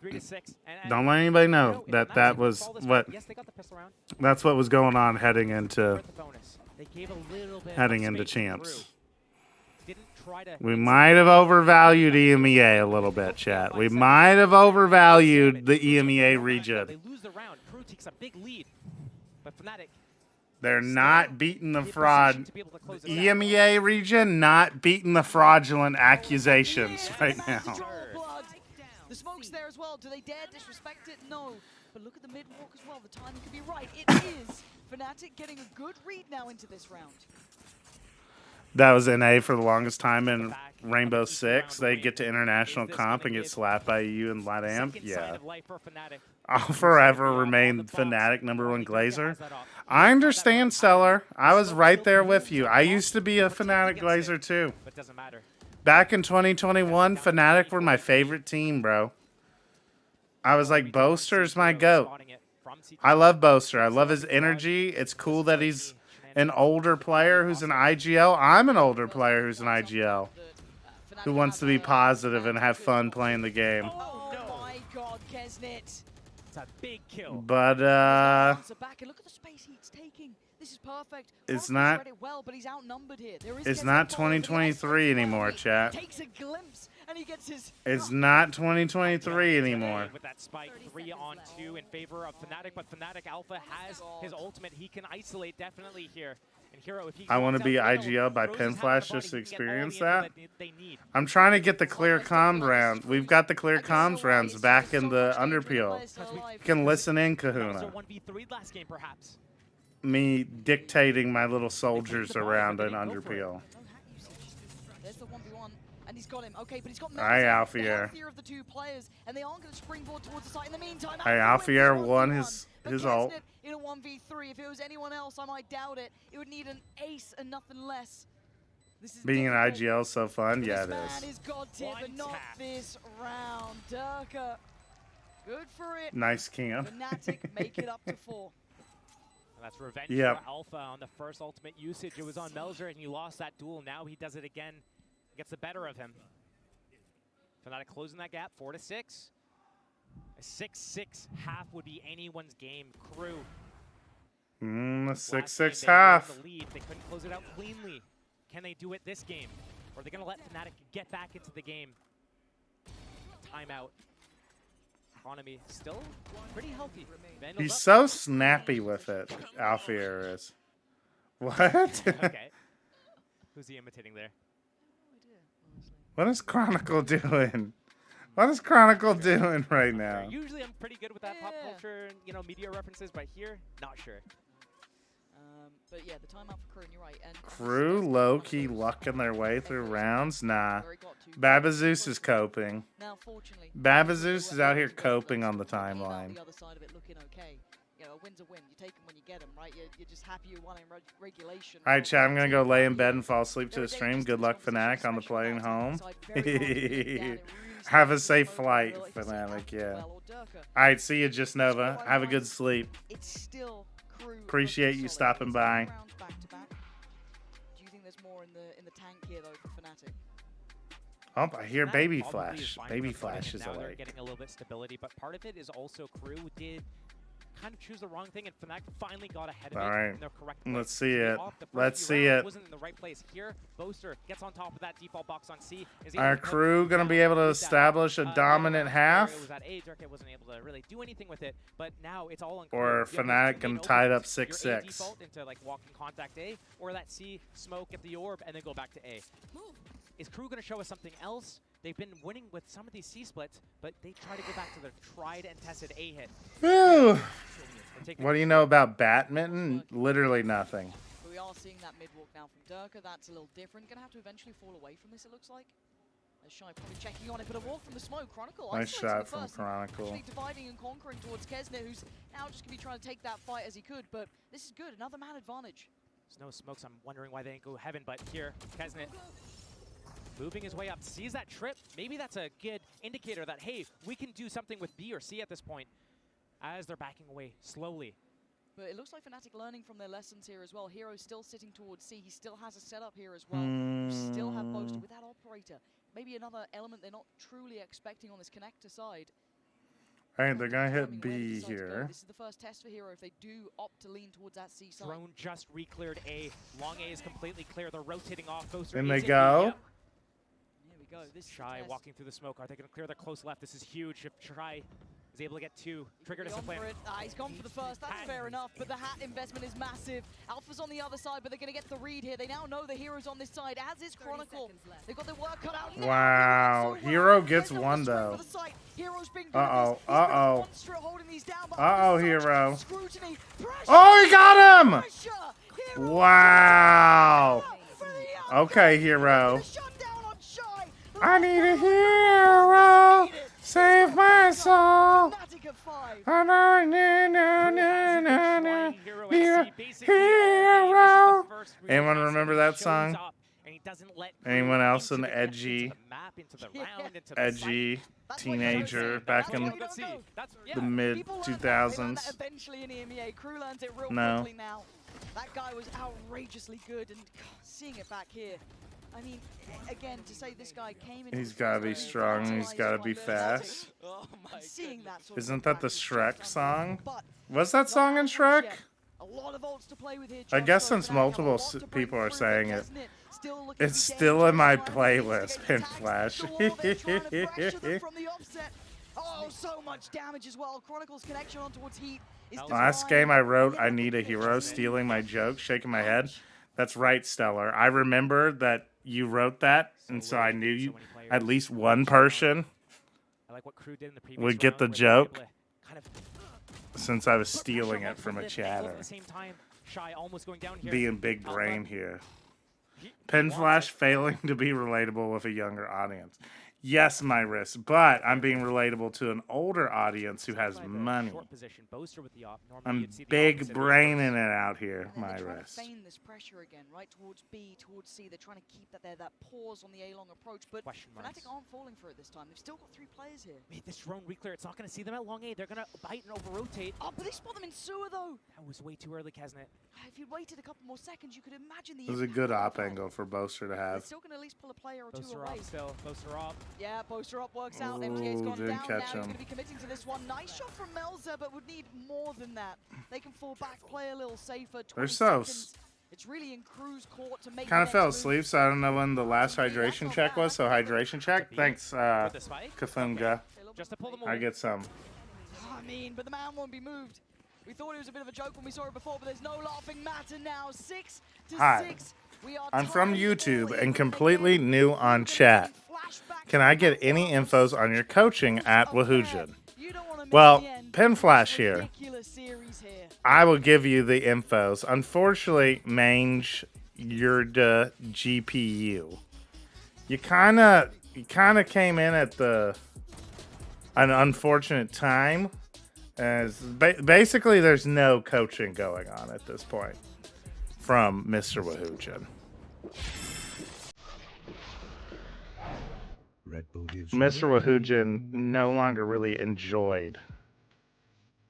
3 to 6. Don't let anybody know that was what. That's what was going on heading into champs. We might have overvalued EMEA a little bit, chat. We might have overvalued the EMEA region. They lose the round. Crew takes a big lead, but Fnatic. They're not beating the fraud. EMEA region not beating the fraudulent accusations right now. The smoke's there as well. Do they dare disrespect it? No. But look at the mid-walk as well. The timing could be right. It is. Fnatic getting a good read now into this round. That was NA for the longest time in Rainbow Six. They get to international comp and get slapped by EU and LATAM. Yeah. I'll forever remain Fnatic #1 Glazer. I understand, Stellar. I was right there with you. I used to be a Fnatic Glazer too. Back in 2021, Fnatic were my favorite team, bro. I was like, Boaster's my GOAT. I love Boaster. I love his energy. It's cool that he's an older player who's an IGL. I'm an older player who's an IGL who wants to be positive and have fun playing the game. Oh my God, Kesnet. It's a big kill. But back and look at the space he's taking. This is perfect. It's not. Read it well, but he's outnumbered here. It's not 2023 anymore, chat. Takes a glimpse and he gets his. It's not 2023 anymore. With that spike, 3-on-2 in favor of Fnatic, but Fnatic Alpha has his ultimate. He can isolate definitely here. And Hero, if he I want to be IGL by Pin Flash just to experience that. I'm trying to get the clear comms round. We've got the clear comms rounds back in the Underpeel. You can listen in, Kahuna. Me dictating my little soldiers around in Underpeel. There's the 1v1. And he's got him. Okay, but he's got Aye, Melzer, the Alfier. healthier of the two players, and they aren't going to springboard towards the site. In the meantime, Aye, Alfier Alfier won his ult. in a 1v3. If it was anyone else, I might doubt it. It would need an ace and nothing less. This is Being an difficult. IGL is so fun. Yeah, This it man is. is god tier, but not this round. Durka, good for it. Nice camp. Fnatic make it up to 4. And that's revenge Yep. for Alpha on the first ultimate usage. It was on Melzer, and he lost that duel. Now he does it again. Gets the better of him. Fnatic closing that gap, 4-6. A 6-6 half would be anyone's game. Crew. A Last game, 6-6 they were in half. the lead. They couldn't close it out cleanly. Can they do it this game? Or are they going to let Fnatic get back into the game? Timeout. Economy still pretty healthy. Vandals He's up. so snappy with it, Alfier is. What? Okay. Who's he imitating there? What is Chronicle doing? What is Chronicle doing right now? Usually I'm pretty good with that pop culture and, you know, media references, but here, not sure. But yeah, the timeout for Crew, and you're right. And Crew low-key lucking their way through rounds? Nah. Babazeus is coping. Now, fortunately, Babazeus is out here coping on the timeline. the other side of it looking okay. You know, a win's a win. You take them when you get them, right? You're just happy you won in regulation. All right, chat, I'm going to go lay in bed and fall asleep to the stream. Good luck, Fnatic, on the plane home. Have a safe flight, Fnatic, yeah. All right, see you, Just Nova. Have a good sleep. It's still Crew. Appreciate you stopping by. Do you think there's more in the tank here, though, for Fnatic? Oh, I hear Fnatic Baby probably Flash. is fine Baby with voting, Flash and is now they're awake. getting a little bit of stability, but part of it is also Crew did kind of choose the wrong thing, and Fnatic finally got ahead of All it right. in the correct place. Let's see it. Off the first Let's few see rounds, it. wasn't in the right place here. Boaster gets on top of that default box on C. Is Our able to Crew going to be able to establish a dominant It half? was at A. Durkett wasn't able to really do anything with it, but now it's all on Or Crew. You have those Fnatic two can main tie it up openings. Your A 6-6. default into like walking contact A, or that C smoke at the orb and then go back to A. Is Crew going to show us something else? They've been winning with some of these C splits, but they try to go back to their tried and tested A hit. Whew. What do you know about badminton? Literally nothing. We are seeing that mid-walk now from Durka. That's a little different. Going to have to eventually fall away from this, it looks like. As Shy probably checking on it, but a walk from the smoke. Chronicle Nice isolating shot the from first, Chronicle. actually dividing and conquering towards Kesnet, who's now just going to be trying to take that fight as he could. But this is good. Another man advantage. There's no smokes. I'm wondering why they didn't go heaven, but here, Kesnet moving his way up, sees that trip. Maybe that's a good indicator that, hey, we can do something with B or C at this point as they're backing away slowly. But it looks like Fnatic learning from their lessons here as well. Hero's still sitting towards C. He still has a setup here as well. You still have Boaster with that operator. Maybe another element they're not truly expecting on this connector side. All right, they're going to hit B here. This is the first test for Hero if they do opt to lean towards that C side. Drone just re-cleared A. Long A is completely clear. They're rotating off. Boaster In is they in B. go. Yep. Here we go. This Shy is the walking through the smoke. Are they going to clear their close left? This is huge. If Shy is able to get two, Trigger doesn't play. He's gone for the first. That's fair enough, but the hat investment is massive. Alpha's on the other side, but they're going to get the read here. They now know the Hero's on this side, as is Chronicle. They've got their work cut out. Wow. Hero gets one, though. Uh-oh. Uh-oh. Uh-oh, Hero. Oh, he got him! Wow. Okay, Hero. I need a hero. Save my soul. Oh, no, no, no, no, no, no. Hero. Anyone remember that song? Anyone else an edgy teenager back in the mid 2000s? Eventually in EMEA, Crew learns it real No. quickly now. That guy was outrageously good, and seeing it back here, I mean, again, to say this guy came in. He's got to be strong. He's got to be fast. Seeing that sort of Isn't that the Shrek song? Was that song in Shrek? a lot of ults to play with here. I guess since multiple people are saying it, it's still in my playlist, Pin Flash. From the offset. Oh, so much damage as well. Chronicle's connection on towards Heat is Last game I wrote, I need a hero, stealing my joke, shaking my head. That's right, Stellar. I remember that you wrote that, and so I knew you, at least one person would get the joke, since I was stealing it from a chatter. Being big brain here. Pin Flash failing to be relatable with a younger audience. Yes, my wrist, but I'm being relatable to an older audience who has money. I'm big braining it out here, my wrist. Feign this pressure again, right towards B, towards C. They're trying to keep that pause on the A-long approach, but Fnatic aren't falling for it this time. They've still got 3 players here. Made this drone reclear. It's not going to see them at long A. They're going to bite and over-rotate. Oh, but they spot them in sewer, though. That was way too early, Kesnet. If you'd waited a couple more seconds, you could imagine the. It was a good op angle for Boaster to have. They're still going to at least pull a player or two Boaster away. up still. Boaster up. Yeah, Boaster up works out. Ooh, MTA's gone didn't down now. catch He's him. going to be committing to this one. Nice shot from Melzer, but would need more than that. They can fall back, play a little safer. They're so. It's really in Crew's court to make. Kind of fell asleep, so I don't know when the last hydration check was. So hydration check. Thanks, Kafunga. I get some. I mean, but the man won't be moved. We thought it was a bit of a joke when we saw it before, but there's no laughing matter now. 6 to 6. I'm from YouTube and completely new on chat. Can I get any infos on your coaching at Wahoojan? Well, Pin Flash here. I will give you the infos. Unfortunately, Mange, you're the GPU. You kind of came in at an unfortunate time. As basically, there's no coaching going on at this point from Mr. Wahoojan. Mr. Wahoojan no longer really enjoyed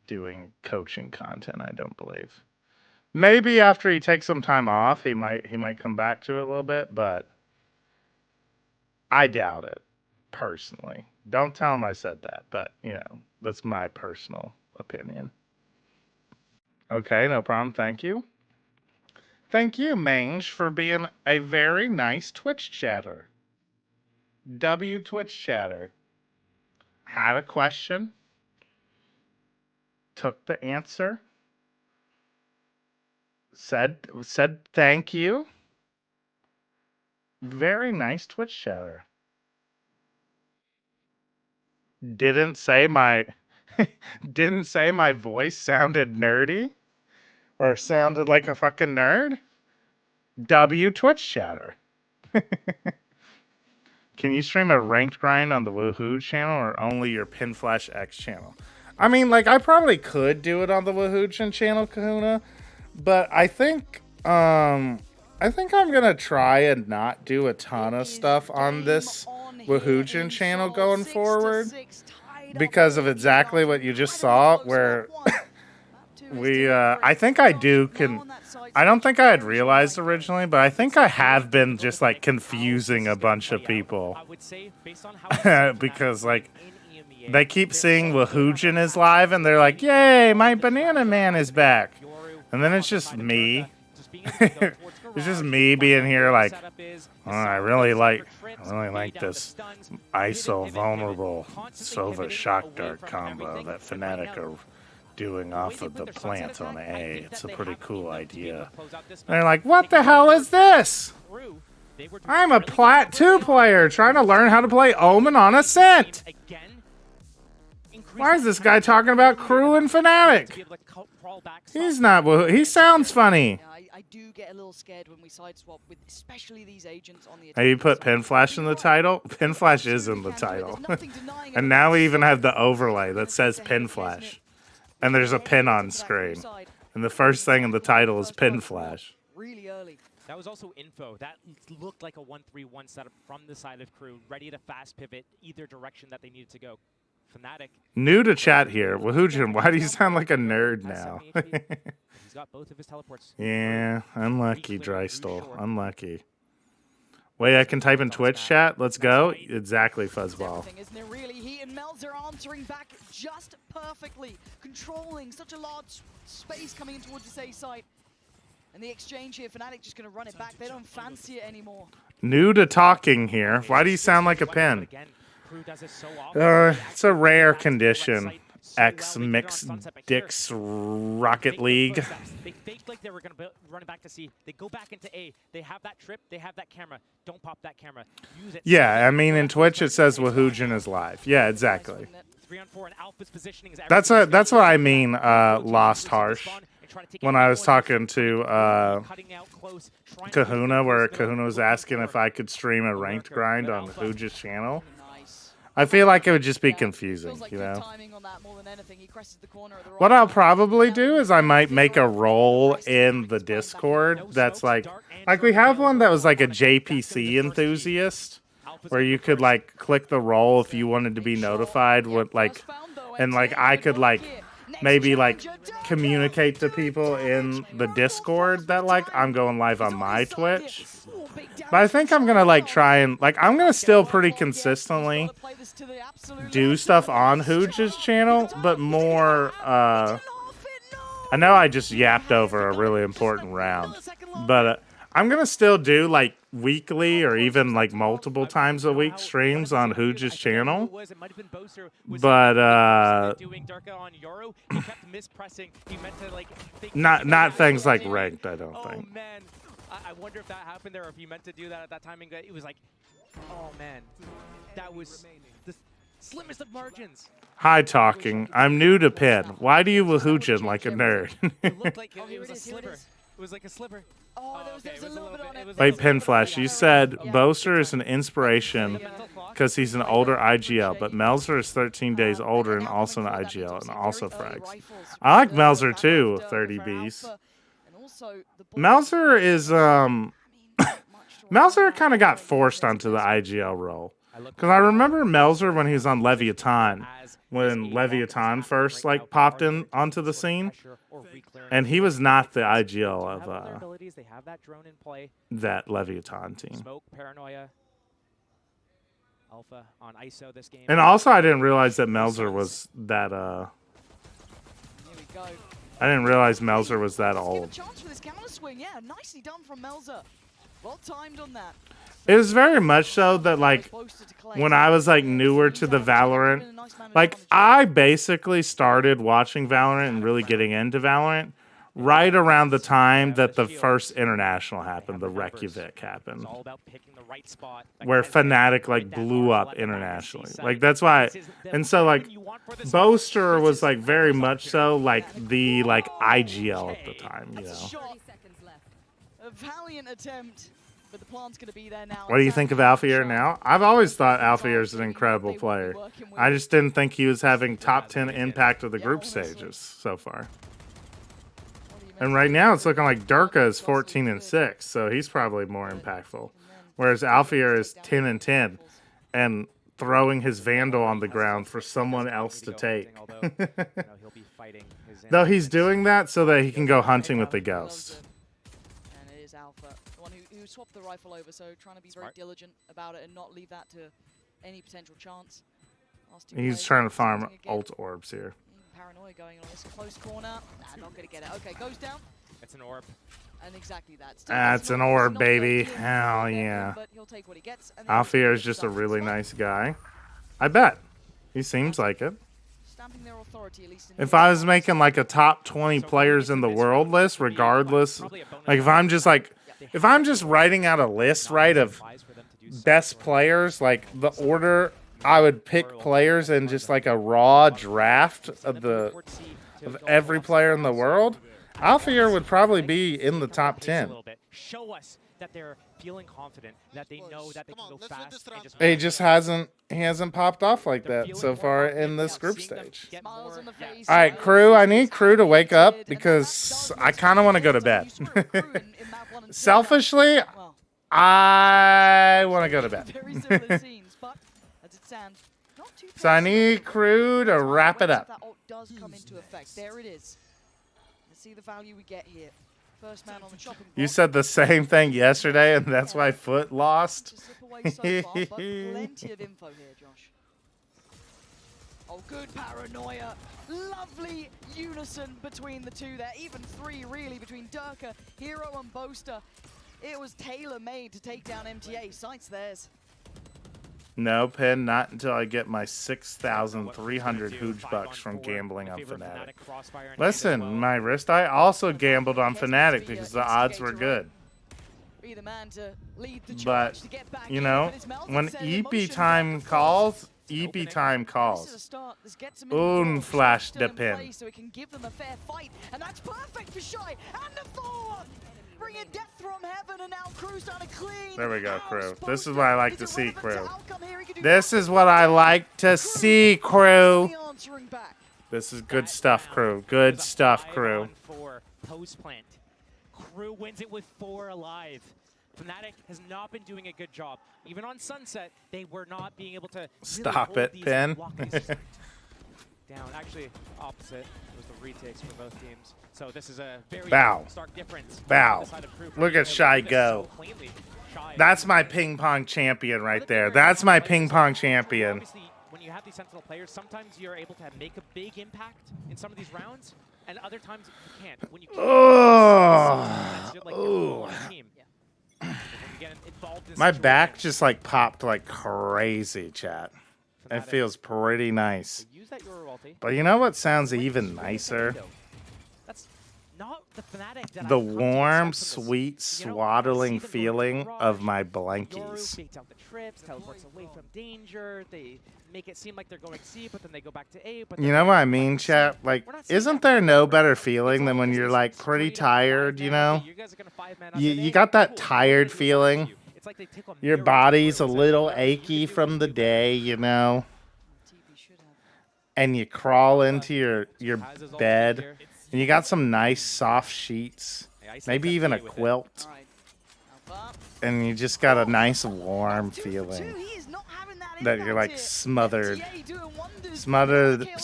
doing coaching content, I don't believe. Maybe after he takes some time off, he might come back to it a little bit, but I doubt it, personally. Don't tell him I said that, but, you know, that's my personal opinion. Okay, no problem. Thank you. Thank you, Mange, for being a very nice Twitch chatter. W Twitch chatter. Had a question. Took the answer. Said thank you. Very nice Twitch chatter. Didn't say my voice sounded nerdy or sounded like a fucking nerd. W Twitch chatter. Can you stream a ranked grind on the Woohoo channel or only your Pin Flash X channel? I mean, like, I probably could do it on the Wahoojan channel, Kahuna, but I think I'm gonna try and not do a ton of stuff on this Wahoojan channel going forward because of exactly what you just saw, where I think I don't think I had realized originally, but I think I have been just like confusing a bunch of people because like they keep seeing Wahoojan is live and they're like, "Yay, my Banana Man is back," and then it's just me. It's just me being here like, oh, I really like this ISO vulnerable Sova shock dart combo that Fnatic are doing off of the plant on A. It's a pretty cool idea. And they're like, what the hell is this? I'm a Plat 2 player trying to learn how to play Omen on Ascent. Why is this guy talking about Crew and Fnatic? He's not. He sounds funny. I do get a little scared when we sideswap with especially these agents on the. Hey, you put Pin Flash in the title? Pin Flash is in the title. And now we even have the overlay that says Pin Flash. And there's a pin on screen. And the first thing in the title is Pin Flash. Really early. That was also info. That looked like a 1-3-1 setup from the side of Crew, ready to fast pivot either direction that they needed to go. Fnatic. New to chat here. Wahoojan, why do you sound like a nerd now? He's got both of his teleports. Yeah, unlucky, Drystall. Unlucky. Wait, I can type in Twitch chat? Let's go. Exactly, Fuzzball. Isn't it really? He and Melzer answering back just perfectly, controlling such a large space coming in towards the A site. And the exchange here, Fnatic just going to run it back. They don't fancy it anymore. New to talking here. Why do you sound like a pin? It's a rare condition. X Mixed Dicks Rocket League. They faked like they were going to run it back to C. They go back into A. They have that trip. They have that camera. Don't pop that camera. Use it. Yeah, I mean, in Twitch it says Wahoojan is live. Yeah, exactly. 3-on-4 and Alpha's positioning is that's what I mean, Lost Harsh. when I was talking to Kahuna, where Kahuna was asking if I could stream a ranked grind on Hooge's channel. I feel like it would just be confusing, you know? What I'll probably do is I might make a role in the Discord that's like we have one that was like a JPC enthusiast, where you could like click the role if you wanted to be notified with like, and like I could like maybe like communicate to people in the Discord that like I'm going live on my Twitch. But I think I'm gonna like try and like I'm gonna still pretty consistently do stuff on Hooge's channel, but more I know I just yapped over a really important round, but I'm gonna still do like weekly or even like multiple times a week streams on Hooge's channel. But not things like ranked, I don't think. I wonder if that happened there, or if you meant to do that at that timing. It was like, oh man, that was the slimmest of margins. Hi, talking. I'm new to Pin. Why do you Wahoojan like a nerd? It looked like it was a sliver. It was like a sliver. Oh, there was a little bit on it. Wait, Pin Flash, you said Boaster is an inspiration because he's an older IGL, but Melzer is 13 days older and also an IGL and also frags. I like Melzer too, 30Bs. Melzer is Melzer kind of got forced onto the IGL role, because I remember Melzer when he was on Leviathan, when Leviathan first like popped in onto the scene, and he was not the IGL of that Leviathan team. Smoke, Paranoia, Alpha on ISO this game. And also I didn't realize that Melzer was that I didn't realize Melzer was that old. Chance for this counter swing. Yeah, nicely done from Melzer. Well timed on that. It was very much so that like when I was like newer to the Valorant, like I basically started watching Valorant and really getting into Valorant right around the time that the first international happened, the Reykjavik happened, where Fnatic like blew up internationally. Like that's why, and so like Boaster was like very much so like the like IGL at the time, you know. A valiant attempt, but the plan's going to be there now. What do you think of Alfier now? I've always thought Alfier is an incredible player. I just didn't think he was having top 10 impact of the group stages so far. And right now it's looking like Durka is 14-6, so he's probably more impactful. Whereas Alfier is 10-10 and throwing his Vandal on the ground for someone else to take. Though he's doing that so that he can go hunting with the Ghost. And it is Alpha, the one who swapped the rifle over, so trying to be very diligent about it and not leave that to any potential chance. He's trying to farm ult orbs here. Paranoia going on this close corner. Nah, not going to get it. Okay, goes down. It's an orb. And exactly that. That's an orb, baby. Hell yeah. Alfier is just a really nice guy. I bet. He seems like it. If I was making like a top 20 players in the world list, regardless, like if I'm just writing out a list, right, of best players, like the order I would pick players in just like a raw draft of every player in the world, Alfier would probably be in the top 10. Show us that they're feeling confident, that they know that they can go fast. He hasn't popped off like that so far in this group stage. All right, crew, I need crew to wake up because I kind of want to go to bed. Selfishly, I want to go to bed. So I need crew to wrap it up. That ult does come into effect. There it is. Let's see the value we get here. First man on the chopping block. You said the same thing yesterday, and that's why Foot lost. Plenty of info here, Josh. Oh, good Paranoia. Lovely unison between the two there. Even three, really, between Durka, Hero, and Boaster. It was tailor-made to take down MTA. Sights theirs. No, Pin, not until I get my 6,300 Hooge bucks from gambling on Fnatic. Listen, my wrist, I also gambled on Fnatic because the odds were good. But, you know, when EP time calls, EP time This is a calls. start. This gets them in the door. Un flash Still the in pin. play, so it can give them a fair fight, and that's perfect for Shy. And the follow-up, bringing death from heaven, and now Crew's done a clean. There we go, house Crew. poster. This is what I like Is to it see, relevant to Crew. outcome here? He could do This nothing is what I like to see, Crew. but answering back. This is good stuff, Crew. Good stuff, Crew. 5-on-4 post plant. Crew wins it with 4 alive. Fnatic has not been doing a good job. Even on Sunset, they were not being able to really Stop hold it, these Pin. blockades down. Actually, opposite. It was the retakes for both teams. So this is a very Bow. stark difference. Bow. on the side of Crew. Look at Shy go. So cleanly. Shy That's my ping pong champion right there. That's my ping pong champion. Obviously, when you have these Sentinel players, sometimes you're able to make a big impact in some of these rounds, and other times you can't. When you can't, you're like you're on team. When you get involved in My situations, back just like popped like crazy, chat. It feels pretty nice. use that Yoru ulti. But you know what sounds even nicer? That's not the Fnatic that The I've come to warm, expect from this. sweet, You know, swaddling I see them going feeling garage, of my Yoru blankies. fakes out the trips, teleports away from danger. They make it seem like they're going C, but then they go back to A. But You then know they what I go back mean, to C. chat? Like, We're not seeing isn't that there with no Yoru. better It's feeling than all when just you're this like pretty straight up tired, you 5-man know? ulti. You guys are gonna 5-man us You, in you A. got that Cool. tired We're gonna do what's best for feeling. you. It's like they take a Your mirror to body's a Crew and say, little "Whatever you can achy do, from just the do better." day, you know? TP should have. And you crawl into your Has his ulti bed, here. and you got some nice soft sheets, maybe even a with it. quilt, All right. Alpha. and you just got a nice warm feeling He is not having that that you're like impact here. smothered, MTA doing wonders.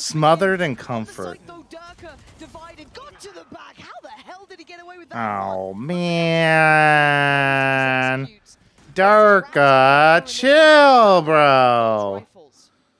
smothered in comfort. Though Durka divided, got to the back. How the hell did he get away with that? Oh man, Durka, chill, bro.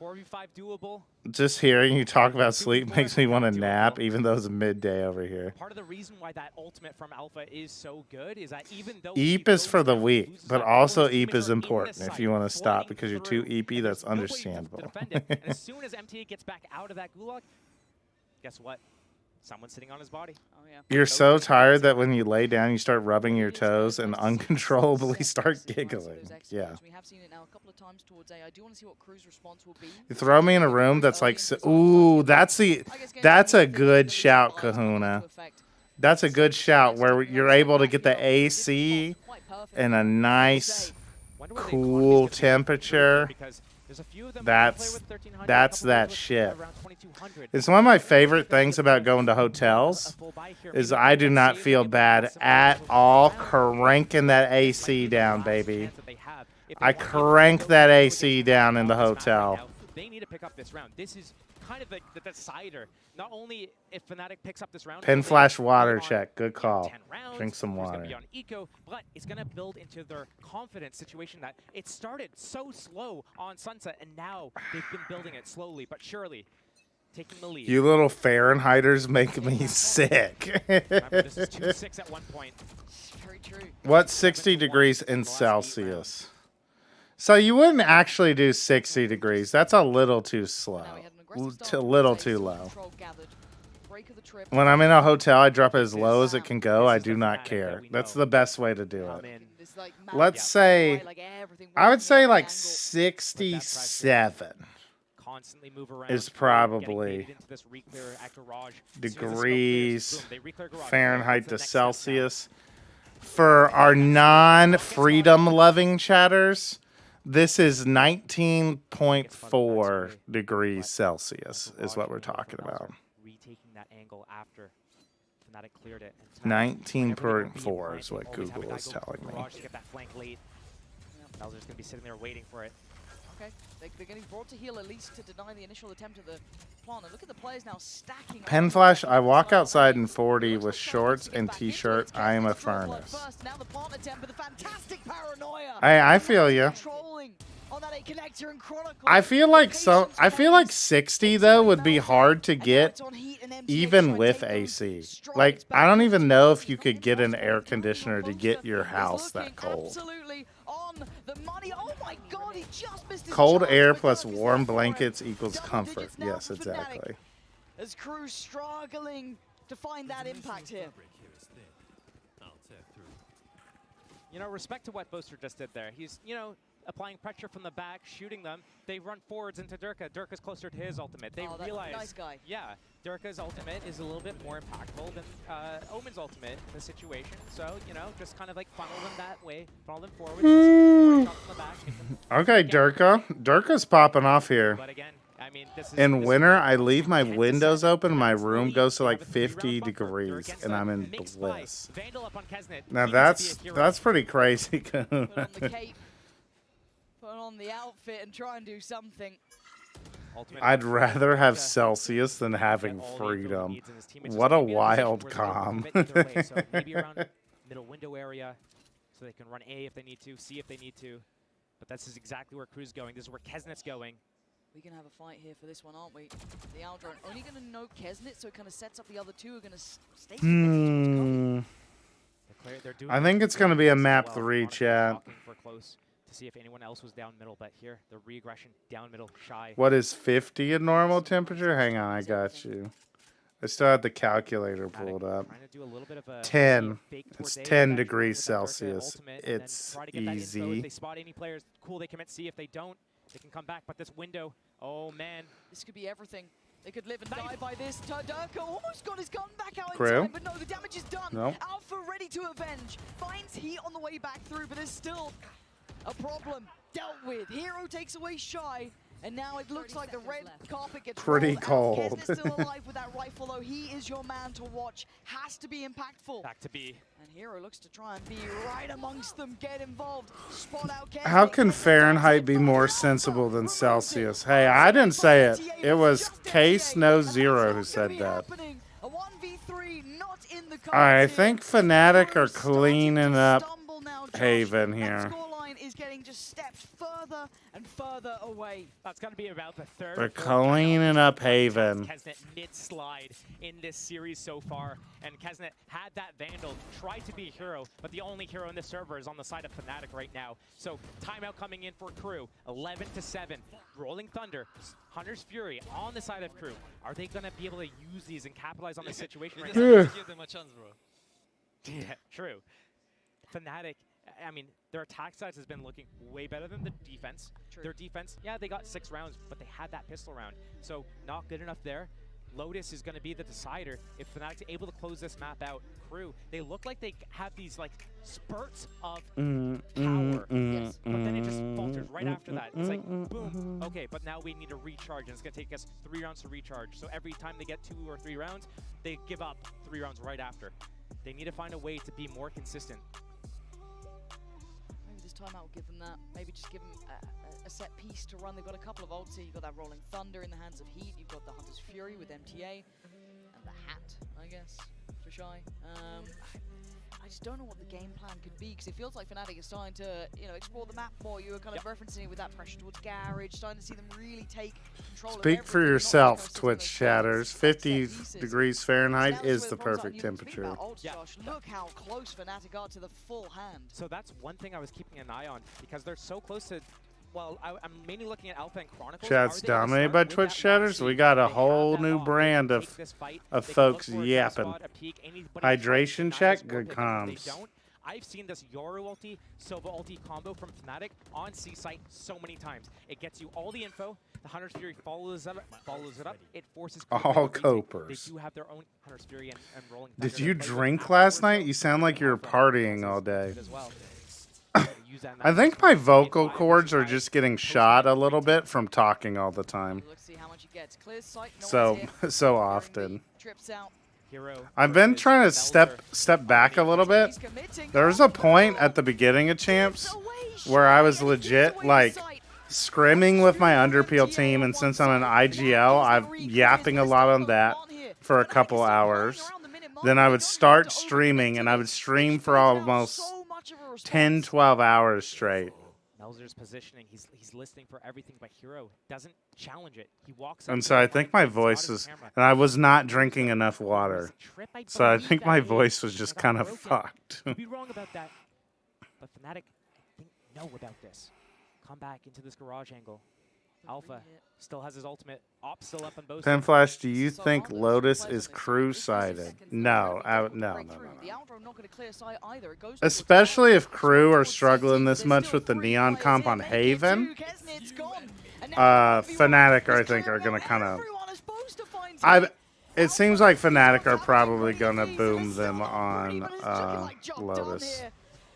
4v5 doable. Just hearing you talk about sleep makes me want to nap, even though it's midday over here. Part of the reason why that ultimate from Alpha is so good is that even though Eep is for the weak, but also Eep is important if you want to stop because you're too Eepy, that's understandable. and as soon as MTA gets back out of that gulag, guess what? Someone's sitting on his body. Oh yeah. You're so tired that when you lay down, you start rubbing your toes and uncontrollably start giggling. Yeah. We have seen it now a couple of times towards A. I do want to see what Crew's response will be. You throw me in a room that's like, ooh, that's a good shout, Kahuna. That's a good shout where you're able to get the AC in a nice, cool temperature. That's that shit. It's one of my favorite things about going to hotels is I do not feel bad at all cranking that AC down, baby. I crank that AC down in the hotel. They need to pick up this round. This is kind of the decider. Not only if Fnatic picks up this round, Pin flash water check. Good call. Drink some It's water. going to be on eco, but it's going to build into their confidence situation that it started so slow on Sunset, and now they've been building it slowly but surely, taking the lead. You little Fahrenheiters make me sick. Remember, this is 2-6 at one point. Very true. What's 60 degrees in Celsius? So you wouldn't actually do 60 degrees. That's a little too slow. A little too low. When I'm in a hotel, I drop it as low as it can go. I do not care. That's the best way to do it. Let's say, I would say like 67 is probably degrees Fahrenheit to Celsius. For our non-freedom loving chatters, this is 19.4 degrees Celsius is what we're talking about. Retaking that angle after Fnatic cleared it. 19.4 is what Google is telling me. To get that flank late. Bowser's going to be sitting there waiting for it. Okay, they're getting brought to heal at least to deny the initial attempt of the plant. And look at the players now stacking. Pen flash, I walk outside in 40 with shorts and t-shirt. I am a furnace. Now the plant attempt with a fantastic paranoia. Hey, I feel you. I feel like 60 though would be hard to get even with AC. Like I don't even know if you could get an air conditioner to get your house that cold. Cold air plus warm blankets equals comfort. Yes, exactly. As Crew struggling to find that impact here. You know, respect to what Boaster just did there. He's, you know, applying pressure from the back, shooting them. They run forwards into Durka. Durka's closer to his ultimate. They realize, nice guy. yeah, Durka's ultimate is a little bit more impactful than Omen's ultimate in the situation. So, you know, just kind of like funnel them that way, funnel them forward. Okay, Durka. Durka's popping off here. But again, I mean, in winter, I leave my windows open. My room goes to like 50 degrees, and I'm in bliss. Now that's pretty crazy. Put on the cape, put on the outfit, and try and do something. I'd rather have Celsius than having freedom. What a wild calm. So maybe around middle window area, so they can run A if they need to, C if they need to. But this is exactly where Crew's going. This is where Kesnet's going. We're going to have a fight here for this one, aren't we? The Aldrone only going to note Kesnet, so it kind of sets up the other two who are going to stay. I think it's going to be a map 3, chat. For close to see if anyone else was down middle, but here, the re-aggression down middle, shy. What is 50 at normal temperature? Hang on, I got you. I still have the calculator pulled up. 10. It's 10 degrees Celsius. It's easy. If they spot any players, cool, they commit C. If they don't, they can come back. But this window, oh man. This could be everything. They could live and die by this. Durka almost got his gun back out in Crew? time, but no, the damage is done. No. Alpha ready to avenge. Finds heat on the way back through, but there's still a problem dealt with. Hero takes away Shy. And now it looks like the red carpet gets pretty cold. Kesnet's still alive with that rifle, though. He is your man to watch. Has to be impactful. Back to B. And Hero looks to try and be right amongst them, get involved, spot out Kesnet. How can Fahrenheit be more sensible than Celsius? Hey, I didn't say it. It was Case No Zero who said that. A 1v3 not in the I think Fnatic are cleaning up Haven here. Is getting just steps further and further away. That's going to be about the third. They're cleaning up Haven. Kesnet mid-slide in this series so far, and Kesnet had that Vandal, tried to be a hero, but the only hero in this server is on the side of Fnatic right now. So timeout coming in for Crew, 11-7. Rolling Thunder, Hunter's Fury on the side of Crew. Are they going to be able to use these and capitalize on the situation right now? Give them a chance, bro. Yeah, true. Fnatic, I mean, their attack size has been looking way better than the defense. True. Their defense, yeah, they got 6 rounds, but they had that pistol round. So not good enough there. Lotus is going to be the decider. If Fnatic's able to close this map out, Crew, they look like they have these like spurts of power. Yes, but then it just falters right after that. It's like, boom, okay, but now we need to recharge, and it's going to take us 3 rounds to recharge. So every time they get 2 or 3 rounds, they give up 3 rounds right after. They need to find a way to be more consistent. Timeout will give them that. Maybe just give them a set piece to run. They've got a couple of ults here. You've got that Rolling Thunder in the hands of Heat. You've got the Hunter's Fury with MTA. And the Hat, I guess, for Shy. I just don't know what the game plan could be, because it feels like Fnatic is starting to, you know, explore the map more. You were kind of referencing it with that pressure towards Garage, starting to see them really take control of Speak for yourself, Twitch chatters. 50 degrees Fahrenheit is the perfect temperature. Look how close Fnatic are to the full hand. So that's one thing I was keeping an eye on, because they're so close to, well, I'm mainly looking at Alpha and Chronicles. Chat's dominated by Twitch chatters. We got a whole new brand of folks yapping. Hydration check, good comms. I've seen this Yoru ulti, Sova ulti combo from Fnatic on C site so many times. It gets you all the info. The Hunter's Fury follows it up. It forces all copers. They do have their own Hunter's Fury and Rolling Thunder. Did you drink last night? You sound like you were partying all day. I think my vocal cords are just getting shot a little bit from talking all the time. So often. I've been trying to step back a little bit. There's a point at the beginning of Champs where I was legit like scrimming with my underpeel team, and since I'm an IGL, I'm yapping a lot on that for a couple hours. Then I would start streaming, and I would stream for almost 10, 12 hours straight. Melzer's positioning, he's listening for everything, but Hero doesn't challenge it. He walks And so I think my voice is, and I was not drinking enough water. So I think my voice was just kind of fucked. You'd be wrong about that. But Fnatic, I think, know about this. Come back into this garage angle. Alpha still has his ultimate. Op still up on both. Penflash, do you think Lotus is crew-sided? No, no. The outro not going to clear sight either. It goes especially if crew are struggling this much with the neon comp on Haven, Fnatic, I think, are going to kind of... It seems like Fnatic are probably going to boom them on Lotus.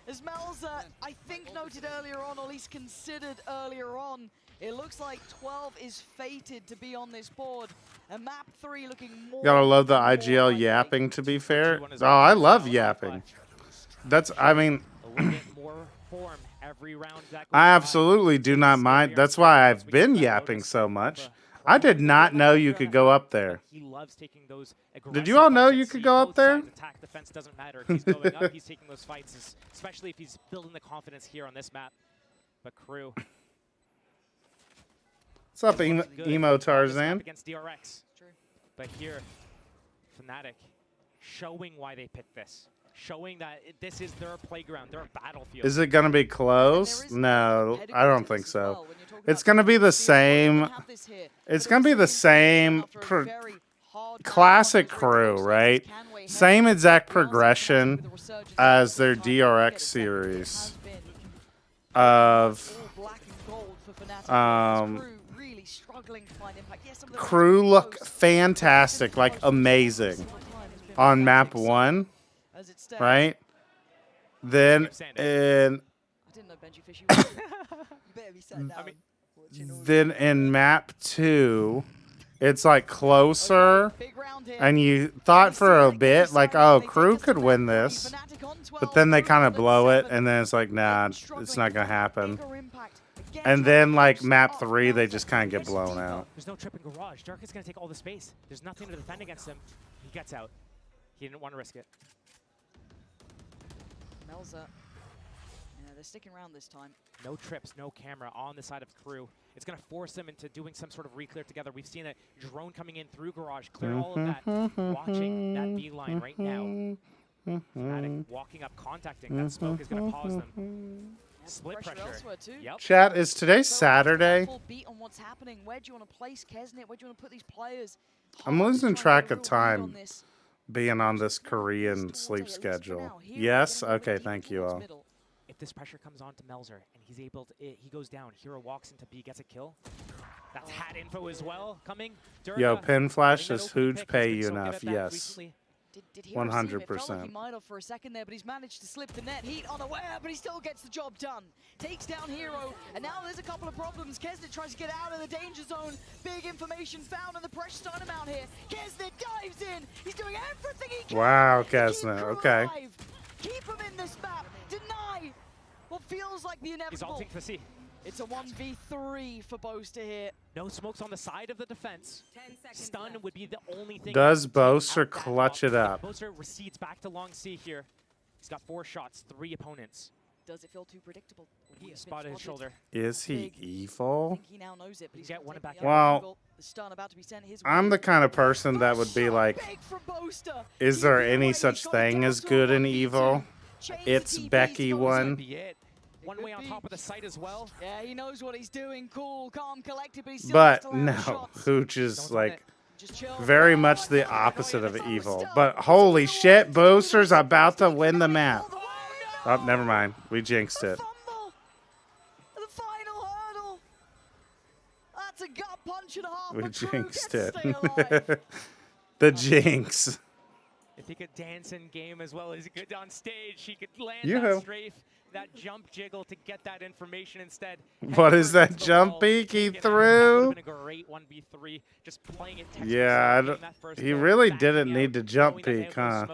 As Melza, I think, noted earlier on, or at least considered earlier on, it looks like 12 is fated to be on this board. And map 3 looking more... Gotta love the IGL yapping, to be fair. Oh, I love yapping. That's, I mean... I absolutely do not mind. That's why I've been yapping so much. I did not know you could go up there. Did you all know you could go up there? Attack, defense doesn't matter. He's going up, he's taking those fights, especially if he's building the confidence here on this map. But crew. What's up, Emo Tarzan? Against DRX. True. But here, Fnatic showing why they picked this. Showing that this is their playground, their battlefield. Is it going to be close? No, I don't think so. It's going to be the same. It's going to be the same classic crew, right? Same exact progression as their DRX series of crew look fantastic, like amazing on map 1. Right? Then in map 2, it's like closer, and you thought for a bit like, oh, crew could win this, but then they kind of blow it, and then it's like, nah, it's not gonna happen. And then like map 3, they just kind of get blown out. There's no trip in garage. Dark is gonna take all the space. There's nothing to defend against him. He gets out. He didn't want to risk it. Melza. Yeah, they're sticking around this time. No trips, no camera on the side of crew. It's going to force them into doing some sort of re-clear together. We've seen a drone coming in through garage, clear all of that. Watching that B line right now. Fnatic walking up, contacting. That smoke is going to pause them. Split pressure. Yep. Chat, is today Saturday? Beat on what's happening. Where do you want to place Kesnet? Where do you want to put these players? I'm losing track of time being on this Korean sleep schedule. Yes? Okay, thank you all. If this pressure comes on to Melzer and he's able to, he goes down, Hero walks into B, gets a kill. That's hat info as well coming. Yo, Pin Flash, does Hooge pay you enough? Yes. Did Hero 100%. It felt like he might have for a second there, but he's managed to slip the net. Heat unaware, but he still gets the job done. Takes down Hero, and now there's a couple of problems. Kesnet tries to get out of the danger zone. Big information found, and the pressure's starting him out here. Kesnet dives in. He's doing everything he can. Wow, Kesnet. Okay. Keep him in this map. Deny what feels like the inevitable. He's ulting for C. It's a 1v3 for Boaster here. No smokes on the side of the defense. Stun would be the only thing. Does Boaster clutch it up? Boaster recedes back to long C here. He's got 4 shots, 3 opponents. Does it feel too predictable? He spotted his shoulder. Is he evil? He now knows it, but he's get one back. Well, I'm the kind of person that would be like, is there any such thing as good and evil? It's Becky one. One way on top of the site as well. Yeah, he knows what he's doing. Cool, calm, collected, but he still But no, Hooch is like very much the opposite of evil. But holy shit, Booster's about to win the map. Oh, never mind. We jinxed it. The final hurdle. That's a gut punch and a half. We jinxed it. The jinx. If he could dance in game as well as he could on stage, he could land that strafe, that jump jiggle to get that information instead. What is that jump peeky through? Been a great 1v3, just playing it. Yeah, he really didn't need to jump peek, huh?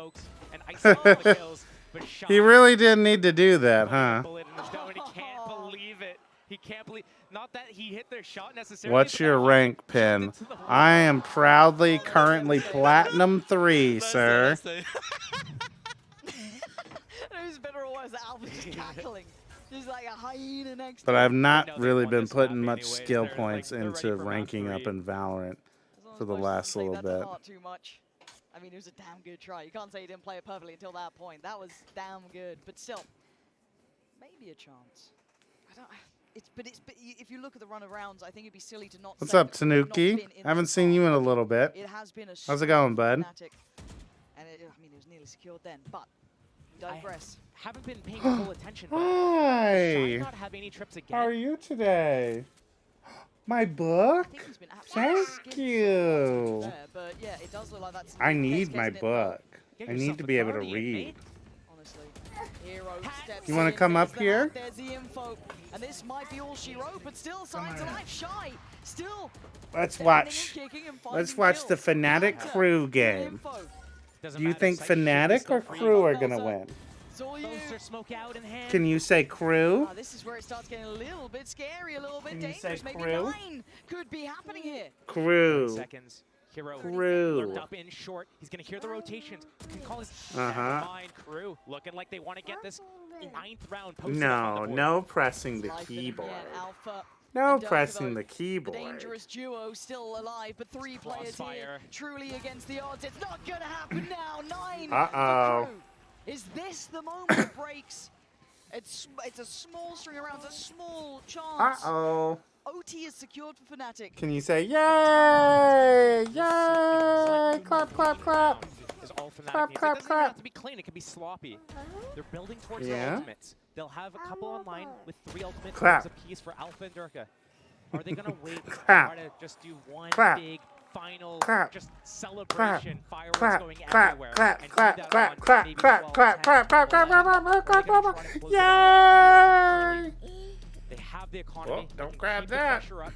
He really didn't need to do that, huh? He can't believe it. He can't believe. Not that he hit their shot necessarily. What's your rank, Pin? I am proudly currently Platinum 3, sir. Who's better or worse? Alpha's just cackling. Just like a hyena next to But I've not really been putting much skill points into ranking up in Valorant for the last little bit. Too much. I mean, it was a damn good try. You can't say he didn't play it perfectly until that point. That was damn good. But still, maybe a chance. I don't... But if you look at the run of rounds, I think it'd be silly to not. What's up, Tanuki? I haven't seen you in a little bit. It has been a How's it going, bud? And I mean, it was nearly secured then, but digress. I haven't been paying full attention, but Hi. does Shy not have any trips again? How are you today? My book? Thank you. There, but yeah, it does look like that's I need my book. I need to be able to read. Honestly, Hero steps You want to come up here? There's the info, and this might be all she wrote, but still signs of life. Shy, still. Let's watch. Let's watch the Fnatic Crew game. Do you think Fnatic or Crew are gonna win? Smoke out in hand. Can you say Crew? This is where it starts getting a little bit scary, a little bit Can you dangerous. say Maybe Crew? 9 could be happening here. Crew. Seconds. Hero Crew. lurked up in short. He's gonna hear the rotations. Can call his mind. Crew looking like they want to get this 9th round. No pressing the keyboard. No pressing the keyboard. Dangerous duo still alive, but 3 players here truly against the odds. It's not gonna happen now. 9. Uh-oh. Is this the moment it breaks? It's a small string around, a small chance. Uh-oh. OT is secured for Fnatic. Can you say yay? Yay! Clap, clap, clap. Clap, clap, It doesn't clap. have to be clean. It can be sloppy. They're building towards their ultimates. They'll have a couple online with 3 ultimate Clap. apiece for Alpha and Durka. Are they gonna wait and Clap. try to just do one Clap. big final Clap. just celebration, fireworks Clap, going clap, everywhere? clap, and clap, do that clap, on clap, maybe clap, 12, clap, 10, clap, clap, clap, 11, clap, clap, clap, or are they gonna clap, try to close it yay! early? They have the economy. Whoa, don't They can grab keep that. The pressure up.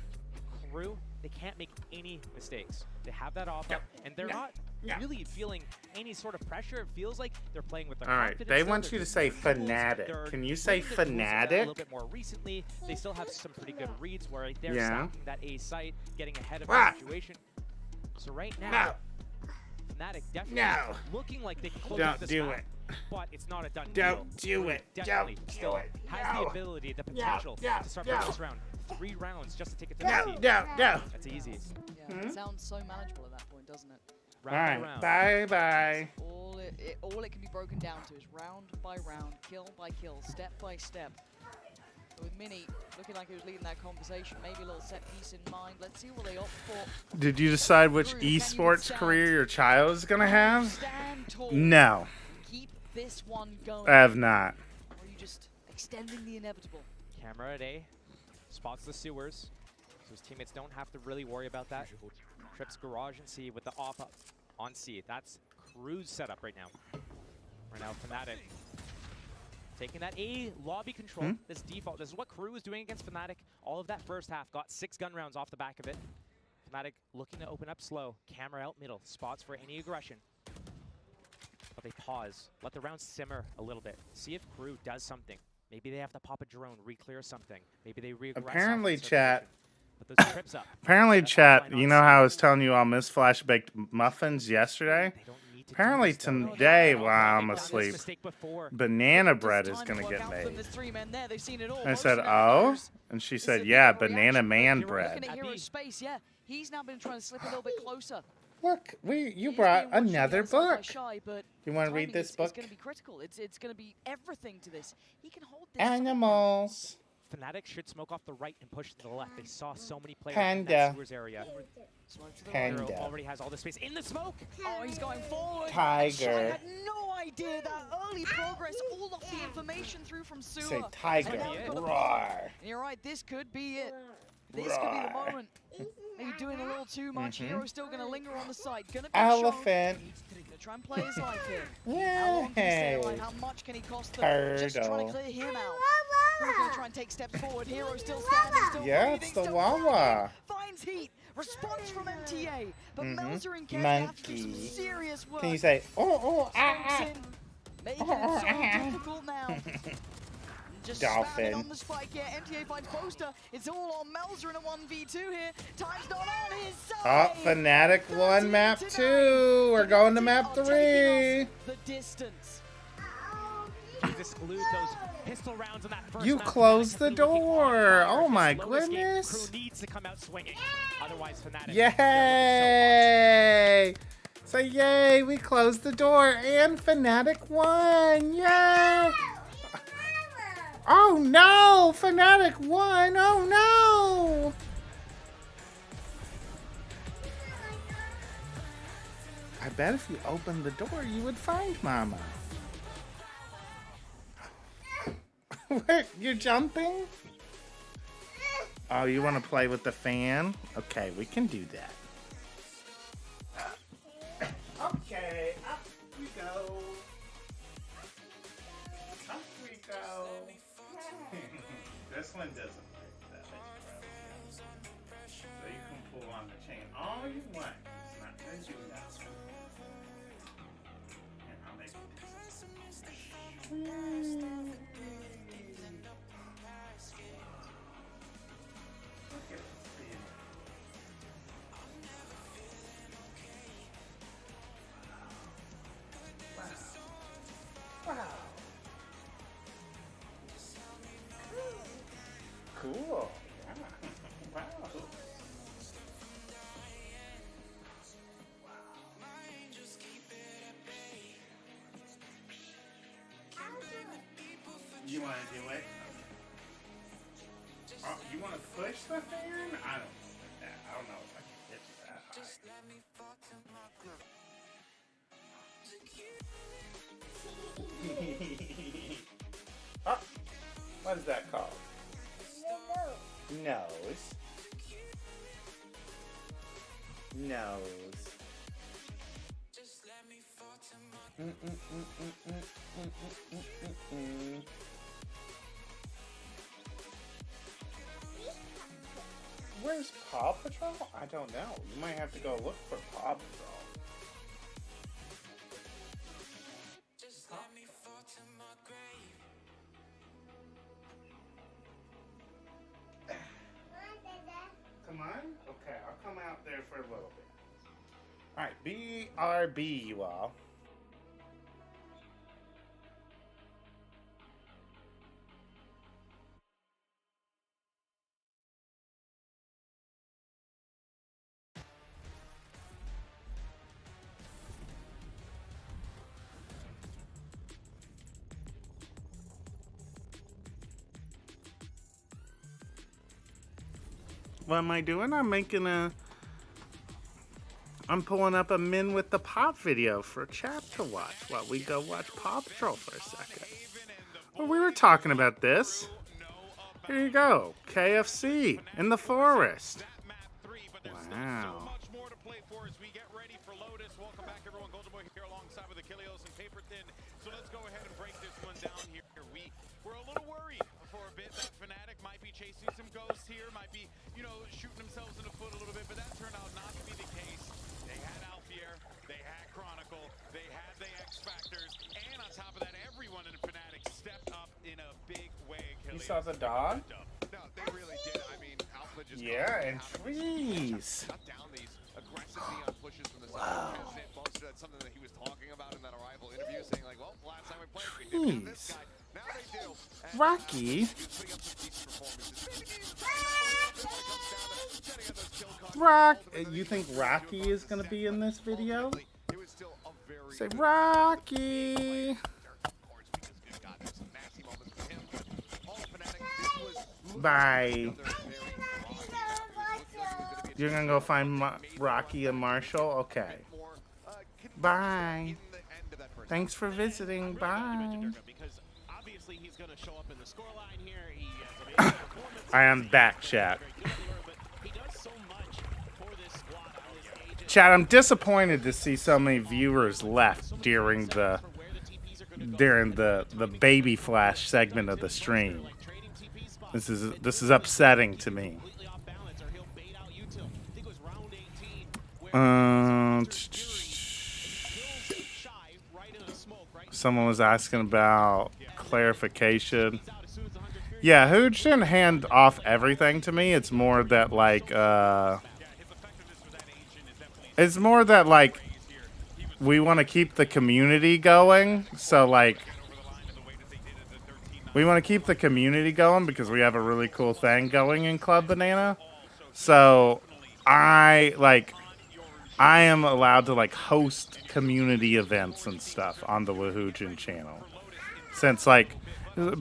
Crew, they can't make any mistakes. They have that off, and they're not really feeling any sort of pressure. It feels like they're playing with their All right, confidence. they still. want They're you to using say the tools. Fnatic. They're Can you say putting the tools in A Fnatic? little bit more recently. They still have some pretty good reads where they're Yeah. stacking that A site, getting ahead of Ah. the situation. So right now, Fnatic definitely looking like they can close out Don't this do map, it. but it's not a done deal. Don't do Crew it. definitely Don't still do it. has the ability, the potential to start winning this round. 3 rounds just to take it to the seed. That's easy. Yeah, it sounds so manageable at that point, doesn't it? All right, bye-bye. All it can be broken down to is round by round, kill by kill, step by step. With Mini looking like he was leading that conversation, maybe a little set piece in mind. Let's see what they opt for. Did you decide which esports career your child is gonna have? No, Keep this one going. I have not. Or are you just extending the inevitable? Camera at A, spots the sewers, so his teammates don't have to really worry about that. Trips garage and C with the off up on C. That's Crew's setup right now. Right now, Fnatic taking that A lobby control. This default, this is what Crew was doing against Fnatic. All of that first half, got 6 gun rounds off the back of it. Fnatic looking to open up slow. Camera out middle, spots for any aggression. But they pause, let the round simmer a little bit. See if Crew does something. Maybe they have to pop a drone, re-clear something. Maybe they re-aggress. Apparently, chat. But those trips up. Apparently, chat. You know how I was telling you I'll miss flash baked muffins yesterday? Apparently today, while I'm asleep, banana bread is gonna get made. I said, oh, and she said, yeah, banana man bread. Looking at Hero's space, yeah. He's now been trying to slip a little bit closer. Look, you brought another book. Shy, but You want to read this book? It's going to be critical. It's going to be everything to this. He can hold this. Animals. Fnatic should smoke off the right and push to the left. They saw so many players Panda. in that sewers area. Panda. Hero already has all the space in the smoke. Oh, he's going forward. Tiger. Shy had no idea that early progress, all of the information through from sewer. Say tiger. Roar. And you're right, this could be it. This could be the moment. Maybe doing a little too much. Hero's still going to linger on the side. Gonna be Elephant. Going to try and play his life here. Yay. How long can he stay alive? How much can he cost them? Just trying to clear him out. We're going to try and take steps forward. Hero still standing, still Yeah, breathing, it's the still Wawa. finds heat. Response from MTA. But Melzer and Ken have to do some Monkey. serious work. Can you say, oh, Smokes in, making it so difficult now. Just Dolphin. spamming on the spike here. MTA finds Poster. It's all on Melzer in a 1v2 here. Time's not on his side. Oh, Fnatic won map 2. We're going to map 3. The distance. You exclude those pistol rounds on that first You map. closed the Fnatic looking on door. fire. Oh His my lowest game. goodness. Crew needs to come out swinging. Otherwise, Fnatic. Yay! Say yay, we closed the door and Fnatic won. Yay! Oh no! Fnatic won! Oh no! I bet if you opened the door, you would find Mama. Wait, you're jumping? Oh, you want to play with the fan? Okay, we can do that. Okay, up we go. Up we go. This one doesn't work that much, so you can pull on the chain all you want. It's not going to do that. And I'll make it Look at it spin. Wow. Wow. Cool. Yeah. Wow. You want to do it? Oh, you want to push the fan? I don't know that. I don't know if I can get you that high. Oh, what is that called? Nose. Nose. Where's Paw Patrol? I don't know. You might have to go look for Paw Patrol. Come on? Okay, I'll come out there for a little bit. Alright, BRB, you all. What am I doing? I'm pulling up a Men with the Pop video for chat to watch while we go watch Paw Patrol for a second. Well, we were talking about this. Here you go. KFC in the forest. Wow. So let's go ahead and break this one down here. We're a little worried for a bit that Fnatic might be chasing some ghosts here, might be, shooting themselves in the foot a little bit, but that turned out not to be the case. They had Alfier, they had Chronicle, they had the X Factors, and on top of that, everyone in Fnatic stepped up in a big way. You saw the dog? No, they really did. I mean, Alpha just and trees. cut down these aggressive neon pushes from the side. That's something that he was talking about in that Arrival interview, saying like, well, last time we played, we didn't have this guy. Now they do. And Rocky. Rock. You think Rocky is going to be in this video? Say Rocky. Bye. You're going to go find Rocky and Marshall? Okay. Bye. Thanks for visiting. Bye. I am back, chat. Chat, I'm disappointed to see so many viewers left during the baby flash segment of the stream. This is upsetting to me. Someone was asking about clarification. Yeah, Hooch didn't hand off everything to me. It's more that we want to keep the community going. So we want to keep the community going because we have a really cool thing going in Club Banana. So I am allowed to host community events and stuff on the Woohoojin channel. Since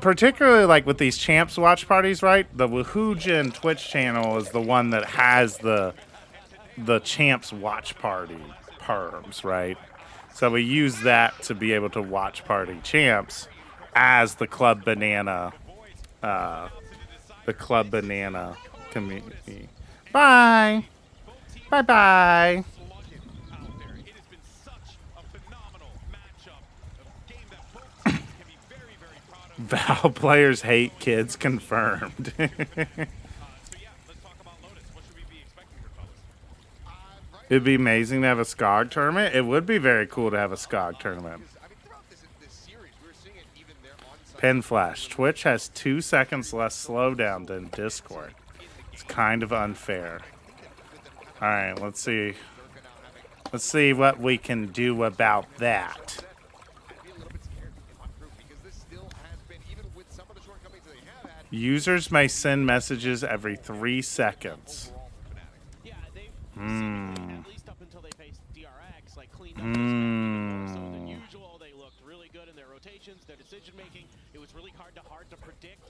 particularly with these Champs watch parties, right? The Woohoojin Twitch channel is the one that has the Champs watch party perms, right? So we use that to be able to watch Party Champs as the Club Banana community. Bye. Bye-bye. Val players hate kids confirmed. It'd be amazing to have a SCOG tournament. It would be very cool to have a SCOG tournament. Pin Flash. Twitch has 2 seconds less slowdown than Discord. It's kind of unfair. Alright, let's see. Let's see what we can do about that. Users may send messages every 3 seconds. At least up until they faced DRX, like cleaned up more so than usual. They looked really good in their rotations, their decision making. It was really hard to predict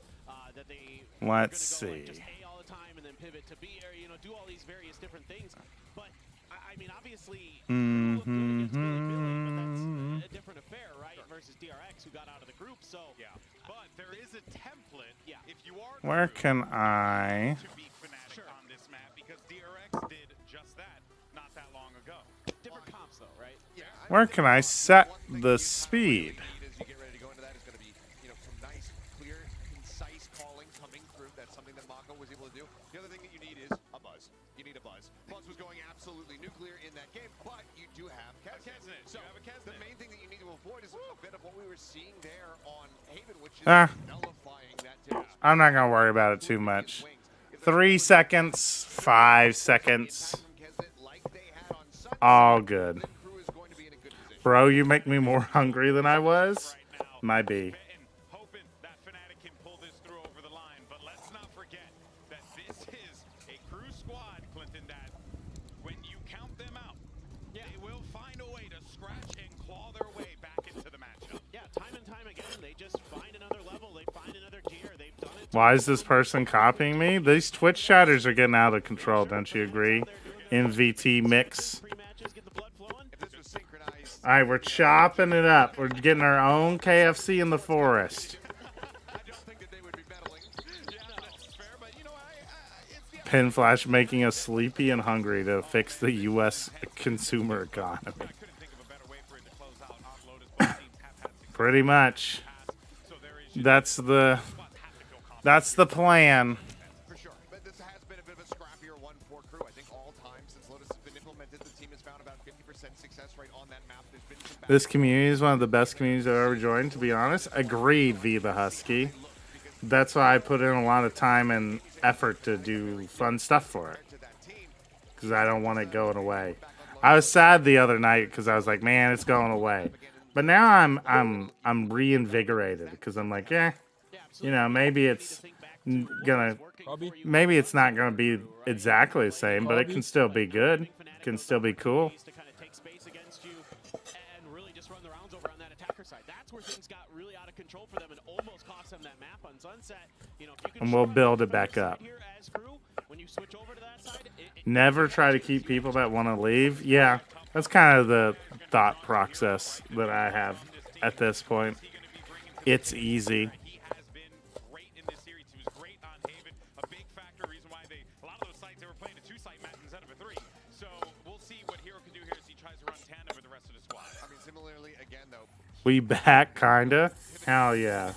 that they Let's were gonna go, see. like, just A all the time and then pivot to B, or do all these various different things. But I mean, obviously, looked good against Billy, but that's a different affair, right? Versus DRX, who got out of the group. So yeah, but there is a template. Yeah, if you are Where can I? to be Fnatic on this map, because DRX did just that not that long ago. Different comps, though, right? Yeah. Where can I set the speed? As you get ready to go into that is going to be, some nice, clear, concise calling coming through. That's something that Mako was able to do. The other thing that you need is a buzz. You need a buzz. Buzz was going absolutely nuclear in that game, but you do have Kesnet. So the main thing that you need to avoid is a bit of what we were seeing there on Haven, which is nullifying that tip. I'm not gonna worry about it too much. 3 seconds, 5 seconds. All good. Bro, you make me more hungry than I was. Might be. Hoping that Fnatic can pull this through over the line, but let's not forget that this is a crew squad, Clinton, that when you count them out, they will find a way to scratch and claw their way back into the matchup. Yeah, time and time again, they just find another level, they find another gear, they've done it. Why is this person copying me? These Twitch chatters are getting out of control, don't you agree? MVT mix. Alright, we're chopping it up. We're getting our own KFC in the forest. Pin Flash making us sleepy and hungry to fix the U.S. consumer economy. Pretty much. That's the plan. For sure. But this has been a bit of a scrappier one for crew. I think all time since Lotus has been implemented, the team has found about 50% success rate on that map. There's been some This community is one of the best communities I've ever joined, to be honest. Agreed, Viva Husky. That's why I put in a lot of time and effort to do fun stuff for it. Because I don't want it going away. I was sad the other night because I was like, man, it's going away. But now I'm reinvigorated because I'm like, yeah, maybe it's maybe it's not gonna be exactly the same, but it can still be good. It can still be cool. That's where things got really out of control for them and almost cost them that map on Sunset. And we'll build it back up. Never try to keep people that want to leave. Yeah, that's kind of the thought process that I have at this point. It's easy. We back, kinda. Hell yeah.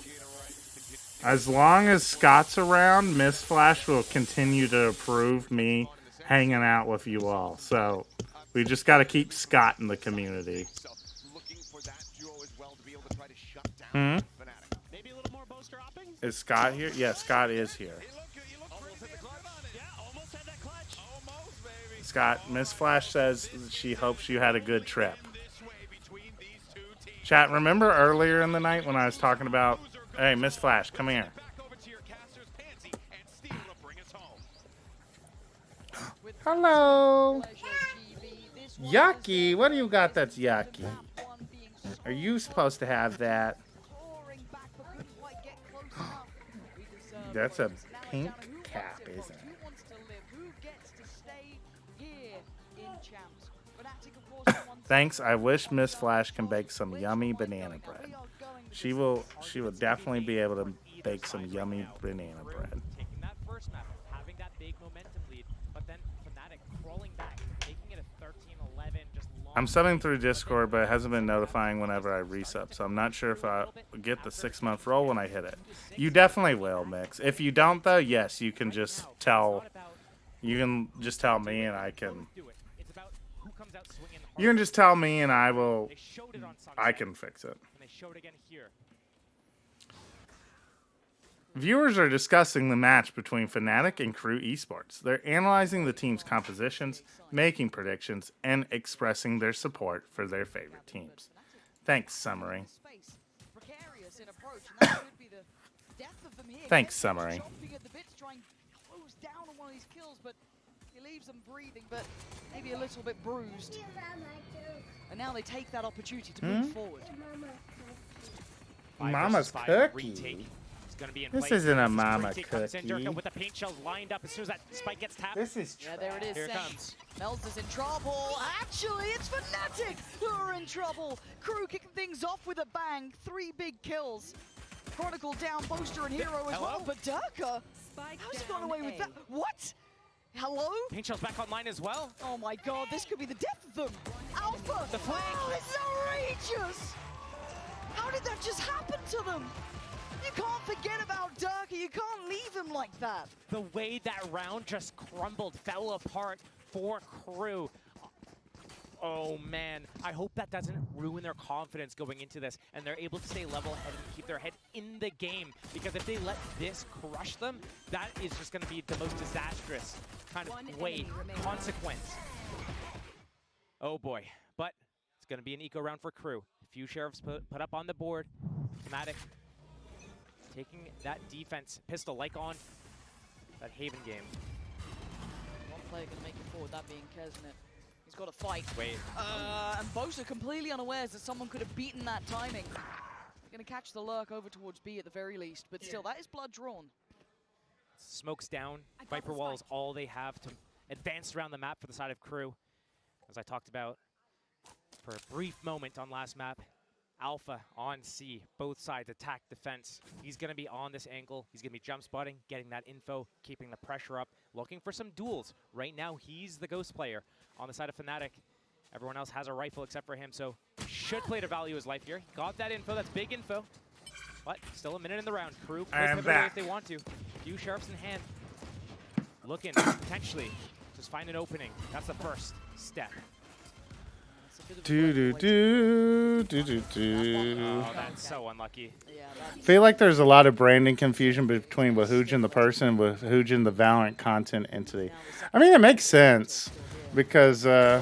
As long as Scott's around, Miss Flash will continue to approve me hanging out with you all. So we just got to keep Scott in the community. Hmm? Is Scott here? Yeah, Scott is here. Scott, Miss Flash says she hopes you had a good trip. Chat, remember earlier in the night when I was talking about, hey, Miss Flash, come here. Hello. Yucky. What do you got that's yucky? Are you supposed to have that? That's a pink cap, isn't it? Who gets to stay here in Champs? Fnatic, of course, Thanks. I wish Miss Flash can bake some yummy banana bread. She will definitely be able to bake some yummy banana bread. Taking that first map, having that big momentum lead, but then Fnatic crawling back, making it a 13-11, just I'm subbing through Discord, but it hasn't been notifying whenever I resub, so I'm not sure if I'll get the 6-month roll when I hit it. You definitely will, Mix. If you don't, though, yes, you can just tell. You can just tell me, and I can. You can just tell me, and I will. I can fix it. they show it again here. Viewers are discussing the match between Fnatic and Crew Esports. They're analyzing the team's compositions, making predictions, and expressing their support for their favorite teams. Thanks, Summary. Thanks, Summary. He leaves them breathing, but maybe a little bit bruised. And now they take that opportunity to move forward. Mama's cookie. This isn't a mama cookie. With the paint shells lined up as soon as that spike gets tapped. This is yeah, there it is. Here it comes. Melz is in trouble. Actually, it's Fnatic who are in trouble. Crew kicking things off with a bang. 3 big kills. Chronicle down, Boaster and Hero as well. But Durka, how's he gone away with that? What? Hello? Paint shells back online as well. Oh my god, this could be the death of them. Alpha! The flank! Oh, it's outrageous! How did that just happen to them? You can't forget about Durka. You can't leave him like that. The way that round just crumbled, fell apart for Crew. Oh man, I hope that doesn't ruin their confidence going into this and they're able to stay level-headed and keep their head in the game, because if they let this crush them, that is just going to be the most disastrous kind of way, consequence. Oh boy, but it's going to be an eco round for Crew. A few sheriffs put up on the board. Fnatic taking that defense, pistol like on that Haven game. One player can make it forward, that being Kesnet. He's got to fight. Wait. And Bosa completely unawares that someone could have beaten that timing. Going to catch the lurk over towards B at the very least, but still, that is blood drawn. Smokes down. Viper Wall is all they have to advance around the map for the side of Crew. As I talked about for a brief moment on last map, Alpha on C, both sides attack defense. He's going to be on this angle. He's going to be jump spotting, getting that info, keeping the pressure up, looking for some duels. Right now, he's the ghost player on the side of Fnatic. Everyone else has a rifle except for him, so should play to value his life here. He got that info. That's big info. But still a minute in the round. Crew could pivot away if they want to. Few sheriffs in hand. Looking potentially just find an opening. That's the first step. Do. Oh, that's so unlucky. I feel like there's a lot of branding confusion between Wahoojan the person and Wahoojan the Valorant content entity. I mean, it makes sense because, you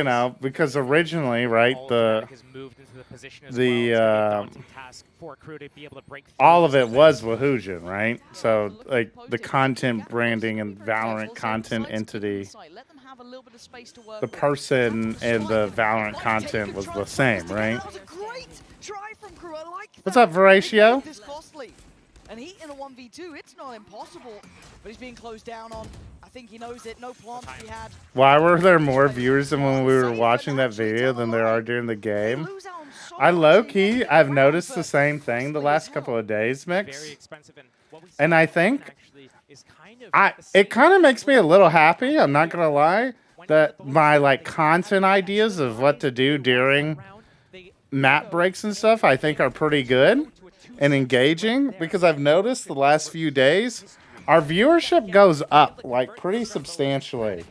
know, because originally, right, all of it was Wahoojan, right? So, like, the content branding and Valorant content entity, the person and the Valorant content was the same, right? What's up, Horatio? And he in a 1v2, it's not impossible, but he's being closed down on. I think he knows it. No plants he had. Why were there more viewers than when we were watching that video than there are during the game? I low-key, I've noticed the same thing the last couple of days, Mix. And I think it kind of makes me a little happy, I'm not gonna lie, that my like content ideas of what to do during map breaks and stuff I think are pretty good and engaging, because I've noticed the last few days our viewership goes up like pretty substantially,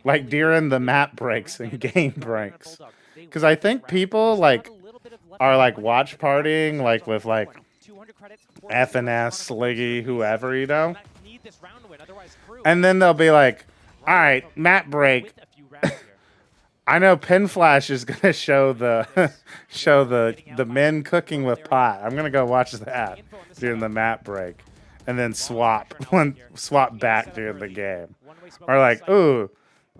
like during the map breaks and game breaks, because I think people like are like watch partying like with like FNS, Sliggy, whoever, you know, and then they'll be like, all right, map break. I know Pin Flash is gonna show the men cooking with pot. I'm gonna go watch that during the map break, and then swap back during the game. Or like, ooh,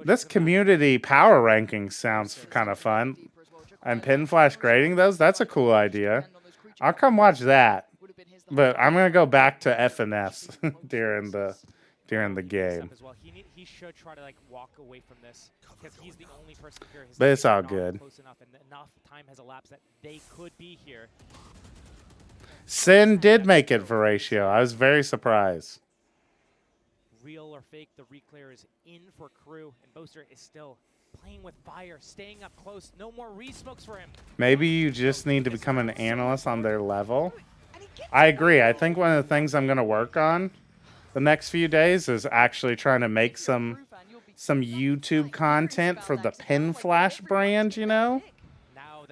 this community power ranking sounds kind of fun, and Pin Flash grading those. That's a cool idea. I'll come watch that, but I'm gonna go back to FNS during the during the game. As well. He should try to like walk away from this because he's the only person here. His But it's teammates are all not good. Close enough, and enough time has elapsed that they could be here. SEN did make it for ratio. I was very surprised. Real or fake, the reclear is in for Crew, and Boaster is still playing with fire, staying up close. No more re-smokes for him. Maybe you just need to become an analyst on their level. I agree. I think one of the things I'm going to work on the next few days is actually trying to make some YouTube content for the Pin Flash brand, you know,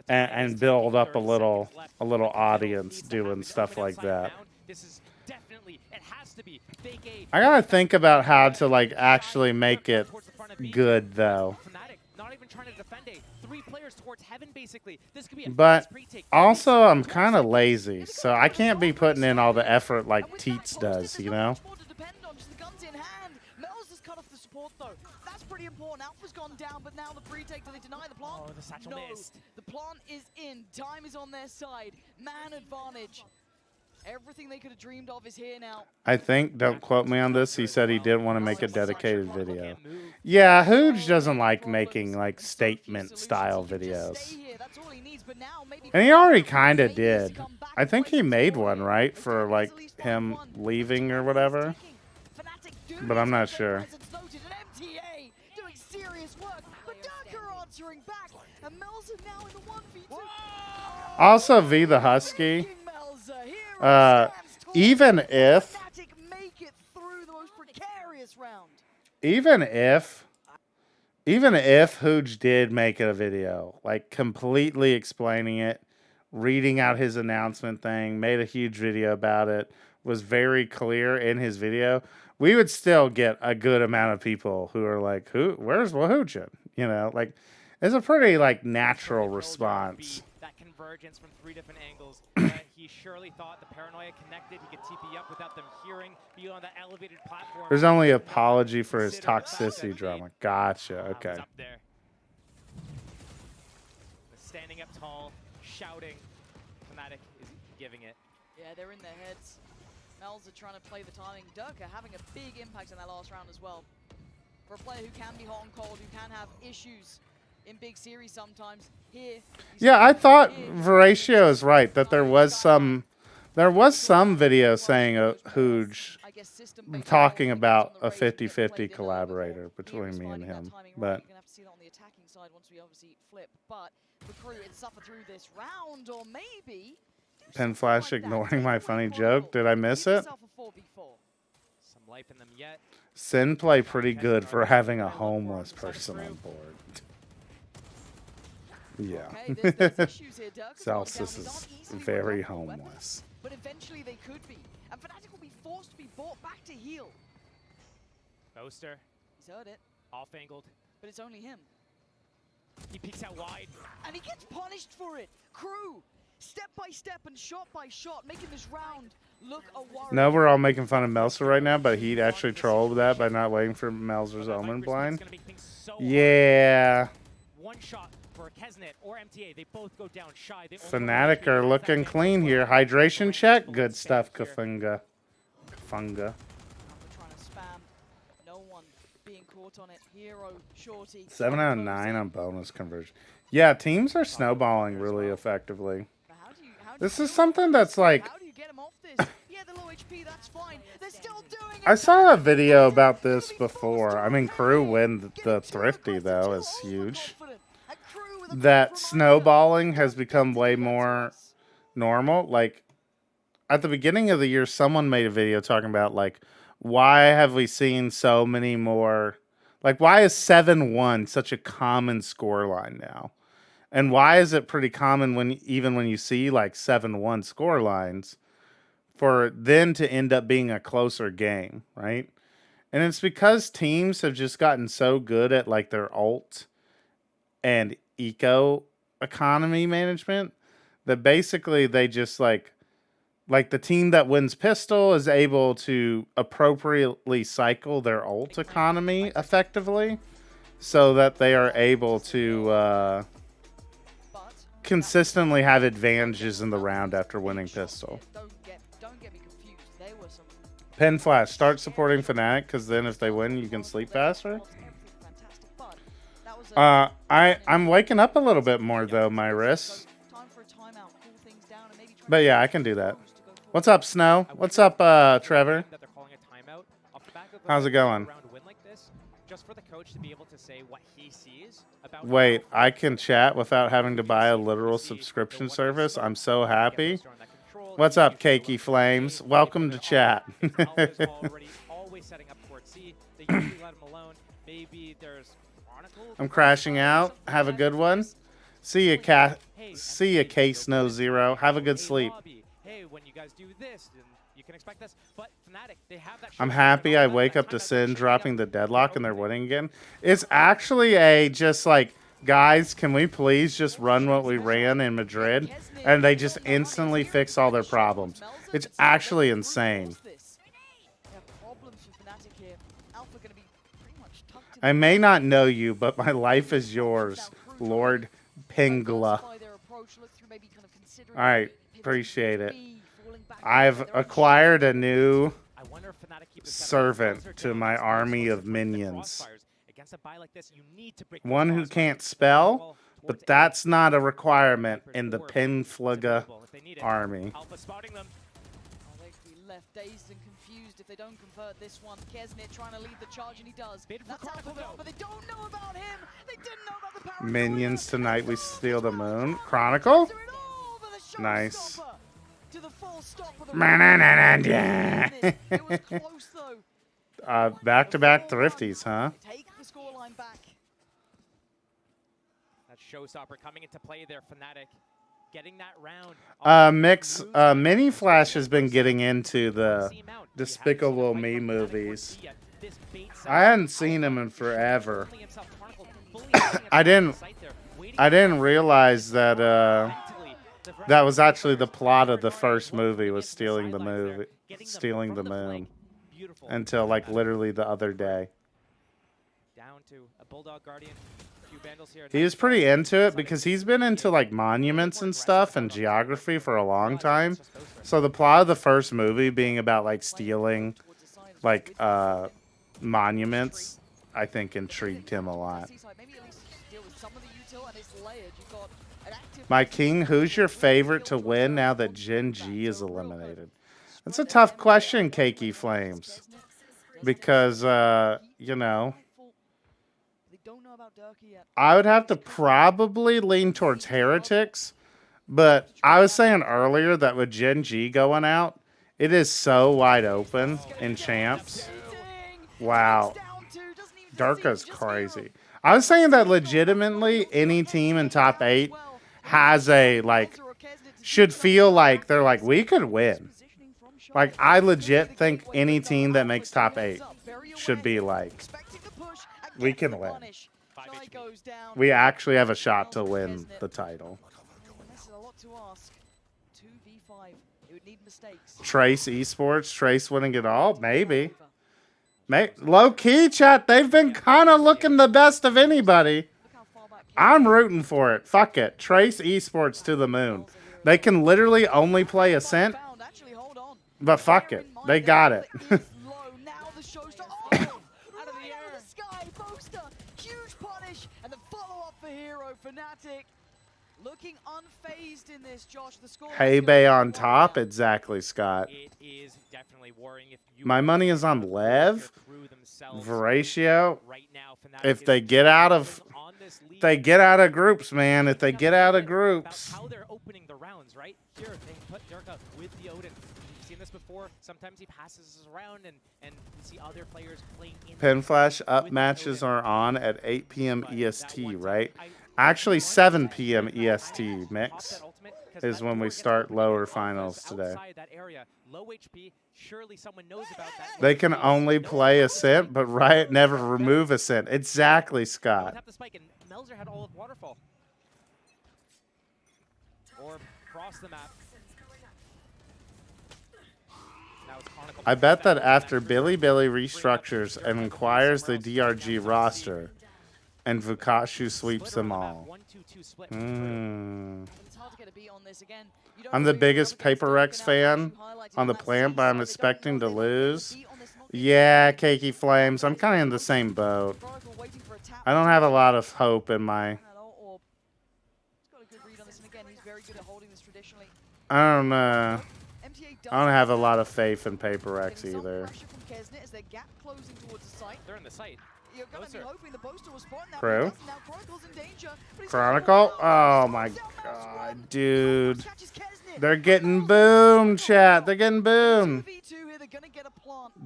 and build up a little audience doing stuff like that. This is definitely, it has to be fake A. I gotta think about how to like actually make it good though. Not even trying to defend A. 3 players towards heaven basically. This could be a But fast retake. also I'm kind of lazy, so I can't be putting in all the effort like Teats does, you know. That's pretty important. Alpha's gone down, but now the pre-take, do they deny the plant? Oh, the satchel missed. The plant is in. Time is on their side. Man advantage. Everything they could have dreamed of is here now. I think, don't quote me on this, he said he didn't want to make a dedicated video. Yeah, Hooge doesn't like making like statement style videos. And he already kind of did. I think he made one, right? For like him leaving or whatever. But I'm not sure. Also, V the Husky. Even if Hooge did make it a video, like completely explaining it, reading out his announcement thing, made a huge video about it, was very clear in his video, we would still get a good amount of people who are like, where's Wahoojan? You know, like, it's a pretty like natural response. That convergence from 3 different angles. He surely thought the paranoia connected. He could TP up without them hearing beyond that elevated platform. There's only apology for his toxicity drama. Gotcha. Okay. Up there. Standing up tall, shouting. Fnatic is giving it. Yeah, they're in their heads. Mel's are trying to play the timing. Durka having a big impact in that last round as well. For a player who can be hot and cold, who can have issues in big series sometimes. Here. Yeah, I thought Veratio is right that there was some video saying Hooge talking about a 50-50 collaborator between me and him, but. You're gonna have to see that on the attacking side once we obviously flip. But for Crew, it suffered through this round, or maybe. Pen Flash ignoring my funny joke. Did I miss it? Some life in them yet. SEN play pretty good for having a homeless person on board. Yeah. Celsius is very homeless. But eventually they could be. And Fnatic will be forced to be brought back to heal. Boaster. He's heard it. Off-angled. But it's only him. He peeks out wide. And he gets punished for it. Crew, step by step and shot by shot, making this round look a worry. No, we're all making fun of Melzer right now, but he'd actually trolled that by not waiting for Melzer's Omen blind. Yeah. One shot for Kesnet or MTA, they both go down shy. Fnatic are looking clean here. Hydration check. Good stuff, Kafunga. Funga. No one being caught on it. Hero, Shorty. 7 out of 9 on bonus conversion. Yeah, teams are snowballing really effectively. This is something that's like. I saw a video about this before. I mean, Crew win the Thrifty though is huge. That snowballing has become way more normal. Like at the beginning of the year, someone made a video talking about like why have we seen so many more. Like, why is 7-1 such a common scoreline now? And why is it pretty common even when you see like 7-1 scorelines for then to end up being a closer game, right? And it's because teams have just gotten so good at like their ult and eco economy management that basically they just like the team that wins pistol is able to appropriately cycle their ult economy effectively so that they are able to consistently have advantages in the round after winning pistol. Don't get me confused. There were some Pen Flash, start supporting Fnatic, because then if they win, you can sleep faster. I'm waking up a little bit more, though, my wrists. But yeah, I can do that. What's up, Snow? What's up, Trevor? How's it going? Wait, I can chat without having to buy a literal subscription service? I'm so happy. What's up, Cakey Flames? Welcome to chat. I'm crashing out. Have a good one. See you, Cat. See you, Case No Zero. Have a good sleep. I'm happy I wake up to SEN dropping the deadlock and they're winning again. It's actually a just like, guys, can we please just run what we ran in Madrid? And they just instantly fix all their problems. It's actually insane. I may not know you, but my life is yours, Lord Pingla. Alright, appreciate it. I've acquired a new servant to my army of minions. One who can't spell, but that's not a requirement in the Pinfluga army. Left dazed and confused if they don't convert this one. Kesnit trying to lead the charge, and he does. That's Alpha, but they don't know about him. They didn't know about the power. Minions tonight, we steal the moon. Chronicle? Nice. To the full stop of the back-to-back thrifties, huh? Take the scoreline back. That showstopper coming into play there, Fnatic. Getting that round. Mini Flash has been getting into the Despicable Me movies. I hadn't seen him in forever. I didn't realize that that was actually the plot of the first movie, was stealing the moon until like literally the other day. Down to a Bulldog Guardian. He was pretty into it because he's been into like monuments and stuff and geography for a long time. So the plot of the first movie being about like stealing like monuments, I think intrigued him a lot. My king, who's your favorite to win now that Gen G is eliminated? That's a tough question, Cakey Flames. Because, you know, I would have to probably lean towards Heretics, but I was saying earlier that with Gen G going out, it is so wide open in champs. Wow. Durka's crazy. I was saying that legitimately any team in top 8 has a, like, should feel like they're like, we could win. Like, I legit think any team that makes top 8 should be like, we can win. We actually have a shot to win the title. Trace Esports, Trace winning it all? Maybe. Low-key, chat, they've been kind of looking the best of anybody. I'm rooting for it. Fuck it. Trace Esports to the moon. They can literally only play Ascent, but fuck it. They got it. Fnatic looking unfazed in this, Josh. The score Hey Bay on top, exactly, Scott. It is definitely worrying. My money is on Lev, Veratio. If they get out of, groups, man. If they get out of groups. How they're opening the rounds, right? Here they put Durka with the Odin. We've seen this before. Sometimes he passes us around, and we see other players playing in. Pen Flash up matches are on at 8 p.m. EST, right? Actually, 7 p.m. EST, Mix, is when we start lower finals today. They can only play Ascent, but Riot never remove Ascent. Exactly, Scott. I bet that after Billy restructures and acquires the DRG roster, and Vukashu sweeps them all. 1-2-2 split. It's hard to get a beat on this again. You don't I'm the know who you're biggest up against. Paper Dirk Rex and fan Alvarez, you highlighted on the that plant, C but I'm side. They don't expecting to know, they might be able to lose. beat on this knockout. Yeah, Cakey Flames. I'm kind of in the same boat. Chronicle waiting for a tap I don't have a lot of hope in my... at all, or he's got a good read on this, and again, he's very good at holding this traditionally. I don't know. MTA I don't have a lot of faith in Paper Rex Getting some either. pressure from Kesnet as their gap closing towards the site. They're in the site. You're gonna be hoping the Boaster will spawn that, Crew? but he doesn't. Now Chronicle's in danger, but he's Chronicle? Oh my god, dude. They're getting boomed, chat. They're getting boomed.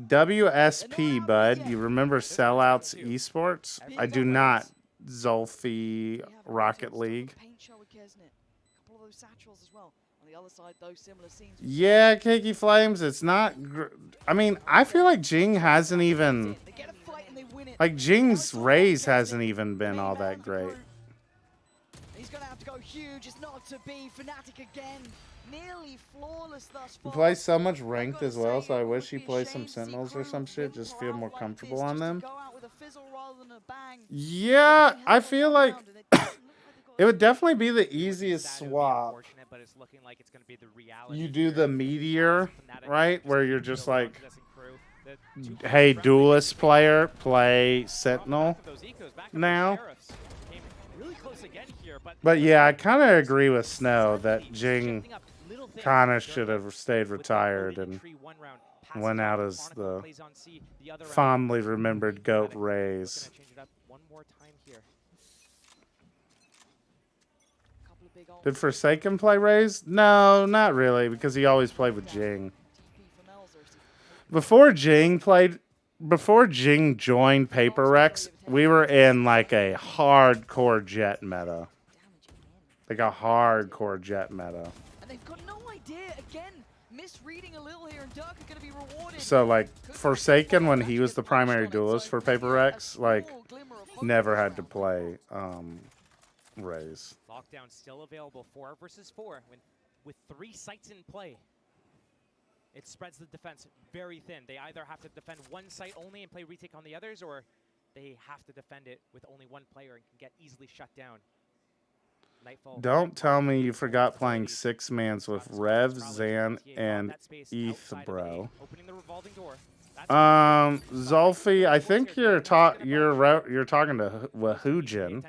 WSP, bud. You remember Sellouts Esports? I do not. Zolfi Rocket League. Paint show with Kesnet. A couple of those satchels as well. On the other side, those similar scenes. Yeah, Cakey Flames. It's not... I mean, I feel like Jing hasn't even... Like, Jing's raise hasn't even been all that great. He's gonna have to go huge. It's not to be. Fnatic again. Nearly flawless thus He far. plays so much ranked as well, so I wish he plays some Sentinels or some shit. Just feel more comfortable on them. Yeah, I feel like it would definitely be the easiest swap. But it's looking like it's going to be the reality. You do the Meteor, right? Where you're just like, hey, duelist player, play Sentinel now. But yeah, I kind of agree with Snow that Jing kind of should have stayed retired and went out as the fondly remembered GOAT Rays. Did Forsaken play Rays? No, not really, because he always played with Jing. Before Jing joined Paper Rex, we were in like a hardcore Jet meta. Like a hardcore Jet meta. And they've got no idea. Again, misreading a little here, and Dirk are going to be rewarded. So like Forsaken, when he was the primary duelist for Paper Rex, like never had to play Rays. Lockdown still available, 4 versus 4, with 3 sites in play. It spreads the defense very thin. They either have to defend one site only and play retake on the others, or they have to defend it with only one player and can get easily shut down. Nightfall. Don't tell me you forgot playing 6-mans with Rev, Zan, and ETH, bro. Zolfi, I think you're talking to Wahujin,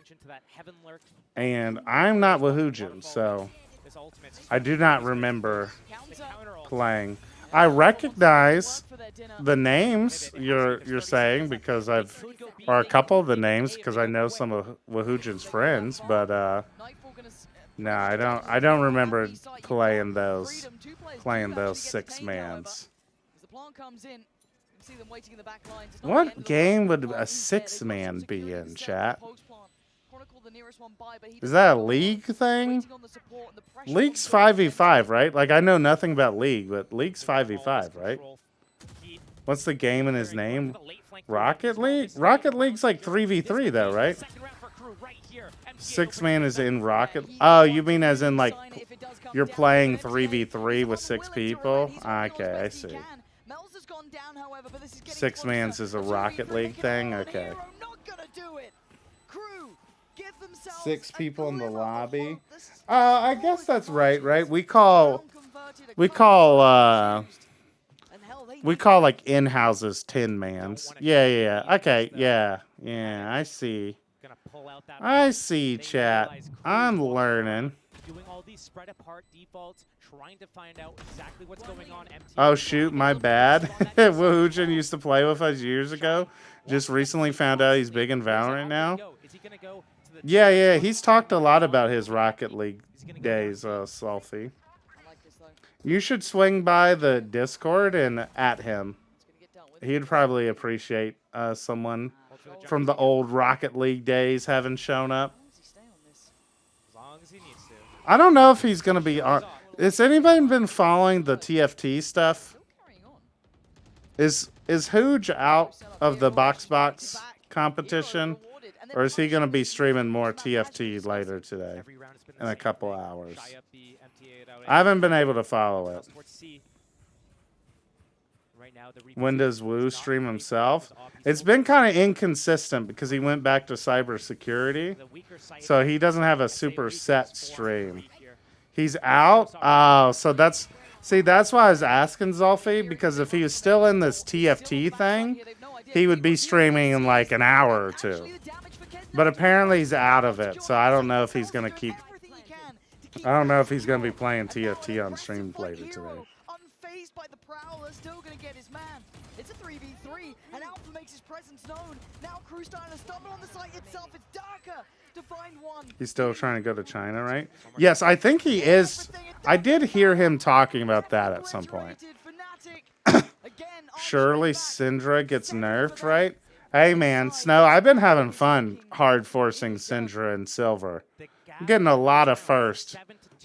and I'm not Wahujin, so I do not remember playing. I recognize the names you're saying because or a couple of the names because I know some of Wahujin's friends, but no, I don't remember playing those 6-mans. What game would a 6-man be in, chat? Is that a League thing? League's 5v5, right? Like, I know nothing about League, but League's 5v5, right? What's the game in his name? Rocket League? Rocket League's like 3v3, though, right? 6-man is in Rocket... Oh, you mean as in, like, you're playing 3v3 with 6 people? Okay, I see. 6-mans is a Rocket League thing? Okay. 6 people in the lobby. I guess that's right, right? We call like in-houses 10-mans. Yeah. Okay, yeah, I see. I see, chat. I'm learning. Doing all these spread apart defaults, trying to find out exactly what's going on. Oh shoot, my bad. Wahujin used to play with us years ago. Just recently found out he's big in Valorant now. Yeah, he's talked a lot about his Rocket League days, Sulfy. You should swing by the Discord and at him. He'd probably appreciate someone from the old Rocket League days having shown up. I don't know if he's going to be on... Has anybody been following the TFT stuff? Is Hooge out of the box competition? Or is he going to be streaming more TFT later today? In a couple hours. I haven't been able to follow it. Right now, the When does Wu stream himself? It's been kind of inconsistent because he went back to cybersecurity. So he doesn't have a super set stream. He's out? Oh, so that's... See, that's why I was asking Zolfi, because if he was still in this TFT thing, he would be streaming in like an hour or two. But apparently he's out of it, so I don't know if he's going to keep... I don't know if he's going to be playing TFT on stream later today. Unfazed by the Prowler, still going to get his man. It's a 3v3, and Alpha makes his presence known. Now Crew starting to stumble on the site itself. It's darker to find one. He's still trying to go to China, right? Yes, I think he is. I did hear him talking about that at some point. Surely Syndra gets nerfed, right? Hey man, Snow, I've been having fun hard forcing Syndra and Silver. I'm getting a lot of first.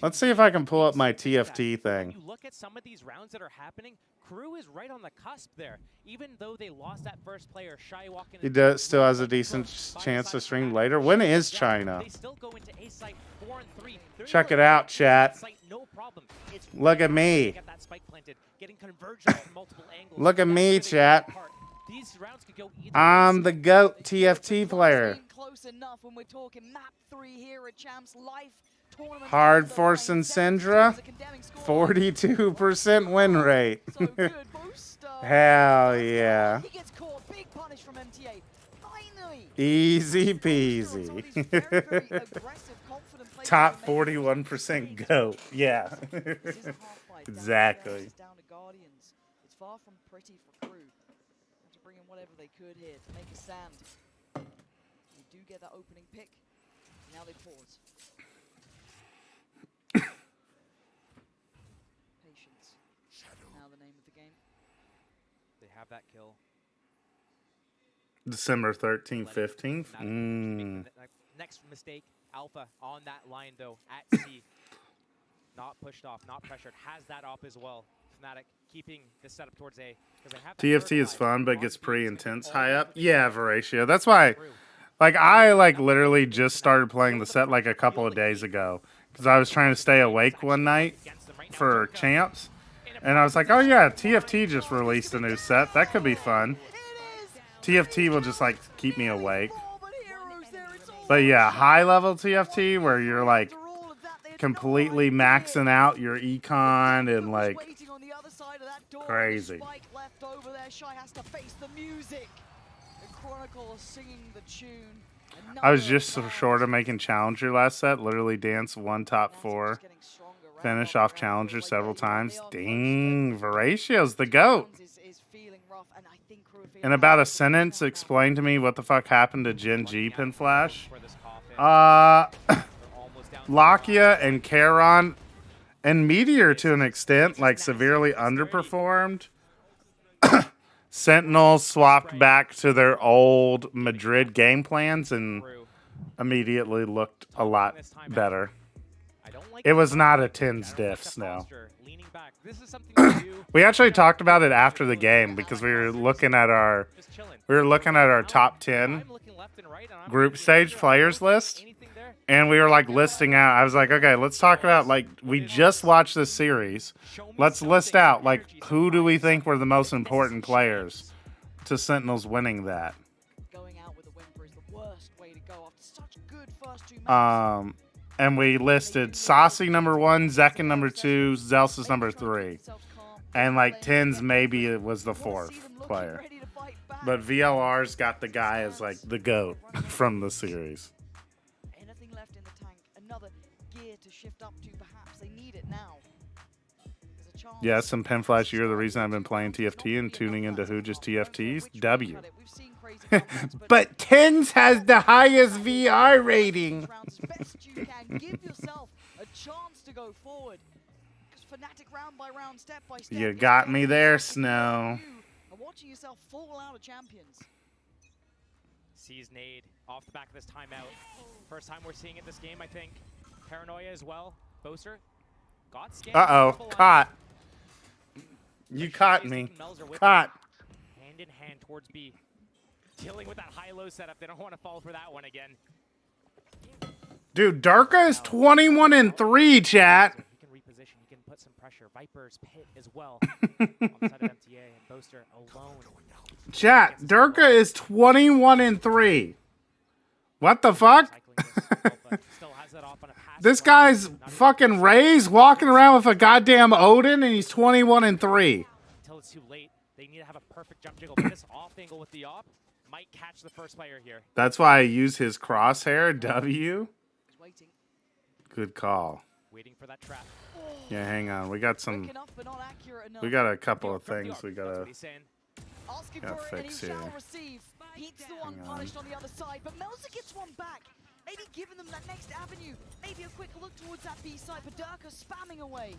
Let's see if I can pull up my TFT thing. You look at some of these rounds that are happening, Crew is right on the cusp there. Even though they lost that first player, Shy walking. He still has a decent chance to stream later. When is China? They still go into A site 4 and 3. Check it out, chat. Look at me. Look at me, chat. I'm the GOAT TFT player. Close enough when we're talking map 3 here at Champs Life. Hard forcing Syndra, 42% win rate. Hell yeah. Easy peasy. Top 41% GOAT. Yeah. Exactly. It's far from pretty for Crew. To bring in whatever they could here to make a stand. We do get that opening pick. Now they pause. Patience. Now the name of the game. They have that kill. December 13th, 15th. Next mistake, Alpha on that line though at C. Not pushed off, not pressured. Has that up as well. Fnatic keeping the setup towards A. TFT is fun, but gets pretty intense high up. Yeah, Veratio. That's why, like, I literally just started playing the set like a couple of days ago because I was trying to stay awake one night for champs, and I was like, oh yeah, TFT just released a new set. That could be fun. TFT will just like keep me awake. But yeah, high level TFT where you're like completely maxing out your econ and like crazy. I was just so short of making Challenger last set. Literally danced one top 4. Finish off Challenger several times. Dang, Veratio's the GOAT. In about a sentence, explain to me what the fuck happened to GENG Pin Flash. Lakia and Charon and Meteor to an extent, like severely underperformed. Sentinels swapped back to their old Madrid game plans and immediately looked a lot better. It was not a tens diff, Snow. We actually talked about it after the game because we were looking at our top 10 group stage players list, and we were like listing out. I was like, okay, let's talk about, like, we just watched this series. Let's list out, like, who do we think were the most important players to Sentinels winning that. And we listed Saucy number 1, Zekin number 2, Zelsis number 3. And like Tens maybe it was the 4th player. But VLR's got the guy as like the GOAT from the series. Anything left in the tank, another gear to shift up to perhaps. They need it now. Yeah, some Pen Flash, you're the reason I've been playing TFT and tuning into who just TFTs. W. But Tens has the highest VR rating. Give yourself a chance to go forward. Fnatic round by round, step by step. You got me there, Snow. Watching yourself fall out of champions. Sees nade off the back of this timeout. First time we're seeing it this game, I think. Paranoia as well. Boaster got scanned. Uh-oh, caught. You caught me. Caught. Hand in hand towards B. Dealing with that high-low setup. They don't want to fall for that one again. Dude, Darka is 21-3, chat. He can reposition. He can put some pressure. Viper's pit as well. On the side of MTA. And Poster alone. Chat, Durka is 21-3. What the fuck? This guy's fucking Rays walking around with a goddamn Odin and he's 21-3. Until it's too late. They need to have a perfect jump jiggle. But this off angle with the op might catch the first player here. That's why I use his crosshair, W. Good call. Waiting for that trap. Yeah, hang on. We got some. We got a couple of things we gotta fix here. He's the one punished on the other side, but Melzer gets one back. Maybe giving them that next avenue. Maybe a quick look towards that B side, but Durka spamming away.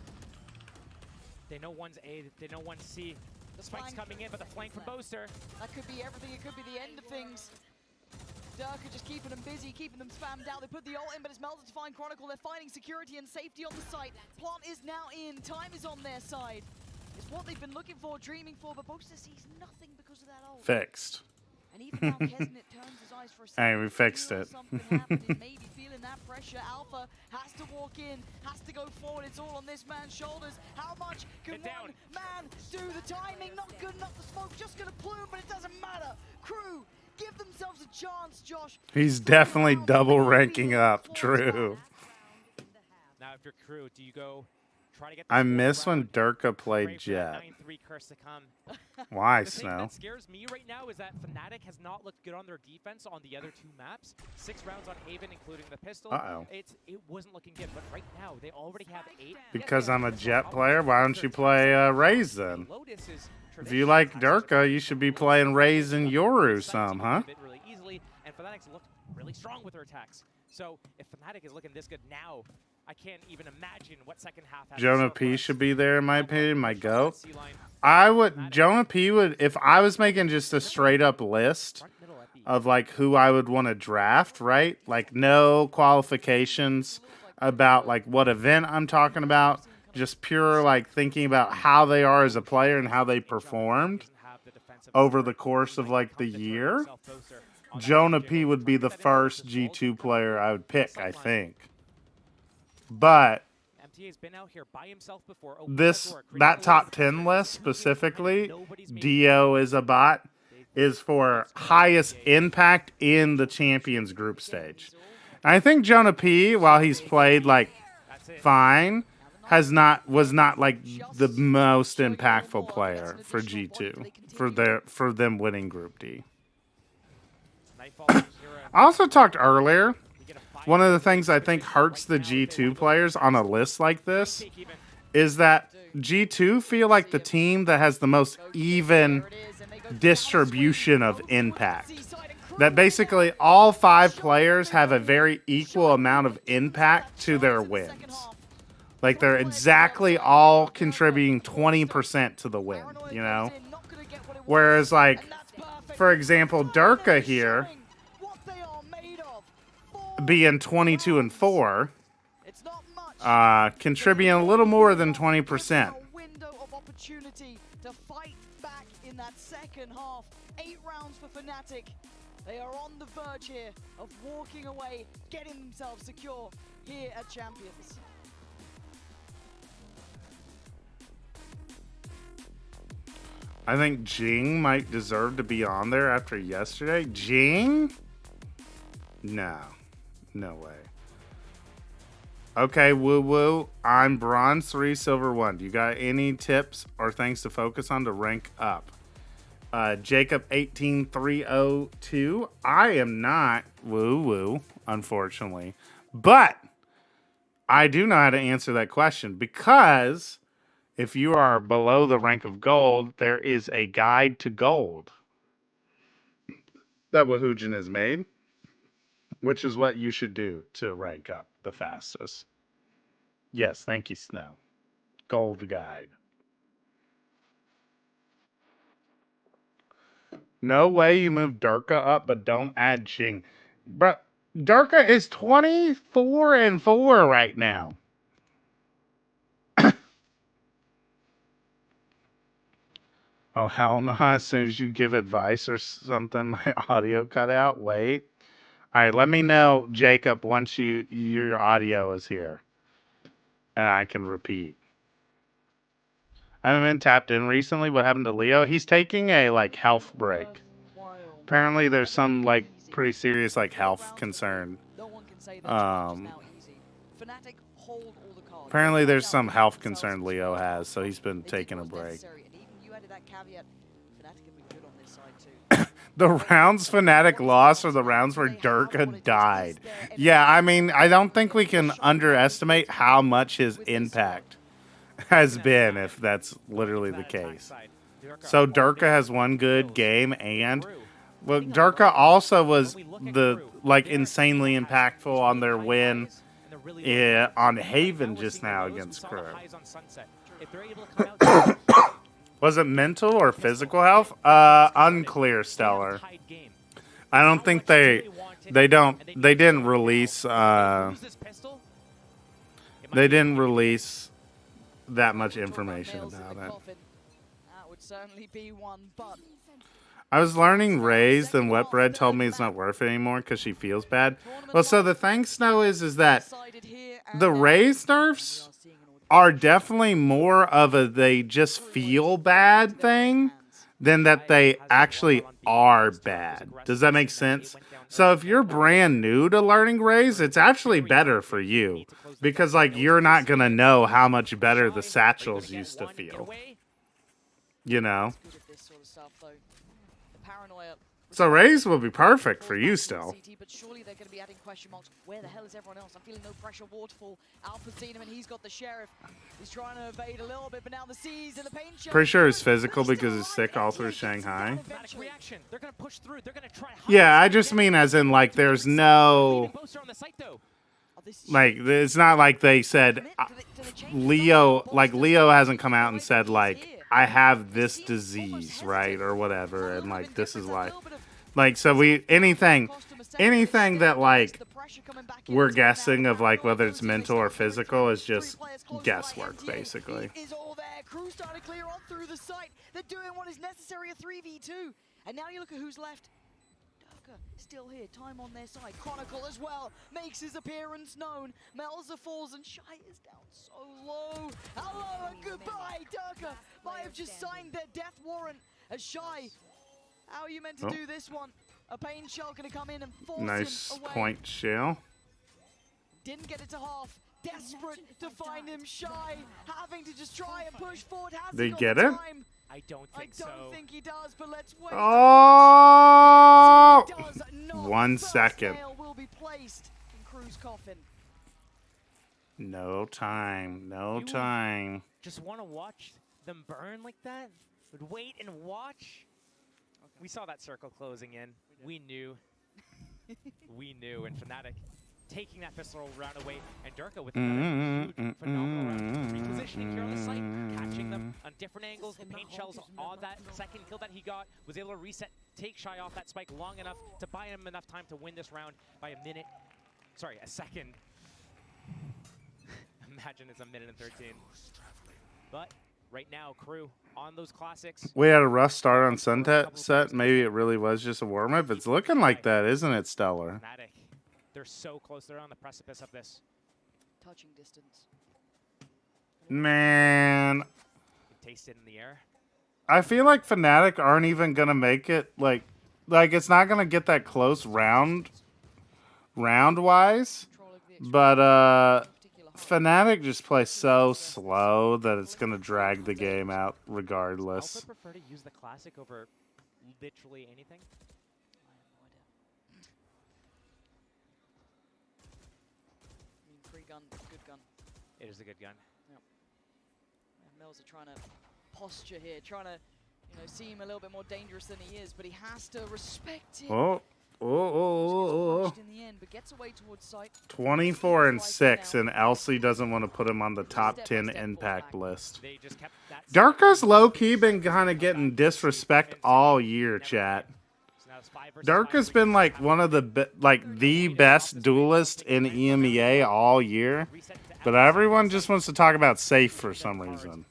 They know one's A, they know one's C. The spike's coming in, but the flank from Boaster. That could be everything. It could be the end of things. Durka just keeping them busy, keeping them spammed out. They put the ult in, but it's Melzer to find Chronicle. They're finding security and safety on the site. Plant is now in. Time is on their side. It's what they've been looking for, dreaming for, but Boaster sees nothing because of that ult. Fixed. And even now, Kesnet turns his eyes for a second. Hey, we fixed it. Maybe feeling that pressure. Alpha has to walk in, has to go forward. It's all on this man's shoulders. How much can one man do? The timing not good enough. The smoke just gonna plume, but it doesn't matter. Crew give themselves a chance, Josh. He's definitely double ranking up. True. Now, if you're Crew, do you go try to get? I miss when Durka played Jet. 9-3 curse to come. Why, the Snow? thing that scares me right now is that Fnatic has not looked good on their defense on the other two maps. 6 rounds on Haven, including the pistol. It wasn't looking good, but right now they already have 8. Because I'm a Jet player, why don't you play Raze then? If you like Durka, you should be playing Raze and Yoru some, huh? Really easily, and Fnatic's looked really strong with their attacks. So if Fnatic is looking this good now, I can't even imagine what second half has. Jonah P should be there, in my opinion, my GOAT. Jonah P would, if I was making just a straight up list of like who I would want to draft, right? Like no qualifications about like what event I'm talking about, just pure like thinking about how they are as a player and how they performed over the course of like the year. Jonah P would be the first G2 player I would pick, I think. But that top 10 list specifically, Dio is a bot, is for highest impact in the Champions group stage. And I think Jonah P, while he's played like fine, was not like the most impactful player for G2 for them winning Group D. I also talked earlier. One of the things I think hurts the G2 players on a list like this is that G2 feel like the team that has the most even distribution of impact. That basically all 5 players have a very equal amount of impact to their wins. Like they're exactly all contributing 20% to the win, you know? Whereas like, for example, Durka here, being 22-4, contributing a little more than 20%. Window of opportunity to fight back in that second half. 8 rounds for Fnatic. They are on the verge here of walking away, getting themselves secure here at Champions. I think GENG might deserve to be on there after yesterday. GENG? No. No way. Okay, woo woo. I'm bronze 3, silver 1. Do you got any tips or things to focus on to rank up? Jacob 18302. I am not woo woo, unfortunately. But I do know how to answer that question because if you are below the rank of gold, there is a guide to gold that Wahoojan has made, which is what you should do to rank up the fastest. Yes, thank you, Snow. Gold guide. No way you move Durka up, but don't add Ching. Bro, Durka is 24-4 right now. Oh, hell no. As soon as you give advice or something, my audio cut out. Wait. All right, let me know, Jacob, once your audio is here. And I can repeat. I haven't been tapped in recently. What happened to Leo? He's taking a like health break. Apparently, there's some like pretty serious like health concern. Apparently, there's some health concern Leo has, so he's been taking a break. The rounds Fnatic lost are the rounds where Durka died. Yeah, I mean, I don't think we can underestimate how much his impact has been, if that's literally the case. So Durka has one good game, and well, Durka also was the like insanely impactful on their win on Haven just now against Crew. Was it mental or physical health? Unclear, Stellar. I don't think they didn't release that much information about it. That would certainly be one, but I was learning Raised, and Wetbread told me it's not worth it anymore because she feels bad. Well, so the thing, Snow, is that the Raised nerfs are definitely more of a they just feel bad thing than that they actually are bad. Does that make sense? So if you're brand new to learning Raised, it's actually better for you because like you're not gonna know how much better the satchels used to feel. You know? So Raised will be perfect for you still. But surely they're going to be adding question marks. Where the hell is everyone else? I'm feeling no pressure. Waterfall, Alpha's seen him, and he's got the Sheriff. He's trying to evade a little bit, but now the Seas and the pain shell. Pretty sure it's physical because he's sick all through Shanghai. Reaction. They're going to push through. They're going to try. Yeah, I just mean as in like there's no like it's not like they said Leo hasn't come out and said like I have this disease, right, or whatever, and like this is why. Like so anything that like we're guessing of like whether it's mental or physical is just guesswork basically. Is all there. Crew starting to clear on through the site. They're doing what is necessary, a 3v2. And now you look at who's left. Durka still here, time on their side. Chronicle as well makes his appearance known. Melza falls and Shy is down so low. Hello and goodbye. Durka might have just signed their death warrant as Shy. How are you meant to do this one? A pain shell gonna come in and force nice him away. point shell. Didn't get it to half. Desperate to find him, Shy. Having to just try and push forward. They get it? I don't think he does, but let's wait. Oh! 1 second. Will be placed in Crew's coffin. No time. No time. Just want to watch them burn like that? Would wait and watch? We saw that circle closing in. We knew. We knew. And Fnatic taking that pistol round away. And Durka with another huge, phenomenal round. Repositioning here on the site. Catching them on different angles. The paint shells on that second kill that he got. Was able to reset, take Shy off that spike long enough to buy him enough time to win this round by a minute. Sorry, a second. Imagine it's a minute and 13. But right now, Crew on those classics. We had a rough start on Sunset set. Maybe it really was just a warm-up. It's looking like that, isn't it, Stellar? They're so close. They're on the precipice of this. Touching distance. Man. Taste it in the air. I feel like Fnatic aren't even going to make it, like it's not going to get that close round-wise. But, Fnatic just plays so slow that it's going to drag the game out regardless. I prefer to use the classic over literally anything. I mean, free gun, good gun. It is a good gun. Yep. Mills are trying to posture here, trying to, seem a little bit more dangerous than he is, but he has to respect it. Oh. In the end, but gets away towards sight. 24-6, and Elsie doesn't want to put him on the top 10 impact list. Durka's low-key been kind of getting disrespect all year, chat. Durka's been like one of the best duelist in EMEA all year, but everyone just wants to talk about safe for some reason.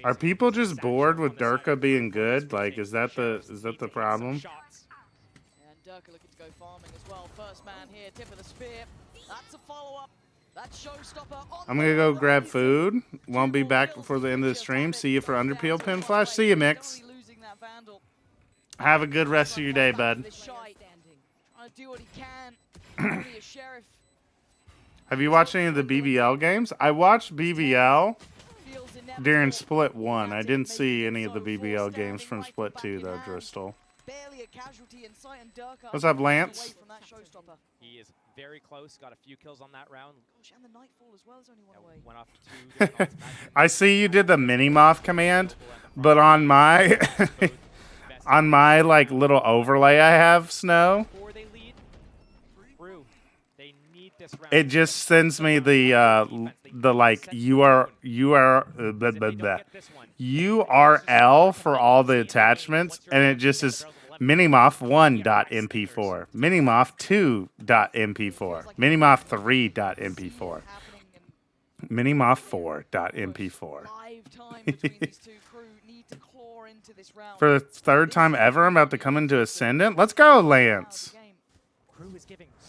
Are people just bored with Durka being good? Like, is that the problem? And Durka looking to go farming as well. First man here, tip of the spear. That's a follow-up. I'm gonna go grab food. Won't be back before the end of the stream. See you for Underpeel Pin Flash. See you, Mix. Have a good rest of your day, bud. Have you watched any of the BBL games? I watched BBL during Split 1. I didn't see any of the BBL games from Split 2, though, Dristle. What's up, Lance? He is very close. Got a few kills on that round. Gosh, and the Nightfall as well is only one away. Went off to I see you did the mini-moth command, but on my on my like little overlay I have, Snow, it just sends me the like URL for all the attachments, and it just is minimoth1.mp4, minimoth2.mp4, minimoth3.mp4, minimoth4.mp4. For the third time ever, I'm about to come into Ascendant. Let's go, Lance.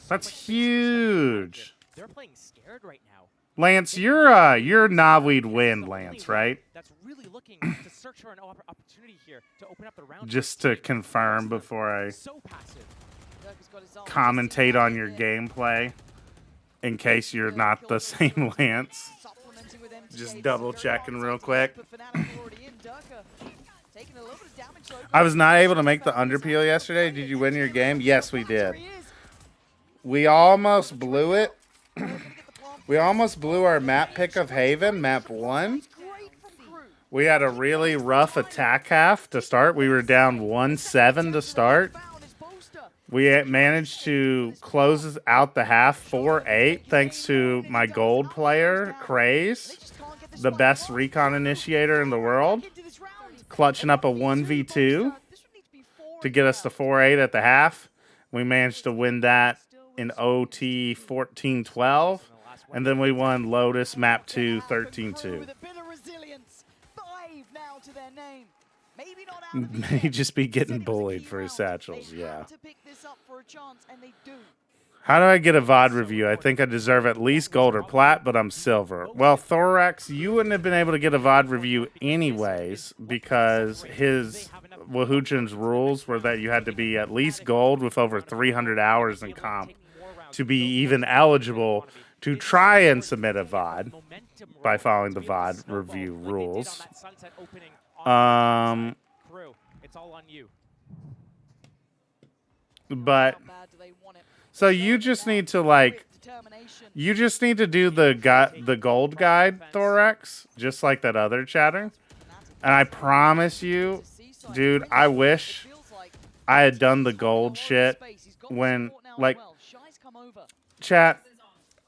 That's huge. They're playing scared right now. Lance, you're Knobweed Wind, Lance, right? That's really looking to search for an opportunity here to open up the round. Just to confirm before I commentate on your gameplay, in case you're not the same Lance. Just double checking real quick. I was not able to make the underpeel yesterday. Did you win your game? Yes, we did. We almost blew it. We almost blew our map pick of Haven, map 1. We had a really rough attack half to start. We were down 1-7 to start. We managed to close out the half 4-8 thanks to my gold player, Craze, the best recon initiator in the world, clutching up a 1v2 to get us to 4-8 at the half. We managed to win that in OT 14-12, and then we won Lotus map 2 13-2. May just be getting bullied for his satchels, yeah. How do I get a VOD review? I think I deserve at least gold or plat, but I'm silver. Well, Thorax, you wouldn't have been able to get a VOD review anyways, because his Wahoochun's rules were that you had to be at least gold with over 300 hours in comp to be even eligible to try and submit a VOD by following the VOD review rules. It's all on you. But so you just need to do the gold guide, Thorax, just like that other chatter. And I promise you, dude, I wish I had done the gold shit when, like, chat,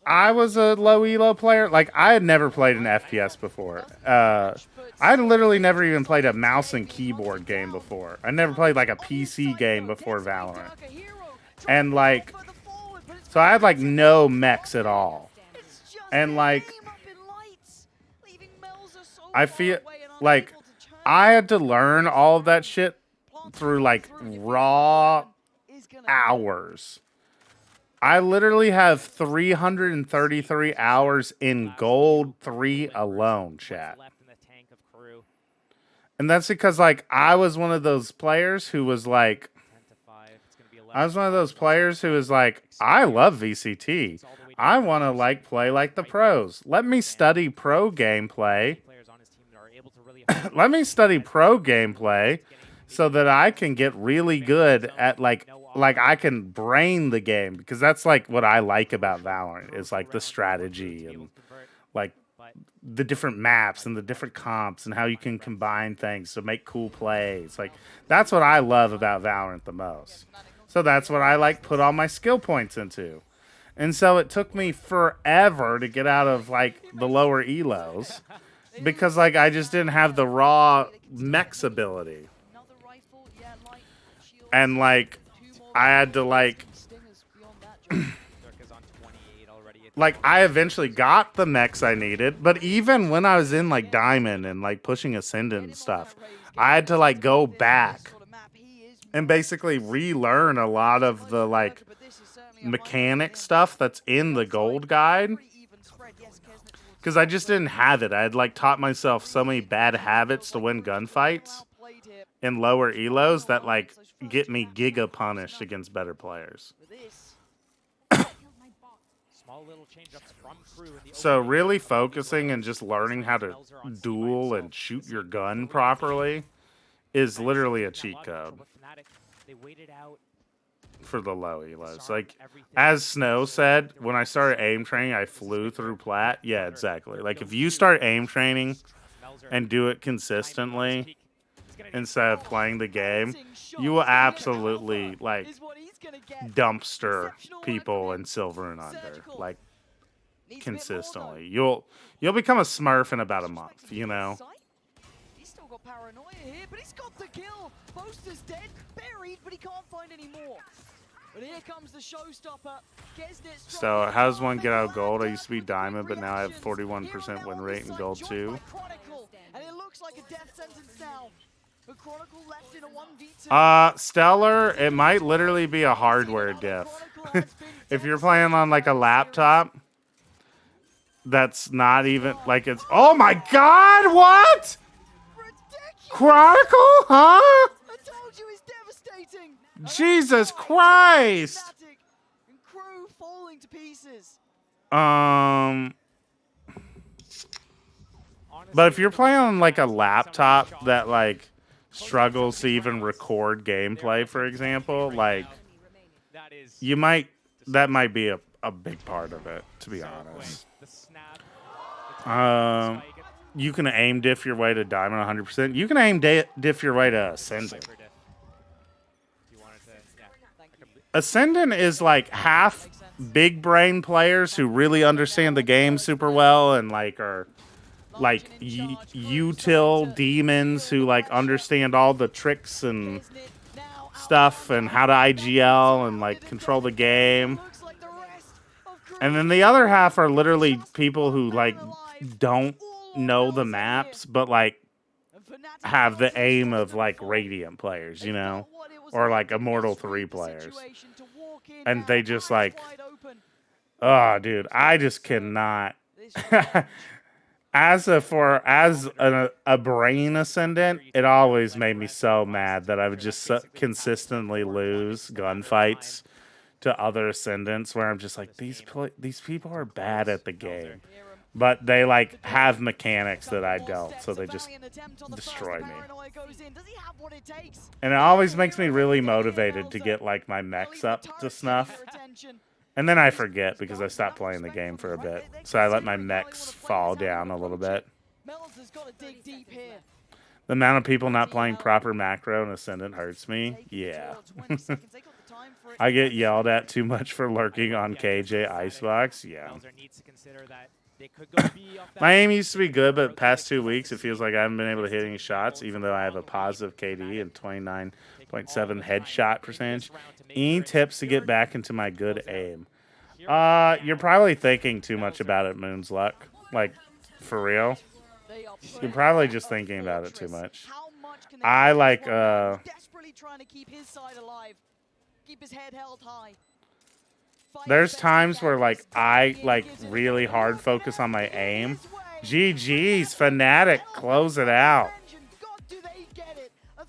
I was a low elo player. Like, I had never played an FPS before. I had literally never even played a mouse and keyboard game before. I never played, like, a PC game before Valorant. And, like, so I had, like, no mechs at all. And, like, I feel like I had to learn all of that shit through, like, raw hours. I literally have 333 hours in Gold 3 alone, chat. And that's because, like, I was one of those players who was like, I love VCT. I want to, like, play like the pros. Let me study pro gameplay. Let me study pro gameplay so that I can get really good at, like I can brain the game, because that's like what I like about Valorant is like the strategy and like the different maps and the different comps and how you can combine things to make cool plays. Like that's what I love about Valorant the most. So that's what I like put all my skill points into. And so it took me forever to get out of like the lower elos because like I just didn't have the raw mechs ability. And like I had to like like I eventually got the mechs I needed, but even when I was in like Diamond and like pushing Ascendant and stuff, I had to like go back and basically relearn a lot of the like mechanic stuff that's in the gold guide because I just didn't have it. I had like taught myself so many bad habits to win gunfights in lower elos that like get me giga punished against better players. Small little change-ups from Crew in the So really focusing and just learning how to duel and shoot your gun properly is literally a cheat code They waited out. for the low elos. Like, as Snow said, when I started aim training, I flew through plat. Yeah, exactly. Like, if you start aim training and do it consistently instead of playing the game, you will absolutely, like, dumpster people in silver and under. Like, consistently. You'll become a smurf in about a month, you know? He's still got paranoia here, but he's got the kill. Boaster's dead, buried, but he can't find any more. But here comes the showstopper. So how does one get out of gold? I used to be diamond, but now I have 41% win rate in gold too. And it looks like a death sentence now. But Chronicle left in a 1v2. Stellar, it might literally be a hardware diff. If you're playing on like a laptop, that's not even like it's. Oh my God! What? Chronicle? Huh? I told you he's devastating. Jesus Christ! And Crew falling to pieces. But if you're playing on like a laptop that like struggles to even record gameplay, for example, like that might be a big part of it, to be honest. You can aim diff your way to diamond 100%. You can aim diff your way to ascendant. Ascendant is like half big brain players who really understand the game super well and like are like util demons who like understand all the tricks and stuff and how to IGL and like control the game. And then the other half are literally people who like don't know the maps but like have the aim of like Radiant players, you know, or like Immortal 3 players. And they just like, oh dude, I just cannot. As a brain ascendant, it always made me so mad that I would just consistently lose gunfights to other ascendants where I'm just like, these people are bad at the game, but they like have mechanics that I don't, so they just destroy me. And it always makes me really motivated to get like my mechs up to snuff. And then I forget because I stopped playing the game for a bit. So I let my mechs fall down a little bit. The amount of people not playing proper macro and Ascendant hurts me. Yeah. I get yelled at too much for lurking on KJ Icebox. Yeah. My aim used to be good, but past 2 weeks it feels like I haven't been able to hit any shots, even though I have a positive KD and 29.7 headshot percentage. Any tips to get back into my good aim? You're probably thinking too much about it, Moon's Luck. Like, for real. You're probably just thinking about it too much. I like, desperately trying to keep his side alive. Keep his head held high. There's times where like I like really hard focus on my aim. GG's, Fnatic, close it out. God, do they get it? A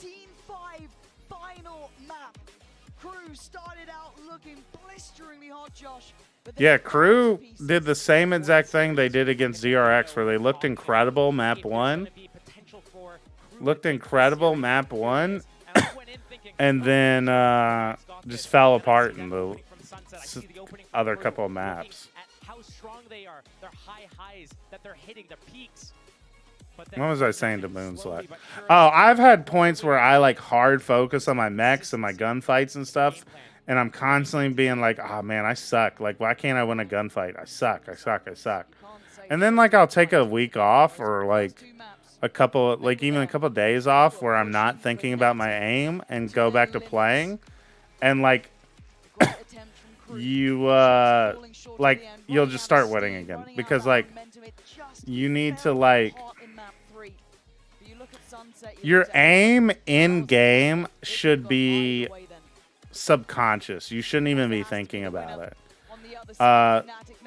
13-5 final map. Crew started out looking blisteringly hot, Josh. Yeah, Crew did the same exact thing they did against DRX where they looked incredible map 1. Looked incredible map 1. And then just fell apart in the other couple of maps. How strong they are, their high highs that they're hitting, their peaks. What was I saying to Moonslot? Oh, I've had points where I like hard focus on my mechs and my gunfights and stuff, and I'm constantly being like, oh man, I suck. Like, why can't I win a gunfight? I suck. And then like I'll take a week off or like even a couple days off where I'm not thinking about my aim and go back to playing, and like you'll just start winning again because like you need to like your aim in game should be subconscious. You shouldn't even be thinking about it.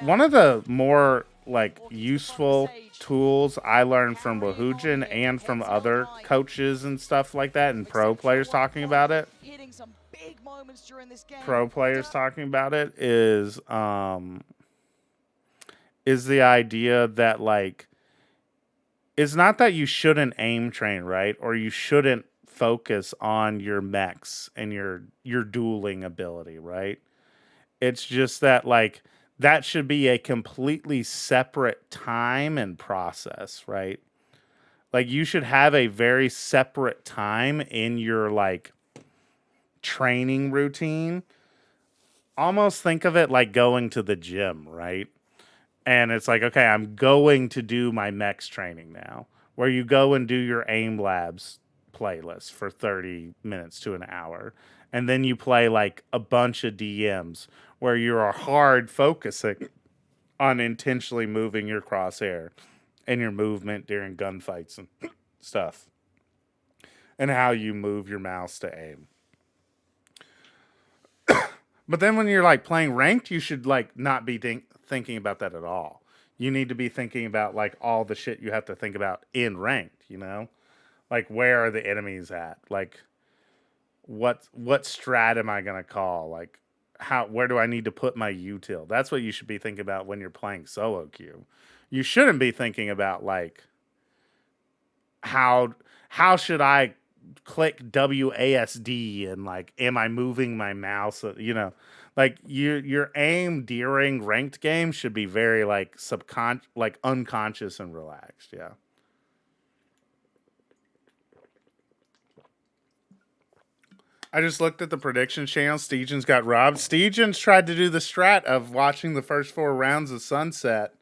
One of the more like useful tools I learned from Wahujin and from other coaches and stuff like that, and pro players talking about it. Hitting some big moments during this game. Pro players talking about it is the idea that like it's not that you shouldn't aim train, right? Or you shouldn't focus on your mechs and your dueling ability, right? It's just that like that should be a completely separate time and process, right? Like you should have a very separate time in your like training routine. Almost think of it like going to the gym, right? And it's like, okay, I'm going to do my mechs training now, where you go and do your aim labs playlist for 30 minutes to an hour. And then you play like a bunch of DMs where you're hard focusing on intentionally moving your crosshair and your movement during gunfights and stuff. And how you move your mouse to aim. But then when you're like playing ranked, you should like not be thinking about that at all. You need to be thinking about like all the shit you have to think about in ranked, you know? Like where are the enemies at? Like what strat am I gonna call? Like where do I need to put my util? That's what you should be thinking about when you're playing solo queue. You shouldn't be thinking about like how should I click WASD and like am I moving my mouse, you know? Like your aim during ranked games should be very like unconscious and relaxed, yeah. I just looked at the prediction channel. Stegens got robbed. Stegens tried to do the strat of watching the first 4 rounds of Sunset.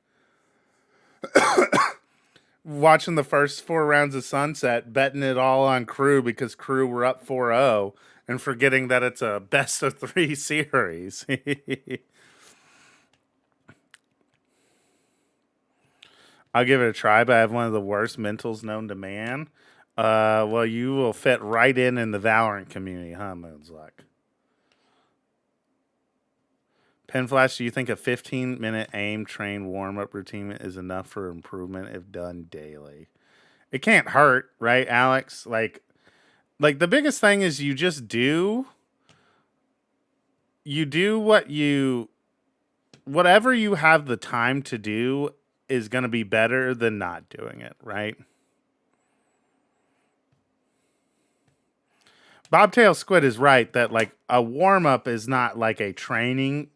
Watching the first 4 rounds of Sunset, betting it all on Crew because Crew were up 4-0 and forgetting that it's a best of 3 series. I'll give it a try, but I have one of the worst mentals known to man. Well, you will fit right in the Valorant community, huh, Moonslug? Penflash, do you think a 15-minute aim train warm-up routine is enough for improvement if done daily? It can't hurt, right, Alex? Like the biggest thing is you just do whatever you have the time to do is going to be better than not doing it, right? Bobtail Squid is right that like a warm-up is not like a training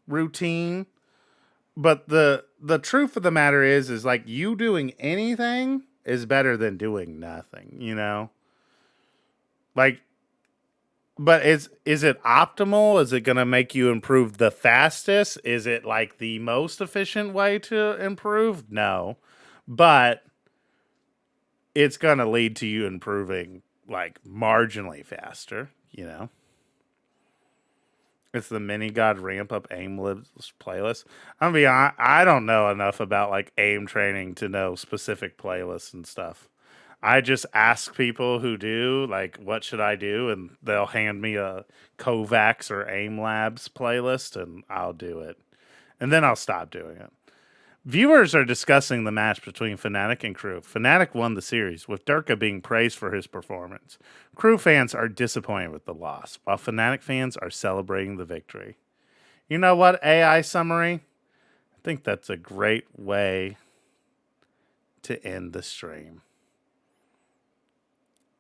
routine, but the truth of the matter is like you doing anything is better than doing nothing, you know? Like, but is it optimal? Is it going to make you improve the fastest? Is it like the most efficient way to improve? No, but it's going to lead to you improving like marginally faster, you know? It's the Mini God Ramp Up Aim Libs playlist. I'm gonna be honest, I don't know enough about like aim training to know specific playlists and stuff. I just ask people who do, like, what should I do? And they'll hand me a Kovacs or Aim Labs playlist and I'll do it. And then I'll stop doing it. Viewers are discussing the match between Fnatic and Crew. Fnatic won the series, with Durka being praised for his performance. Crew fans are disappointed with the loss, while Fnatic fans are celebrating the victory. You know what, AI summary? I think that's a great way to end the stream.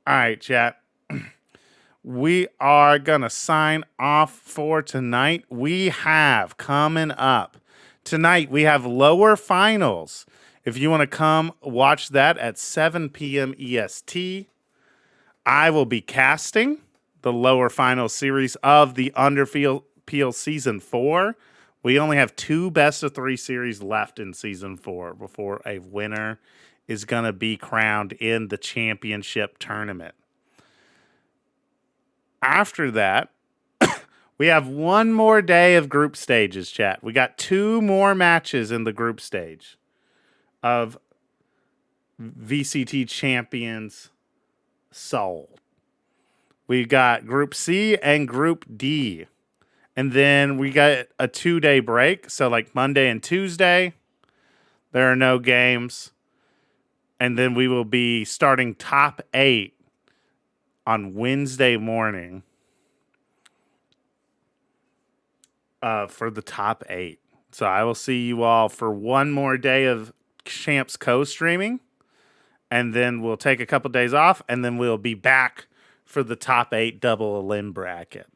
All right, chat. We are going to sign off for tonight. We have coming up tonight, we have lower finals. If you want to come watch that at 7 p.m. EST, I will be casting the lower final series of the Underfield Season 4. We only have 2 best of 3 series left in Season 4 before a winner is going to be crowned in the championship tournament. After that, we have one more day of group stages, chat. We got 2 more matches in the group stage of VCT Champions Seoul. We got Group C and Group D. And then we got a 2-day break. So like Monday and Tuesday, There are no games. And then we will be starting top 8 on Wednesday morning for the top 8. So I will see you all for one more day of Champs co-streaming. And then we'll take a couple days off. And then we'll be back for the top 8 double elim bracket.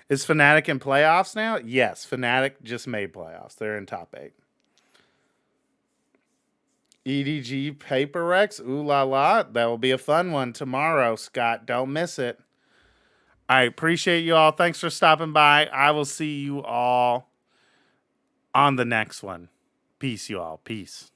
Is Fnatic in playoffs now? Yes, Fnatic just made playoffs. They're in top 8. EDG Paper Rex, ooh la la. That will be a fun one tomorrow, Scott. Don't miss it. I appreciate you all. Thanks for stopping by. I will see you all on the next one. Peace, you all. Peace.